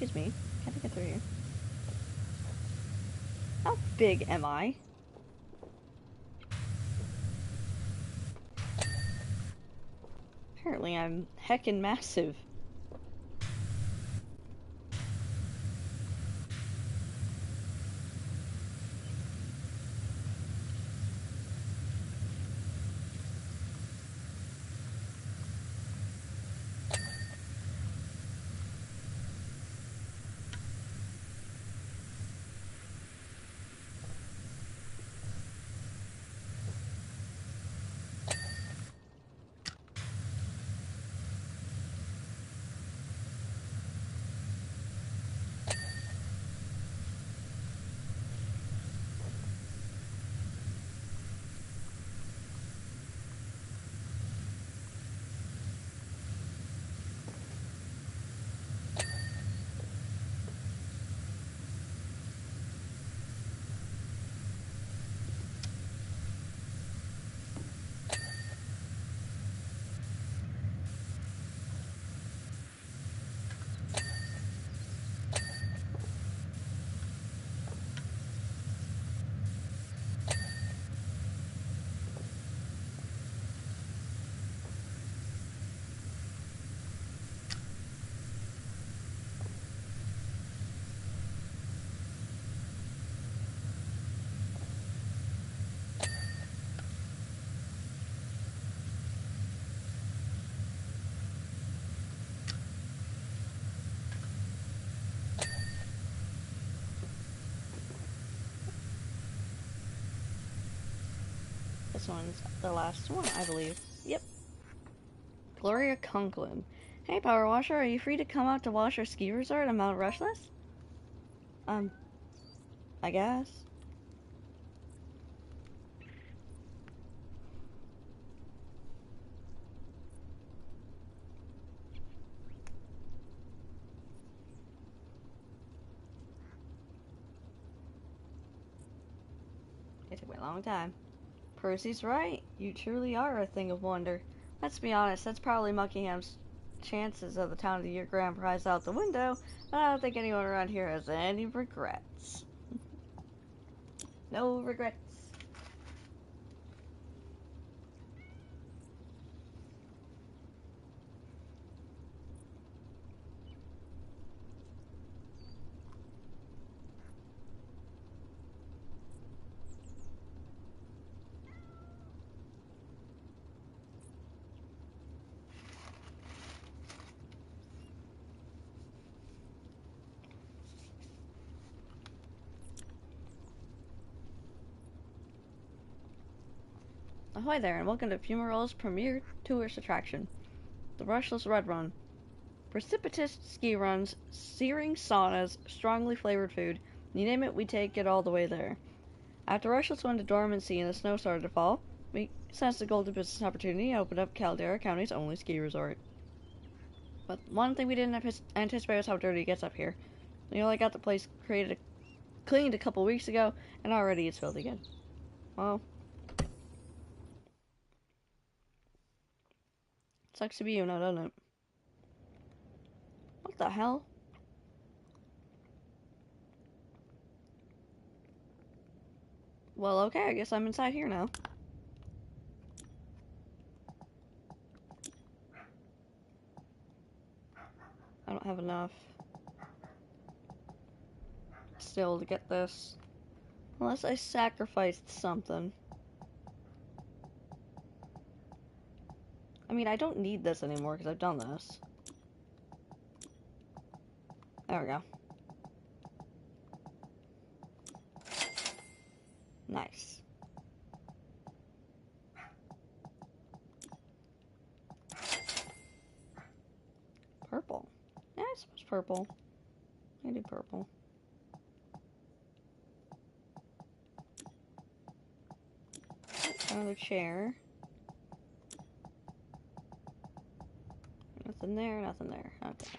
Excuse me. Can't I get through here? How big am I? Apparently I'm heckin' massive. This one's the last one, I believe. Yep. Gloria Conklin. Hey, Powerwasher, are you free to come out to wash our ski resort on Mount Rushless? I guess. It took me a long time. Percy's right. You truly are a thing of wonder. Let's be honest, that's probably Muckingham's chances of the Town of the Year grand prize out the window, but I don't think anyone around here has any regrets. No regrets. Ahoy there, and welcome to Fumarole's premier tourist attraction, the Rushless Red Run. Precipitous ski runs, searing saunas, strongly flavored food. You name it, we take it all the way there. After Rushless went to dormancy and the snow started to fall, we sensed a golden business opportunity and opened up Caldera County's only ski resort. But one thing we didn't anticipate was how dirty it gets up here. We only got the place cleaned a couple weeks ago, and already it's filthy again. Well, sucks to be you now, doesn't it? What the hell? Well, okay, I guess I'm inside here now. I don't have enough still to get this. Unless I sacrificed something. I mean, I don't need this anymore because I've done this. There we go. Nice. Purple. Yeah, I suppose purple. I do purple. Another chair. Nothing there, nothing there. Okay.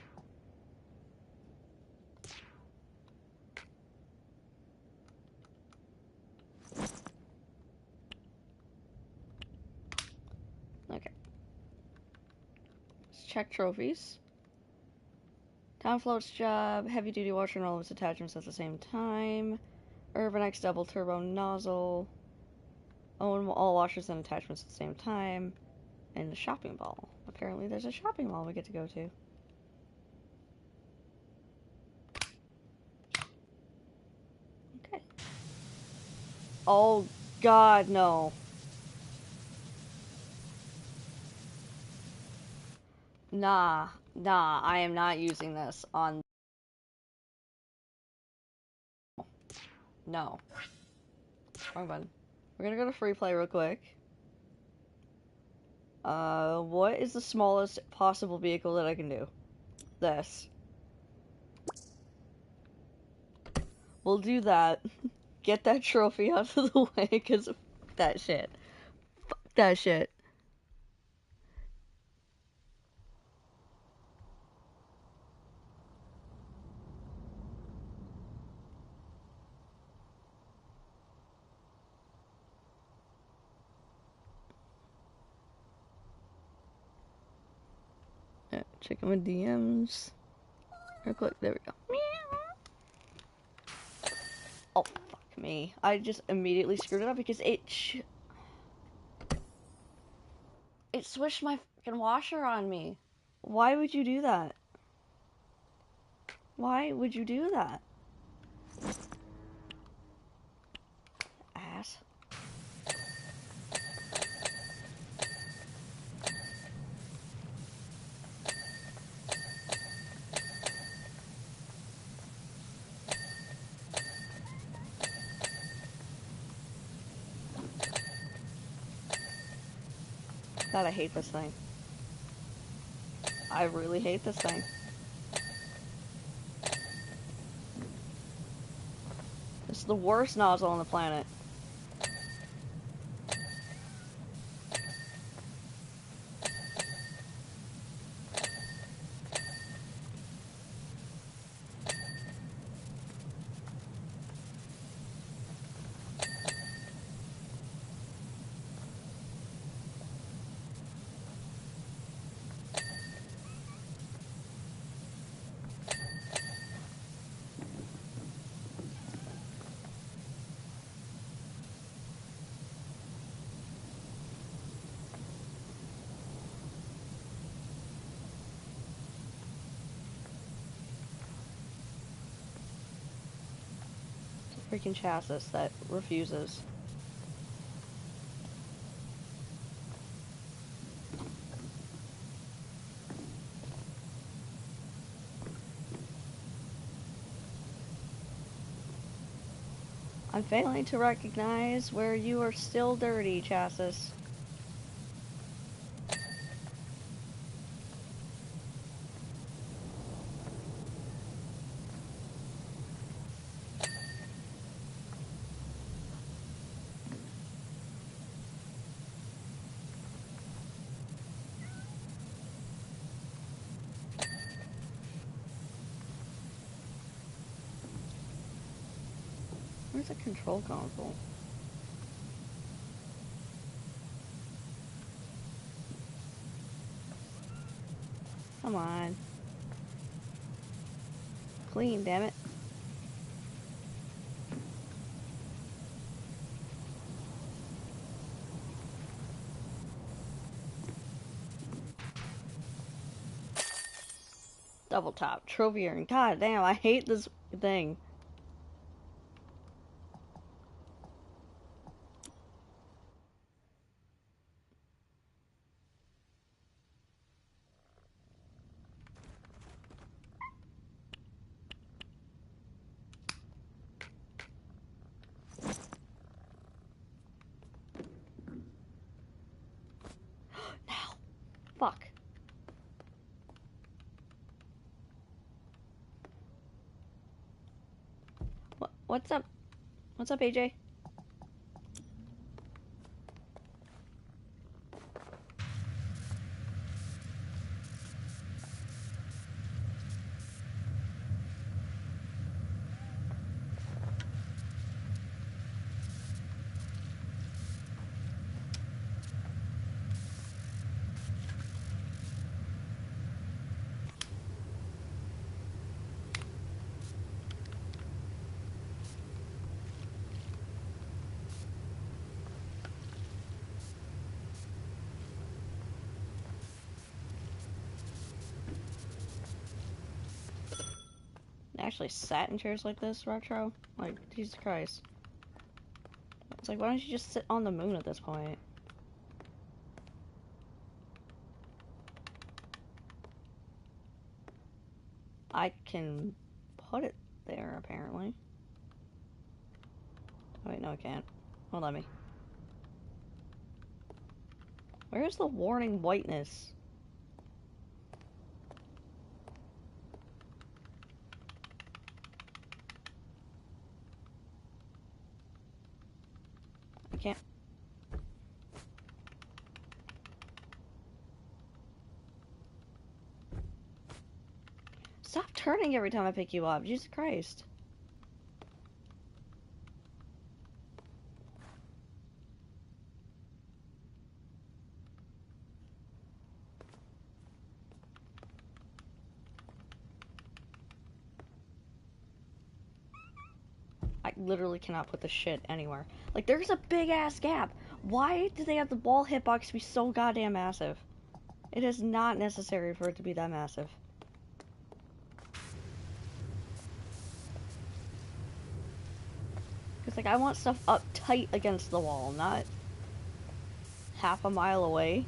Okay. Let's check trophies. Downfloat's job, heavy duty washer and all of its attachments at the same time. Urban X double turbo nozzle. Own all washers and attachments at the same time. And the shopping mall. Apparently there's a shopping mall we get to go to. Okay. Oh god, no. Nah, I am not using this on... No. Wrong button. We're gonna go to free play real quick. What is the smallest possible vehicle that I can do? This. We'll do that. Get that trophy out of the way, because that shit. Fuck that shit. Yeah, checking my DMs. Real quick, there we go. Oh, fuck me. I just immediately screwed it up because it switched my fucking washer on me. Why would you do that? Why would you do that? Ass. God, I hate this thing. I really hate this thing. This is the worst nozzle on the planet. Freaking chassis that refuses. I'm failing to recognize where you are still dirty, chassis. Where's the control console? Come on. Clean, damn it. Double top. Trophy urn. God damn, I hate this thing. Now. Fuck. What's up? What's up, AJ? actually sat in chairs like this, Retro? Like, Jesus Christ. It's like, why don't you just sit on the moon at this point? I can put it there, apparently. Oh, wait, no, I can't. Hold on me. Where's the warning whiteness? I can't. Stop turning every time I pick you up. Jesus Christ. I literally cannot put the shit anywhere. Like, there's a big-ass gap. Why do they have the ball hitbox be so goddamn massive? It is not necessary for it to be that massive. Because, like, I want stuff up tight against the wall, not half a mile away.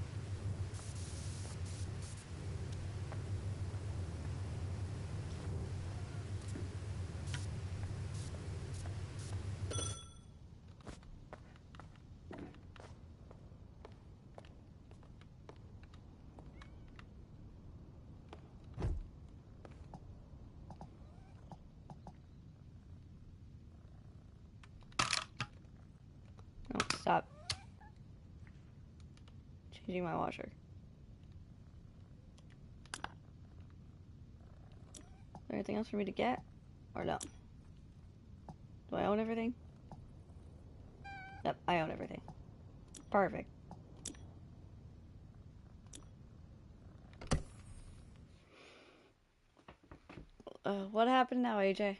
No, stop. Changing my washer. Is there anything else for me to get? Or no? Do I own everything? Yep, I own everything. Perfect. What happened now, AJ?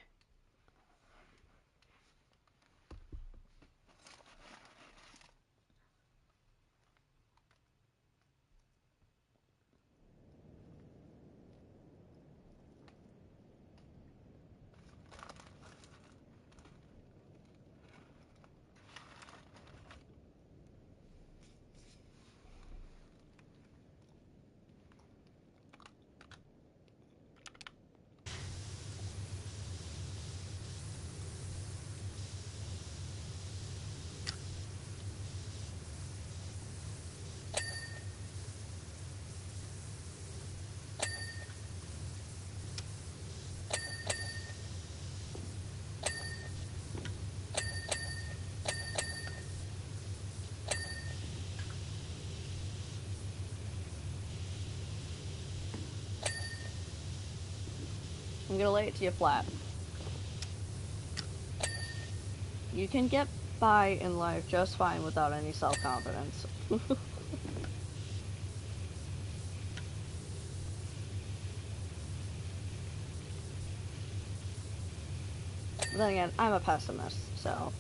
I'm gonna lay it to you flat. You can get by in life just fine without any self-confidence. But then again, I'm a pessimist, so...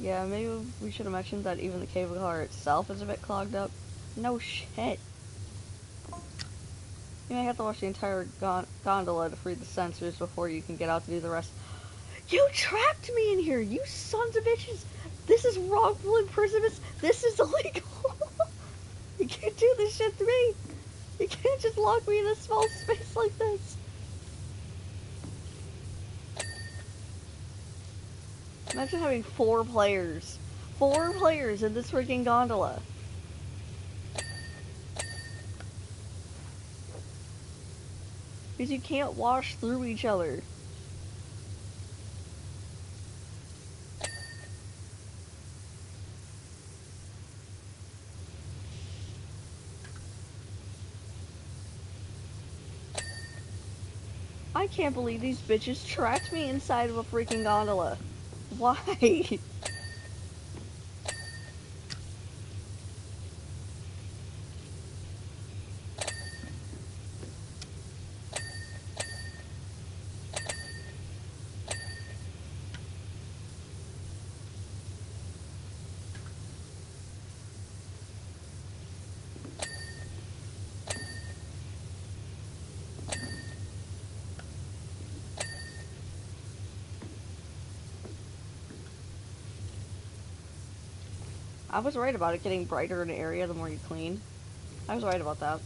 yeah, maybe we should have mentioned that even the cable car itself is a bit clogged up. No shit. You may have to wash the entire gondola to free the sensors before you can get out to do the rest. You trapped me in here, you sons of bitches! This is wrongful imprisonment. This is illegal. You can't do this shit to me. You can't just lock me in a small space like this. Imagine having 4 players. 4 players in this freaking gondola. Because you can't wash through each other. I can't believe these bitches trapped me inside of a freaking gondola. Why? I was right about it getting brighter in the area the more you clean. I was right about that.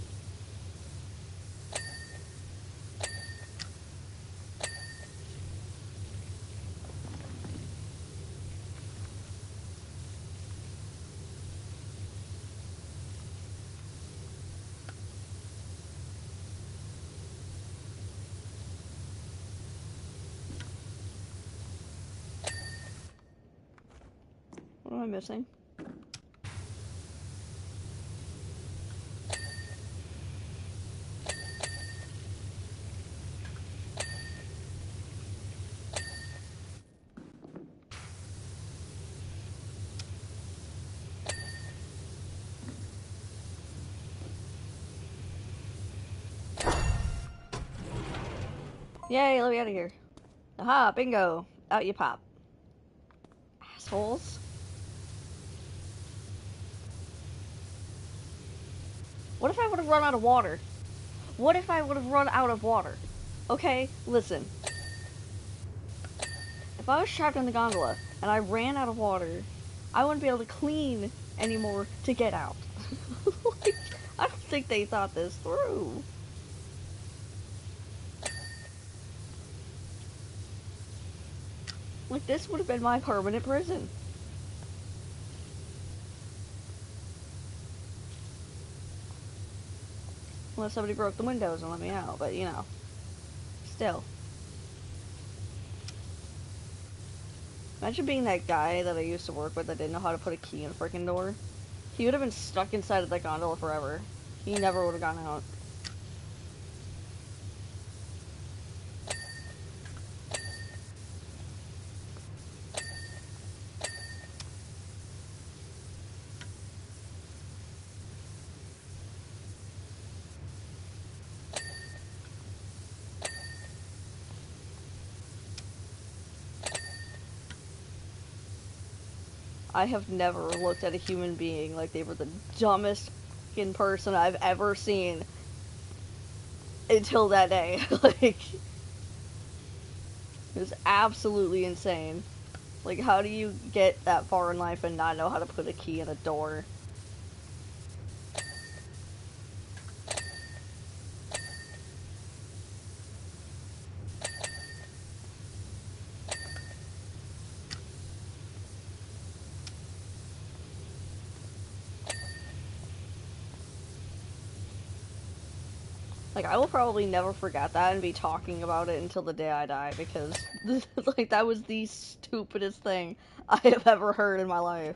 What am I missing? Yay, let me out of here. Aha, bingo. Out you pop. Assholes. What if I would have run out of water? What if I would have run out of water? Okay, listen. If I was trapped in the gondola and I ran out of water, I wouldn't be able to clean anymore to get out. Like, I don't think they thought this through. Like, this would have been my permanent prison. Unless somebody broke the windows and let me out, but you know. Still. Imagine being that guy that I used to work with that didn't know how to put a key in a freaking door. He would have been stuck inside of the gondola forever. He never would have gotten out. I have never looked at a human being like they were the dumbest fucking person I've ever seen until that day. Like, it was absolutely insane. Like, how do you get that far in life and not know how to put a key in a door? Like, I will probably never forget that and be talking about it until the day I die, because, like, that was the stupidest thing I have ever heard in my life.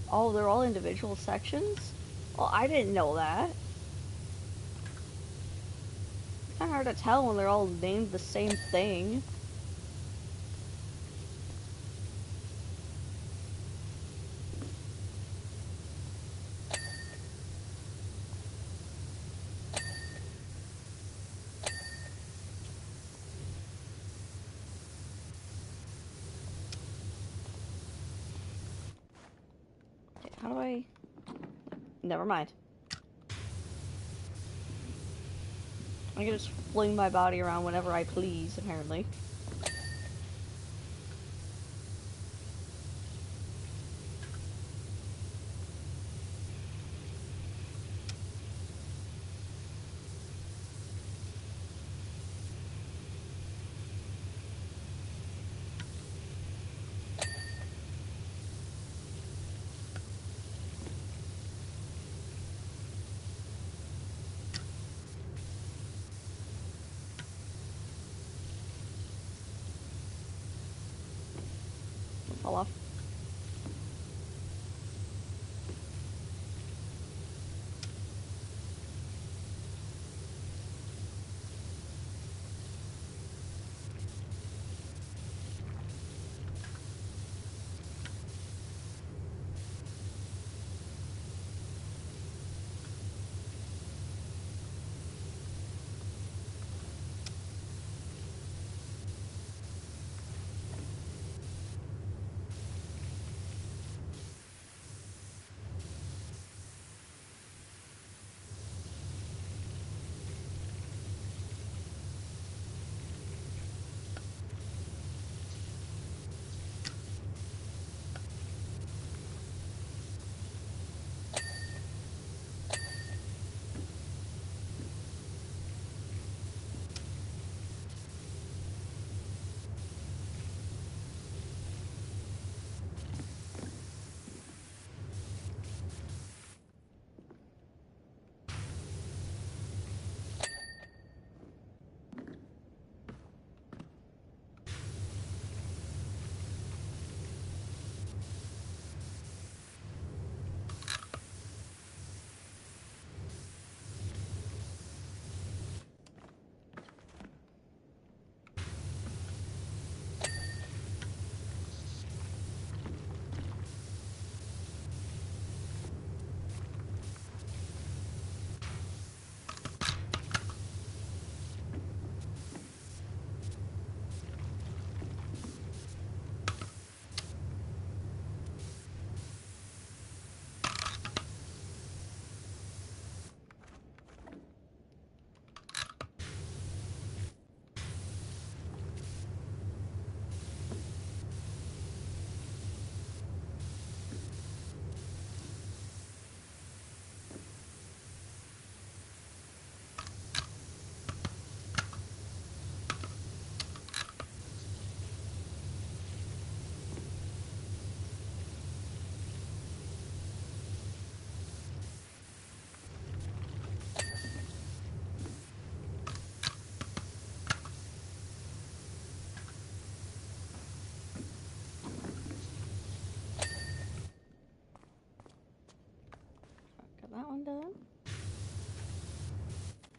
Oh, they're all individual sections? Well, I didn't know that. It's kinda hard to tell when they're all named the same thing. Okay, how do I... Never mind. I can just fling my body around whenever I please, apparently. Fall off.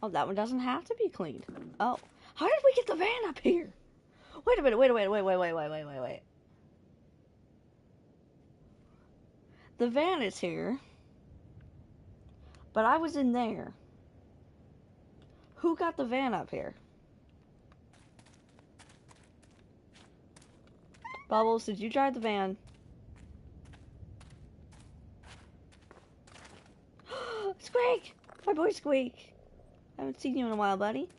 Oh, that one doesn't have to be cleaned. Oh, how did we get the van up here? Wait a minute, wait. The van is here, but I was in there. Who got the van up here? Bubbles, did you drive the van? Squeak! My boy Squeak. I haven't seen you in a while, buddy.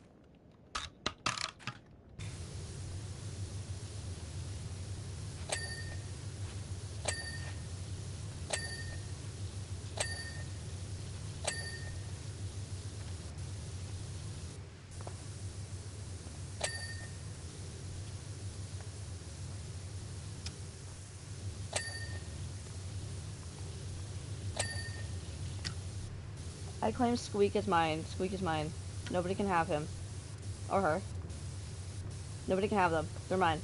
I claim Squeak is mine. Squeak is mine. Nobody can have him. Or her. Nobody can have them. They're mine.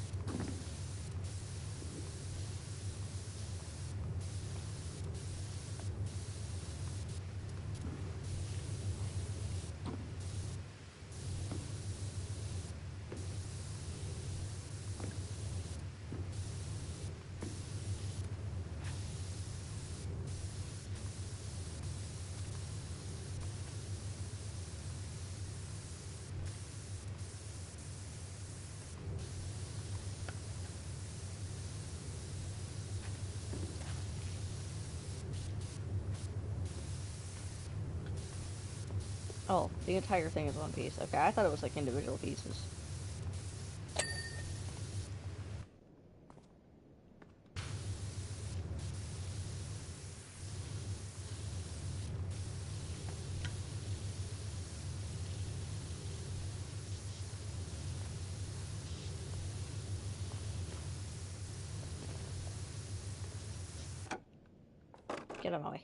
Oh, the entire thing is one piece. Okay, I thought it was like individual pieces. Get out of my way.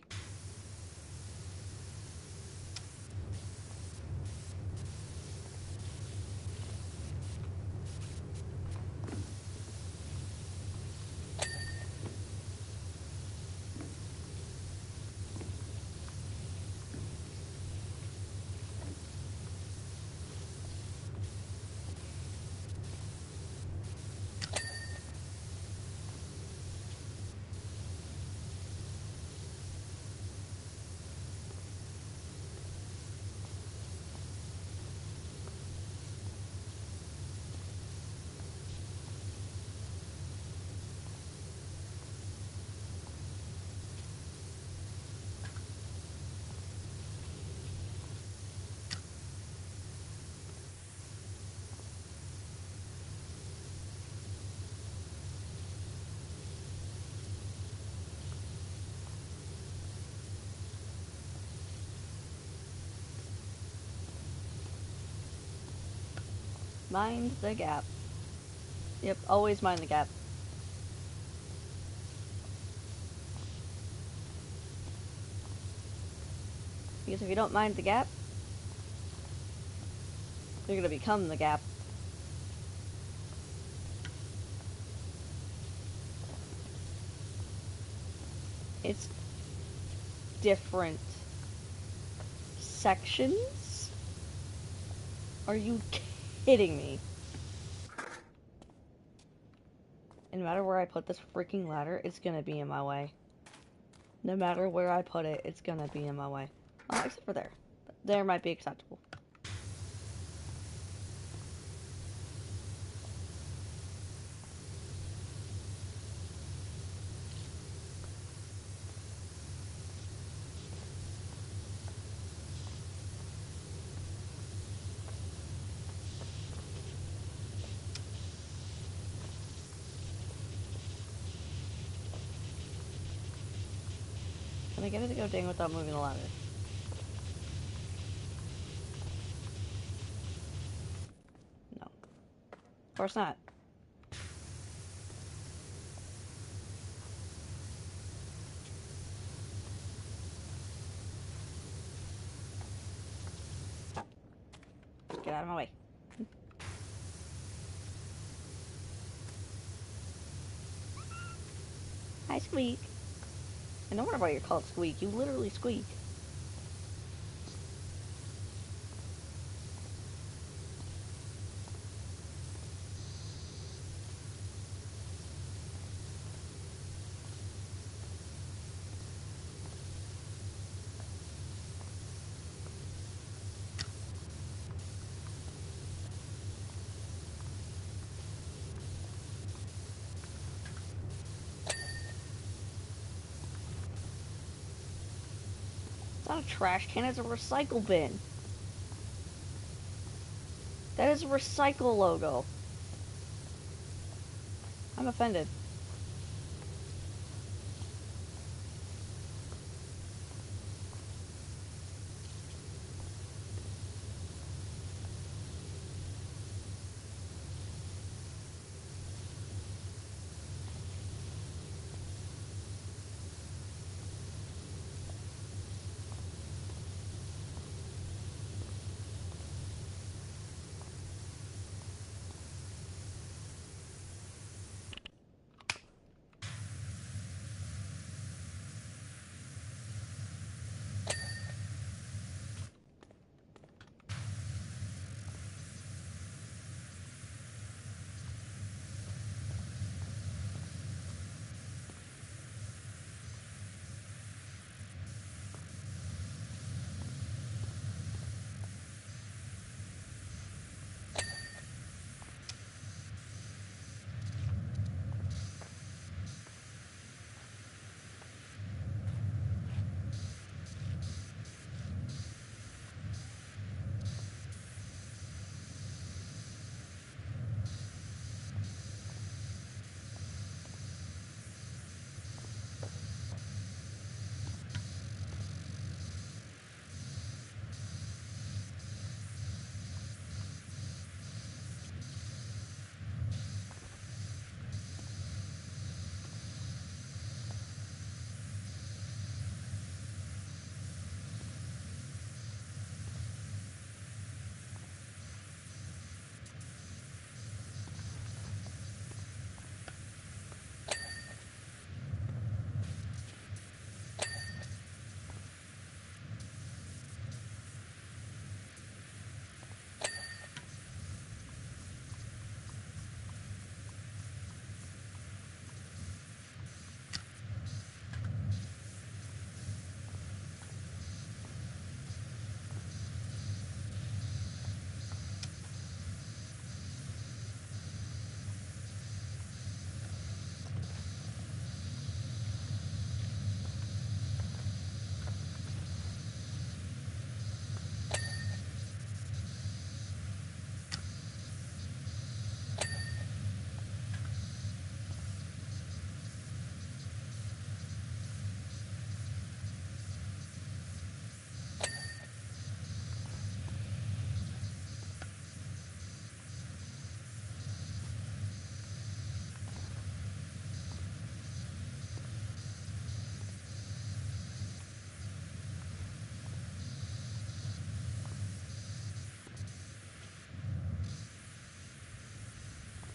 Mind the gap. Yep, always mind the gap. Because if you don't mind the gap, you're gonna become the gap. It's different sections? Are you kidding me? And no matter where I put this freaking ladder, it's gonna be in my way. No matter where I put it, it's gonna be in my way. Oh, except for there. There might be acceptable. Can I get it to go ding without moving the ladder? No. Of course not. Get out of my way. Hi, Squeak. I don't wonder why you're called Squeak. You literally squeak. It's not a trash can, it's a recycle bin. That is a recycle logo. I'm offended.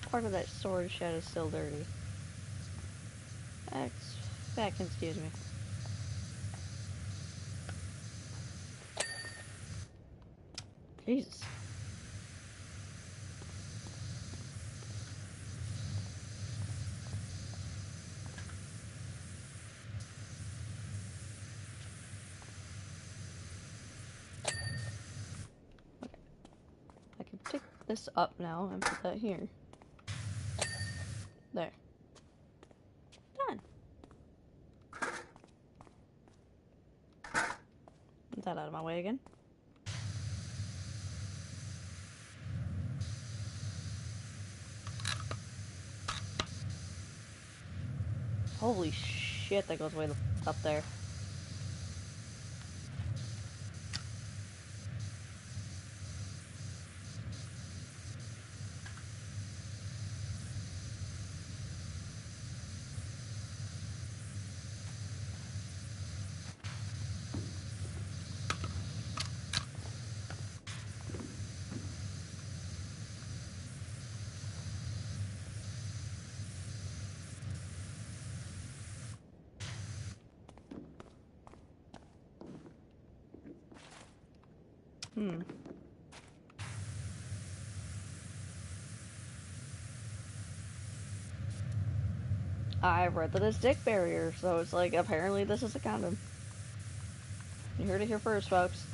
Part of that storage shed is still dirty. That confused me. Jesus. Okay. I can pick this up now and put that here. There. Done. Get that out of my way again. Holy shit, that goes way up there. I read that it's dick barrier, so it's like, apparently this is a condom. You heard it here first, folks.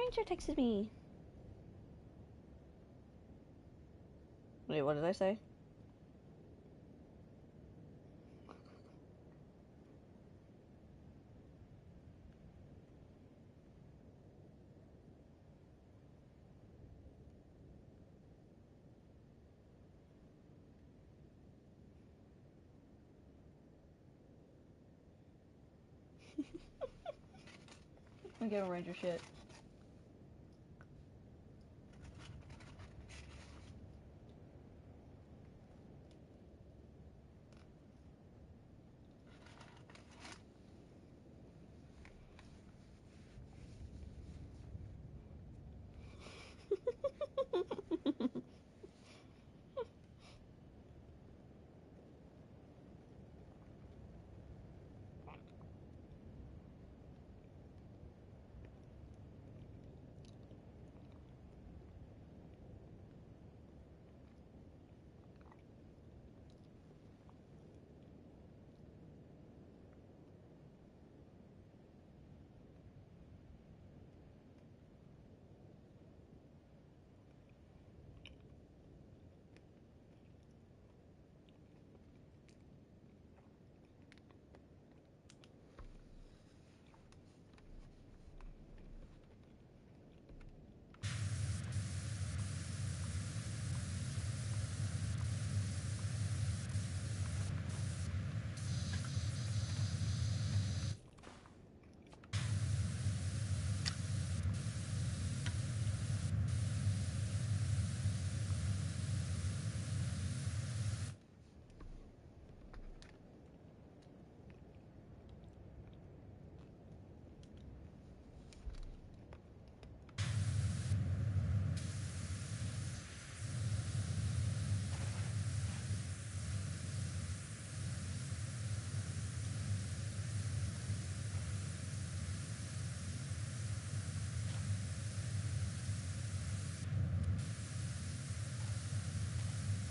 Ranger texted me. Wait, what did I say? I'm giving Ranger shit.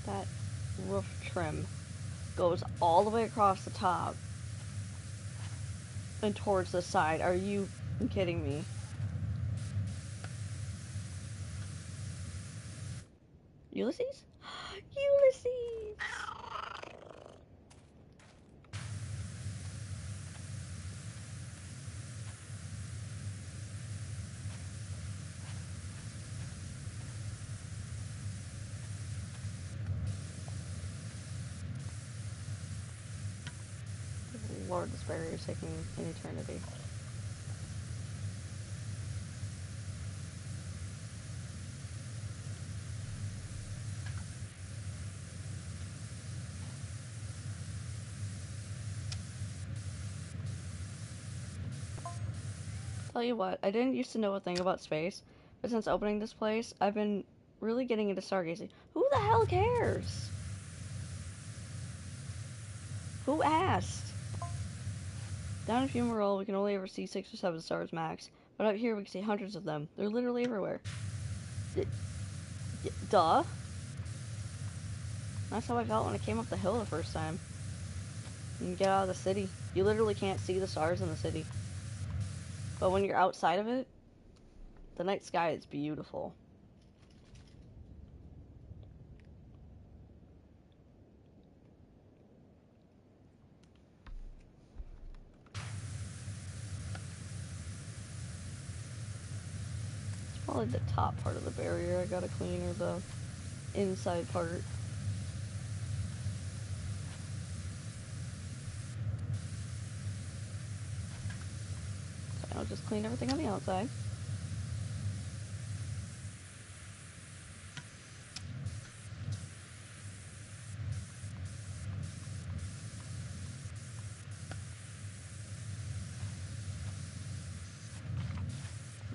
That roof trim goes all the way across the top and towards the side. Are you kidding me? Ulysses? Ulysses! Lord, this barrier is taking an eternity. Tell you what, I didn't used to know a thing about space, but since opening this place, I've been really getting into stargazing. Who the hell cares? Who asked? Down in Fumarole, we can only ever see 6 or 7 stars max, but out here we can see hundreds of them. They're literally everywhere. Duh. That's how I felt when I came up the hill the first time. You get out of the city. You literally can't see the stars in the city. But when you're outside of it, the night sky is beautiful. It's probably the top part of the barrier I gotta clean, or the inside part. So I'll just clean everything on the outside.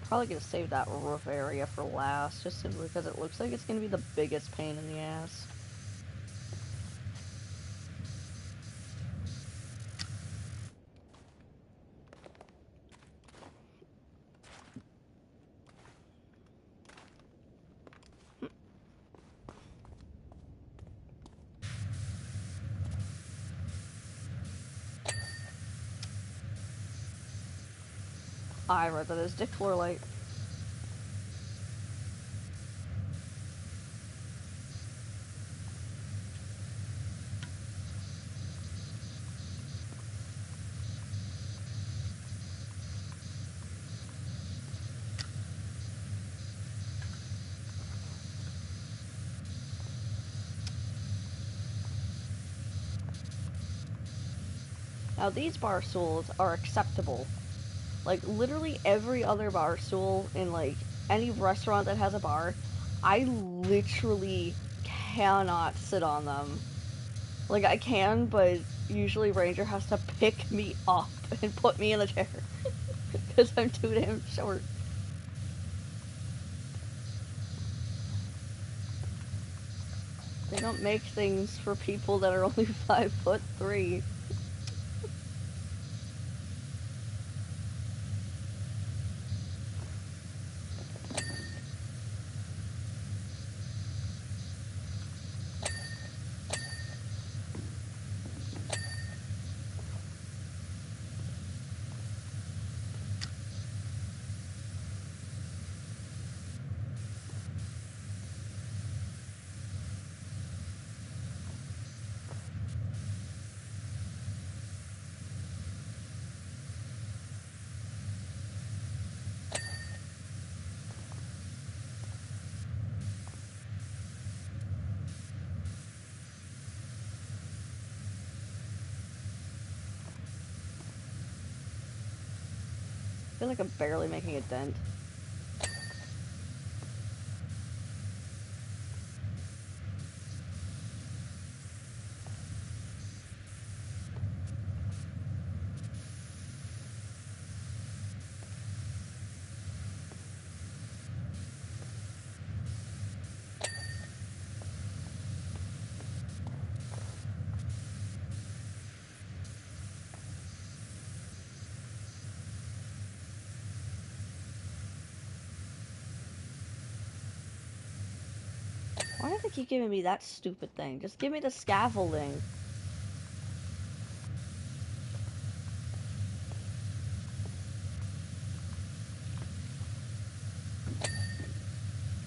Probably gonna save that roof area for last, just simply because it looks like it's gonna be the biggest pain in the ass. I read that as Dick Floor Light. Now these bar stools are acceptable. Like, literally every other bar stool in, like, any restaurant that has a bar, I literally cannot sit on them. Like, I can, but usually Ranger has to pick me up and put me in the chair. Because I'm too damn short. They don't make things for people that are only 5'3". I feel like I'm barely making a dent. Why do they keep giving me that stupid thing? Just give me the scaffolding.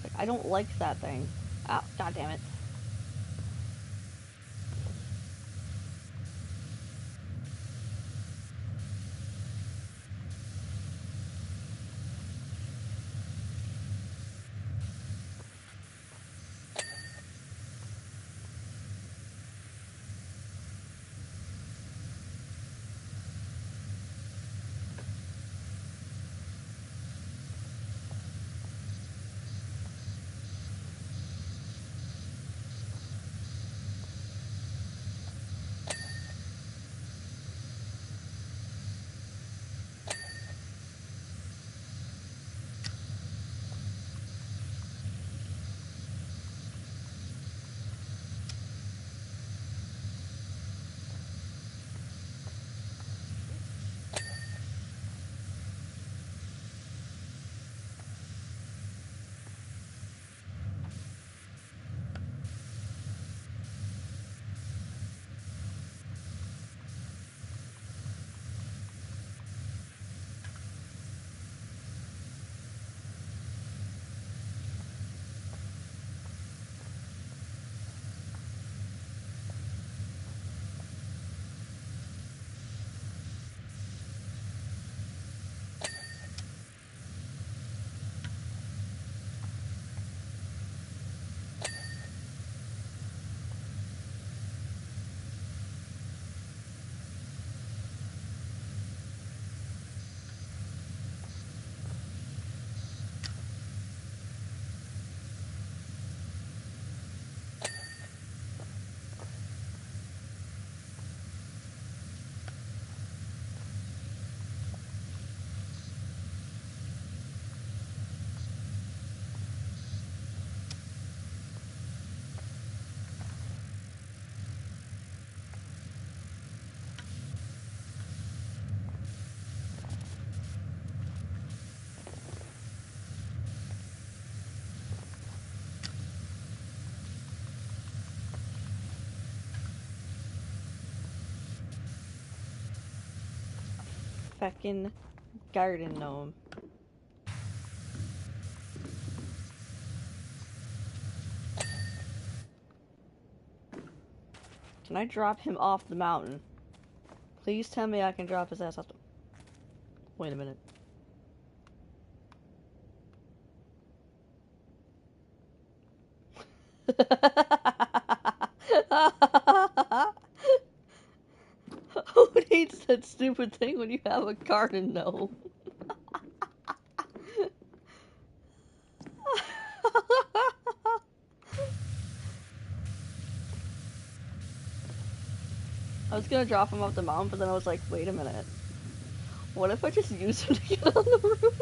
Like, I don't like that thing. Oh, god damn it. Feckin' garden gnome. Can I drop him off the mountain? Please tell me I can drop his ass off the... Wait a minute. Who needs to that stupid thing when you have a garden, though. I was gonna drop him off the mountain, but then I was like, wait a minute. What if I just use him to get on the roof?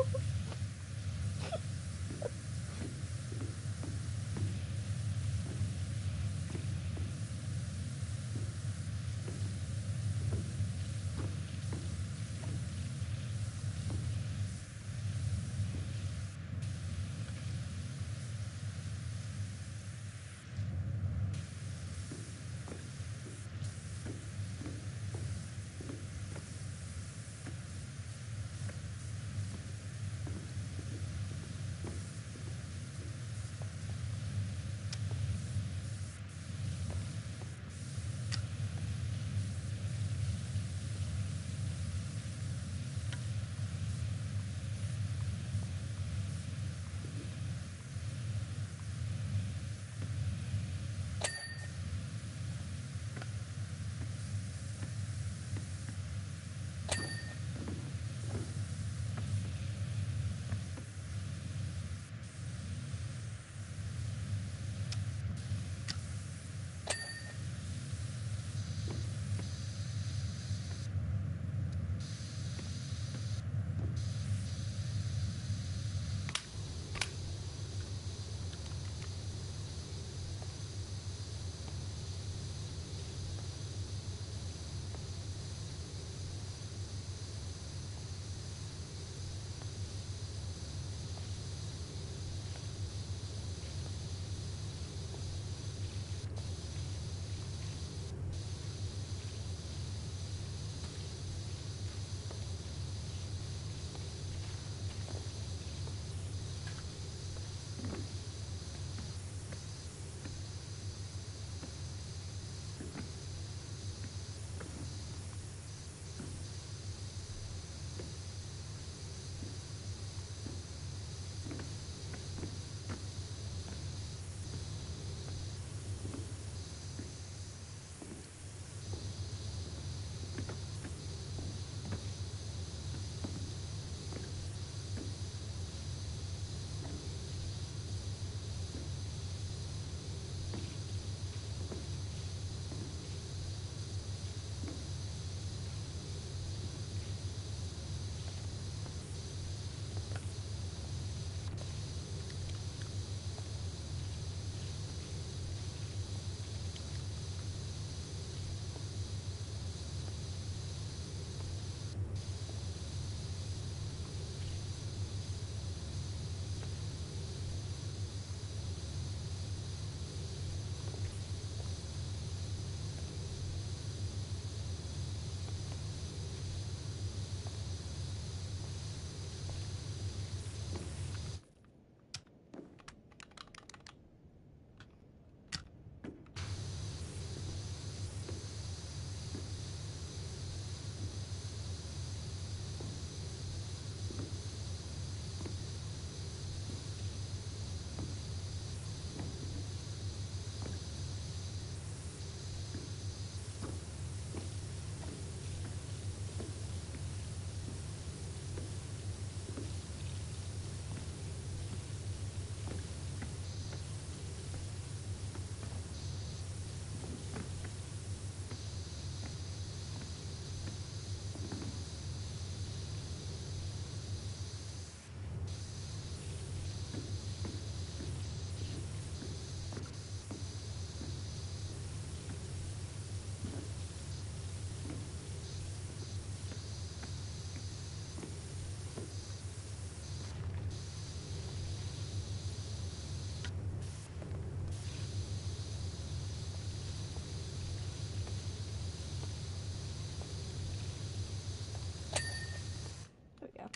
There we go.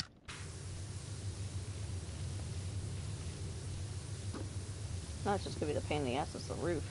Now it's just gonna be the pain in the ass, it's the roof.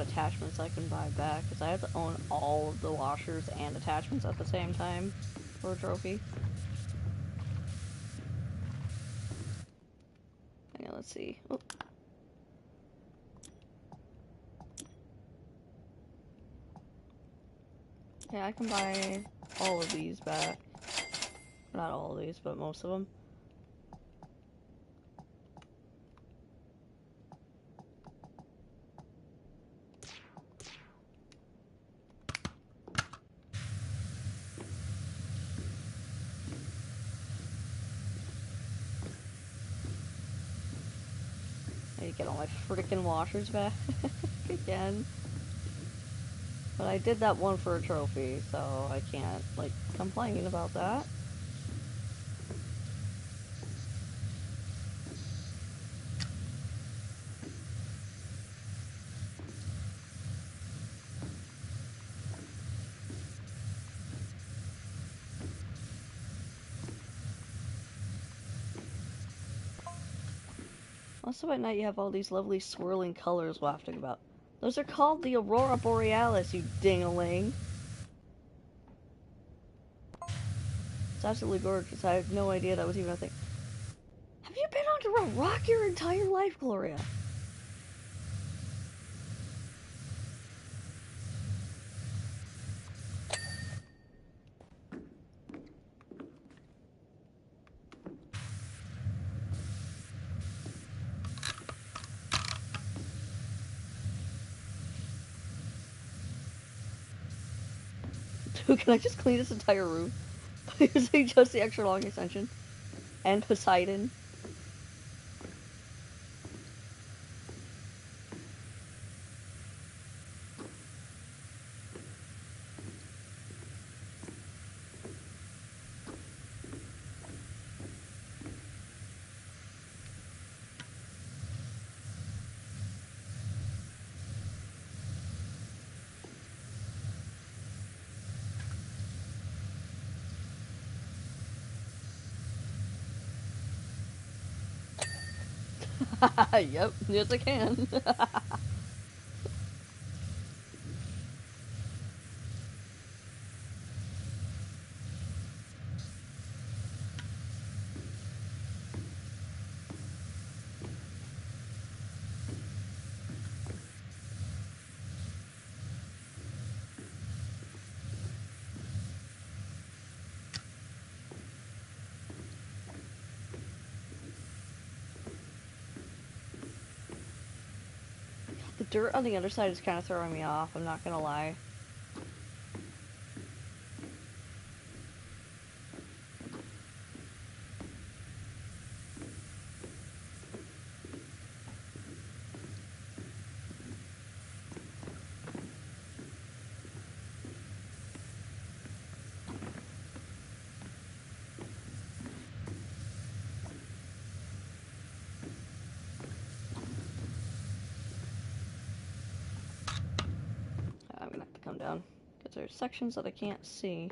attachments I can buy back, because I have to own all of the washers and attachments at the same time for a trophy. Okay, let's see. Oop. Yeah, I can buy all of these back. Not all of these, but most of them. I need to get all my freaking washers back again. But I did that one for a trophy, so I can't, like, complain about that. Also at night you have all these lovely swirling colors wafting about. Those are called the Aurora Borealis, you ding-a-ling. It's absolutely gorgeous. I had no idea that was even a thing. Have you been under a rock your entire life, Gloria? Dude, can I just clean this entire room? Using just the extra long extension? And Poseidon? Yep, yes I can. The dirt on the other side is kind of throwing me off, I'm not gonna lie. I'm gonna have to come down, because there's sections that I can't see.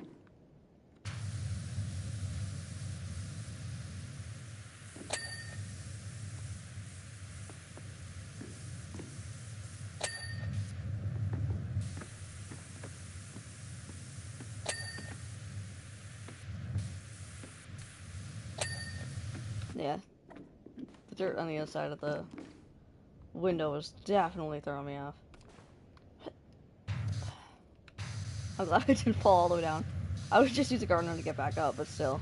Yeah, the dirt on the other side of the window was definitely throwing me off. I'm glad I didn't fall all the way down. I would just use a gardener to get back up, but still.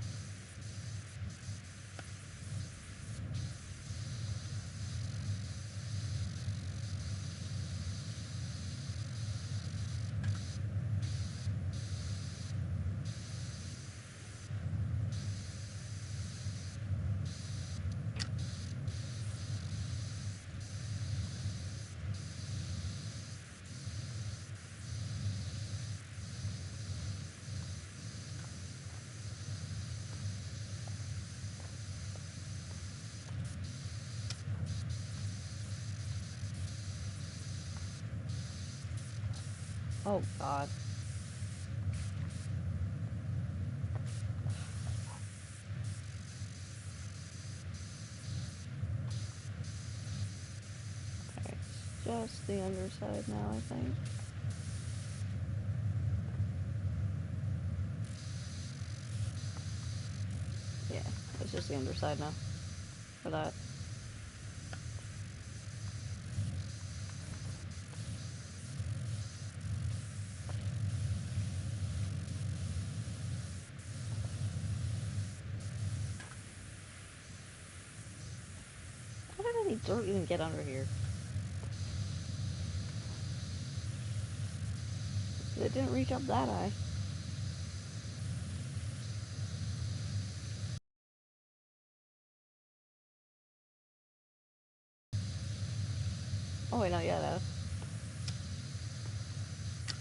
Oh god. Okay, that's the underside now, I think. Yeah, it's just the underside now. For that. How did any dirt even get under here? It didn't reach up that high. Oh wait, no, yeah, that.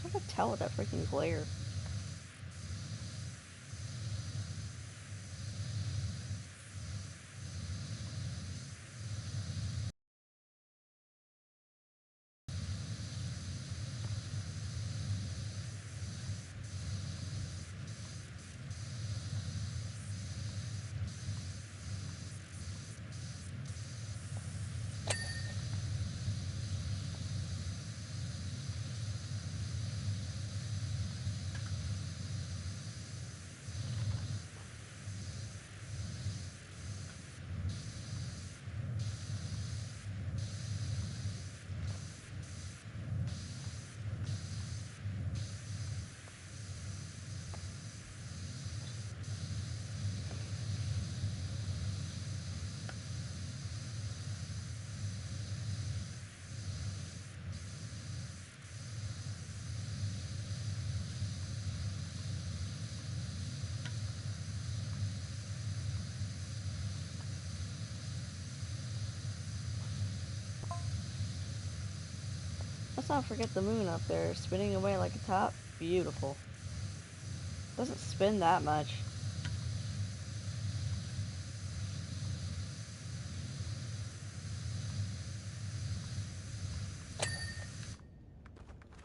I can tell with that freaking glare. Let's not forget the moon up there, spinning away like a top. Beautiful. Doesn't spin that much.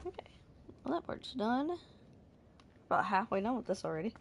Okay, well that part's done. About halfway done with this already.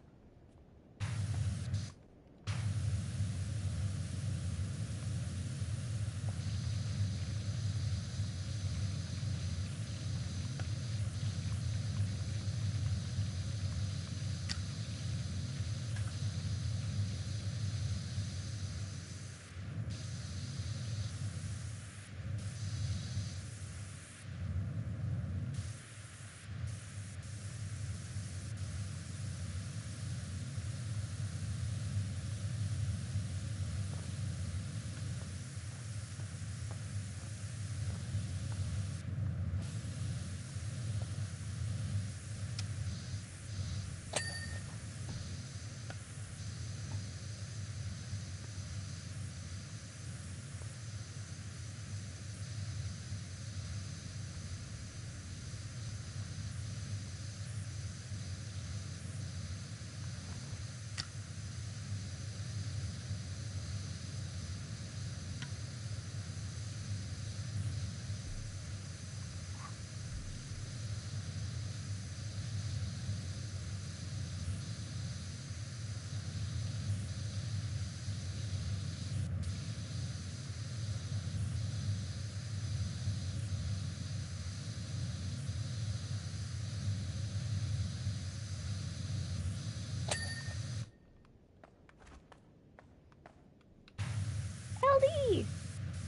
LD!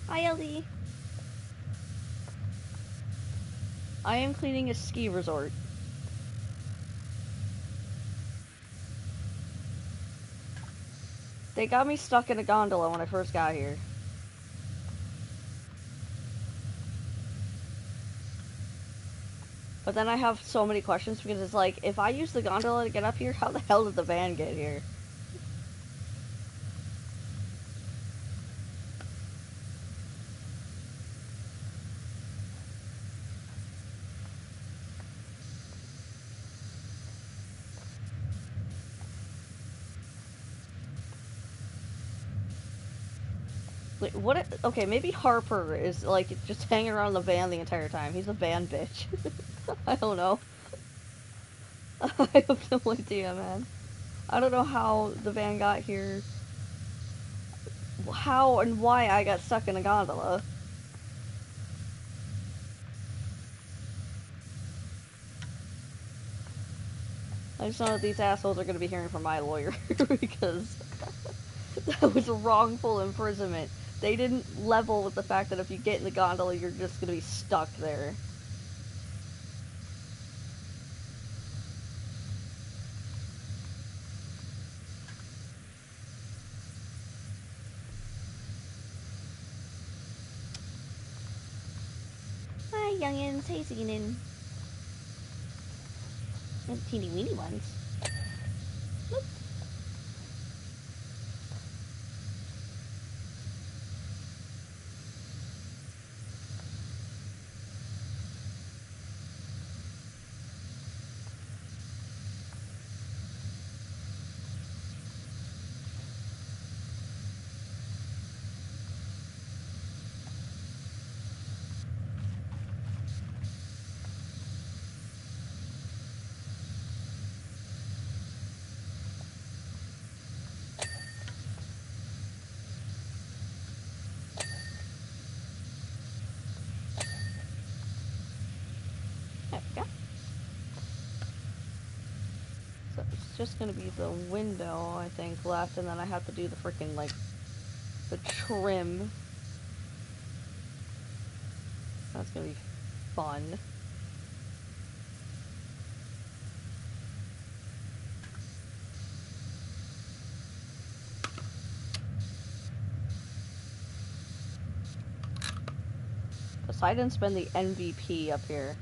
Hi, LD. I am cleaning a ski resort. They got me stuck in a gondola when I first got here. But then I have so many questions because it's like, if I use the gondola to get up here, how the hell did the van get here? Like, what? Okay, maybe Harper is like just hanging around the van the entire time. He's a van bitch. I don't know. I have no idea, man. I don't know how the van got here. How and why I got stuck in a gondola. I just know that these assholes are going to be hearing from my lawyer because that was a wrongful imprisonment. They didn't level with the fact that if you get in the gondola, you're just going to be stuck there. Hi, youngins. Hey, Zenon. Teeny weeny ones. Nope. There we go. So it's just gonna be the window, I think, left, and then I have to do the freaking, like, the trim. That's gonna be fun. Poseidon's been the MVP up here.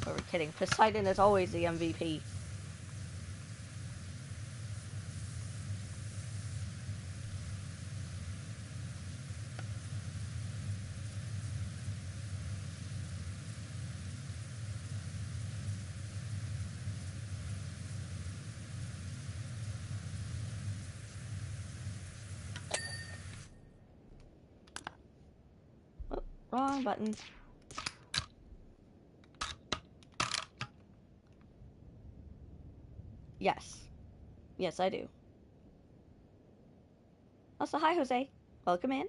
Oh, we're kidding. Poseidon is always the MVP. Oh, wrong button. Yes. Yes, I do. Also, hi, Jose. Welcome in.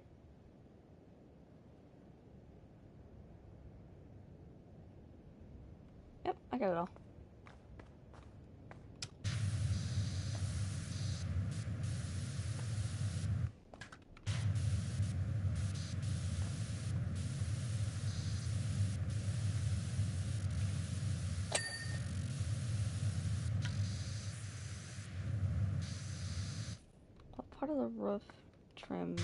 Yep, I got it all. What part of the roof trim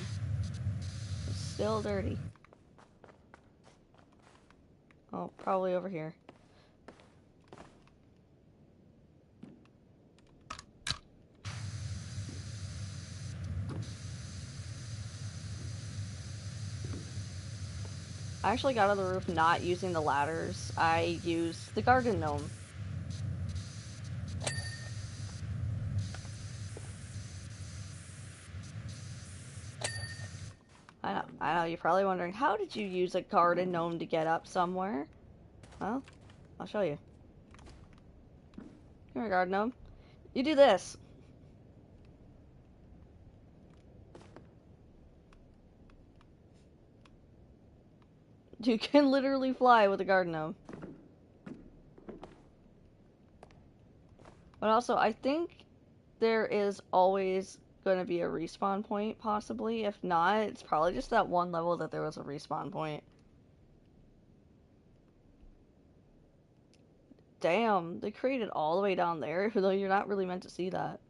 is still dirty? Oh, probably over here. I actually got on the roof not using the ladders. I used the garden gnome. I know, you're probably wondering, how did you use a garden gnome to get up somewhere? Well, I'll show you. Here, garden gnome. You do this. You can literally fly with a garden gnome. But also, I think there is always going to be a respawn point, possibly. If not, it's probably just that one level that there was a respawn point. Damn, they created all the way down there, even though you're not really meant to see that.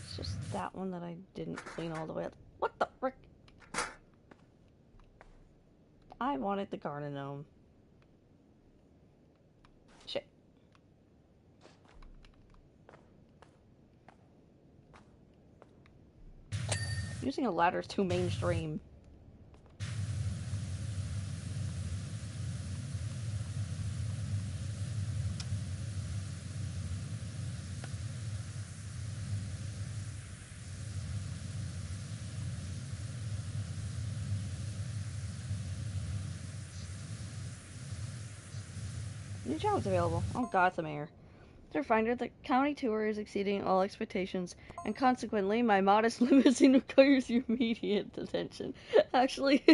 It's just that one that I didn't clean all the way up. What the frick? I wanted the garden gnome. Using a ladder is too mainstream. New jobs available. Oh god, it's the mayor. They're finder, the county tour is exceeding all expectations, and consequently, my modest limousine requires your immediate attention. Actually,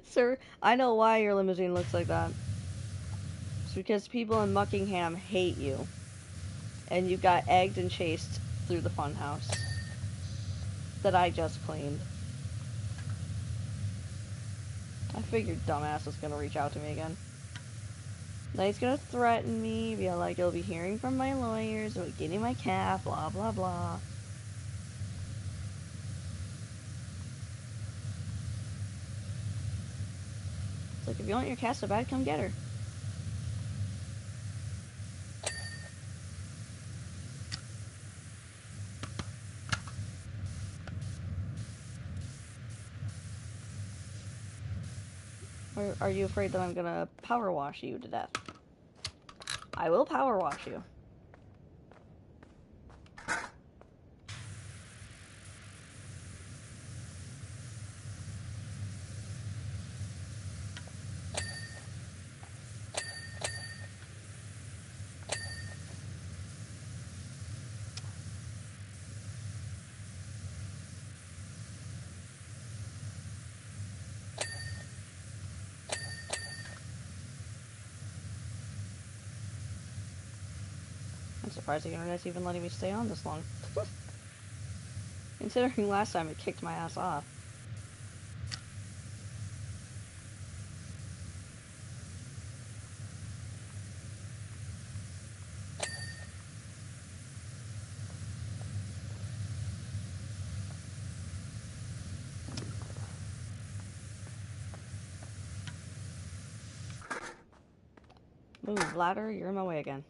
sir, I know why your limousine looks like that. It's because people in Muckingham hate you, and you got egged and chased through the funhouse that I just cleaned. I figured dumbass was gonna reach out to me again. Now he's gonna threaten me, be like, you'll be hearing from my lawyers about getting my cat, blah blah blah. It's like, if you want your cat so bad, come get her. Or are you afraid that I'm gonna power wash you to death? I will power wash you. I'm surprised the internet's even letting me stay on this long. Considering last time it kicked my ass off. Move, ladder, you're in my way again.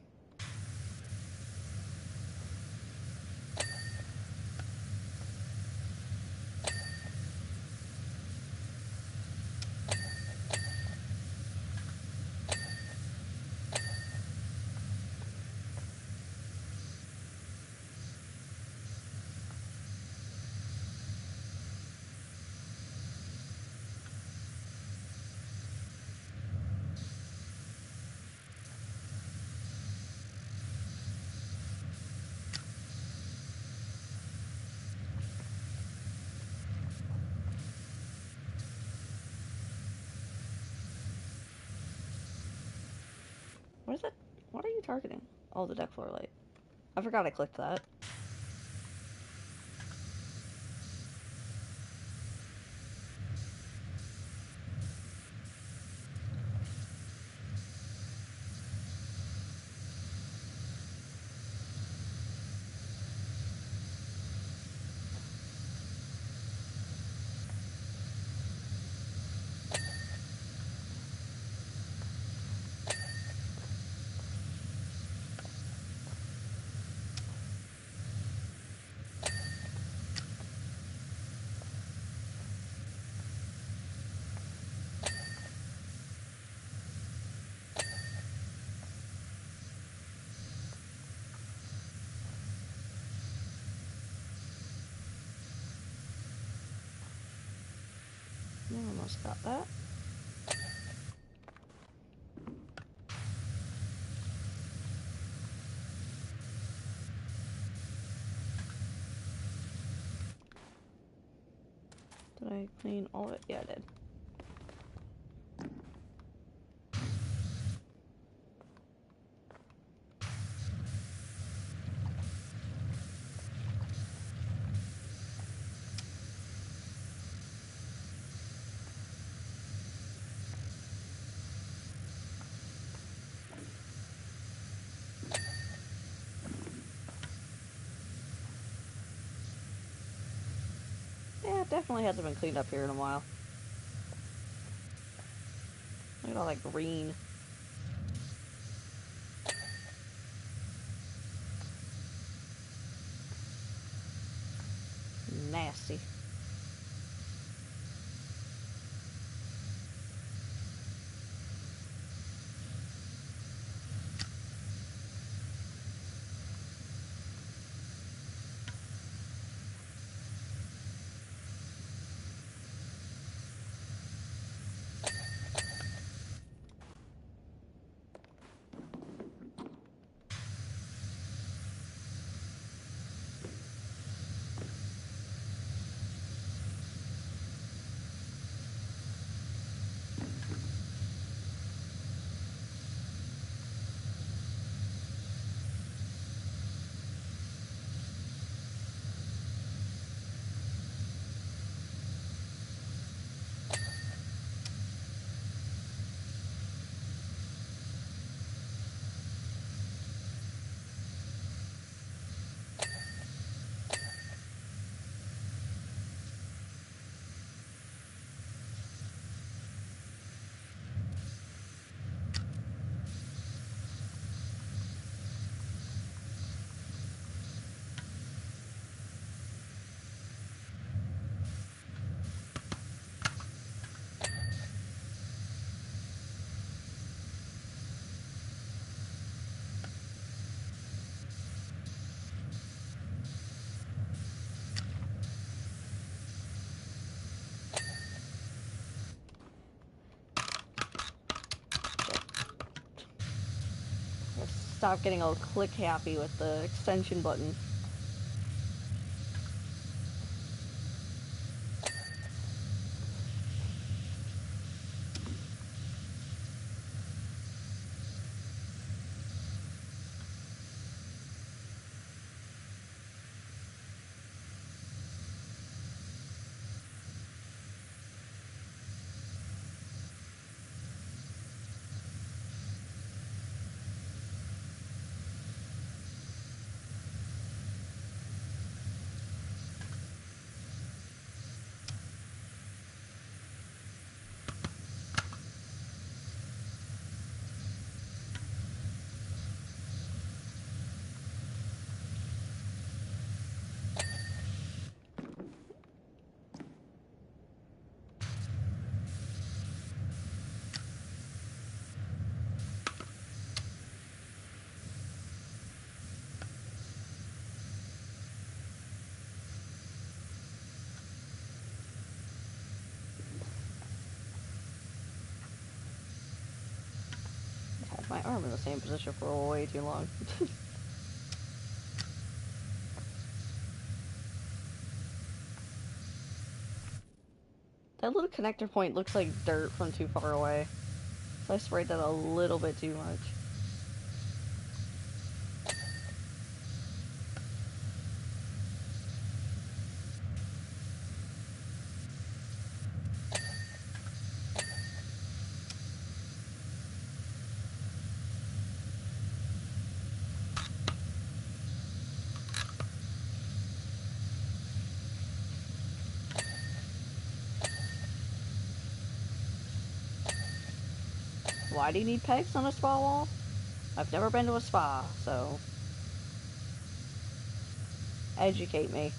What is that? What are you targeting? Oh, the deck floor light. I forgot I clicked that. Almost got that. Did I clean all of it? Yeah, I did. Yeah, it definitely hasn't been cleaned up here in a while. Look at all that green. Nasty. stop getting all click happy with the extension button. I've had my arm in the same position for way too long. That little connector point looks like dirt from too far away. So I sprayed that a little bit too much. Why do you need pegs on a spa wall? I've never been to a spa, so educate me.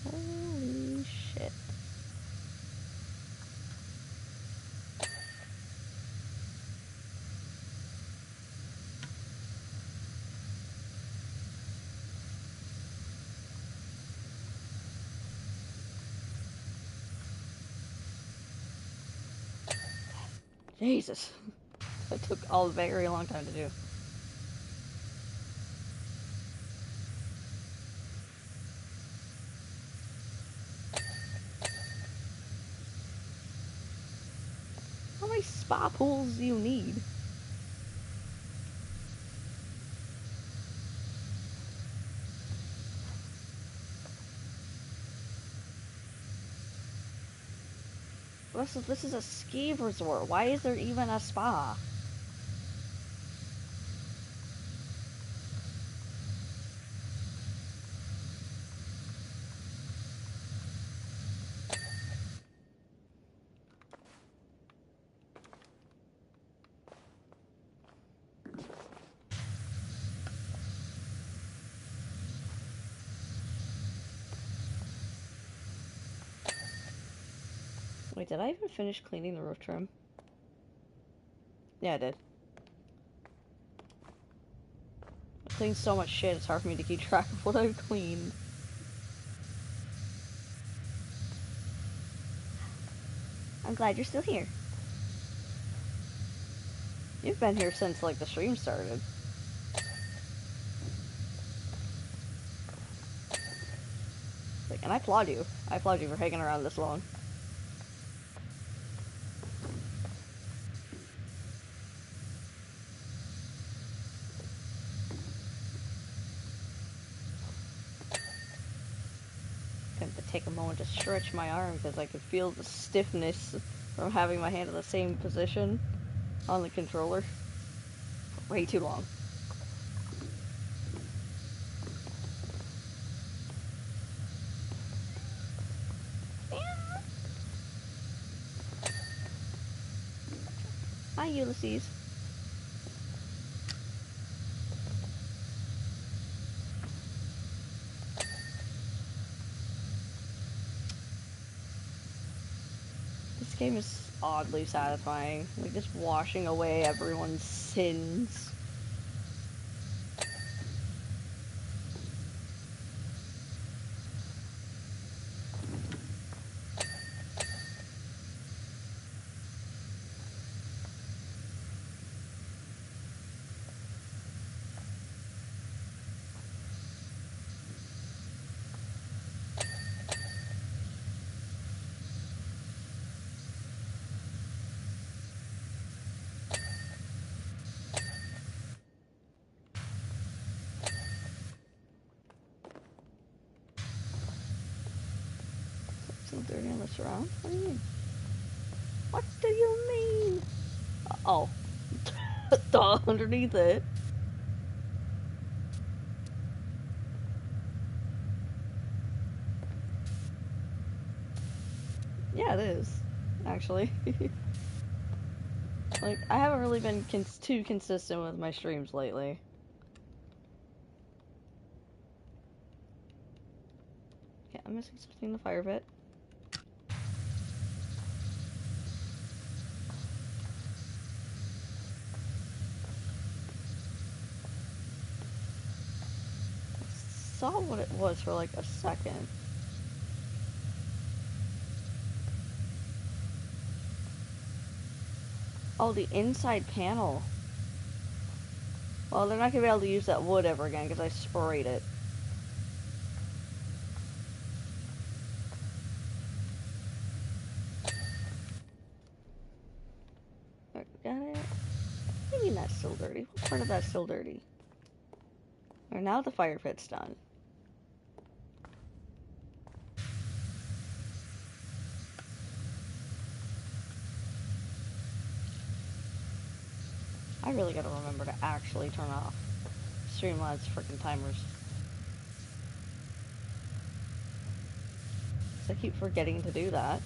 Holy shit. Jesus. That took a very long time to do. How many spa pools do you need? This is a ski resort. Why is there even a spa? Wait, did I even finish cleaning the roof trim? Yeah, I did. I cleaned so much shit, it's hard for me to keep track of what I've cleaned. I'm glad you're still here. You've been here since, like, the stream started. Like, and I applaud you. I applaud you for hanging around this long. I have to take a moment to stretch my arm because I could feel the stiffness from having my hand in the same position on the controller for way too long. Hi, Ulysses. This game is oddly satisfying. Like, just washing away everyone's sins. So dirty on the surround? What do you mean? What do you mean? Oh. Duh, underneath it. Yeah, it is. Actually. Like, I haven't really been too consistent with my streams lately. Okay, I'm missing something in the fire pit. I saw what it was for like a second. Oh, the inside panel. Well, they're not gonna be able to use that wood ever again because I sprayed it. Got it? What do you mean that's still dirty? What part of that's still dirty? Or now the fire pit's done. I really gotta remember to actually turn off Streamlabs freaking timers. So I keep forgetting to do that.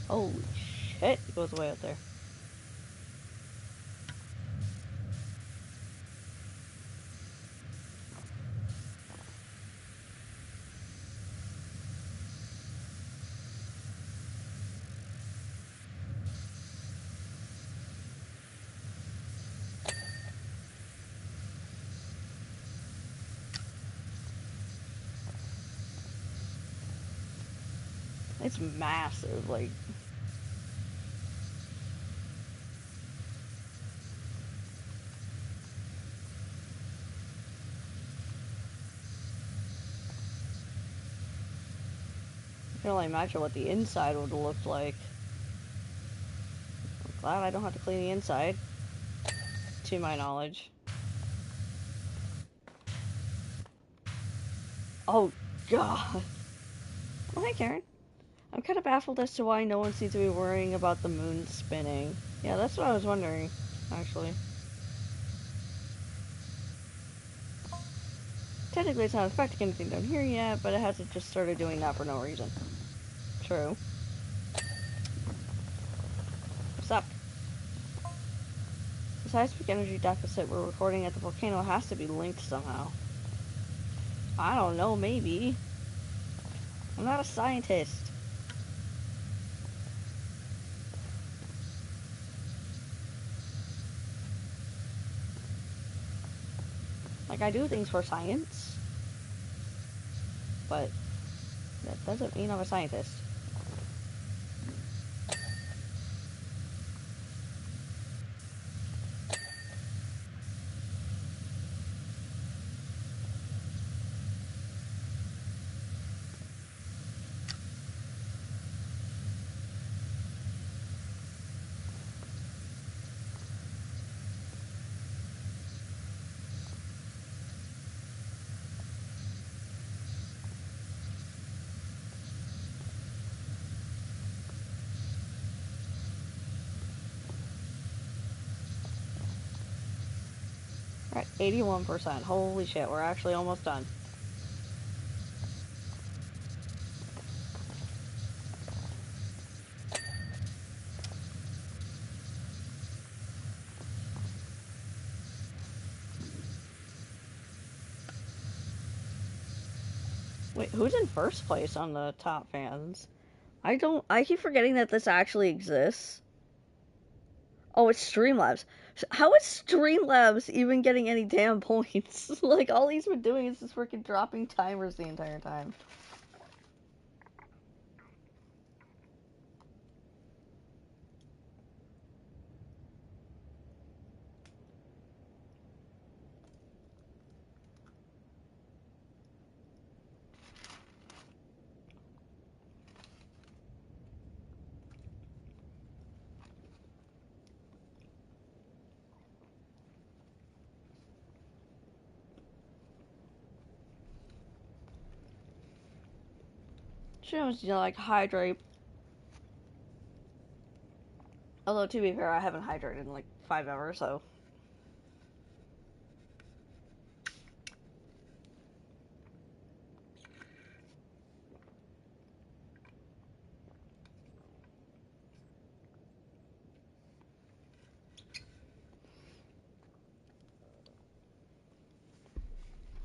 Holy shit, it goes way out there. It's massive, like... I can only imagine what the inside would have looked like. I'm glad I don't have to clean the inside, to my knowledge. Oh, God. Oh, hi, Karen. I'm kind of baffled as to why no one seems to be worrying about the moon spinning. Yeah, that's what I was wondering, actually. Technically, it's not affecting anything down here yet, but it hasn't just started doing that for no reason. True. What's up? The seismic energy deficit we're recording at the volcano has to be linked somehow. I don't know, maybe. I'm not a scientist. Like, I do things for science, but that doesn't mean I'm a scientist. We're at 81%. Holy shit, we're actually almost done. Wait, who's in first place on the top fans? I keep forgetting that this actually exists. Oh, it's Streamlabs. How is Streamlabs even getting any damn points? Like, all he's been doing is just freaking dropping timers the entire time. Shows, like, hydrate. Although, to be fair, I haven't hydrated in, like, 5 hours, so.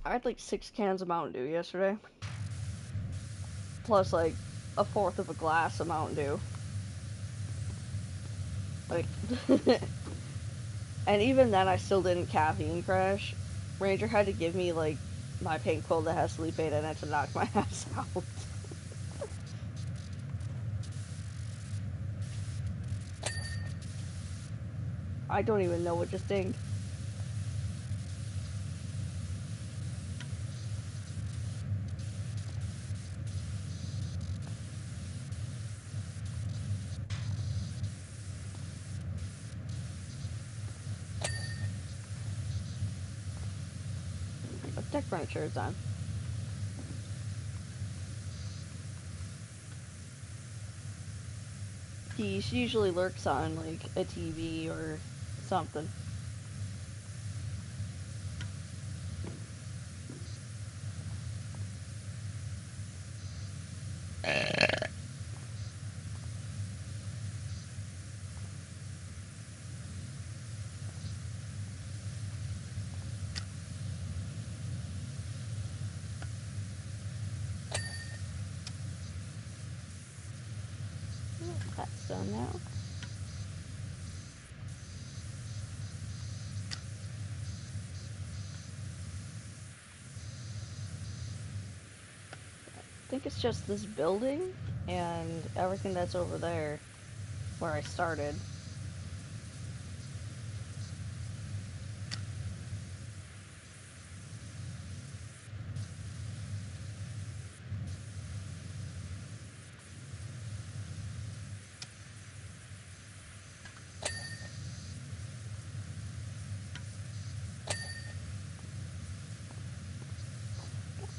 I had, like, 6 cans of Mountain Dew yesterday. Plus, like, a fourth of a glass of Mountain Dew. Like, and even then, I still didn't caffeine crash. Ranger had to give me, like, my pink pill that has sleep aid in it to knock my ass out. I don't even know what just dinged. But deck furniture is done. He usually lurks on, like, a TV or something. That's done now. I think it's just this building and everything that's over there where I started.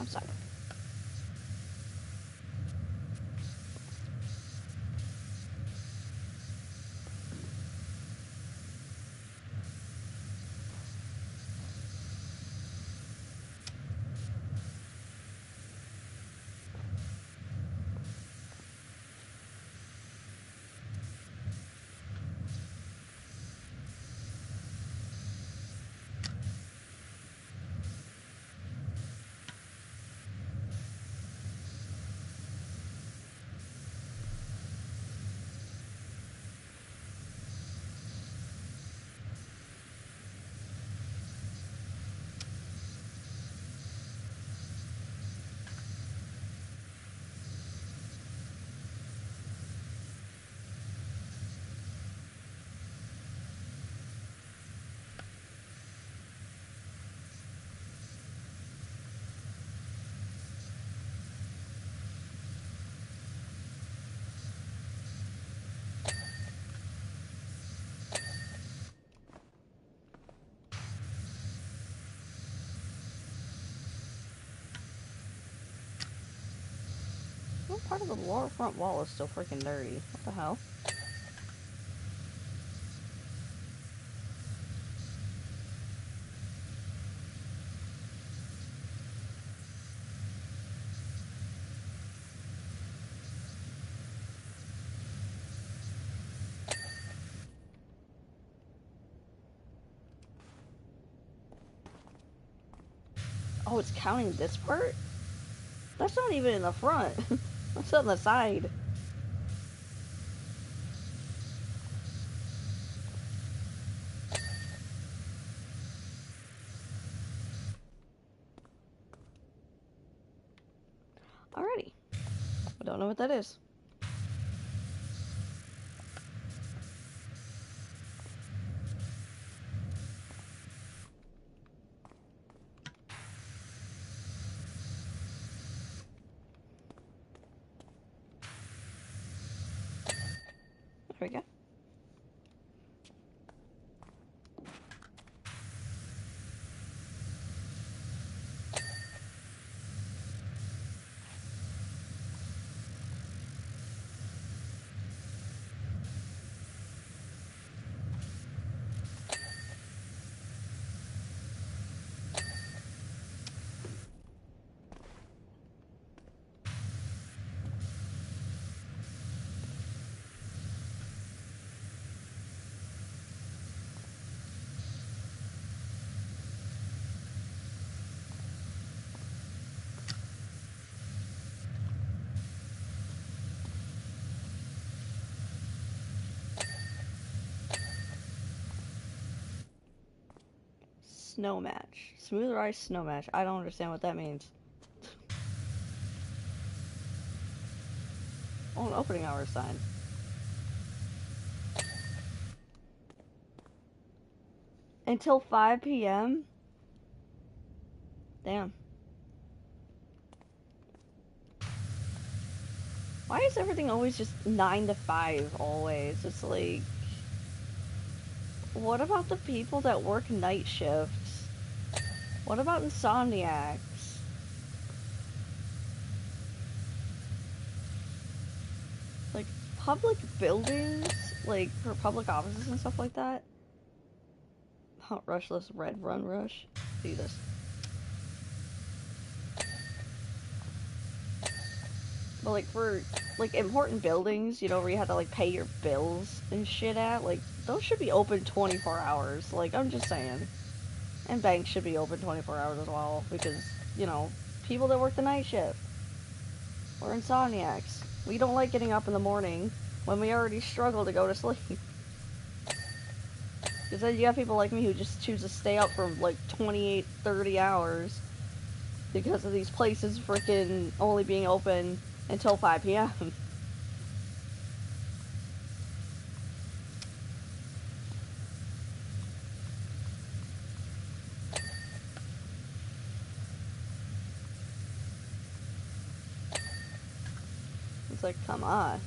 I'm sorry. part of the lower front wall is still freaking dirty? What the hell? Oh, it's counting this part? That's not even in the front. That's on the side. Alrighty. I don't know what that is. There we go. Snow match. Smooth ice snow match. I don't understand what that means. Oh, an opening hours sign. Until 5 p.m.? Damn. Why is everything always just 9 to 5 always? It's like... What about the people that work night shifts? What about insomniacs? Like, public buildings? Like, for public offices and stuff like that? Hot rushless red run rush. See this. But like for like important buildings, you know, where you have to like pay your bills and shit at, like those should be open 24 hours. Like I'm just saying. And banks should be open 24 hours as well because, you know, people that work the night shift. We're insomniacs. We don't like getting up in the morning when we already struggle to go to sleep. Because then you have people like me who just choose to stay up for like 28, 30 hours because of these places freaking only being open until 5 p.m. It's like, come on.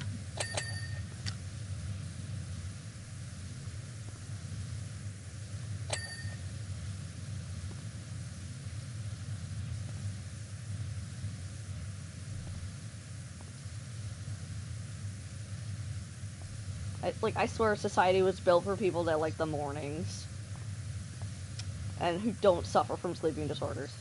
I swear society was built for people that like the mornings. And who don't suffer from sleeping disorders.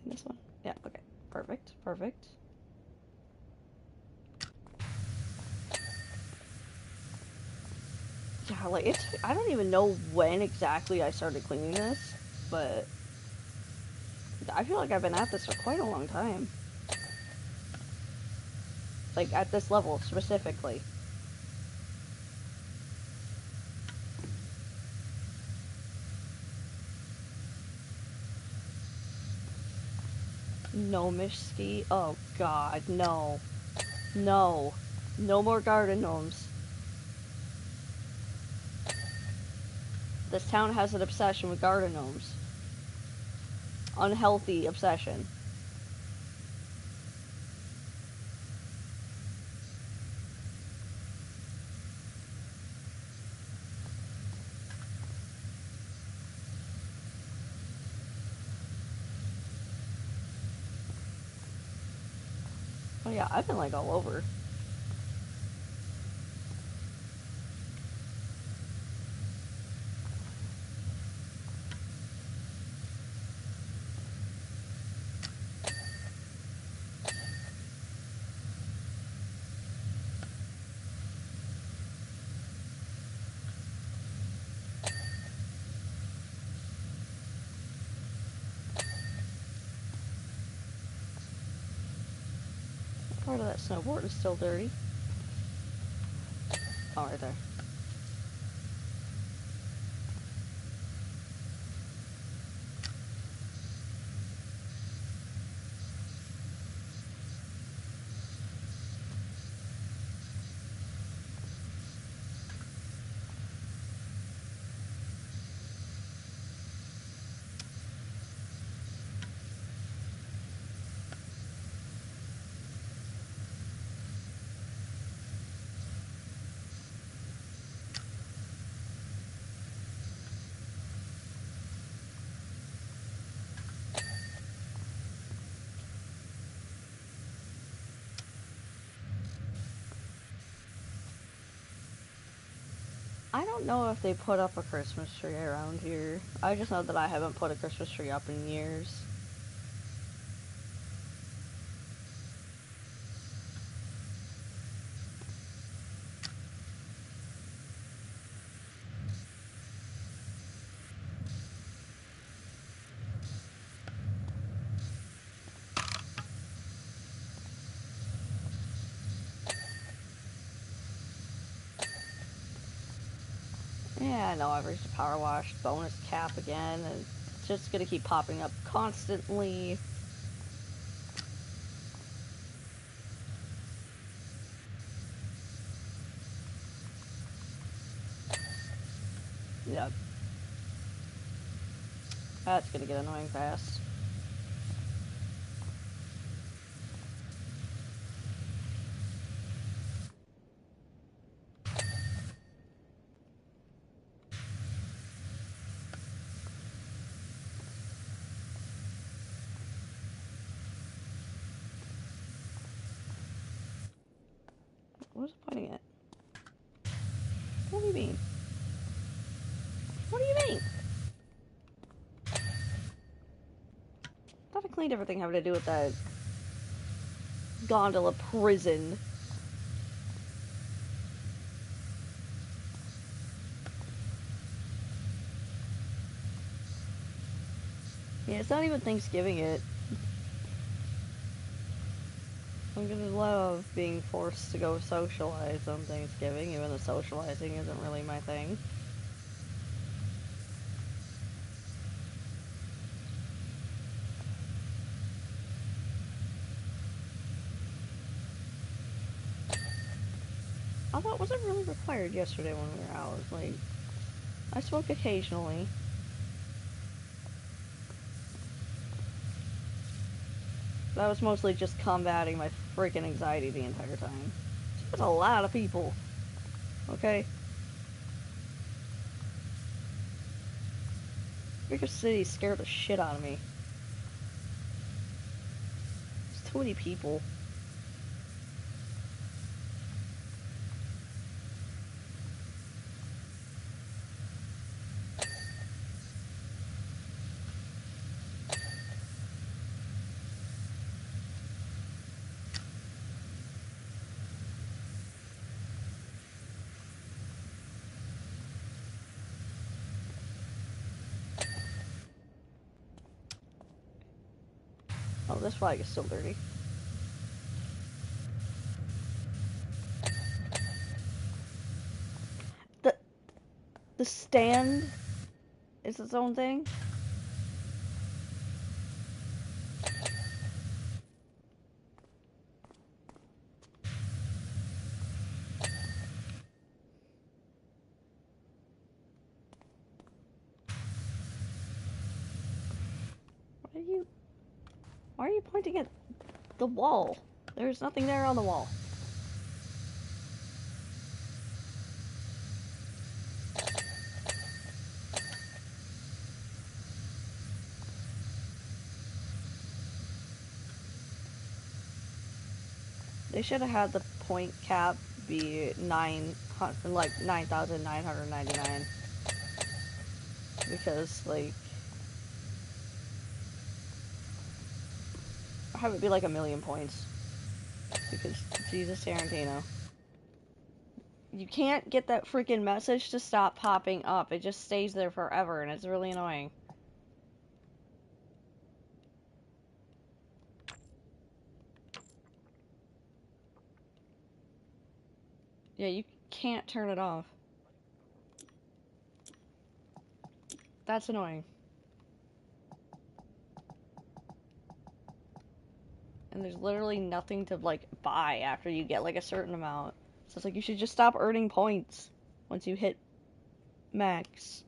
This one? Yeah, okay. Perfect, perfect. Yeah, like, it's... I don't even know when exactly I started cleaning this, but... I feel like I've been at this for quite a long time. Like, at this level, specifically. No, Mishski. Oh, God, no. No. No more garden gnomes. This town has an obsession with garden gnomes. Unhealthy obsession. Oh yeah, I've been like all over. Part of that snowboard is still dirty. Oh, right there. I don't know if they put up a Christmas tree around here. I just know that I haven't put a Christmas tree up in years. Yeah, I know, I've reached a power wash bonus cap again, and it's just gonna keep popping up constantly. Yep. That's gonna get annoying fast. What's it pointing at? What do you mean? What do you mean? I thought I cleaned everything having to do with that gondola prison. Yeah, it's not even Thanksgiving yet. I'm gonna love being forced to go socialize on Thanksgiving, even though socializing isn't really my thing. Although it wasn't really required yesterday when we were out. Like, I smoke occasionally. But I was mostly just combating my freaking anxiety the entire time. There's a lot of people. Okay? Bigger City scared the shit out of me. There's too many people. Oh, this flag is still dirty. The the stand is its own thing. Why are you pointing at the wall? There's nothing there on the wall. They should have had the point cap be 9,999. Because, like, have it be like 1,000,000 points. Because, Jesus Tarantino. You can't get that freaking message to stop popping up. It just stays there forever, and it's really annoying. Yeah, you can't turn it off. That's annoying. And there's literally nothing to, like, buy after you get, like, a certain amount. So it's like, you should just stop earning points once you hit max.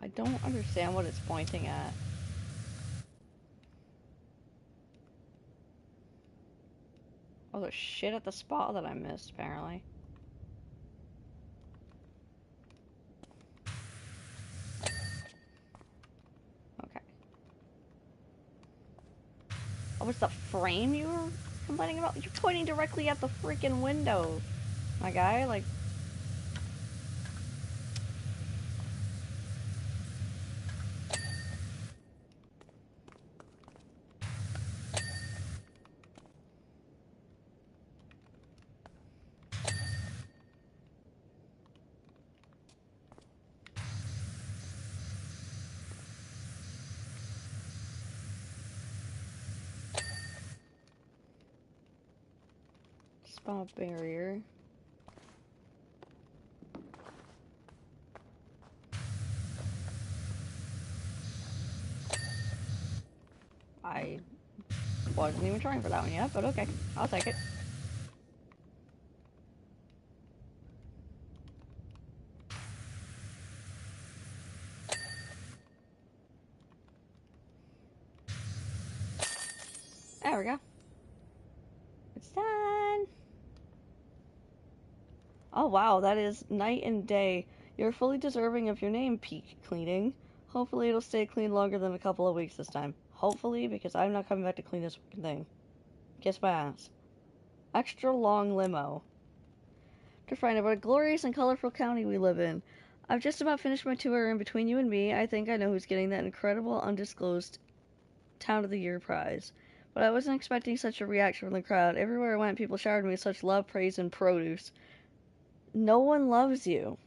I don't understand what it's pointing at. Oh, there's shit at the spot that I missed, apparently. Okay. Oh, it's the frame you were complaining about? You're pointing directly at the freaking window, my guy. Like, spot barrier. I wasn't even trying for that one yet, but okay. I'll take it. There we go. It's done. Oh wow, that is night and day. You're fully deserving of your name, Peak Cleaning. Hopefully it'll stay clean longer than a couple of weeks this time. Hopefully, because I'm not coming back to clean this fucking thing. Kiss my ass. Extra long limo. To find out what a glorious and colorful county we live in. I've just about finished my tour, and between you and me, I think I know who's getting that incredible undisclosed Town of the Year prize. But I wasn't expecting such a reaction from the crowd. Everywhere I went, people showered me with such love, praise, and produce. No one loves you.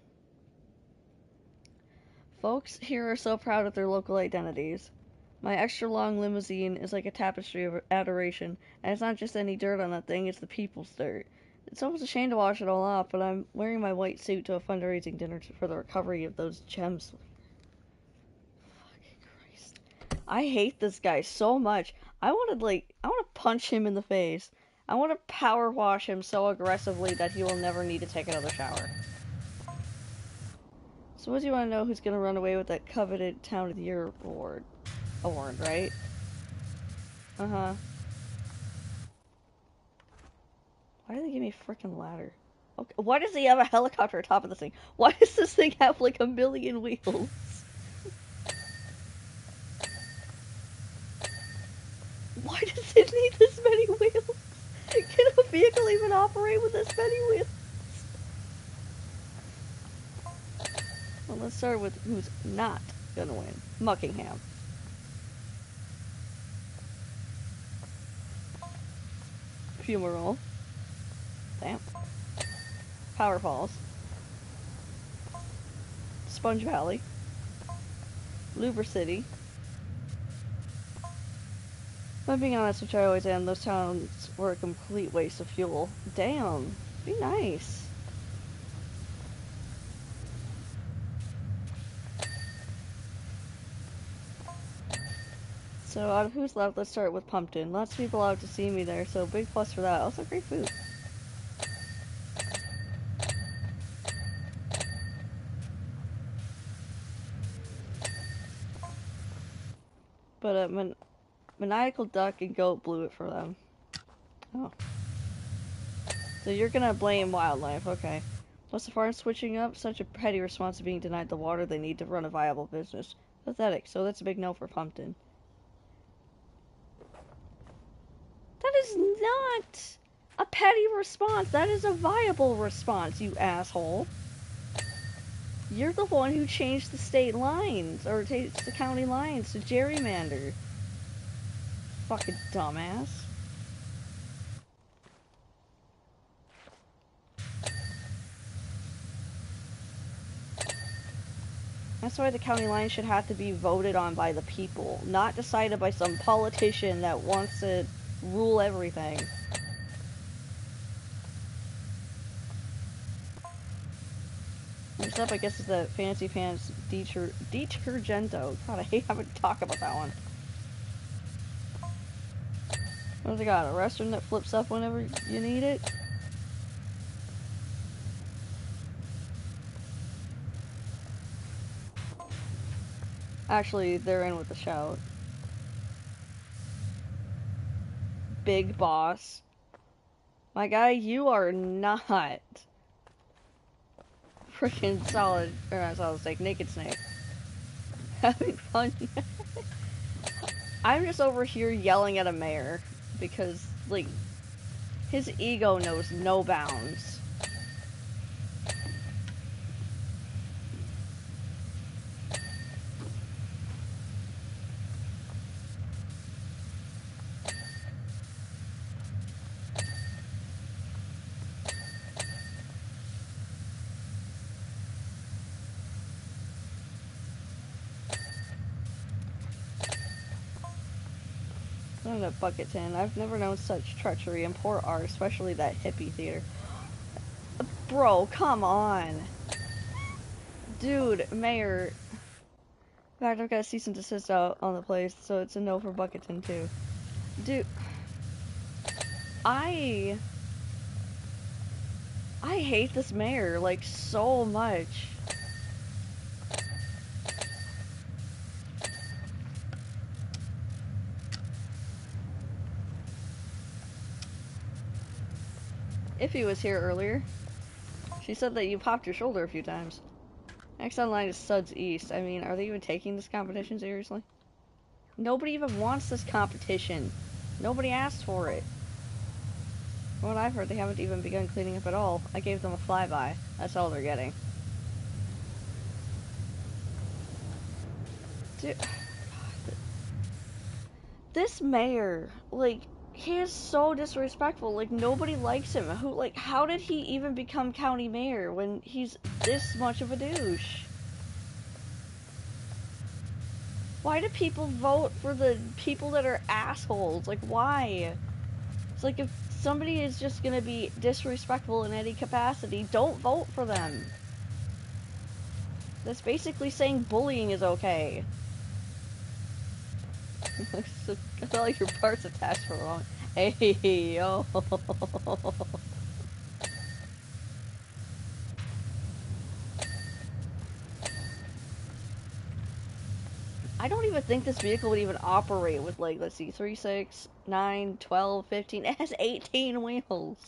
Folks here are so proud of their local identities. My extra long limousine is like a tapestry of adoration, and it's not just any dirt on that thing, it's the people's dirt. It's almost a shame to wash it all off, but I'm wearing my white suit to a fundraising dinner for the recovery of those gems. Fucking Christ. I hate this guy so much. I want to punch him in the face. I want to power wash him so aggressively that he will never need to take another shower. So what do you want to know who's going to run away with that coveted Town of the Year award, right? Uh-huh. Why do they give me a freaking ladder? Okay. Why does he have a helicopter atop of this thing? Why does this thing have like 1,000,000 wheels? Why does it need this many wheels? Get up vehicle even operate with this many wheels? Well, let's start with who's not gonna win. Muckingham. Fumarole. Damn. Power Falls. Sponge Valley. Luber City. If I'm being honest, which I always am, those towns were a complete waste of fuel. Damn. Be nice. So out of who's left, let's start with Pumpkin. Lots of people out to see me there, so big plus for that. Also great food. But Maniacal Duck and Goat blew it for them. Oh. So you're gonna blame wildlife, okay. What's the farm switching up? Such a petty response to being denied the water they need to run a viable business. Pathetic, so that's a big no for Pumpkin. That is not a petty response. That is a viable response, you asshole. You're the one who changed the state lines, or the county lines to gerrymander. Fucking dumbass. That's why the county line should have to be voted on by the people, not decided by some politician that wants to rule everything. Next up, I guess, is the Fancy Pants Detergento. God, I hate having to talk about that one. What do they got? A restroom that flips up whenever you need it? Actually, they're in with the shout. Big Boss. My guy, you are not freaking solid, or not solid snake, naked snake. Having fun. I'm just over here yelling at a mayor because, like, his ego knows no bounds. I'm a bucket tin. I've never known such treachery and poor art, especially that hippie theater. Bro, come on. Dude, Mayor. In fact, I've got a cease and desist out on the place, so it's a no for Bucketon too. Dude, I hate this mayor, like, so much. Iffy was here earlier. She said that you popped your shoulder a few times. Next online is Suds East. I mean, are they even taking this competition seriously? Nobody even wants this competition. Nobody asked for it. From what I've heard, they haven't even begun cleaning up at all. I gave them a flyby. That's all they're getting. Dude, this mayor, like, he is so disrespectful. Like, nobody likes him. Who, like, how did he even become county mayor when he's this much of a douche? Why do people vote for the people that are assholes? Like, why? It's like, if somebody is just gonna be disrespectful in any capacity, don't vote for them. That's basically saying bullying is okay. I felt like your parts attached for wrong. Hey, yo. I don't even think this vehicle would even operate with, like, let's see, 3, 6, 9, 12, 15. It has 18 wheels.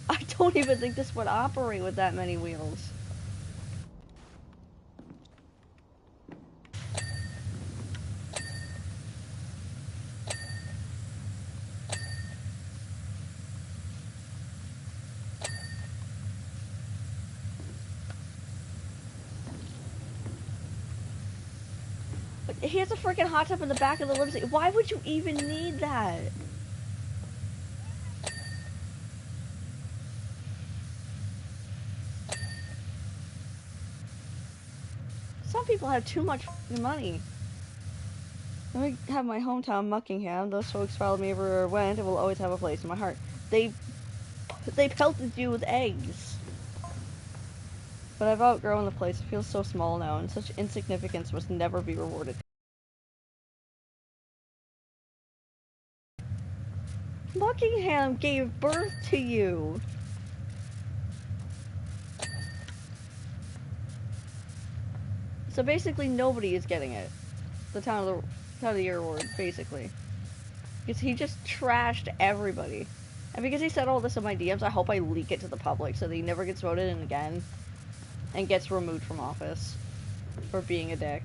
I don't even think this would operate with that many wheels. He has a freaking hot tub in the back of the limousine. Why would you even need that? Some people have too much money. Let me have my hometown, Muckingham. Those folks followed me everywhere I went and will always have a place in my heart. They pelted you with eggs. But I've outgrown the place. It feels so small now, and such insignificance must never be rewarded. Buckingham gave birth to you. So basically nobody is getting it. The town of the year award, basically. Because he just trashed everybody. And because he said all this in my DMs, I hope I leak it to the public so that he never gets voted in again and gets removed from office for being a dick.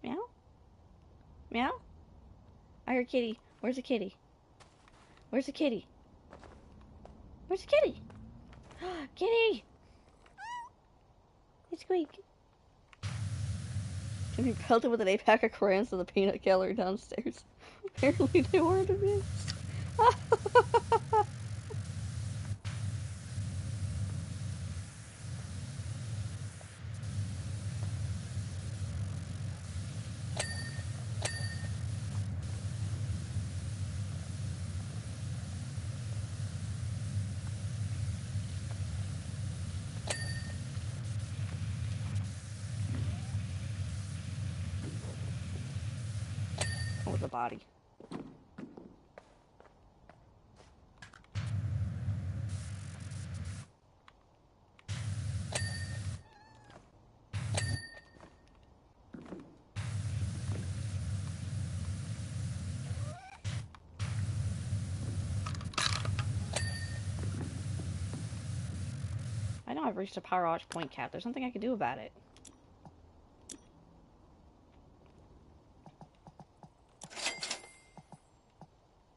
Meow? Meow? I heard kitty. Where's the kitty? Where's the kitty? Where's the kitty? Kitty! It's squeak. Can be pelted with an 8-pack of crayons to the peanut gallery downstairs. Apparently they weren't amused. Oh, the body. I know I've reached a Powerwash point cap. There's nothing I can do about it.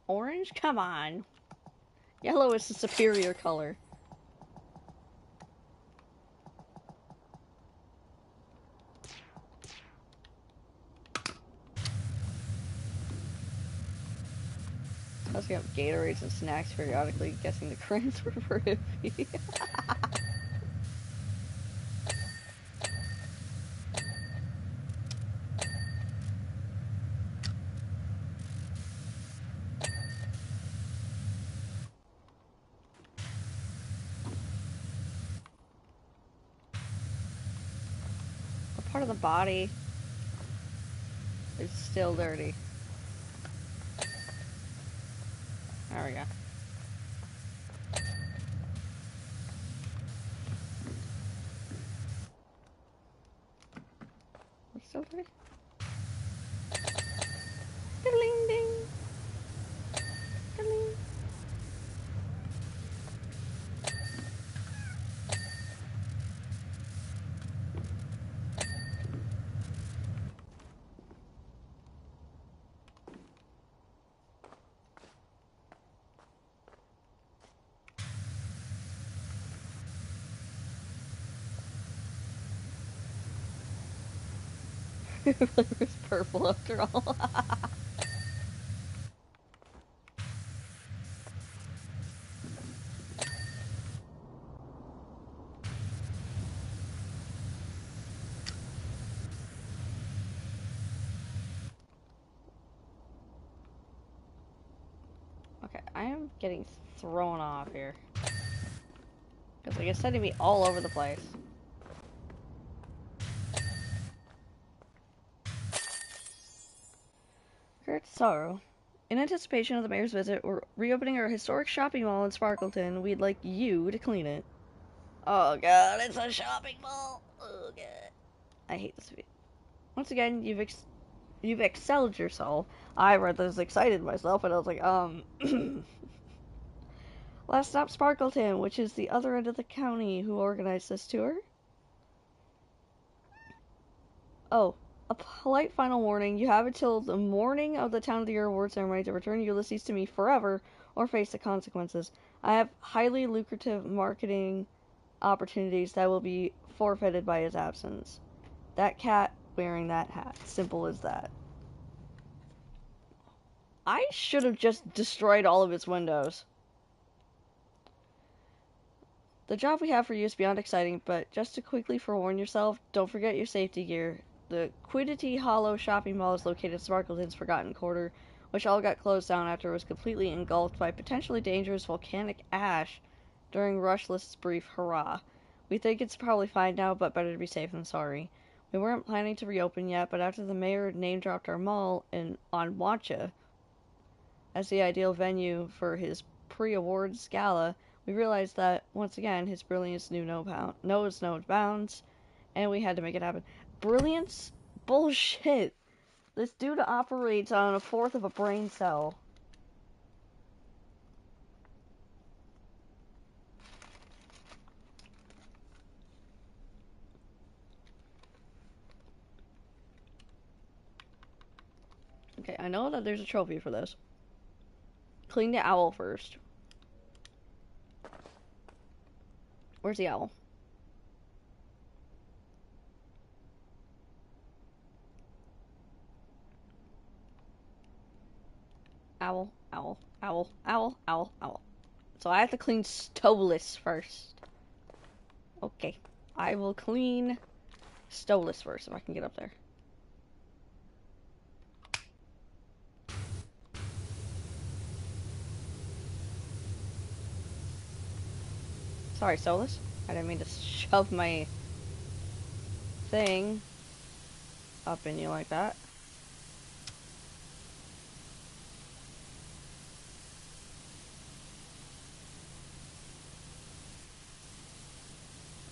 Orange? Come on. Yellow is the superior color. I was gonna have Gatorades and snacks periodically, guessing the crayons were for Iffy. A part of the body is still dirty. There we go. It's still dirty. Ding ding. Ding. Flavor's purple after all. Okay, I am getting thrown off here. Because like, it's sending me all over the place. Great sorrow. In anticipation of the mayor's visit, we're reopening our historic shopping mall in Sparkleton. We'd like you to clean it. Oh god, it's a shopping mall! Oh god. I hate this video. Once again, You've excelled yourself. I read this excited myself, and I was like, Last stop Sparkleton, which is the other end of the county. Who organized this tour? Oh, a polite final warning. You have until the morning of the Town of the Year award ceremony to return Ulysses to me forever or face the consequences. I have highly lucrative marketing opportunities that will be forfeited by his absence. That cat wearing that hat. Simple as that. I should have just destroyed all of his windows. The job we have for you is beyond exciting, but just to quickly forewarn yourself, don't forget your safety gear. The Quiddity Hollow shopping mall is located in Sparkleton's Forgotten Quarter, which all got closed down after it was completely engulfed by potentially dangerous volcanic ash during Rushless' brief hurrah. We think it's probably fine now, but better to be safe than sorry. We weren't planning to reopen yet, but after the mayor name-dropped our mall on Wancha as the ideal venue for his pre-awards gala, we realized that, once again, his brilliance knows no bounds, and we had to make it happen. Brilliance? Bullshit! This dude operates on a fourth of a brain cell. Okay, I know that there's a trophy for this. Clean the owl first. Where's the owl? Owl, owl, owl, owl, owl, owl. So I have to clean Stolas first. Okay. I will clean Stolas first if I can get up there. Sorry, Stolas. I didn't mean to shove my thing up in you like that.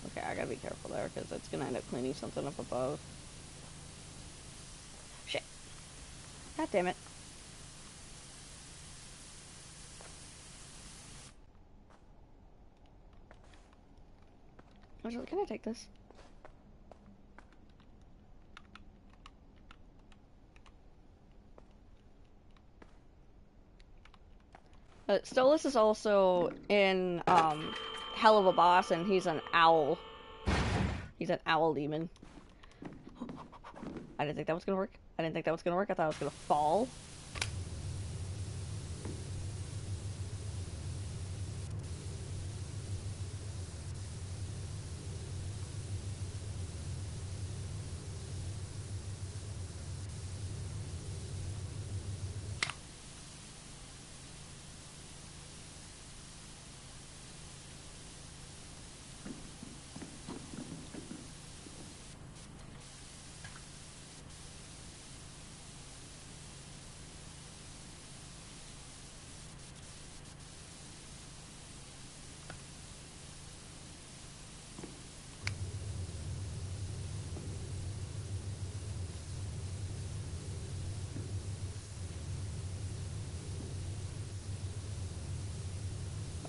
Okay, I gotta be careful there, because it's gonna end up cleaning something up above. Shit. God damn it. Actually, can I take this? Stolas is also in, Hell of a Boss, and he's an owl. He's an owl demon. I didn't think that was gonna work. I didn't think that was gonna work. I thought I was gonna fall.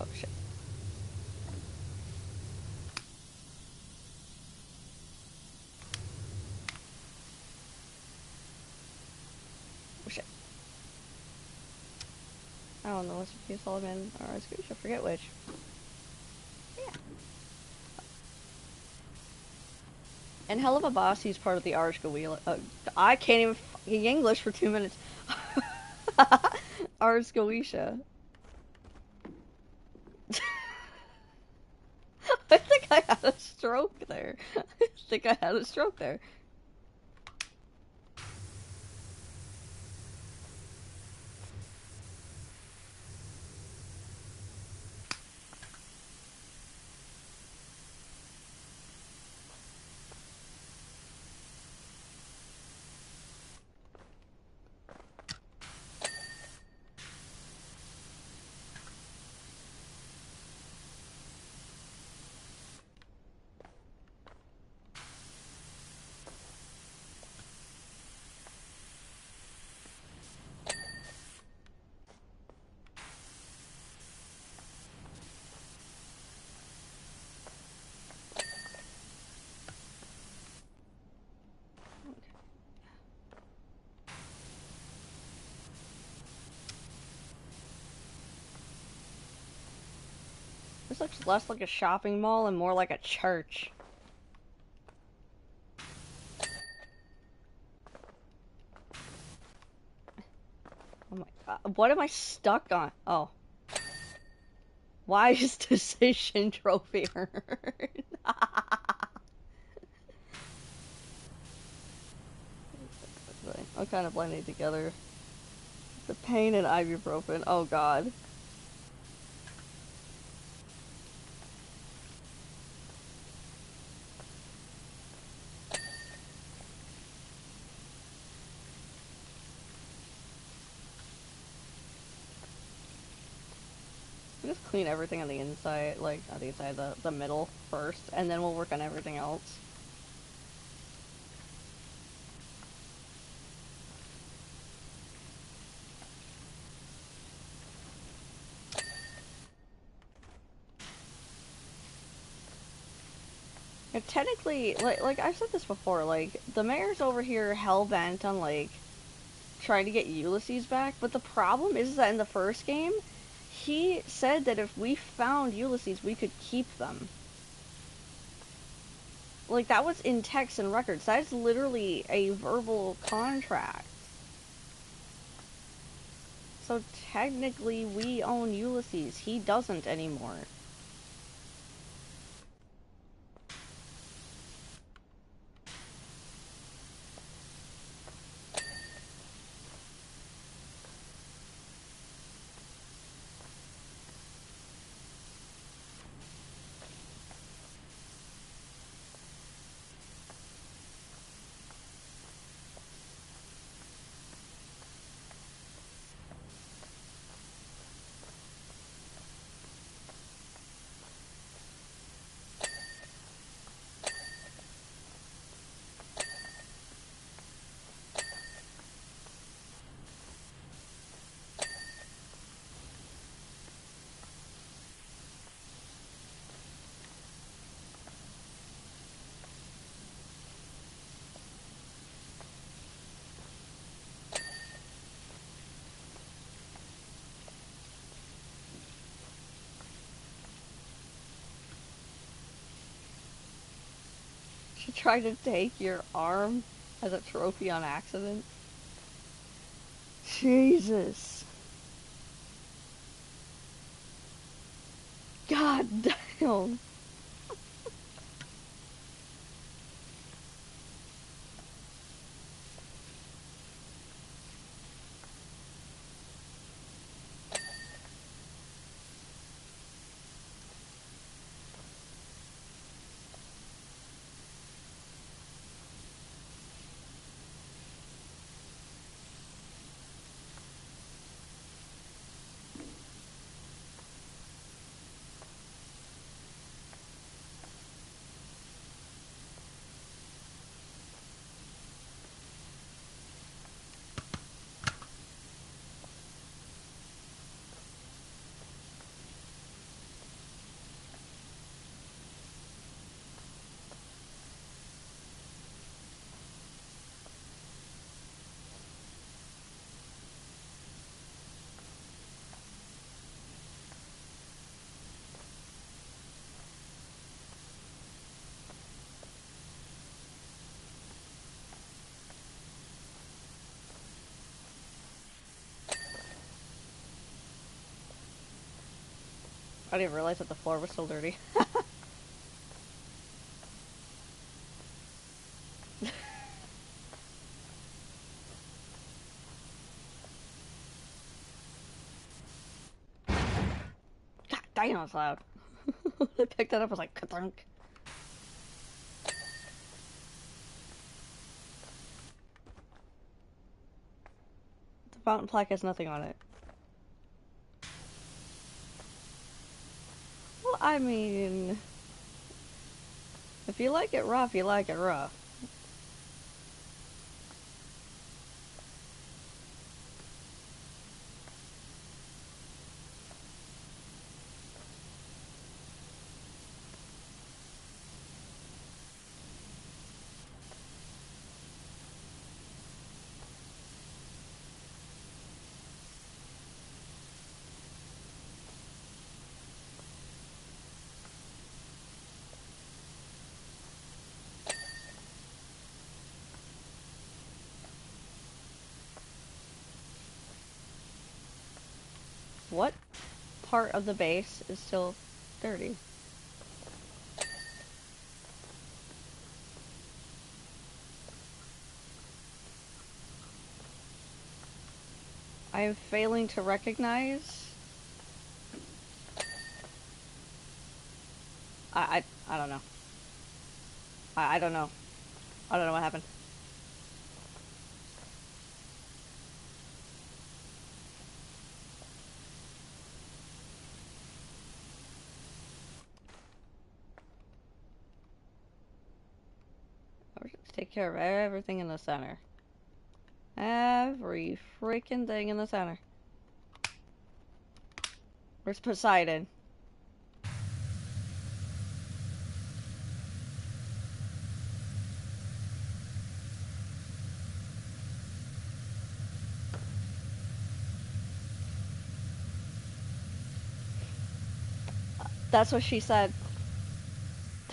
Oh shit. Oh shit. I don't know, let's be a solid man or a scooch, I forget which. Yeah. In Hell of a Boss, he's part of the Arsgawila. I can't even fucking English for 2 minutes. Arsgawisha. I think I had a stroke there. I think I had a stroke there. looks less like a shopping mall and more like a church. Oh my god. What am I stuck on? Oh. Wise decision trophy earned. I'm kind of blending together. The pain and ibuprofen. Oh god. Just clean everything on the inside, like, not the inside, the middle first, and then we'll work on everything else. And technically, like I've said this before, like, the mayor's over here hell-bent on, like, trying to get Ulysses back, but the problem is that in the first game, he said that if we found Ulysses, we could keep them. Like, that was in text and records. That is literally a verbal contract. So technically, we own Ulysses. He doesn't anymore. She tried to take your arm as a trophy on accident. Jesus. God damn. I didn't realize that the floor was so dirty. God damn, that's loud. I picked that up, I was like, ka-thunk. The fountain plaque has nothing on it. Well, I mean, if you like it rough, you like it rough. what part of the base is still dirty? I am failing to recognize. I don't know. I don't know. I don't know what happened. We're gonna take care of everything in the center. Every freaking thing in the center. Where's Poseidon? That's what she said.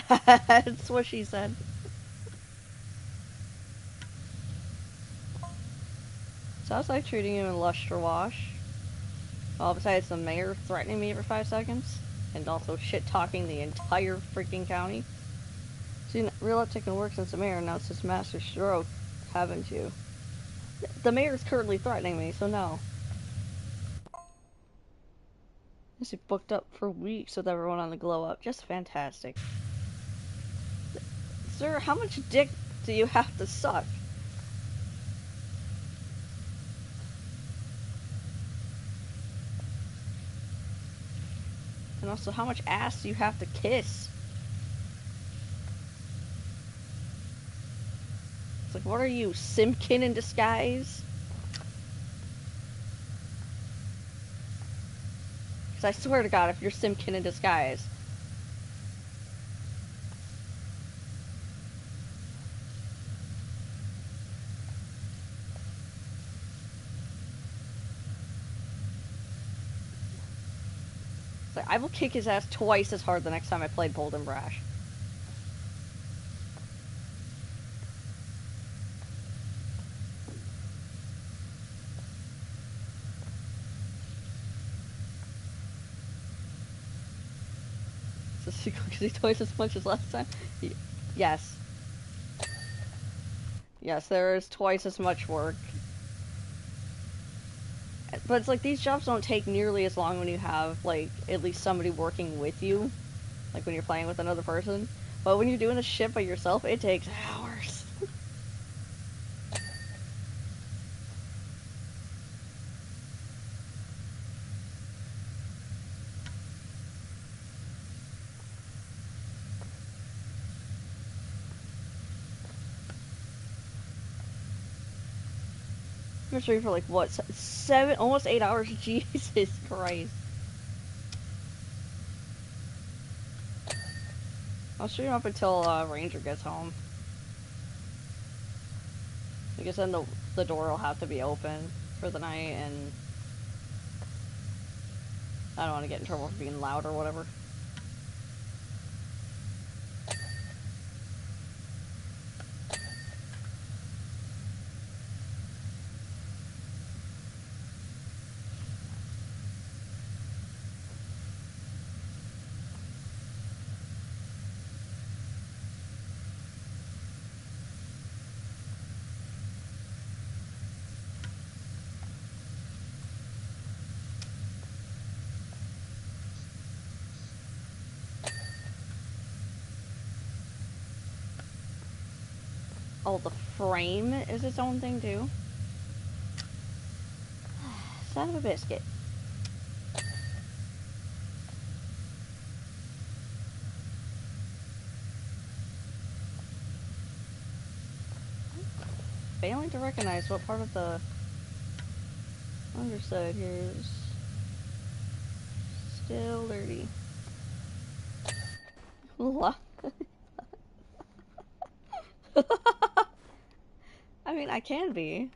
That's what she said. So how's like treating you in Lustre Wash? Well, besides the mayor threatening me every 5 seconds, and also shit-talking the entire freaking county. So you realize it can work since the mayor announced his master stroke, haven't you? The mayor's currently threatening me, so no. This is booked up for weeks with everyone on the glow up. Just fantastic. Sir, how much dick do you have to suck? And also, how much ass do you have to kiss? It's like, what are you, Simkin in disguise? Because I swear to God, if you're Simkin in disguise. It's like, I will kick his ass twice as hard the next time I play Bold and Brash. Is he twice as much as last time? Yes. Yes, there is twice as much work. But it's like, these jobs don't take nearly as long when you have, like, at least somebody working with you. Like, when you're playing with another person. But when you're doing a shit by yourself, it takes hours. I'm sure for like, what, 7, almost 8 hours? Jesus Christ. I'll stream up until Ranger gets home. Because then the door will have to be open for the night, and I don't want to get in trouble for being loud or whatever. Oh, the frame is its own thing too? Son of a biscuit. Failing to recognize what part of the underside here is still dirty. I mean, I can be.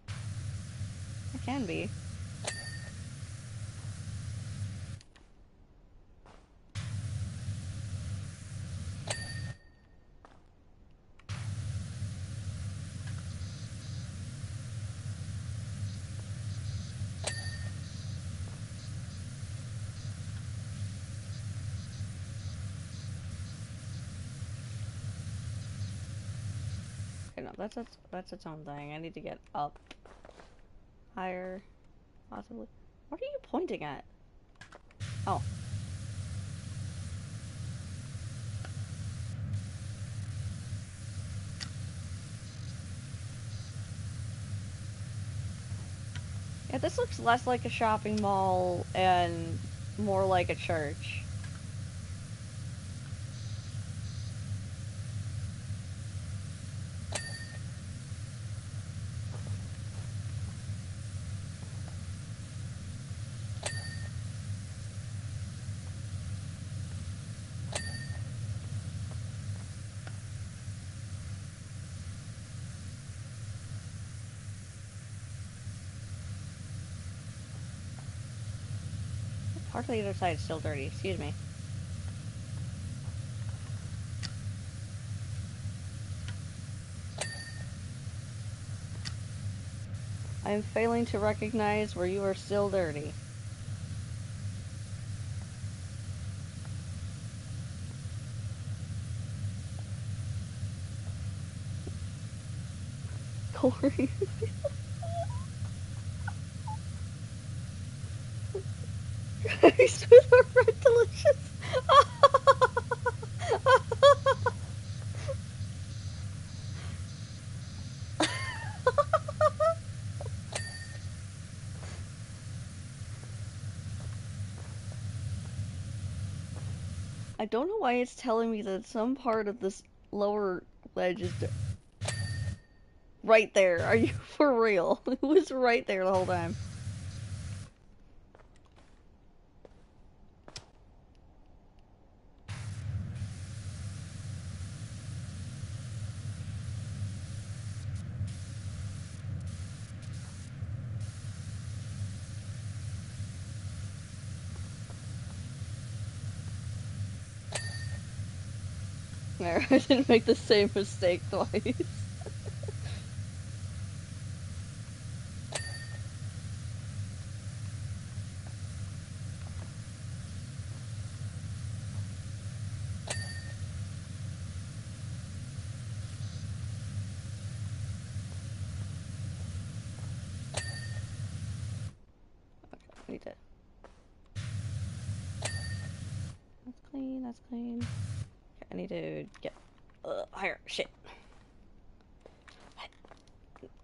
I can be. no, that's its own thing. I need to get up higher, possibly. What are you pointing at? Oh. Yeah, this looks less like a shopping mall and more like a church. Part of the other side is still dirty, excuse me. I am failing to recognize where you are still dirty. Corey. Rice with a red delicious. I don't know why it's telling me that some part of this lower ledge is right there. Are you for real? It was right there the whole time. There, I didn't make the same mistake twice. Okay, I need to. That's clean, that's clean. Okay, I need to get higher. Shit.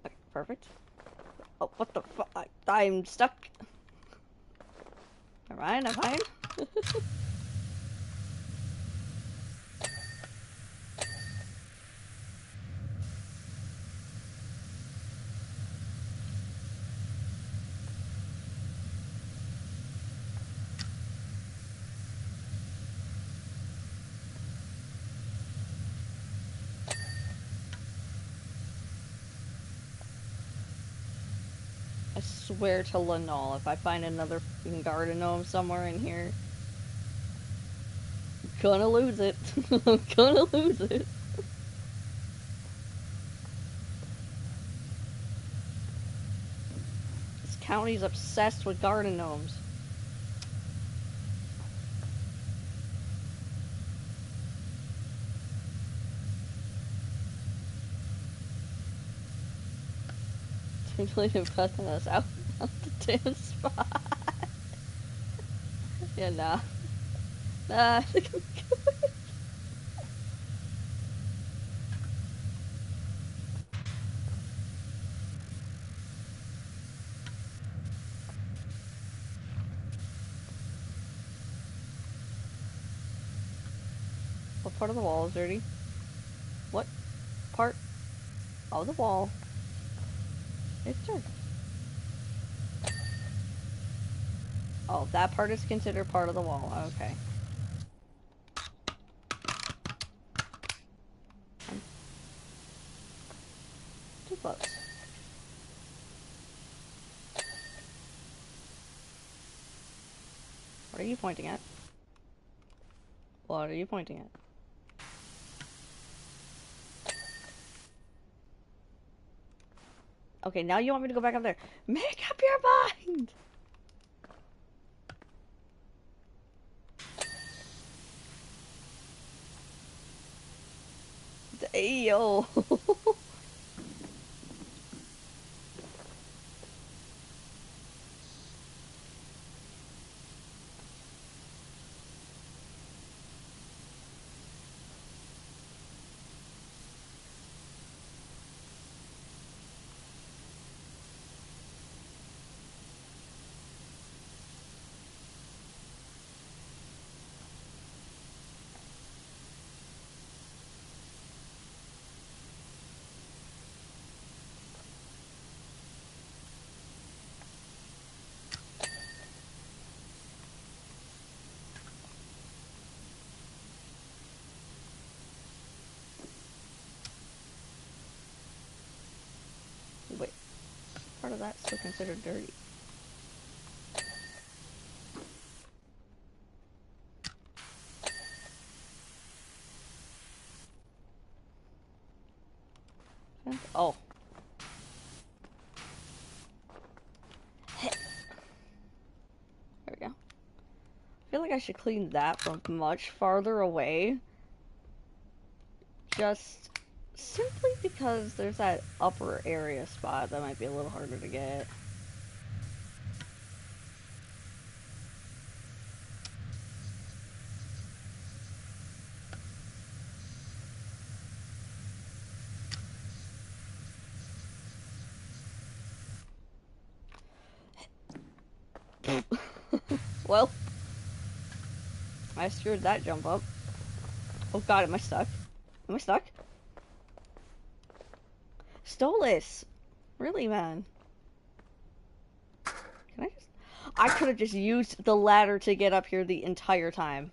Okay, perfect. Oh, what the fuck? I'm stuck. Never mind, I'm fine. I swear to Lanol, if I find another fucking garden gnome somewhere in here, I'm gonna lose it. I'm gonna lose it. This county's obsessed with garden gnomes. Simply to cut us out the damn spot. Yeah, nah. Nah, I think I'm good. What part of the wall is dirty? What part of the wall is dirty? Oh, that part is considered part of the wall. Okay. I'm too close. What are you pointing at? What are you pointing at? Okay, now you want me to go back up there. Make up your mind! Yo. part of that still considered dirty? Oh. There we go. I feel like I should clean that from much farther away. Just simply because there's that upper area spot that might be a little harder to get. Well, I screwed that jump up. Oh god, am I stuck? Am I stuck? Stolas! Really, man? Can I just... I could have just used the ladder to get up here the entire time.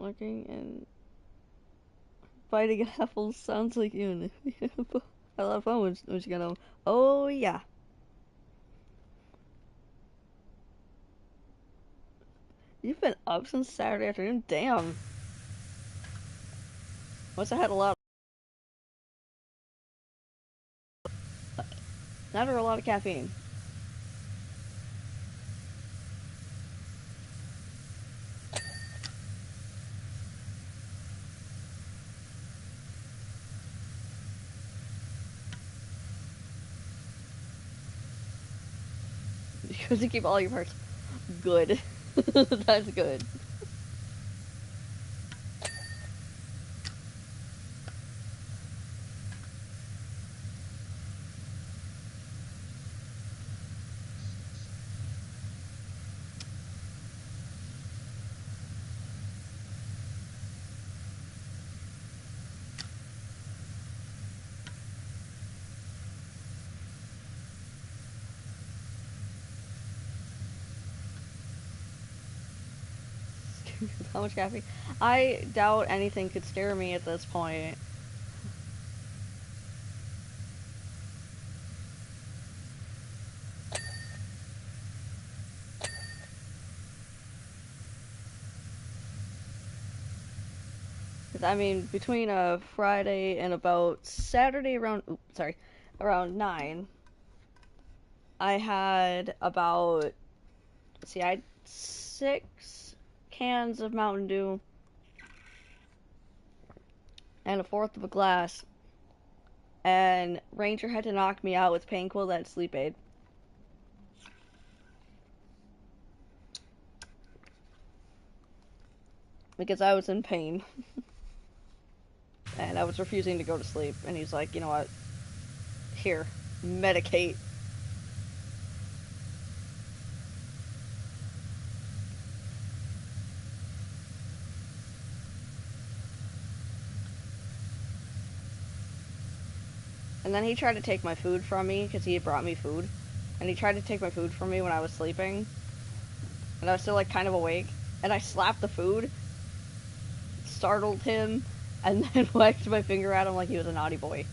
Looking and biting apples sounds like you. I love fun when you get oh yeah. You've been up since Saturday afternoon? Damn. Must have had a lot. Not a lot of caffeine. Because you keep all your parts. Good. That's good. How much caffeine? I doubt anything could scare me at this point. I mean, between a Friday and about Saturday around, around 9, I had about, let's see, I had 6 cans of Mountain Dew and a fourth of a glass, and Ranger had to knock me out with Pain Quill and Sleep Aid. Because I was in pain. And I was refusing to go to sleep, and he's like, you know what, here, medicate. And then he tried to take my food from me, because he had brought me food. And he tried to take my food from me when I was sleeping. And I was still, like, kind of awake. And I slapped the food, startled him, and then whacked my finger at him like he was a naughty boy.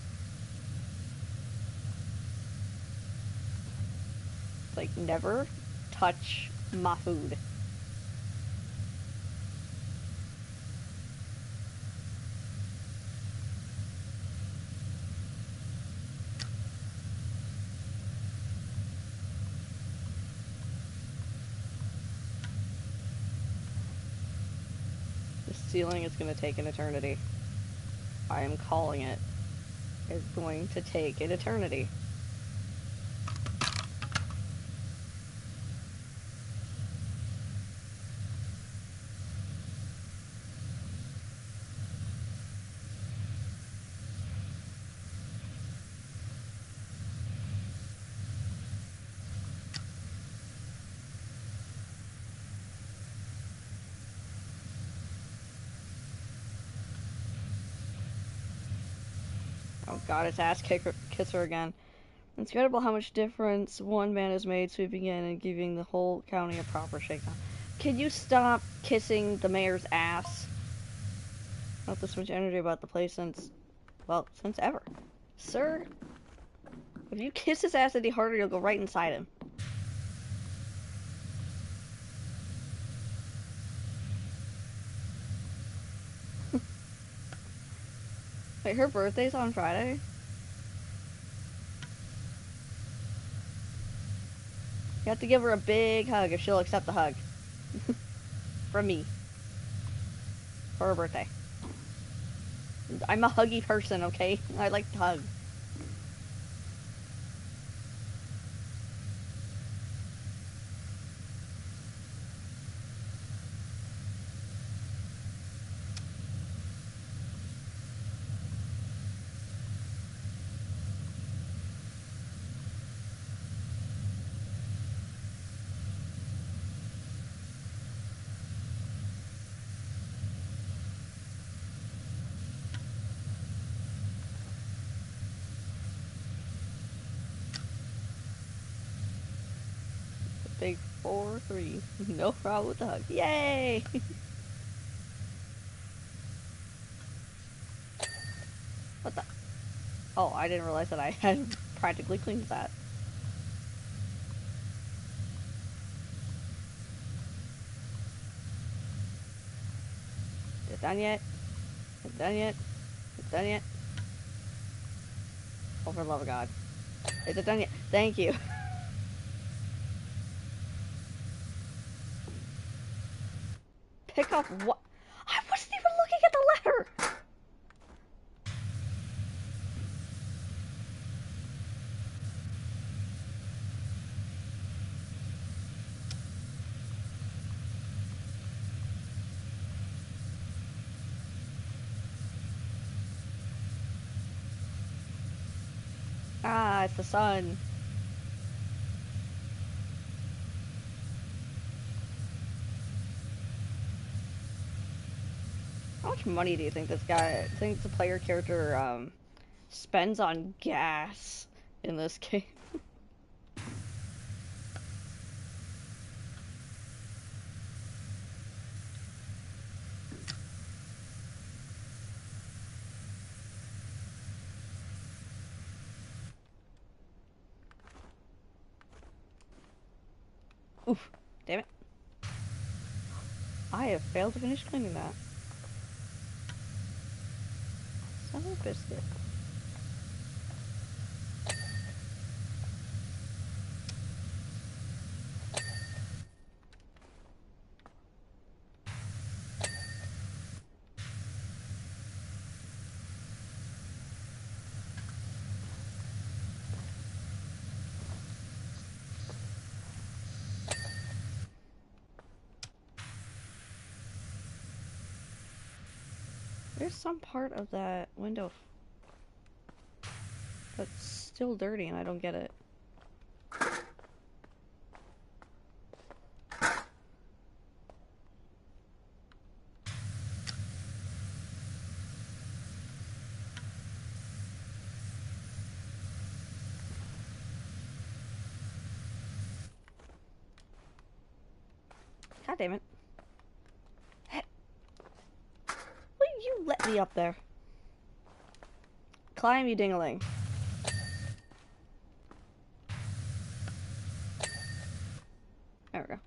Like, never touch my food. This ceiling is going to take an eternity. I am calling it. It's going to take an eternity. Oh god, it's ass kisser again. It's incredible how much difference one man has made sweeping in and giving the whole county a proper shakedown. Can you stop kissing the mayor's ass? Not this much energy about the place since, well, since ever. Sir, if you kiss his ass any harder, you'll go right inside him. Wait, her birthday's on Friday? You have to give her a big hug if she'll accept the hug. From me. For her birthday. I'm a huggy person, okay? I like to hug. Big 4-3. No problem with the hug. Yay! What the? Oh, I didn't realize that I had practically cleaned that. Is it done yet? Is it done yet? Is it done yet? Oh, for the love of God. Is it done yet? Thank you. Pick up what? I wasn't even looking at the letter! Ah, it's the sun. How much money do you think this guy, think the player character, spends on gas in this game? Oof. Damn it. I have failed to finish cleaning that. Son of a biscuit. There's some part of that window that's still dirty and I don't get it. God damn it. Will you let me up there? Climb, you dingling. There we go.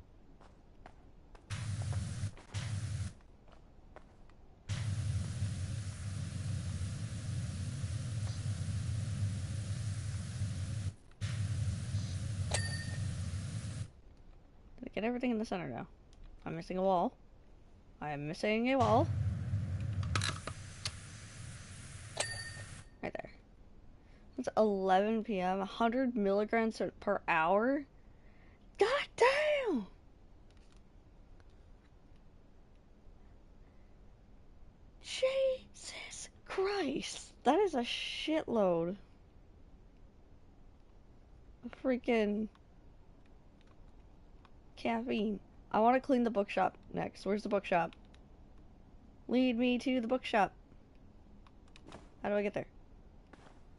Did I get everything in the center now? I'm missing a wall. I am missing a wall. Right there. It's 11 p.m. 100 milligrams per hour? God damn! Jesus Christ. That is a shitload of freaking caffeine. I want to clean the bookshop next. Where's the bookshop? Lead me to the bookshop. How do I get there?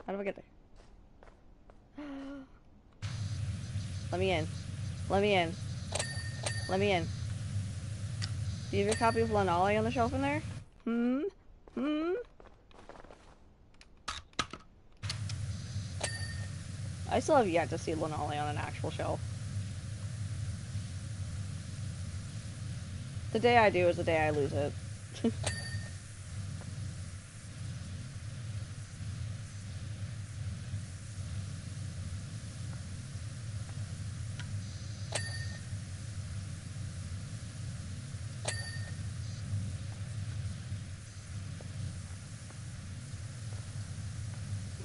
How do I get there? Let me in. Let me in. Let me in. Do you have a copy of Lanolly on the shelf in there? Hmm? Hmm? I still have yet to see Lanolly on an actual shelf. The day I do is the day I lose it.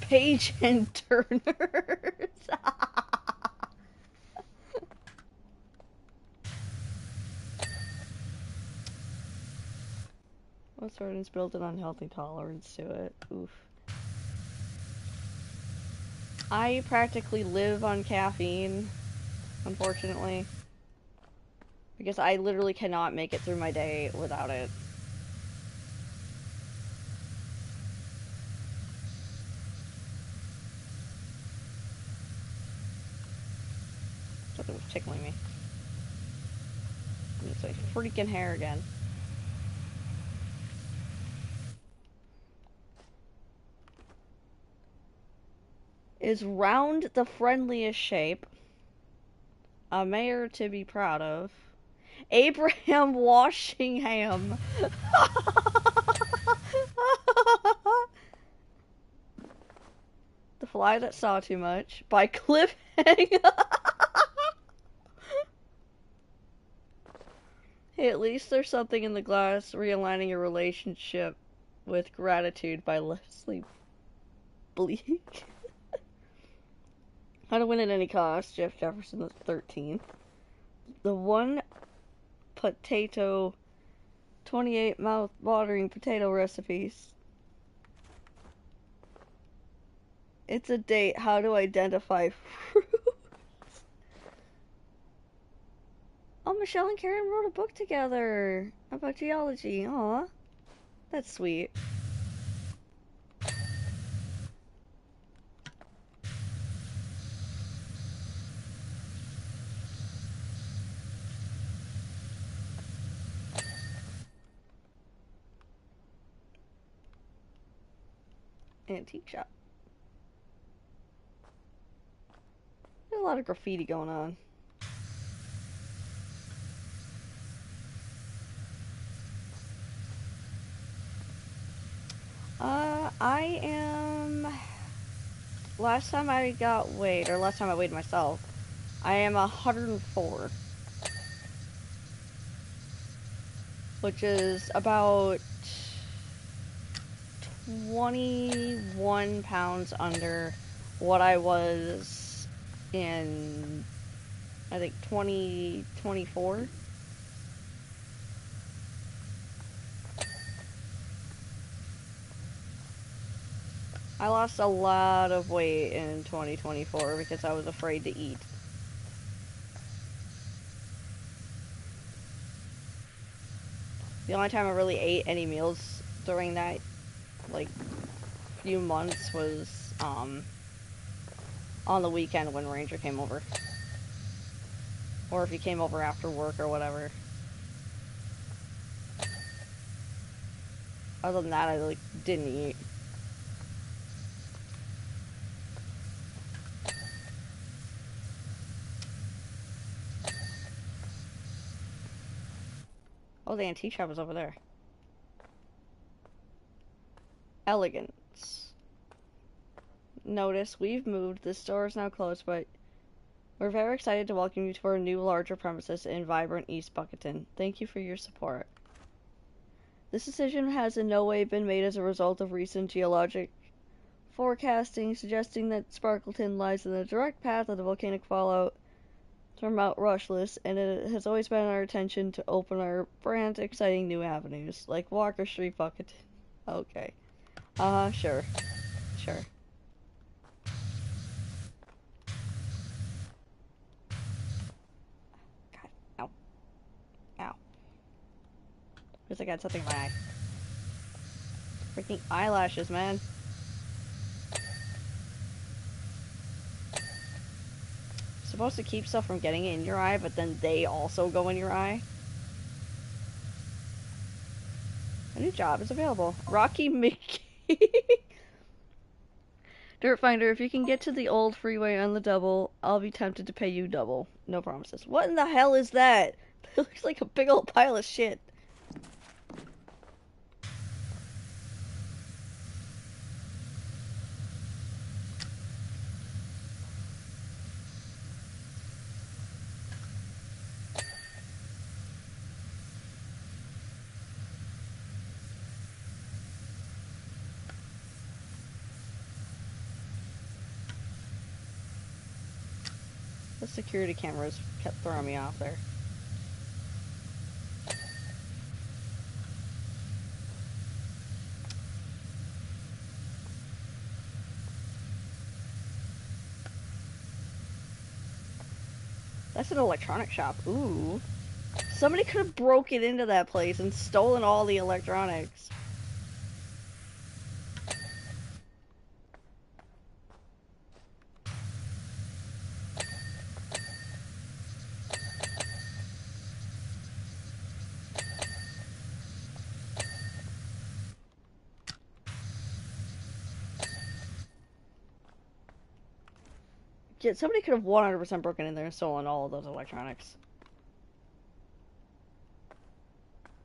Page and Turners. What sort built an unhealthy tolerance to it? Oof. I practically live on caffeine, unfortunately. Because I literally cannot make it through my day without it. Something was tickling me. It's my freaking hair again. Is round the friendliest shape? A mayor to be proud of. Abraham Washingham. The Fly That Saw Too Much by Cliffhanger. Hey, at least there's something in the glass. Realigning a relationship with gratitude by Leslie Bleak. How to Win at Any Cost, Jeff Jefferson the 13th. The One Potato 28 mouth-watering potato recipes. It's a date. How to identify fruits. Oh, Michelle and Karen wrote a book together about geology. Aw, that's sweet. Antique shop. There's a lot of graffiti going on. I am... Last time I got weighed, or last time I weighed myself, I am 104. Which is about 21 pounds under what I was in, I think, 2024. I lost a lot of weight in 2024 because I was afraid to eat. The only time I really ate any meals during that, like, few months was, on the weekend when Ranger came over. Or if he came over after work or whatever. Other than that, I, like, didn't eat. Oh, the antique shop is over there. Elegance. Notice, we've moved. This store is now closed, but we're very excited to welcome you to our new, larger premises in vibrant East Bucketon. Thank you for your support. This decision has in no way been made as a result of recent geologic forecasting, suggesting that Sparkleton lies in the direct path of the volcanic fallout from Mount Rushless, and it has always been our intention to open our brand exciting new avenues, like Walker Street Bucketon. Okay. Sure. Sure. God. Ow. Ow. Feels like I had something in my eye. Freaking eyelashes, man. supposed to keep stuff from getting in your eye, but then they also go in your eye. A new job is available. Rocky Mickey. Dirt Finder, if you can get to the old freeway on the double, I'll be tempted to pay you double. No promises. What in the hell is that? It looks like a big old pile of shit. The security cameras kept throwing me off there. That's an electronic shop. Ooh. Somebody could have broken into that place and stolen all the electronics. Yeah, somebody could have 100% broken in there and stolen all of those electronics.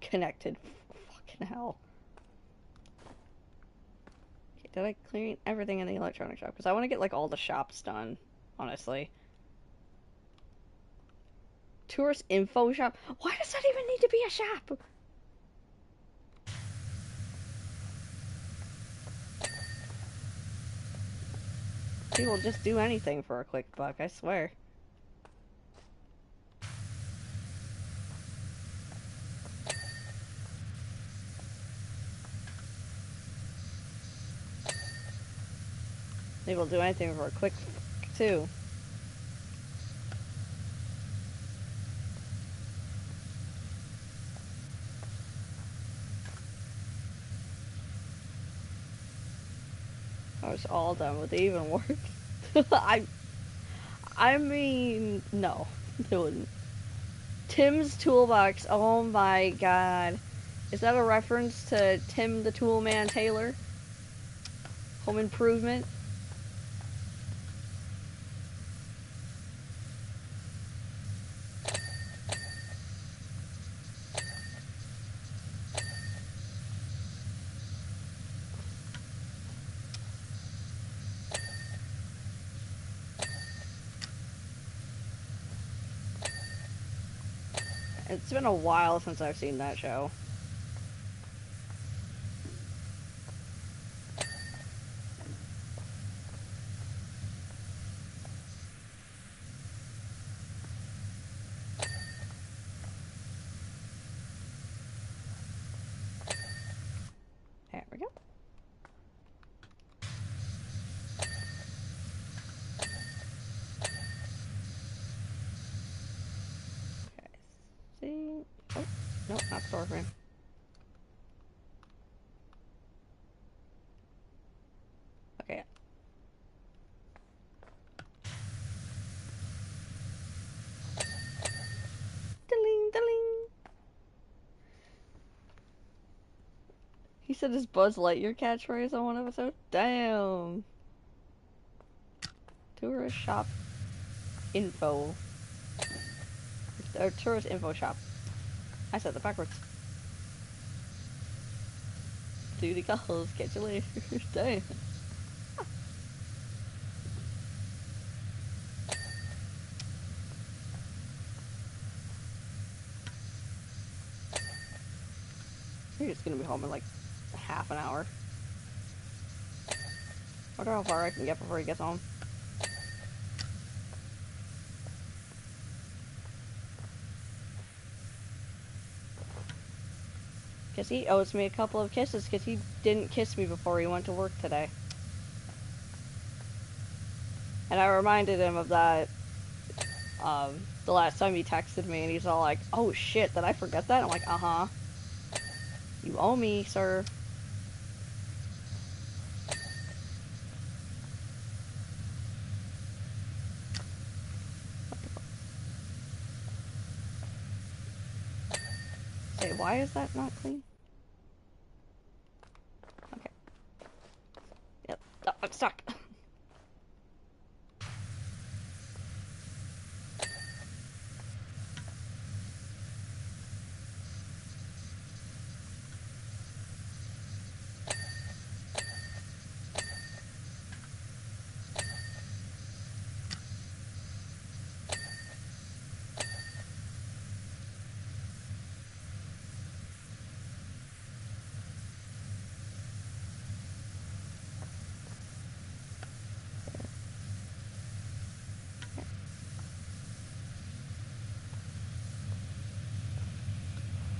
Connected. Fucking hell. Okay, did I clean everything in the electronic shop? Because I want to get, like, all the shops done, honestly. Tourist info shop? Why does that even need to be a shop? People just do anything for a quick buck, I swear. They will do anything for a quick buck, too. I was all done with it even work. I mean, no, it wouldn't. Tim's Toolbox, oh my god. Is that a reference to Tim the Toolman Taylor? Home Improvement? It's been a while since I've seen that show. There we go. Okay, see. Oh, no, not store frame. Okay. Ding, ding. He said his Buzz Lightyear catchphrase on one episode. Damn. Tourist shop info. Or tourist info shop. I said that backwards. Duty calls. Catch you later. Damn. He's gonna be home in like half an hour. Wonder how far I can get before he gets home. Because he owes me a couple of kisses because he didn't kiss me before he went to work today. And I reminded him of that the last time he texted me, and he's all like, oh shit, did I forget that? I'm like, uh-huh. You owe me, sir. Wait, why is that not clean? Okay. Yep. Oh, I'm stuck.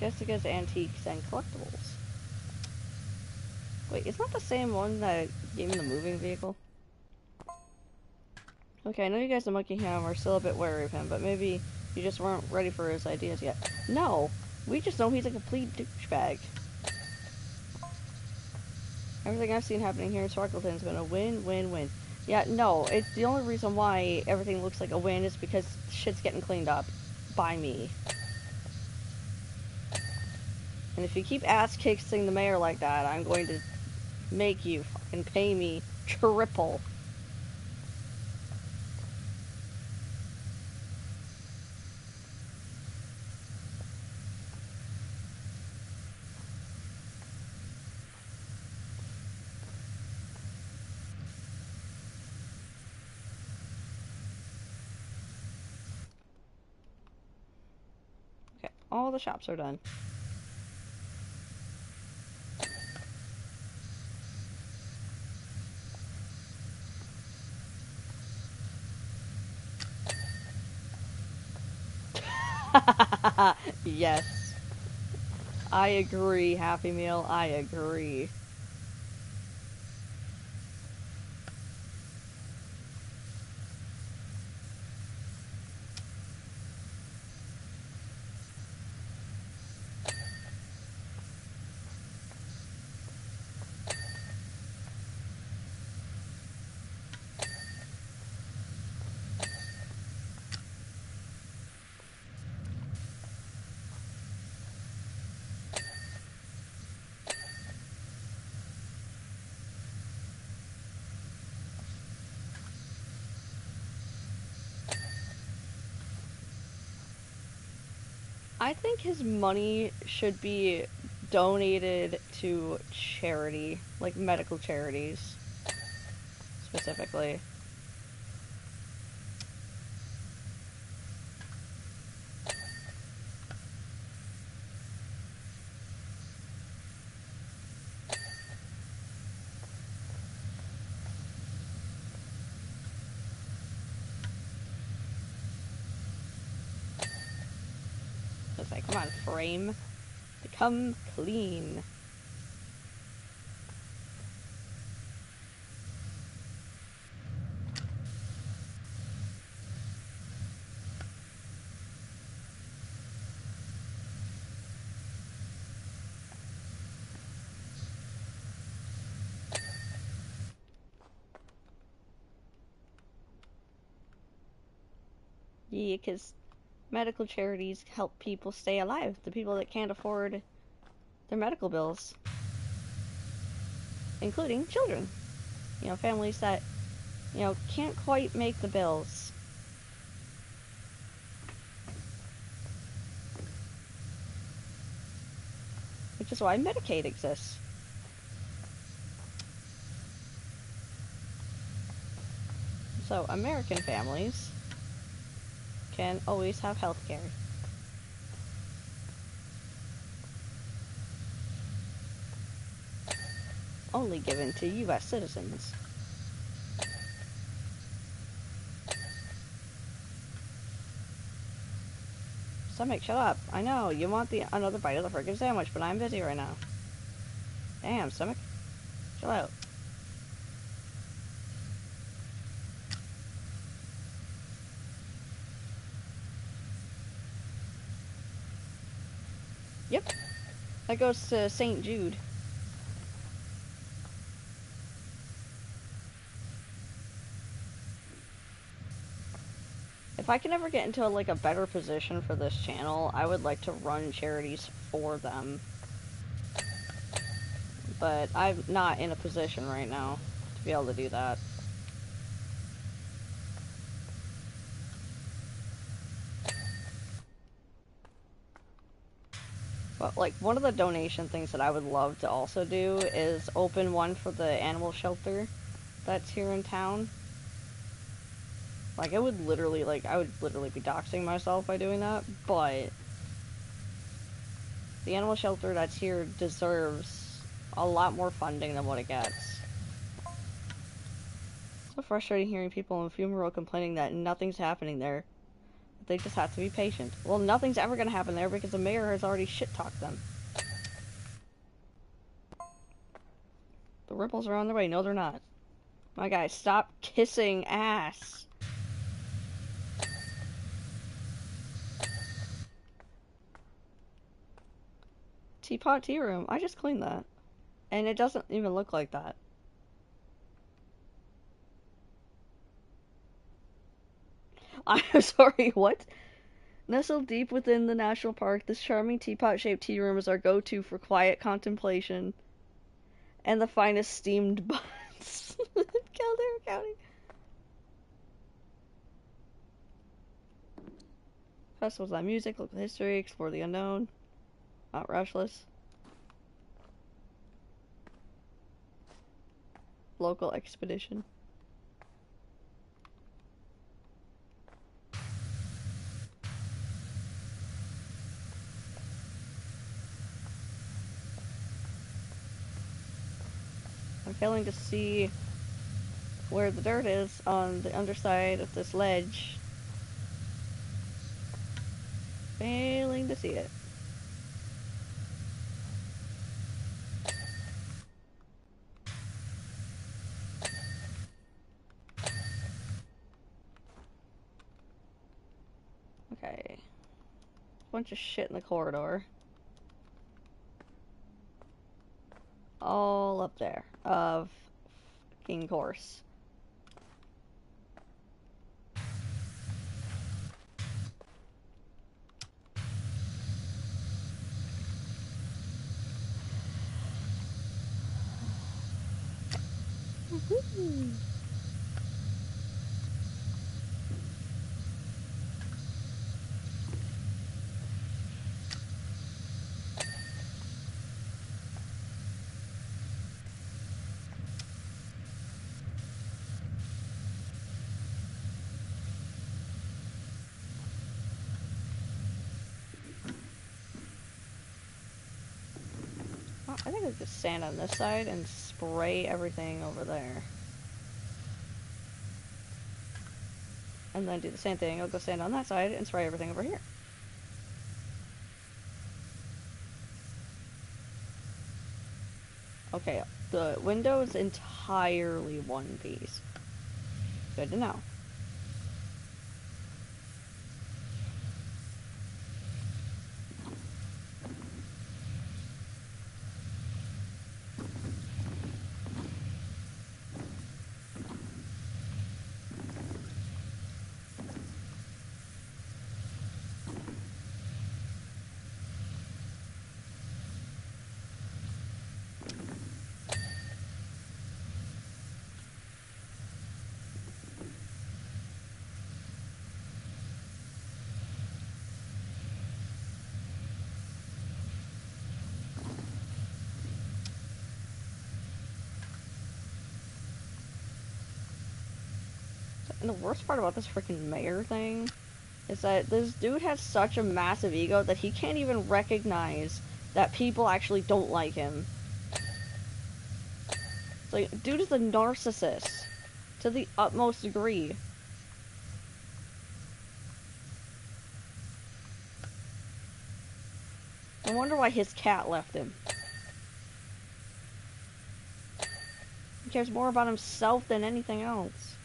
Jessica's Antiques and Collectibles. Wait, isn't that the same one that gave me the moving vehicle? Okay, I know you guys at Monkeyham are still a bit wary of him, but maybe you just weren't ready for his ideas yet. No! We just know he's a complete douchebag. Everything I've seen happening here in Sparkleton's been a win, win, win. Yeah, no, it's the only reason why everything looks like a win is because shit's getting cleaned up by me. And if you keep ass-kissing the mayor like that, I'm going to make you fucking pay me triple. Okay, all the shops are done. Yes. I agree, Happy Meal, I agree. I think his money should be donated to charity, like medical charities, specifically. It's like, come on, frame. Become clean. Yeah, because medical charities help people stay alive, the people that can't afford their medical bills, including children. You know, families that, you know, can't quite make the bills. Which is why Medicaid exists. So, American families can always have health care. Only given to U.S. citizens. Stomach, shut up. I know, you want another bite of the friggin' sandwich, but I'm busy right now. Damn, stomach. Chill out. Yep. That goes to St. Jude. If I can ever get into like a better position for this channel, I would like to run charities for them. But I'm not in a position right now to be able to do that. But like one of the donation things that I would love to also do is open one for the animal shelter that's here in town. Like, I would literally be doxing myself by doing that, but the animal shelter that's here deserves a lot more funding than what it gets. So frustrating hearing people in Fumarole complaining that nothing's happening there. They just have to be patient. Well, nothing's ever gonna happen there because the mayor has already shit-talked them. The ripples are on their way. No, they're not. My guy, stop kissing ass. Teapot tea room. I just cleaned that. And it doesn't even look like that. I'm sorry, what? Nestled deep within the national park, this charming teapot-shaped tea room is our go-to for quiet contemplation and the finest steamed buns. Caldera County. Festivals on music, local history, explore the unknown. Mount Rushless. Local expedition. I'm failing to see where the dirt is on the underside of this ledge. Failing to see it. Okay. Bunch of shit in the corridor. All up there. Of fucking course. I think I just stand on this side and spray everything over there. And then do the same thing. I'll go stand on that side and spray everything over here. Okay, the window is entirely one piece. Good to know. And the worst part about this freaking mayor thing is that this dude has such a massive ego that he can't even recognize that people actually don't like him. It's like, dude is a narcissist to the utmost degree. I wonder why his cat left him. He cares more about himself than anything else.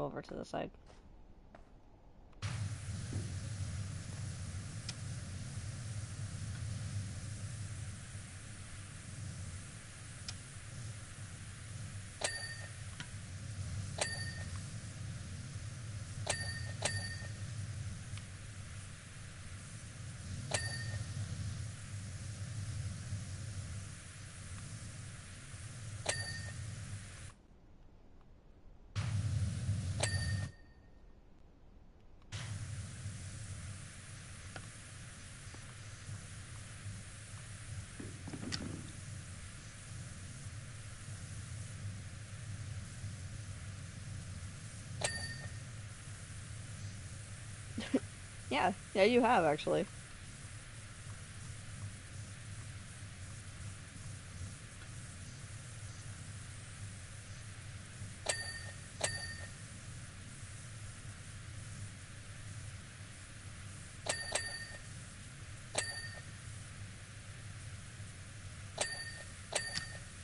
move over to the side. Yeah, you have actually.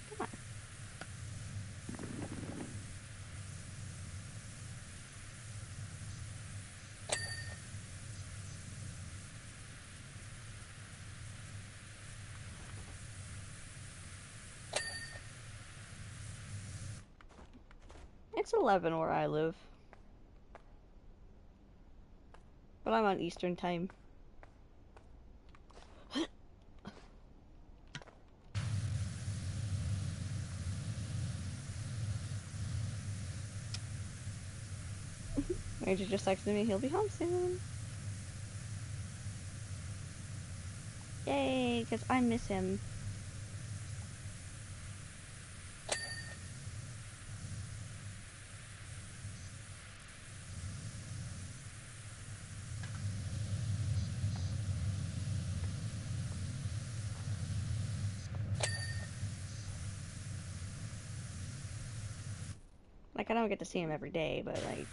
Come on. It's 11 where I live. But I'm on Eastern time. Major just texted me, he'll be home soon. Yay, because I miss him. Like, I don't get to see him every day, but, like...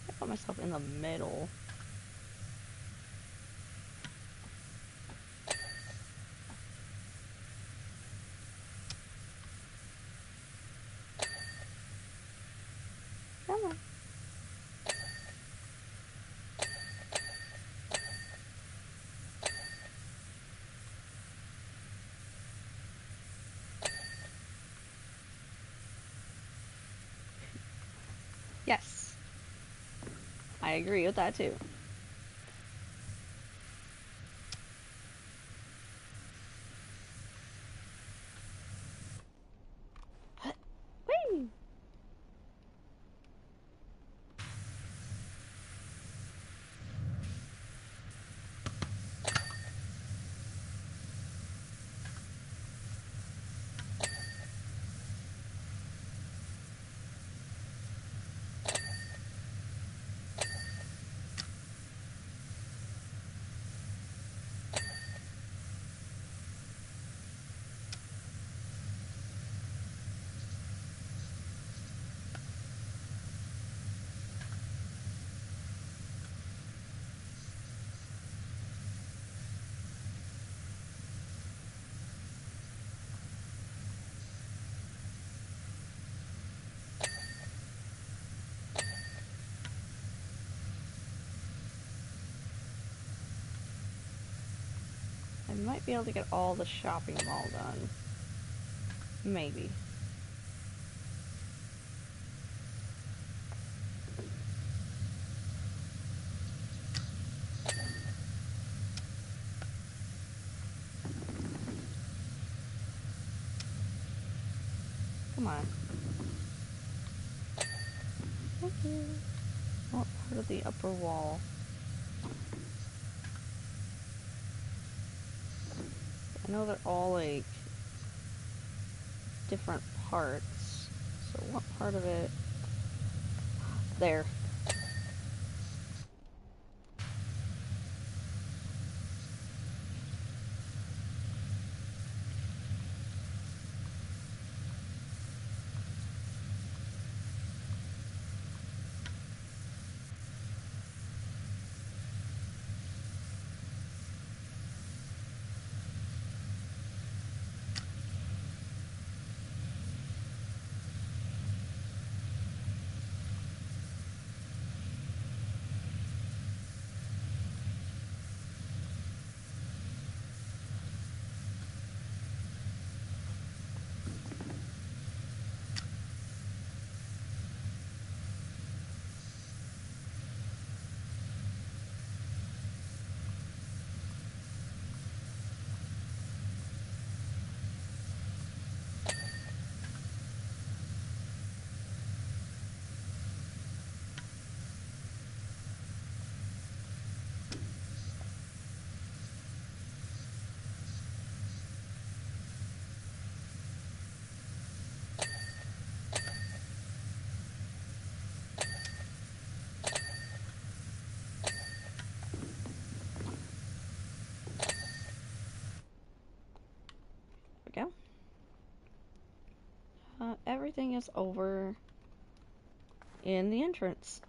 I put myself in the middle. Come on. Yes. I agree with that, too. Whee! I might be able to get all the shopping mall done. Maybe. Come on. Thank you. What part of the upper wall? I know they're all, like, different parts. So what part of it? There. There we go. Everything is over in the entrance.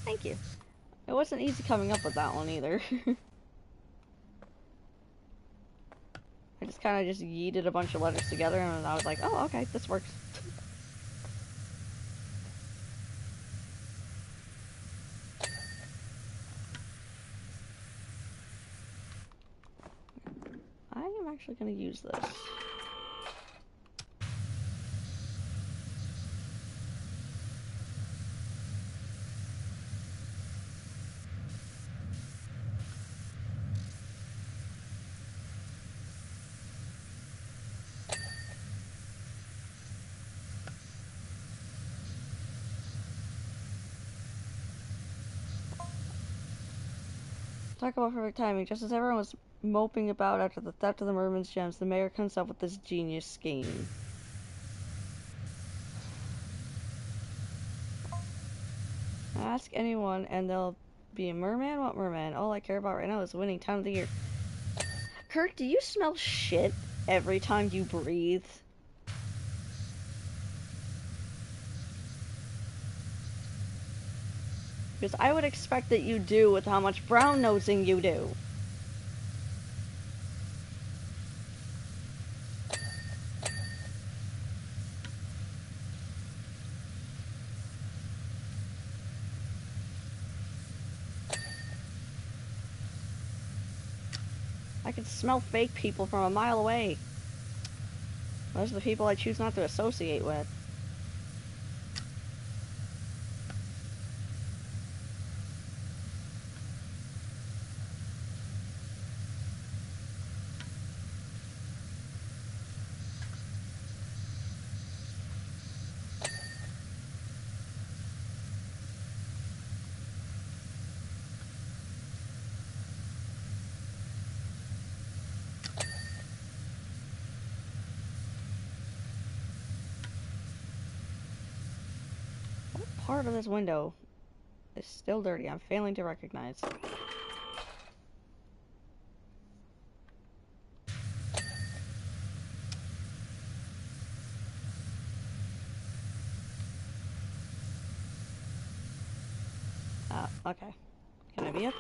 Thank you. It wasn't easy coming up with that one either. I just kind of just yeeted a bunch of letters together and I was like, oh, okay, this works. I am actually going to use this. Talk about perfect timing. Just as everyone was moping about after the theft of the merman's gems, the mayor comes up with this genius scheme. Ask anyone and they'll be a merman? What merman? All I care about right now is winning time of the year. Kurt, do you smell shit every time you breathe? Because I would expect that you do with how much brown nosing you do. I can smell fake people from a mile away. Those are the people I choose not to associate with. What part of this window is still dirty? I'm failing to recognize. Okay. Can I be up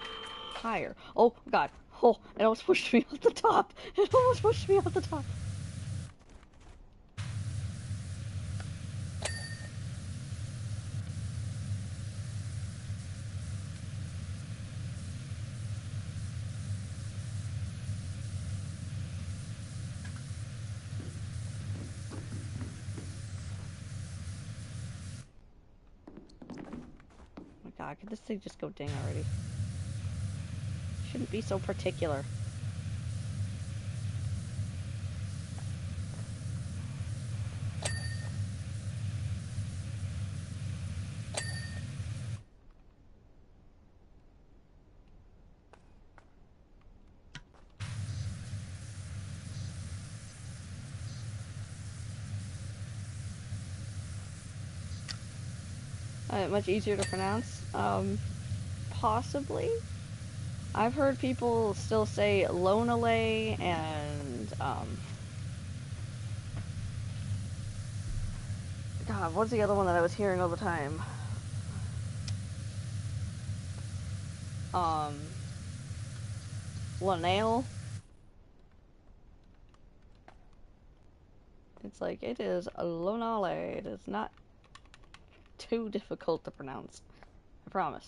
higher? Oh, God. Oh, it almost pushed me off the top. It almost pushed me off the top. Oh my God, could this thing just go ding already? Shouldn't be so particular. Much easier to pronounce. Possibly. I've heard people still say Lonale and, God, what's the other one that I was hearing all the time? Lanale. It's like, it is Lonale. It is not too difficult to pronounce. I promise.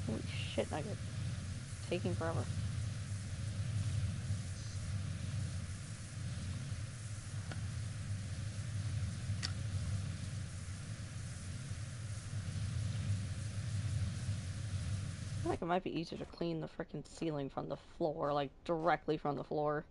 Holy shit, Nugget. Taking forever. I feel like it might be easier to clean the frickin' ceiling from the floor, like directly from the floor.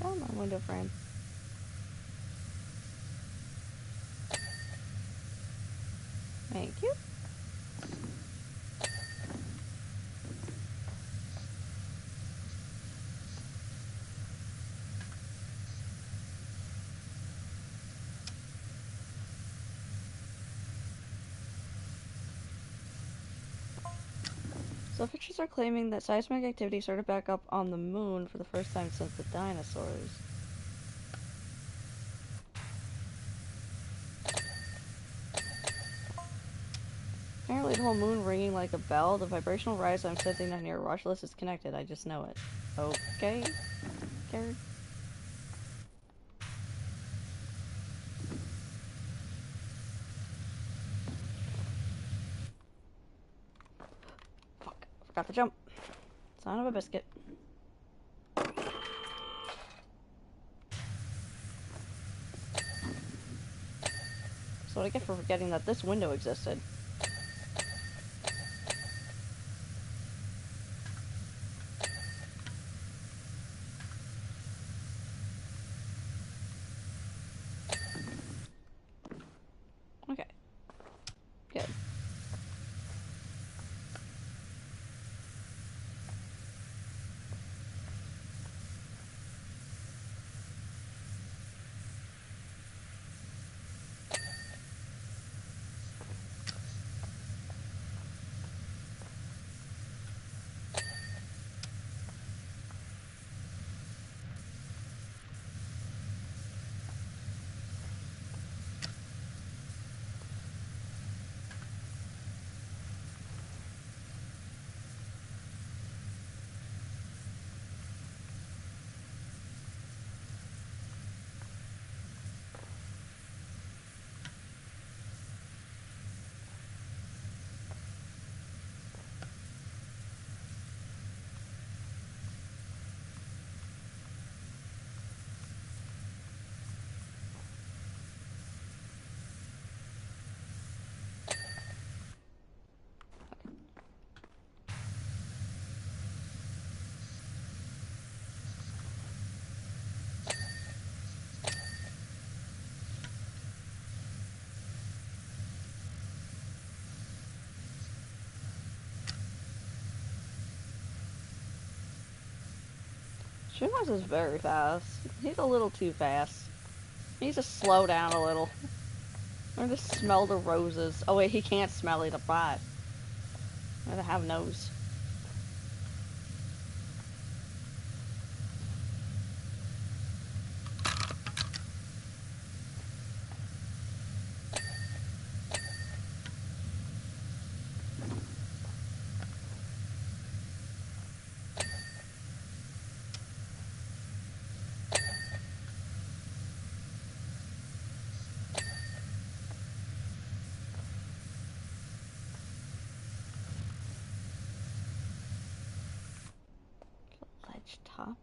Come on, window frame. Thank you. So officials are claiming that seismic activity started back up on the moon for the first time since the dinosaurs. Apparently the whole moon ringing like a bell, the vibrational rise I'm sensing down near Romulus is connected, I just know it. Okay, Gary? Fuck, forgot to jump. Son of a biscuit. That's what I get for forgetting that this window existed. Okay. Good. Shimas is very fast. He's a little too fast. He needs to slow down a little. Learn to smell the roses. Oh wait, he can't smell it, a bot. I gotta have nose. Ledge top?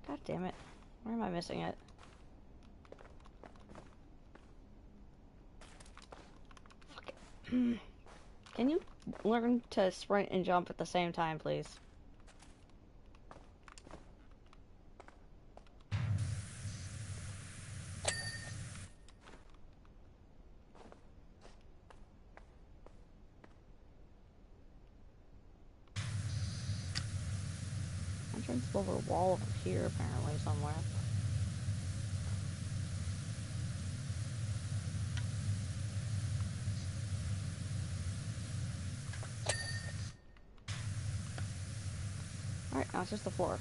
God damn it. Where am I missing it? Fuck it. Can you learn to sprint and jump at the same time, please? Entrance over wall over here, apparently, somewhere. Alright, now it's just the floor.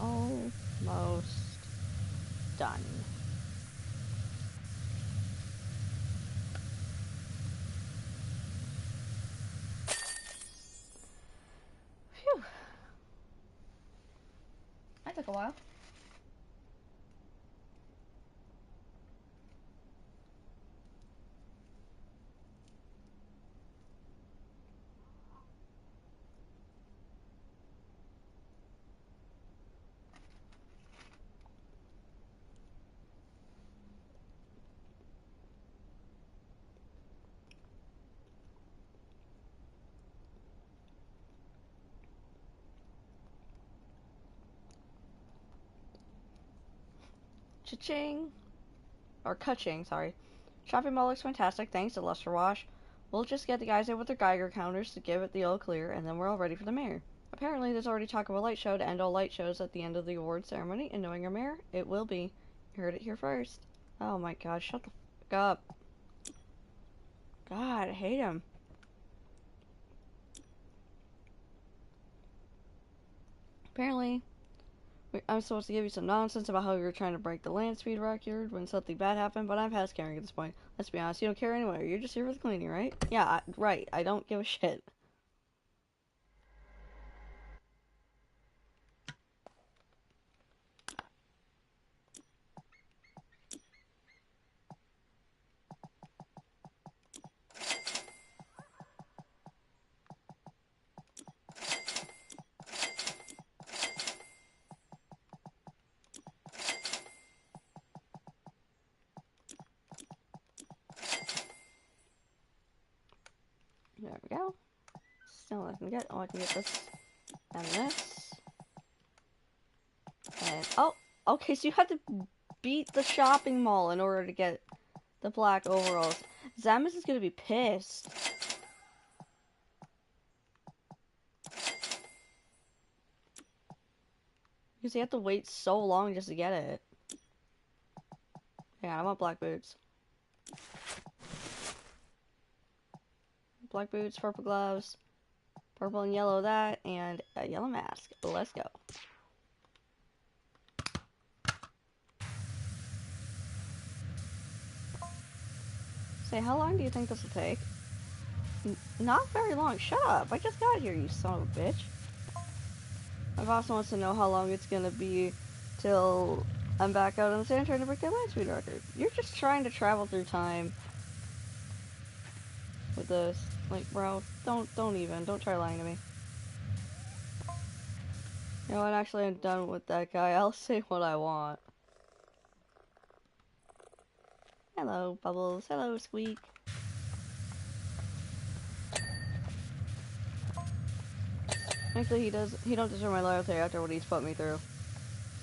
Almost done. Phew. That took a while. Cha-ching! Or ka-ching, sorry. Shopping mall looks fantastic, thanks to Powerwash. We'll just get the guys in with their Geiger counters to give it the all clear, and then we're all ready for the mayor. Apparently, there's already talk of a light show to end all light shows at the end of the award ceremony, and knowing our mayor, it will be. You heard it here first. Oh my god, shut the fuck up. God, I hate him. Apparently, I'm supposed to give you some nonsense about how you were trying to break the land speed record when something bad happened, but I'm past caring at this point. Let's be honest, you don't care anyway. You're just here for the cleaning, right? Yeah, right. I don't give a shit. There we go. Still I can get. Oh, I can get this and this. And oh, okay. So you have to beat the shopping mall in order to get the black overalls. Zamus is gonna be pissed. Because you have to wait so long just to get it. Yeah, I want black boots. Black boots, purple gloves, purple and yellow that, and a yellow mask. Let's go. Say, how long do you think this will take? Not very long. Shut up. I just got here, you son of a bitch. My boss wants to know how long it's gonna be till I'm back out on the sand trying to break that land speed record. You're just trying to travel through time with this. Like, bro, don't try lying to me. You know what, actually, I'm done with that guy. I'll say what I want. Hello, Bubbles. Hello, Squeak. Actually, he don't deserve my loyalty after what he's put me through.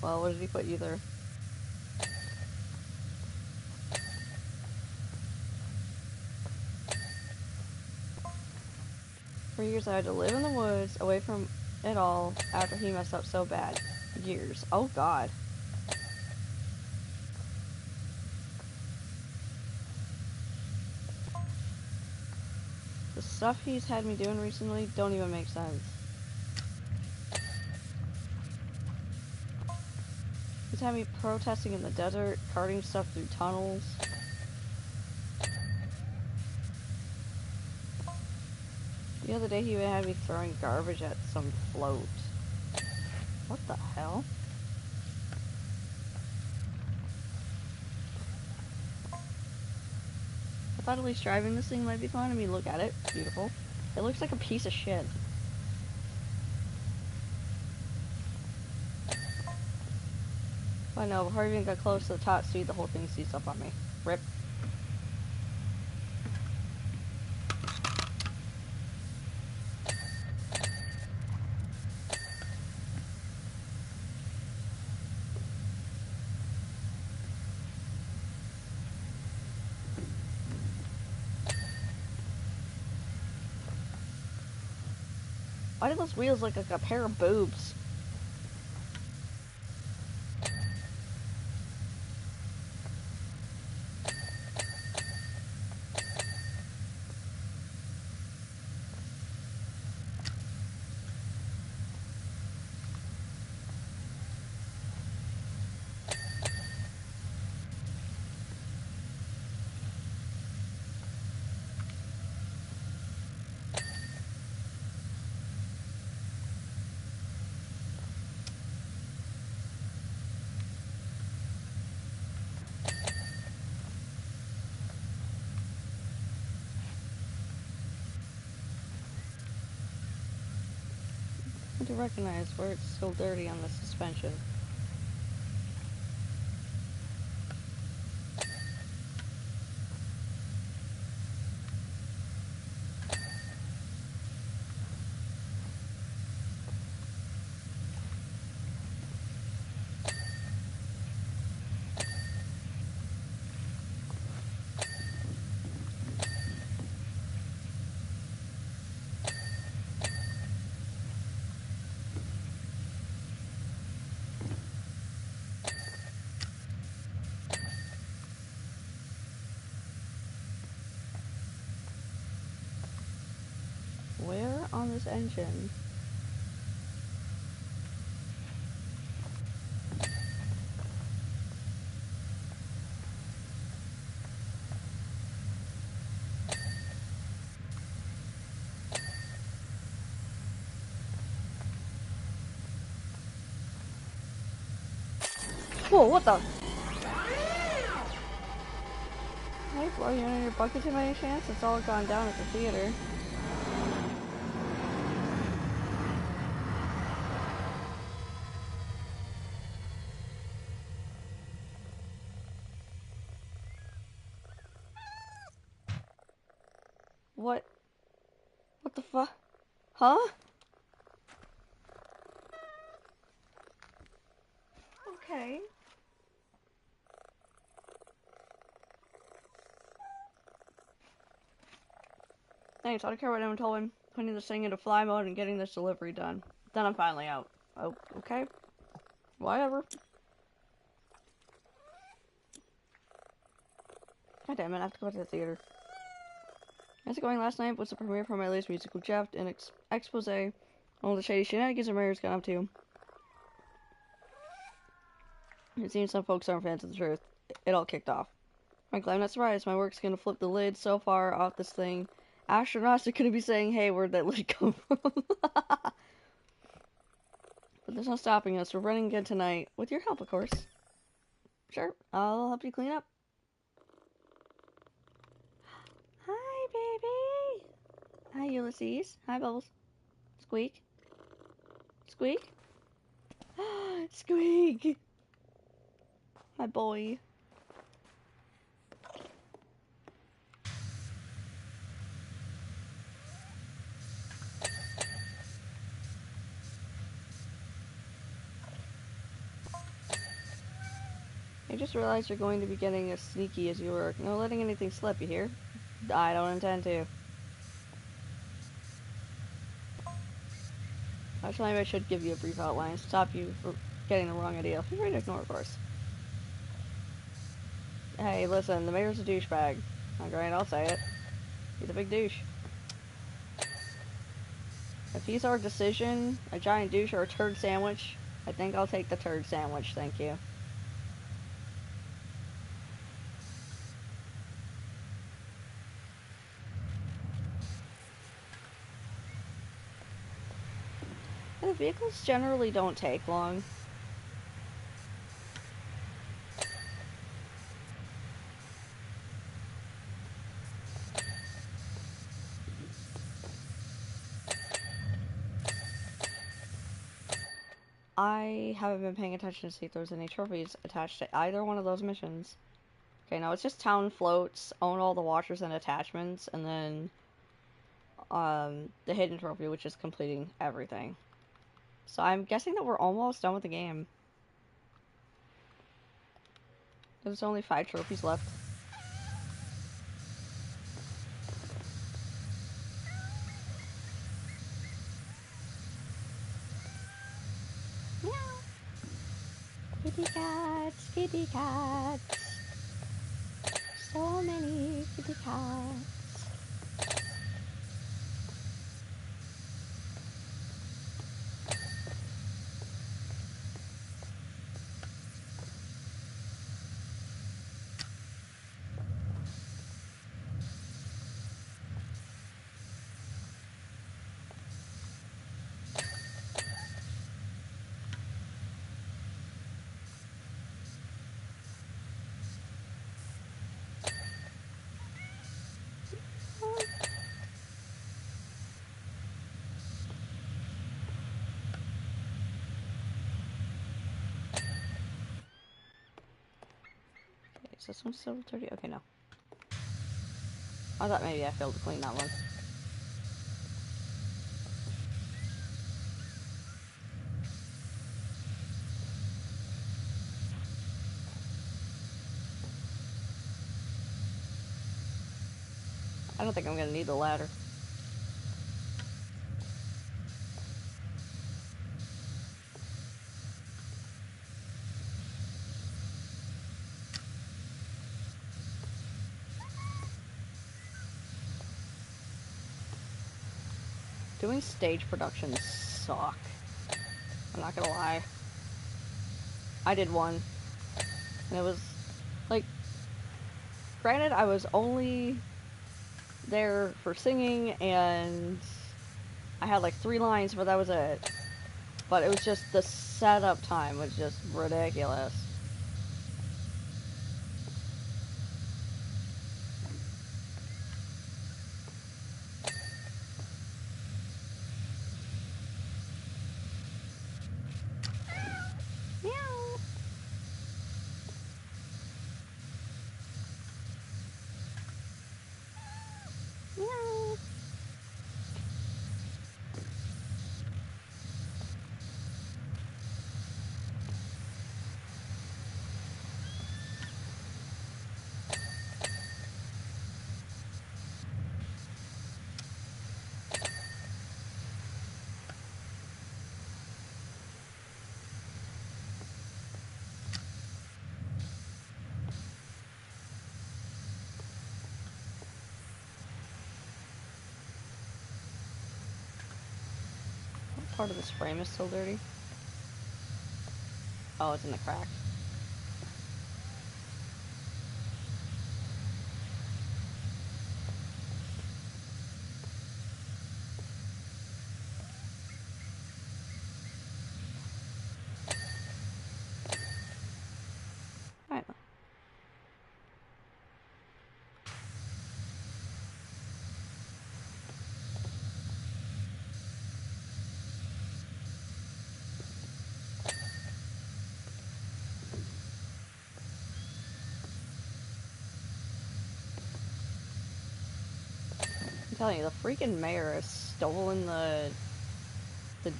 Well, what did he put you through? For years, I had to live in the woods, away from it all, after he messed up so bad. Years. Oh, God. The stuff he's had me doing recently don't even make sense. He's had me protesting in the desert, carting stuff through tunnels. The other day he even had me throwing garbage at some float. What the hell? I thought at least driving this thing might be fun. I mean, look at it. Beautiful. It looks like a piece of shit. I know, before I even got close to the top speed, the whole thing seized up on me. Rip. Why do those wheels look like a pair of boobs? I to recognize where it's still dirty on the suspension. Where on this engine? Whoa, what the? Hey, blow you in your bucket too many chance? It's all gone down at the theater. What? What the fuck? Huh? Okay. Thanks, I don't care what anyone told him. Putting this thing into fly mode and getting this delivery done. Then I'm finally out. Oh, okay. Whatever. God damn it, I have to go back to the theater. As going last night was the premiere for my latest musical, Jeff, an expose on all the shady shenanigans and murders got up to. It seems some folks aren't fans of the truth. It all kicked off. Frankly, I'm not surprised. My work's gonna flip the lid so far off this thing. Astronauts are gonna be saying, hey, where'd that lid come from? But there's no stopping us. We're running again tonight. With your help, of course. Sure, I'll help you clean up. Hi, baby. Hi, Ulysses. Hi, Bubbles. Squeak. Squeak. Squeak. My boy. I just realized you're going to be getting as sneaky as you work. No letting anything slip, you hear? I don't intend to. Actually, maybe I should give you a brief outline, stop you from getting the wrong idea. Feel free to ignore, of course. Hey, listen, the mayor's a douchebag. Alright, I'll say it. He's a big douche. If he's our decision, a giant douche or a turd sandwich, I think I'll take the turd sandwich, thank you. And the vehicles generally don't take long. I haven't been paying attention to see if there's any trophies attached to either one of those missions. Okay, no, it's just town floats, own all the washers and attachments, and then the hidden trophy, which is completing everything. So I'm guessing that we're almost done with the game. There's only 5 trophies left. Meow. Kitty cats, kitty cats. So many kitty cats. Is this one still dirty? Okay, no. I thought maybe I failed to clean that one. I don't think I'm gonna need the ladder. Doing stage productions suck. I'm not gonna lie. I did one. And it was, like, granted, I was only there for singing, and I had like 3 lines, but that was it. But it was just, the setup time was just ridiculous. Meow. Meow. What part of this frame is still dirty? Oh, it's in the crack. I'm telling you, the freaking mayor has stolen the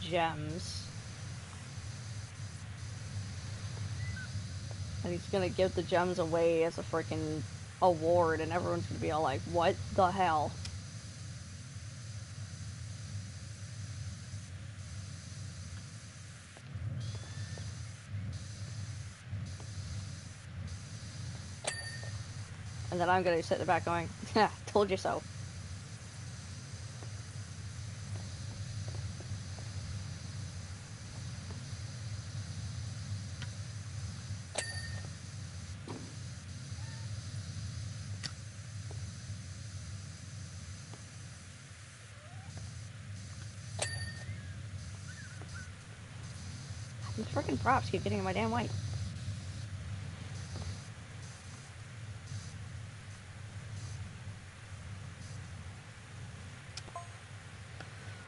gems. And he's gonna give the gems away as a freaking award, and everyone's gonna be all like, what the hell? And then I'm gonna sit in the back going, yeah, told you so. These freaking props keep getting in my damn way.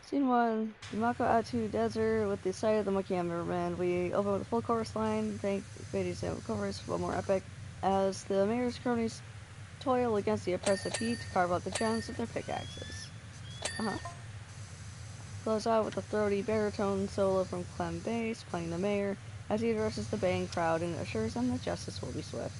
Scene 1. Yamako Atu Desert with the sight of the Monkey Hammerman. We open with a full chorus line. Thank ladies and chorus, one more epic. As the mayor's cronies toil against the oppressive heat to carve out the gems with their pickaxes. Close out with a throaty baritone solo from Clem Bass playing the mayor as he addresses the baying crowd and assures them that justice will be swift.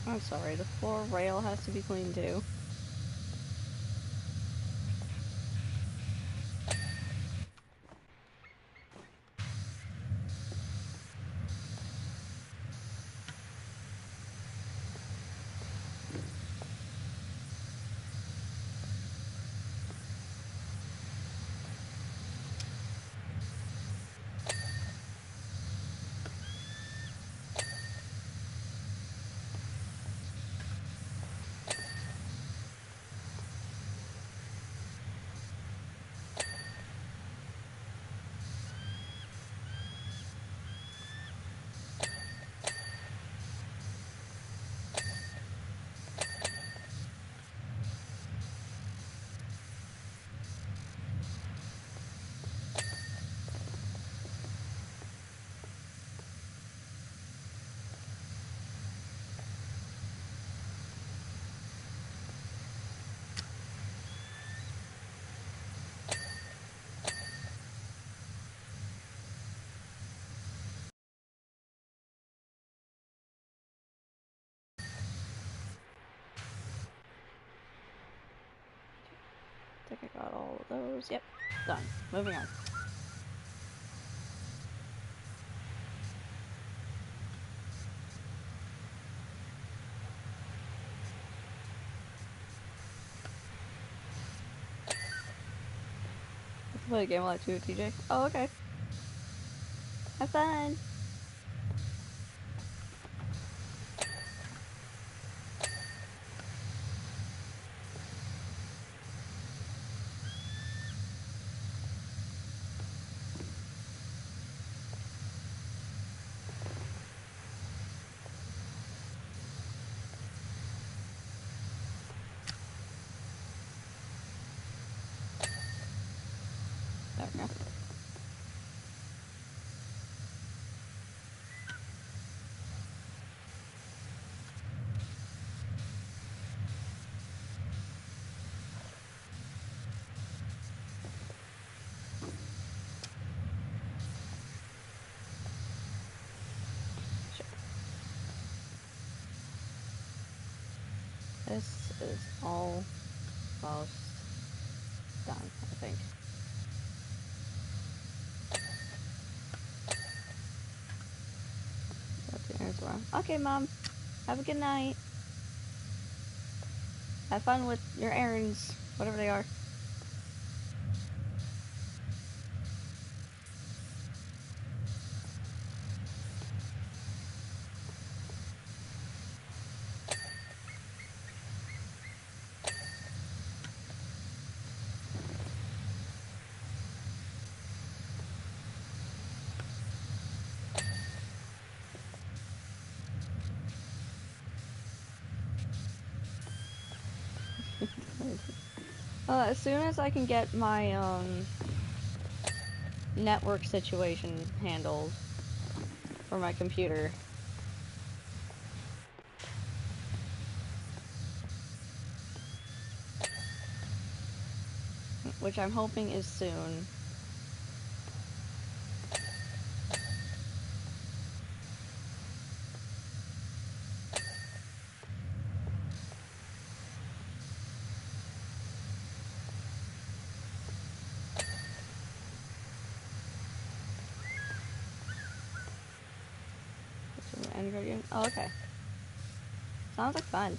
I'm sorry, the floor rail has to be cleaned too. I think I got all of those. Yep, done. Moving on. Let's play a game like too, TJ. Oh, okay. Have fun. There we go. This is almost done, I think. That's the errands wrong. Okay, Mom. Have a good night. Have fun with your errands, whatever they are. As soon as I can get my network situation handled for my computer, which I'm hoping is soon. Oh, okay. Sounds like fun.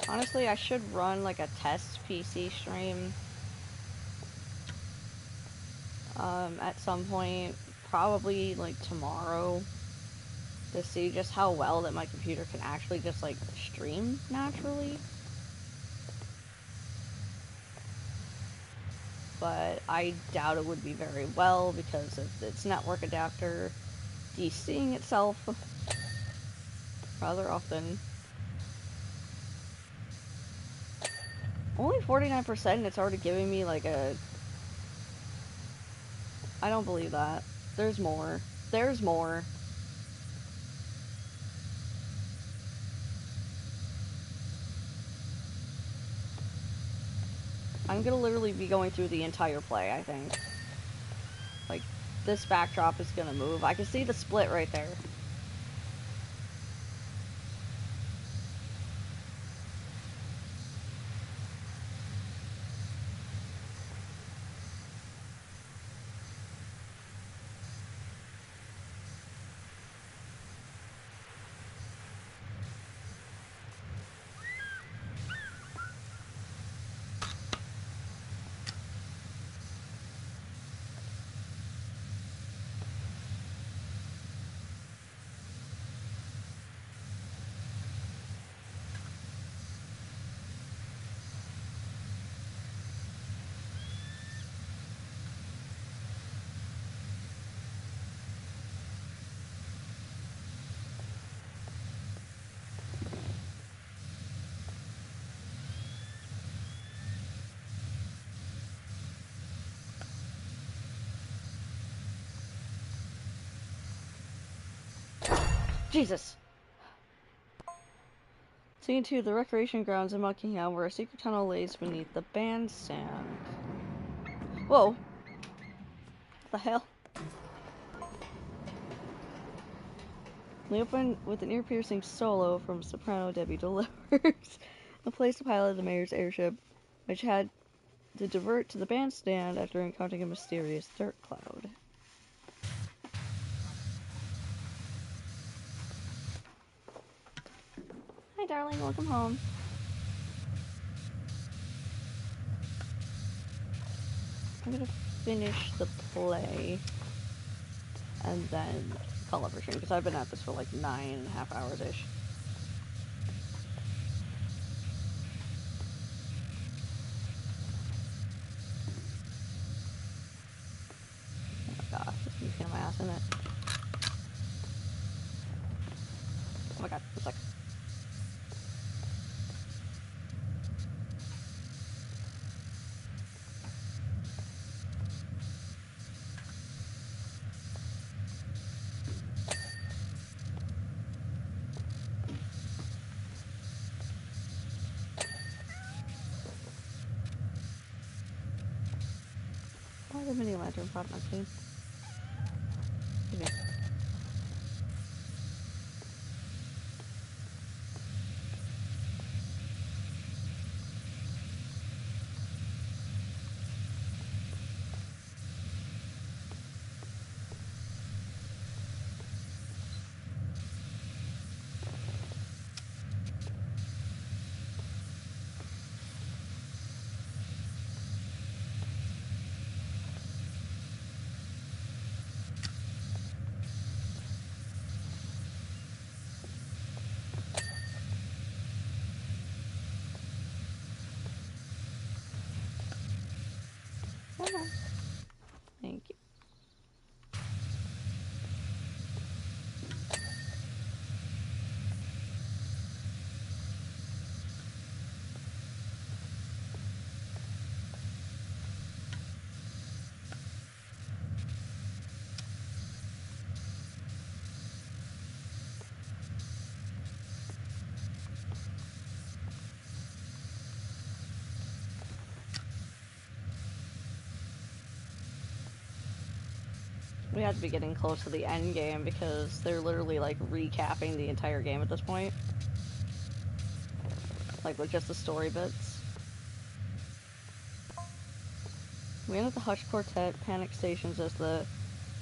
Honestly, I should run like a test PC stream at some point, probably like tomorrow, to see just how well that my computer can actually just like stream naturally. But I doubt it would be very well because of its network adapter DCing itself rather often. Only 49%, and it's already giving me like a... I don't believe that. There's more. There's more. I'm gonna literally be going through the entire play, I think. Like, this backdrop is gonna move. I can see the split right there. Jesus! Scene 2, the recreation grounds in Buckingham, where a secret tunnel lays beneath the bandstand. Whoa! What the hell? We open with an ear-piercing solo from soprano Debbie Delivers, the place pilot the mayor's airship, which had to divert to the bandstand after encountering a mysterious dirt cloud. Hi, darling. Welcome home. I'm gonna finish the play and then call it for stream because I've been at this for like 9.5 hours ish. Oh my gosh, this keeps getting my ass in it. Oh my god, one sec. Why the mini lantern pot not clean? Excuse me. Okay. Thank you. We have to be getting close to the end game because they're literally like recapping the entire game at this point. Like with just the story bits. We end at the Hush Quartet panic stations as the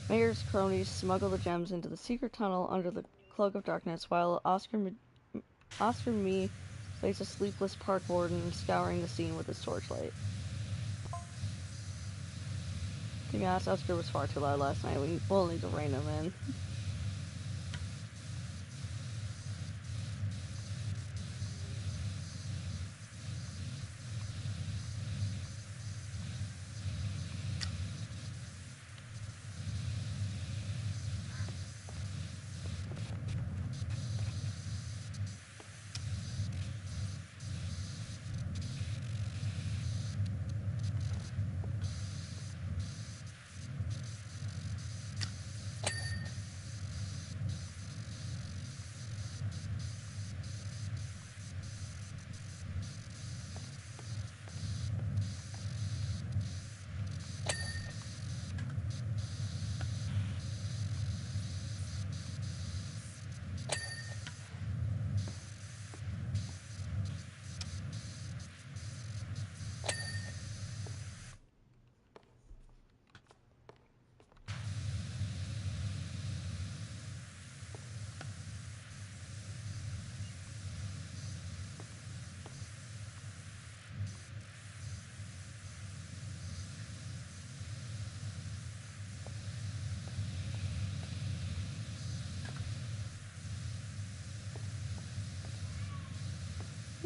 mayor's cronies smuggle the gems into the secret tunnel under the cloak of darkness while Oscar Me plays a sleepless park warden scouring the scene with his torchlight. To be honest, Oscar was far too loud last night. We'll need to rein him in.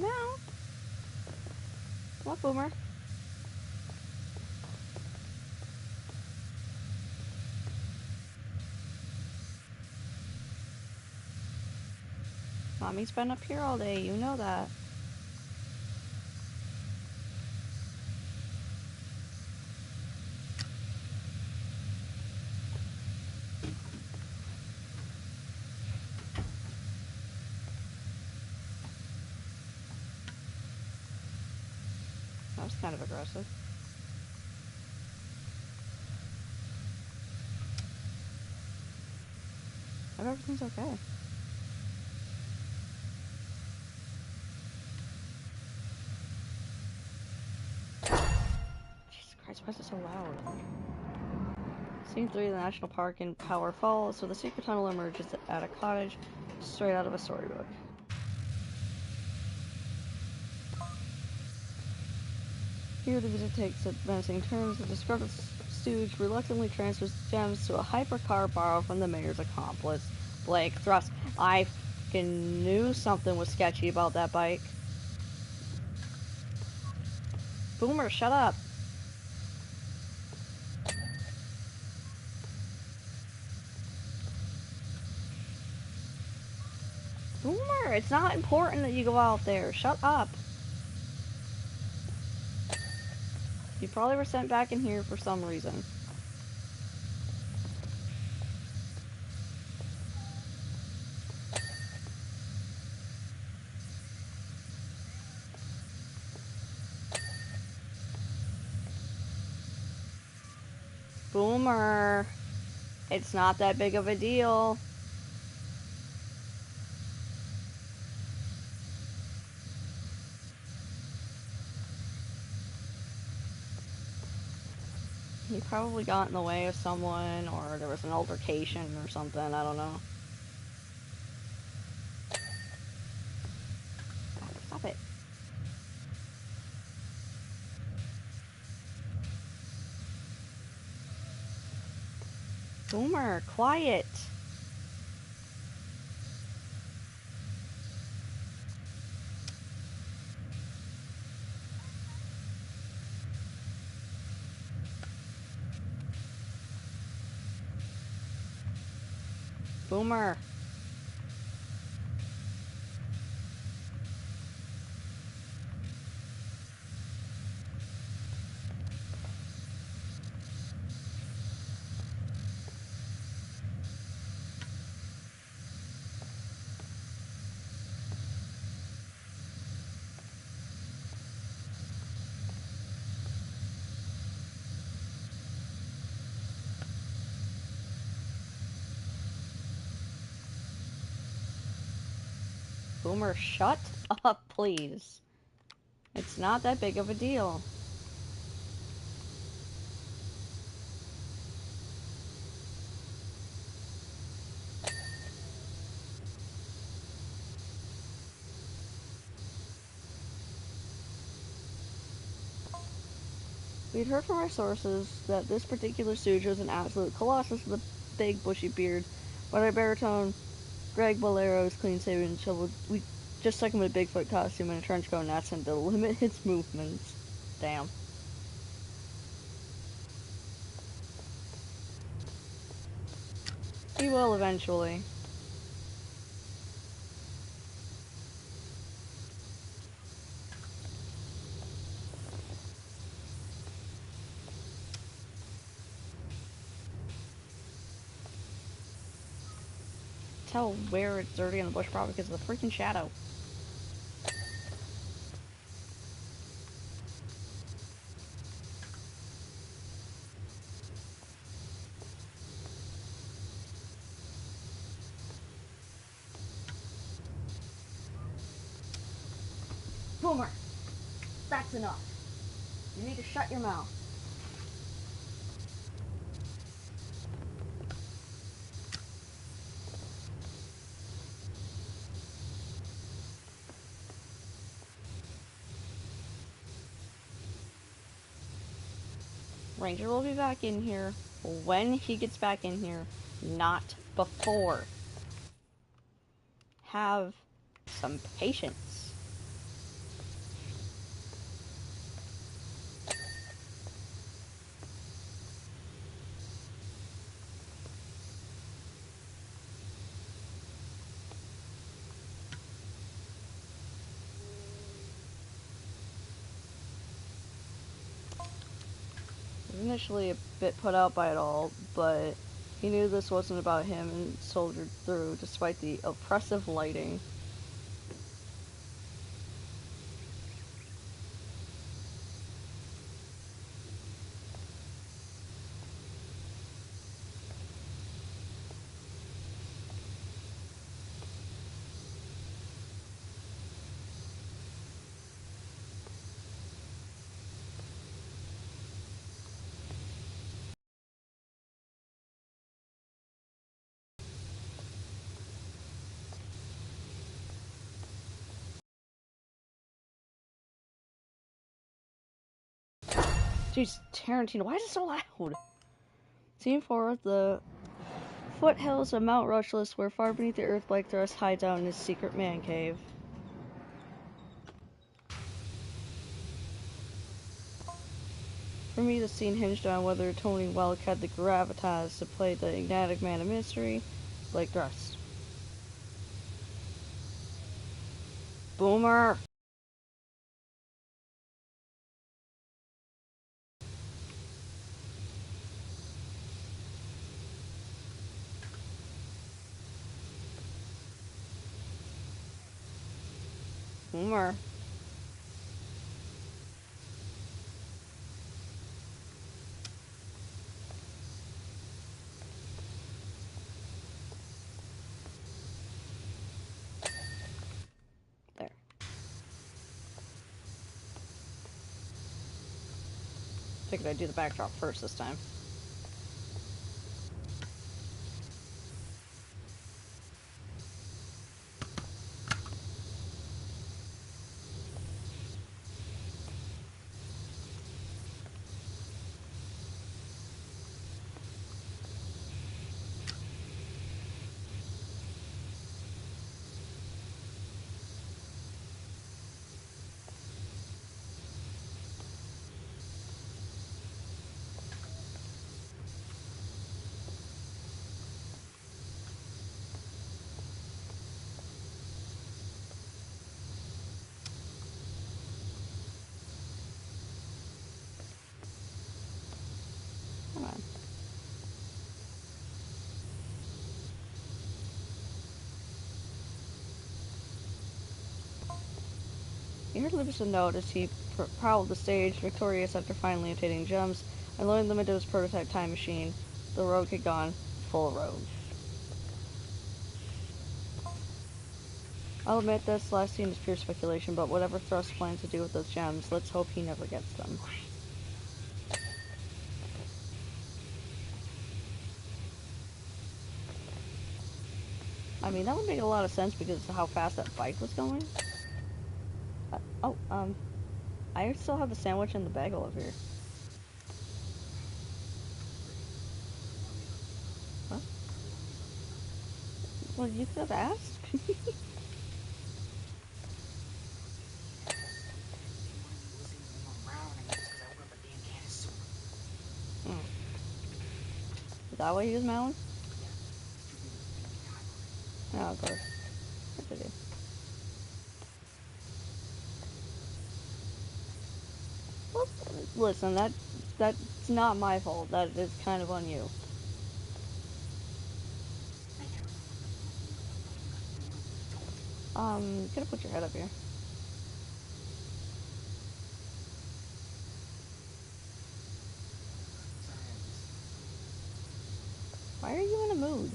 No. What, Boomer? Mommy's been up here all day, you know that. That was kind of aggressive. I hope everything's okay. Jesus Christ, why is it so loud? Scene 3 of the National Park in Power Falls, so the secret tunnel emerges at a cottage straight out of a storybook. Here the visit takes advancing turns. The disgruntled stooge reluctantly transfers gems to a hypercar borrowed from the mayor's accomplice, Blake Thrust. I fucking knew something was sketchy about that bike. Boomer, shut up. Boomer, it's not important that you go out there. Shut up. You probably were sent back in here for some reason. Boomer, it's not that big of a deal. He probably got in the way of someone, or there was an altercation or something, I don't know. Stop it. Boomer, quiet. Boomer. Boomer, shut up, please. It's not that big of a deal. We'd heard from our sources that this particular stooge was an absolute colossus with a big bushy beard, but our baritone, Greg Bolero's clean-shaven shovel, we just stuck him in a Bigfoot costume and a trench coat and asked him to limit his movements. Damn. He will eventually. Tell where it's dirty in the bush, probably because of the freaking shadow. Boomer, that's enough. You need to shut your mouth. Ranger will be back in here when he gets back in here, not before. Have some patience. He was initially a bit put out by it all, but he knew this wasn't about him and soldiered through despite the oppressive lighting. Jeez, Tarantino, why is it so loud? Scene 4, the foothills of Mount Rushliss, where far beneath the earth Blake Thrust hides out in his secret man cave. For me, the scene hinged on whether Tony Welk had the gravitas to play the enigmatic man of mystery, Blake Thrust. Boomer! Boomer. There. Figured I'd do the backdrop first this time. Come on. Here Livingston noticed he prowled the stage, victorious after finally obtaining gems, and loading them into his prototype time machine. The rogue had gone full rogue. I'll admit this last scene is pure speculation, but whatever Thrust plans to do with those gems, let's hope he never gets them. I mean, that would make a lot of sense because of how fast that bike was going. I still have the sandwich and the bagel over here. What? Well, you could have asked. Is that why he was Malin? Oh, of course. Yes, I do. Well, listen, that's not my fault. That is kind of on you. You could have put your head up here. Why are you in a mood?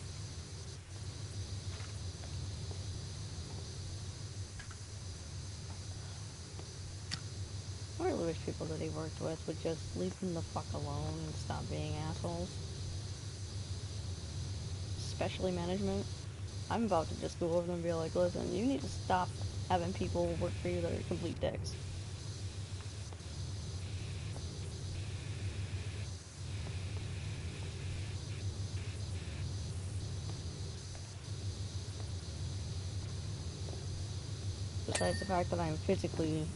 I really wish people that he worked with would just leave him the fuck alone and stop being assholes. Especially management. I'm about to just go over them and be like, listen, you need to stop having people work for you that are complete dicks. Besides the fact that I'm physically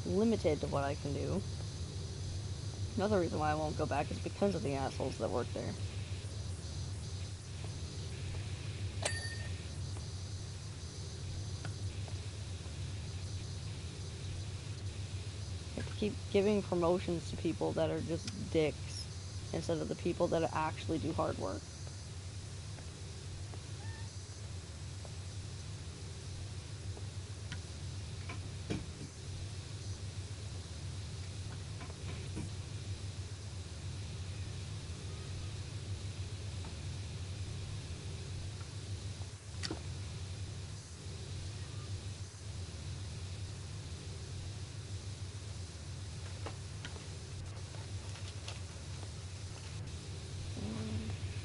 limited to what I can do. Another reason why I won't go back is because of the assholes that work there. I have to keep giving promotions to people that are just dicks instead of the people that actually do hard work.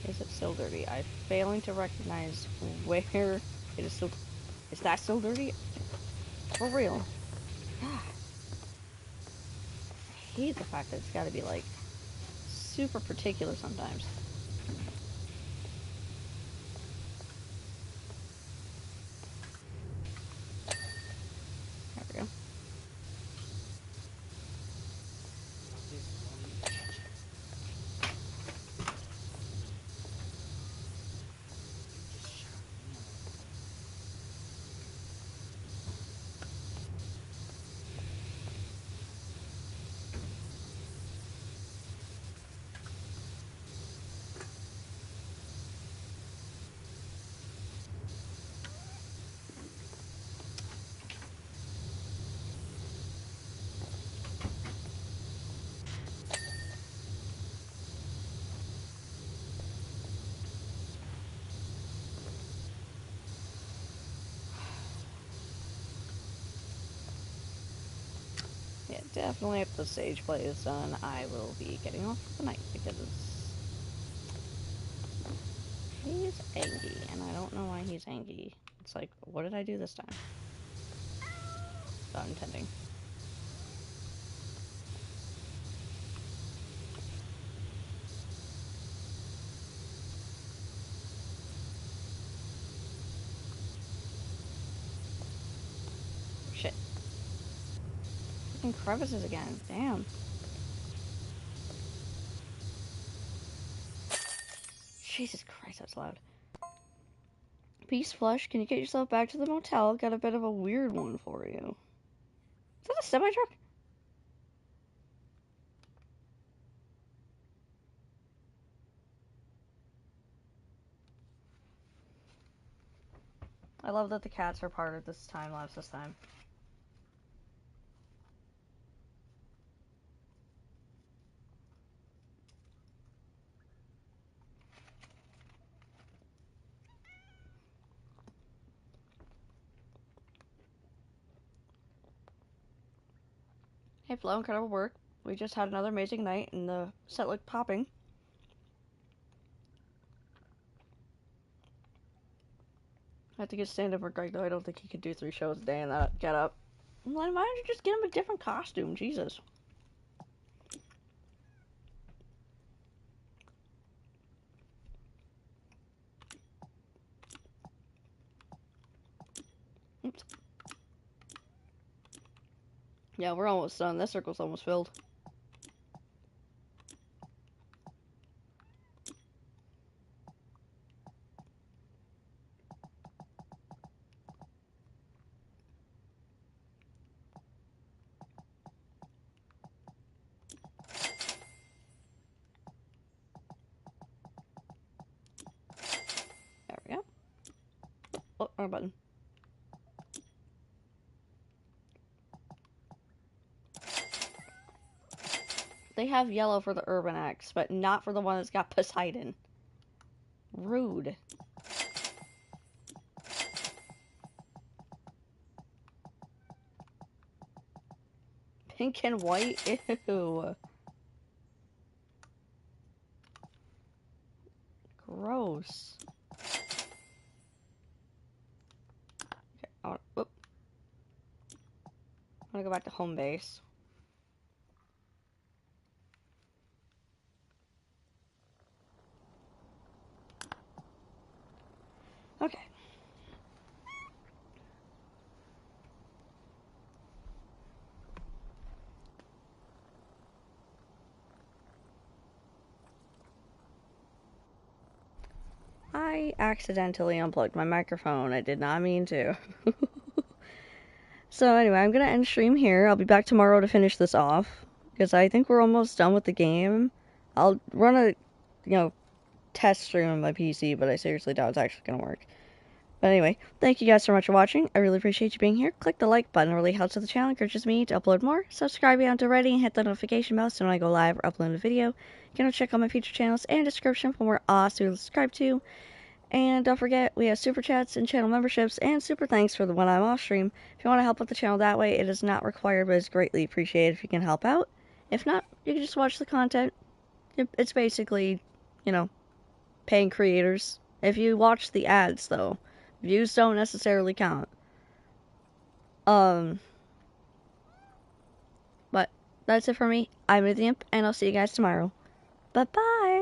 Is it still dirty? I'm failing to recognize where it is still... Is that still dirty? For real. hate the fact that it's gotta be, like, super particular sometimes. There we go. Yeah, definitely if the stage play is done, I will be getting off for the night because he's angry, and I don't know why he's angry. It's like, what did I do this time? Not intending. Shit. Freaking crevices again. Damn. Jesus Christ, that's loud. Peace Flush, can you get yourself back to the motel? Got a bit of a weird one for you. Is that a semi-truck? I love that the cats are part of this time lapse this time. Hey Flo, incredible work. We just had another amazing night and the set looked popping. I have to get stand-up for Greg though. I don't think he could do 3 shows a day in that get up. Why don't you just get him a different costume? Jesus. Oops. Yeah, we're almost done. This circle's almost filled. There we go. Oh, wrong button. They have yellow for the Urban X, but not for the one that's got Poseidon. Rude. Pink and white? Ew. Gross. Okay, I wanna go back to home base. Okay. I accidentally unplugged my microphone. I did not mean to. So anyway, I'm gonna end stream here. I'll be back tomorrow to finish this off because I think we're almost done with the game. I'll run a, test stream on my PC, but I seriously doubt it's actually gonna work. But anyway, thank you guys so much for watching. I really appreciate you being here. Click the like button. It really helps with the channel. Encourages me to upload more. Subscribe if you haven't already and hit the notification bell so when I go live or upload a video. You can check out my future channels and description for more awesome to subscribe to. And don't forget, we have super chats and channel memberships and super thanks for the when I'm off stream. If you want to help with the channel that way, it is not required, but it's greatly appreciated if you can help out. If not, you can just watch the content. It's basically, paying creators. If you watch the ads, though, views don't necessarily count. But that's it for me. I'm the Imp, and I'll see you guys tomorrow. Bye-bye.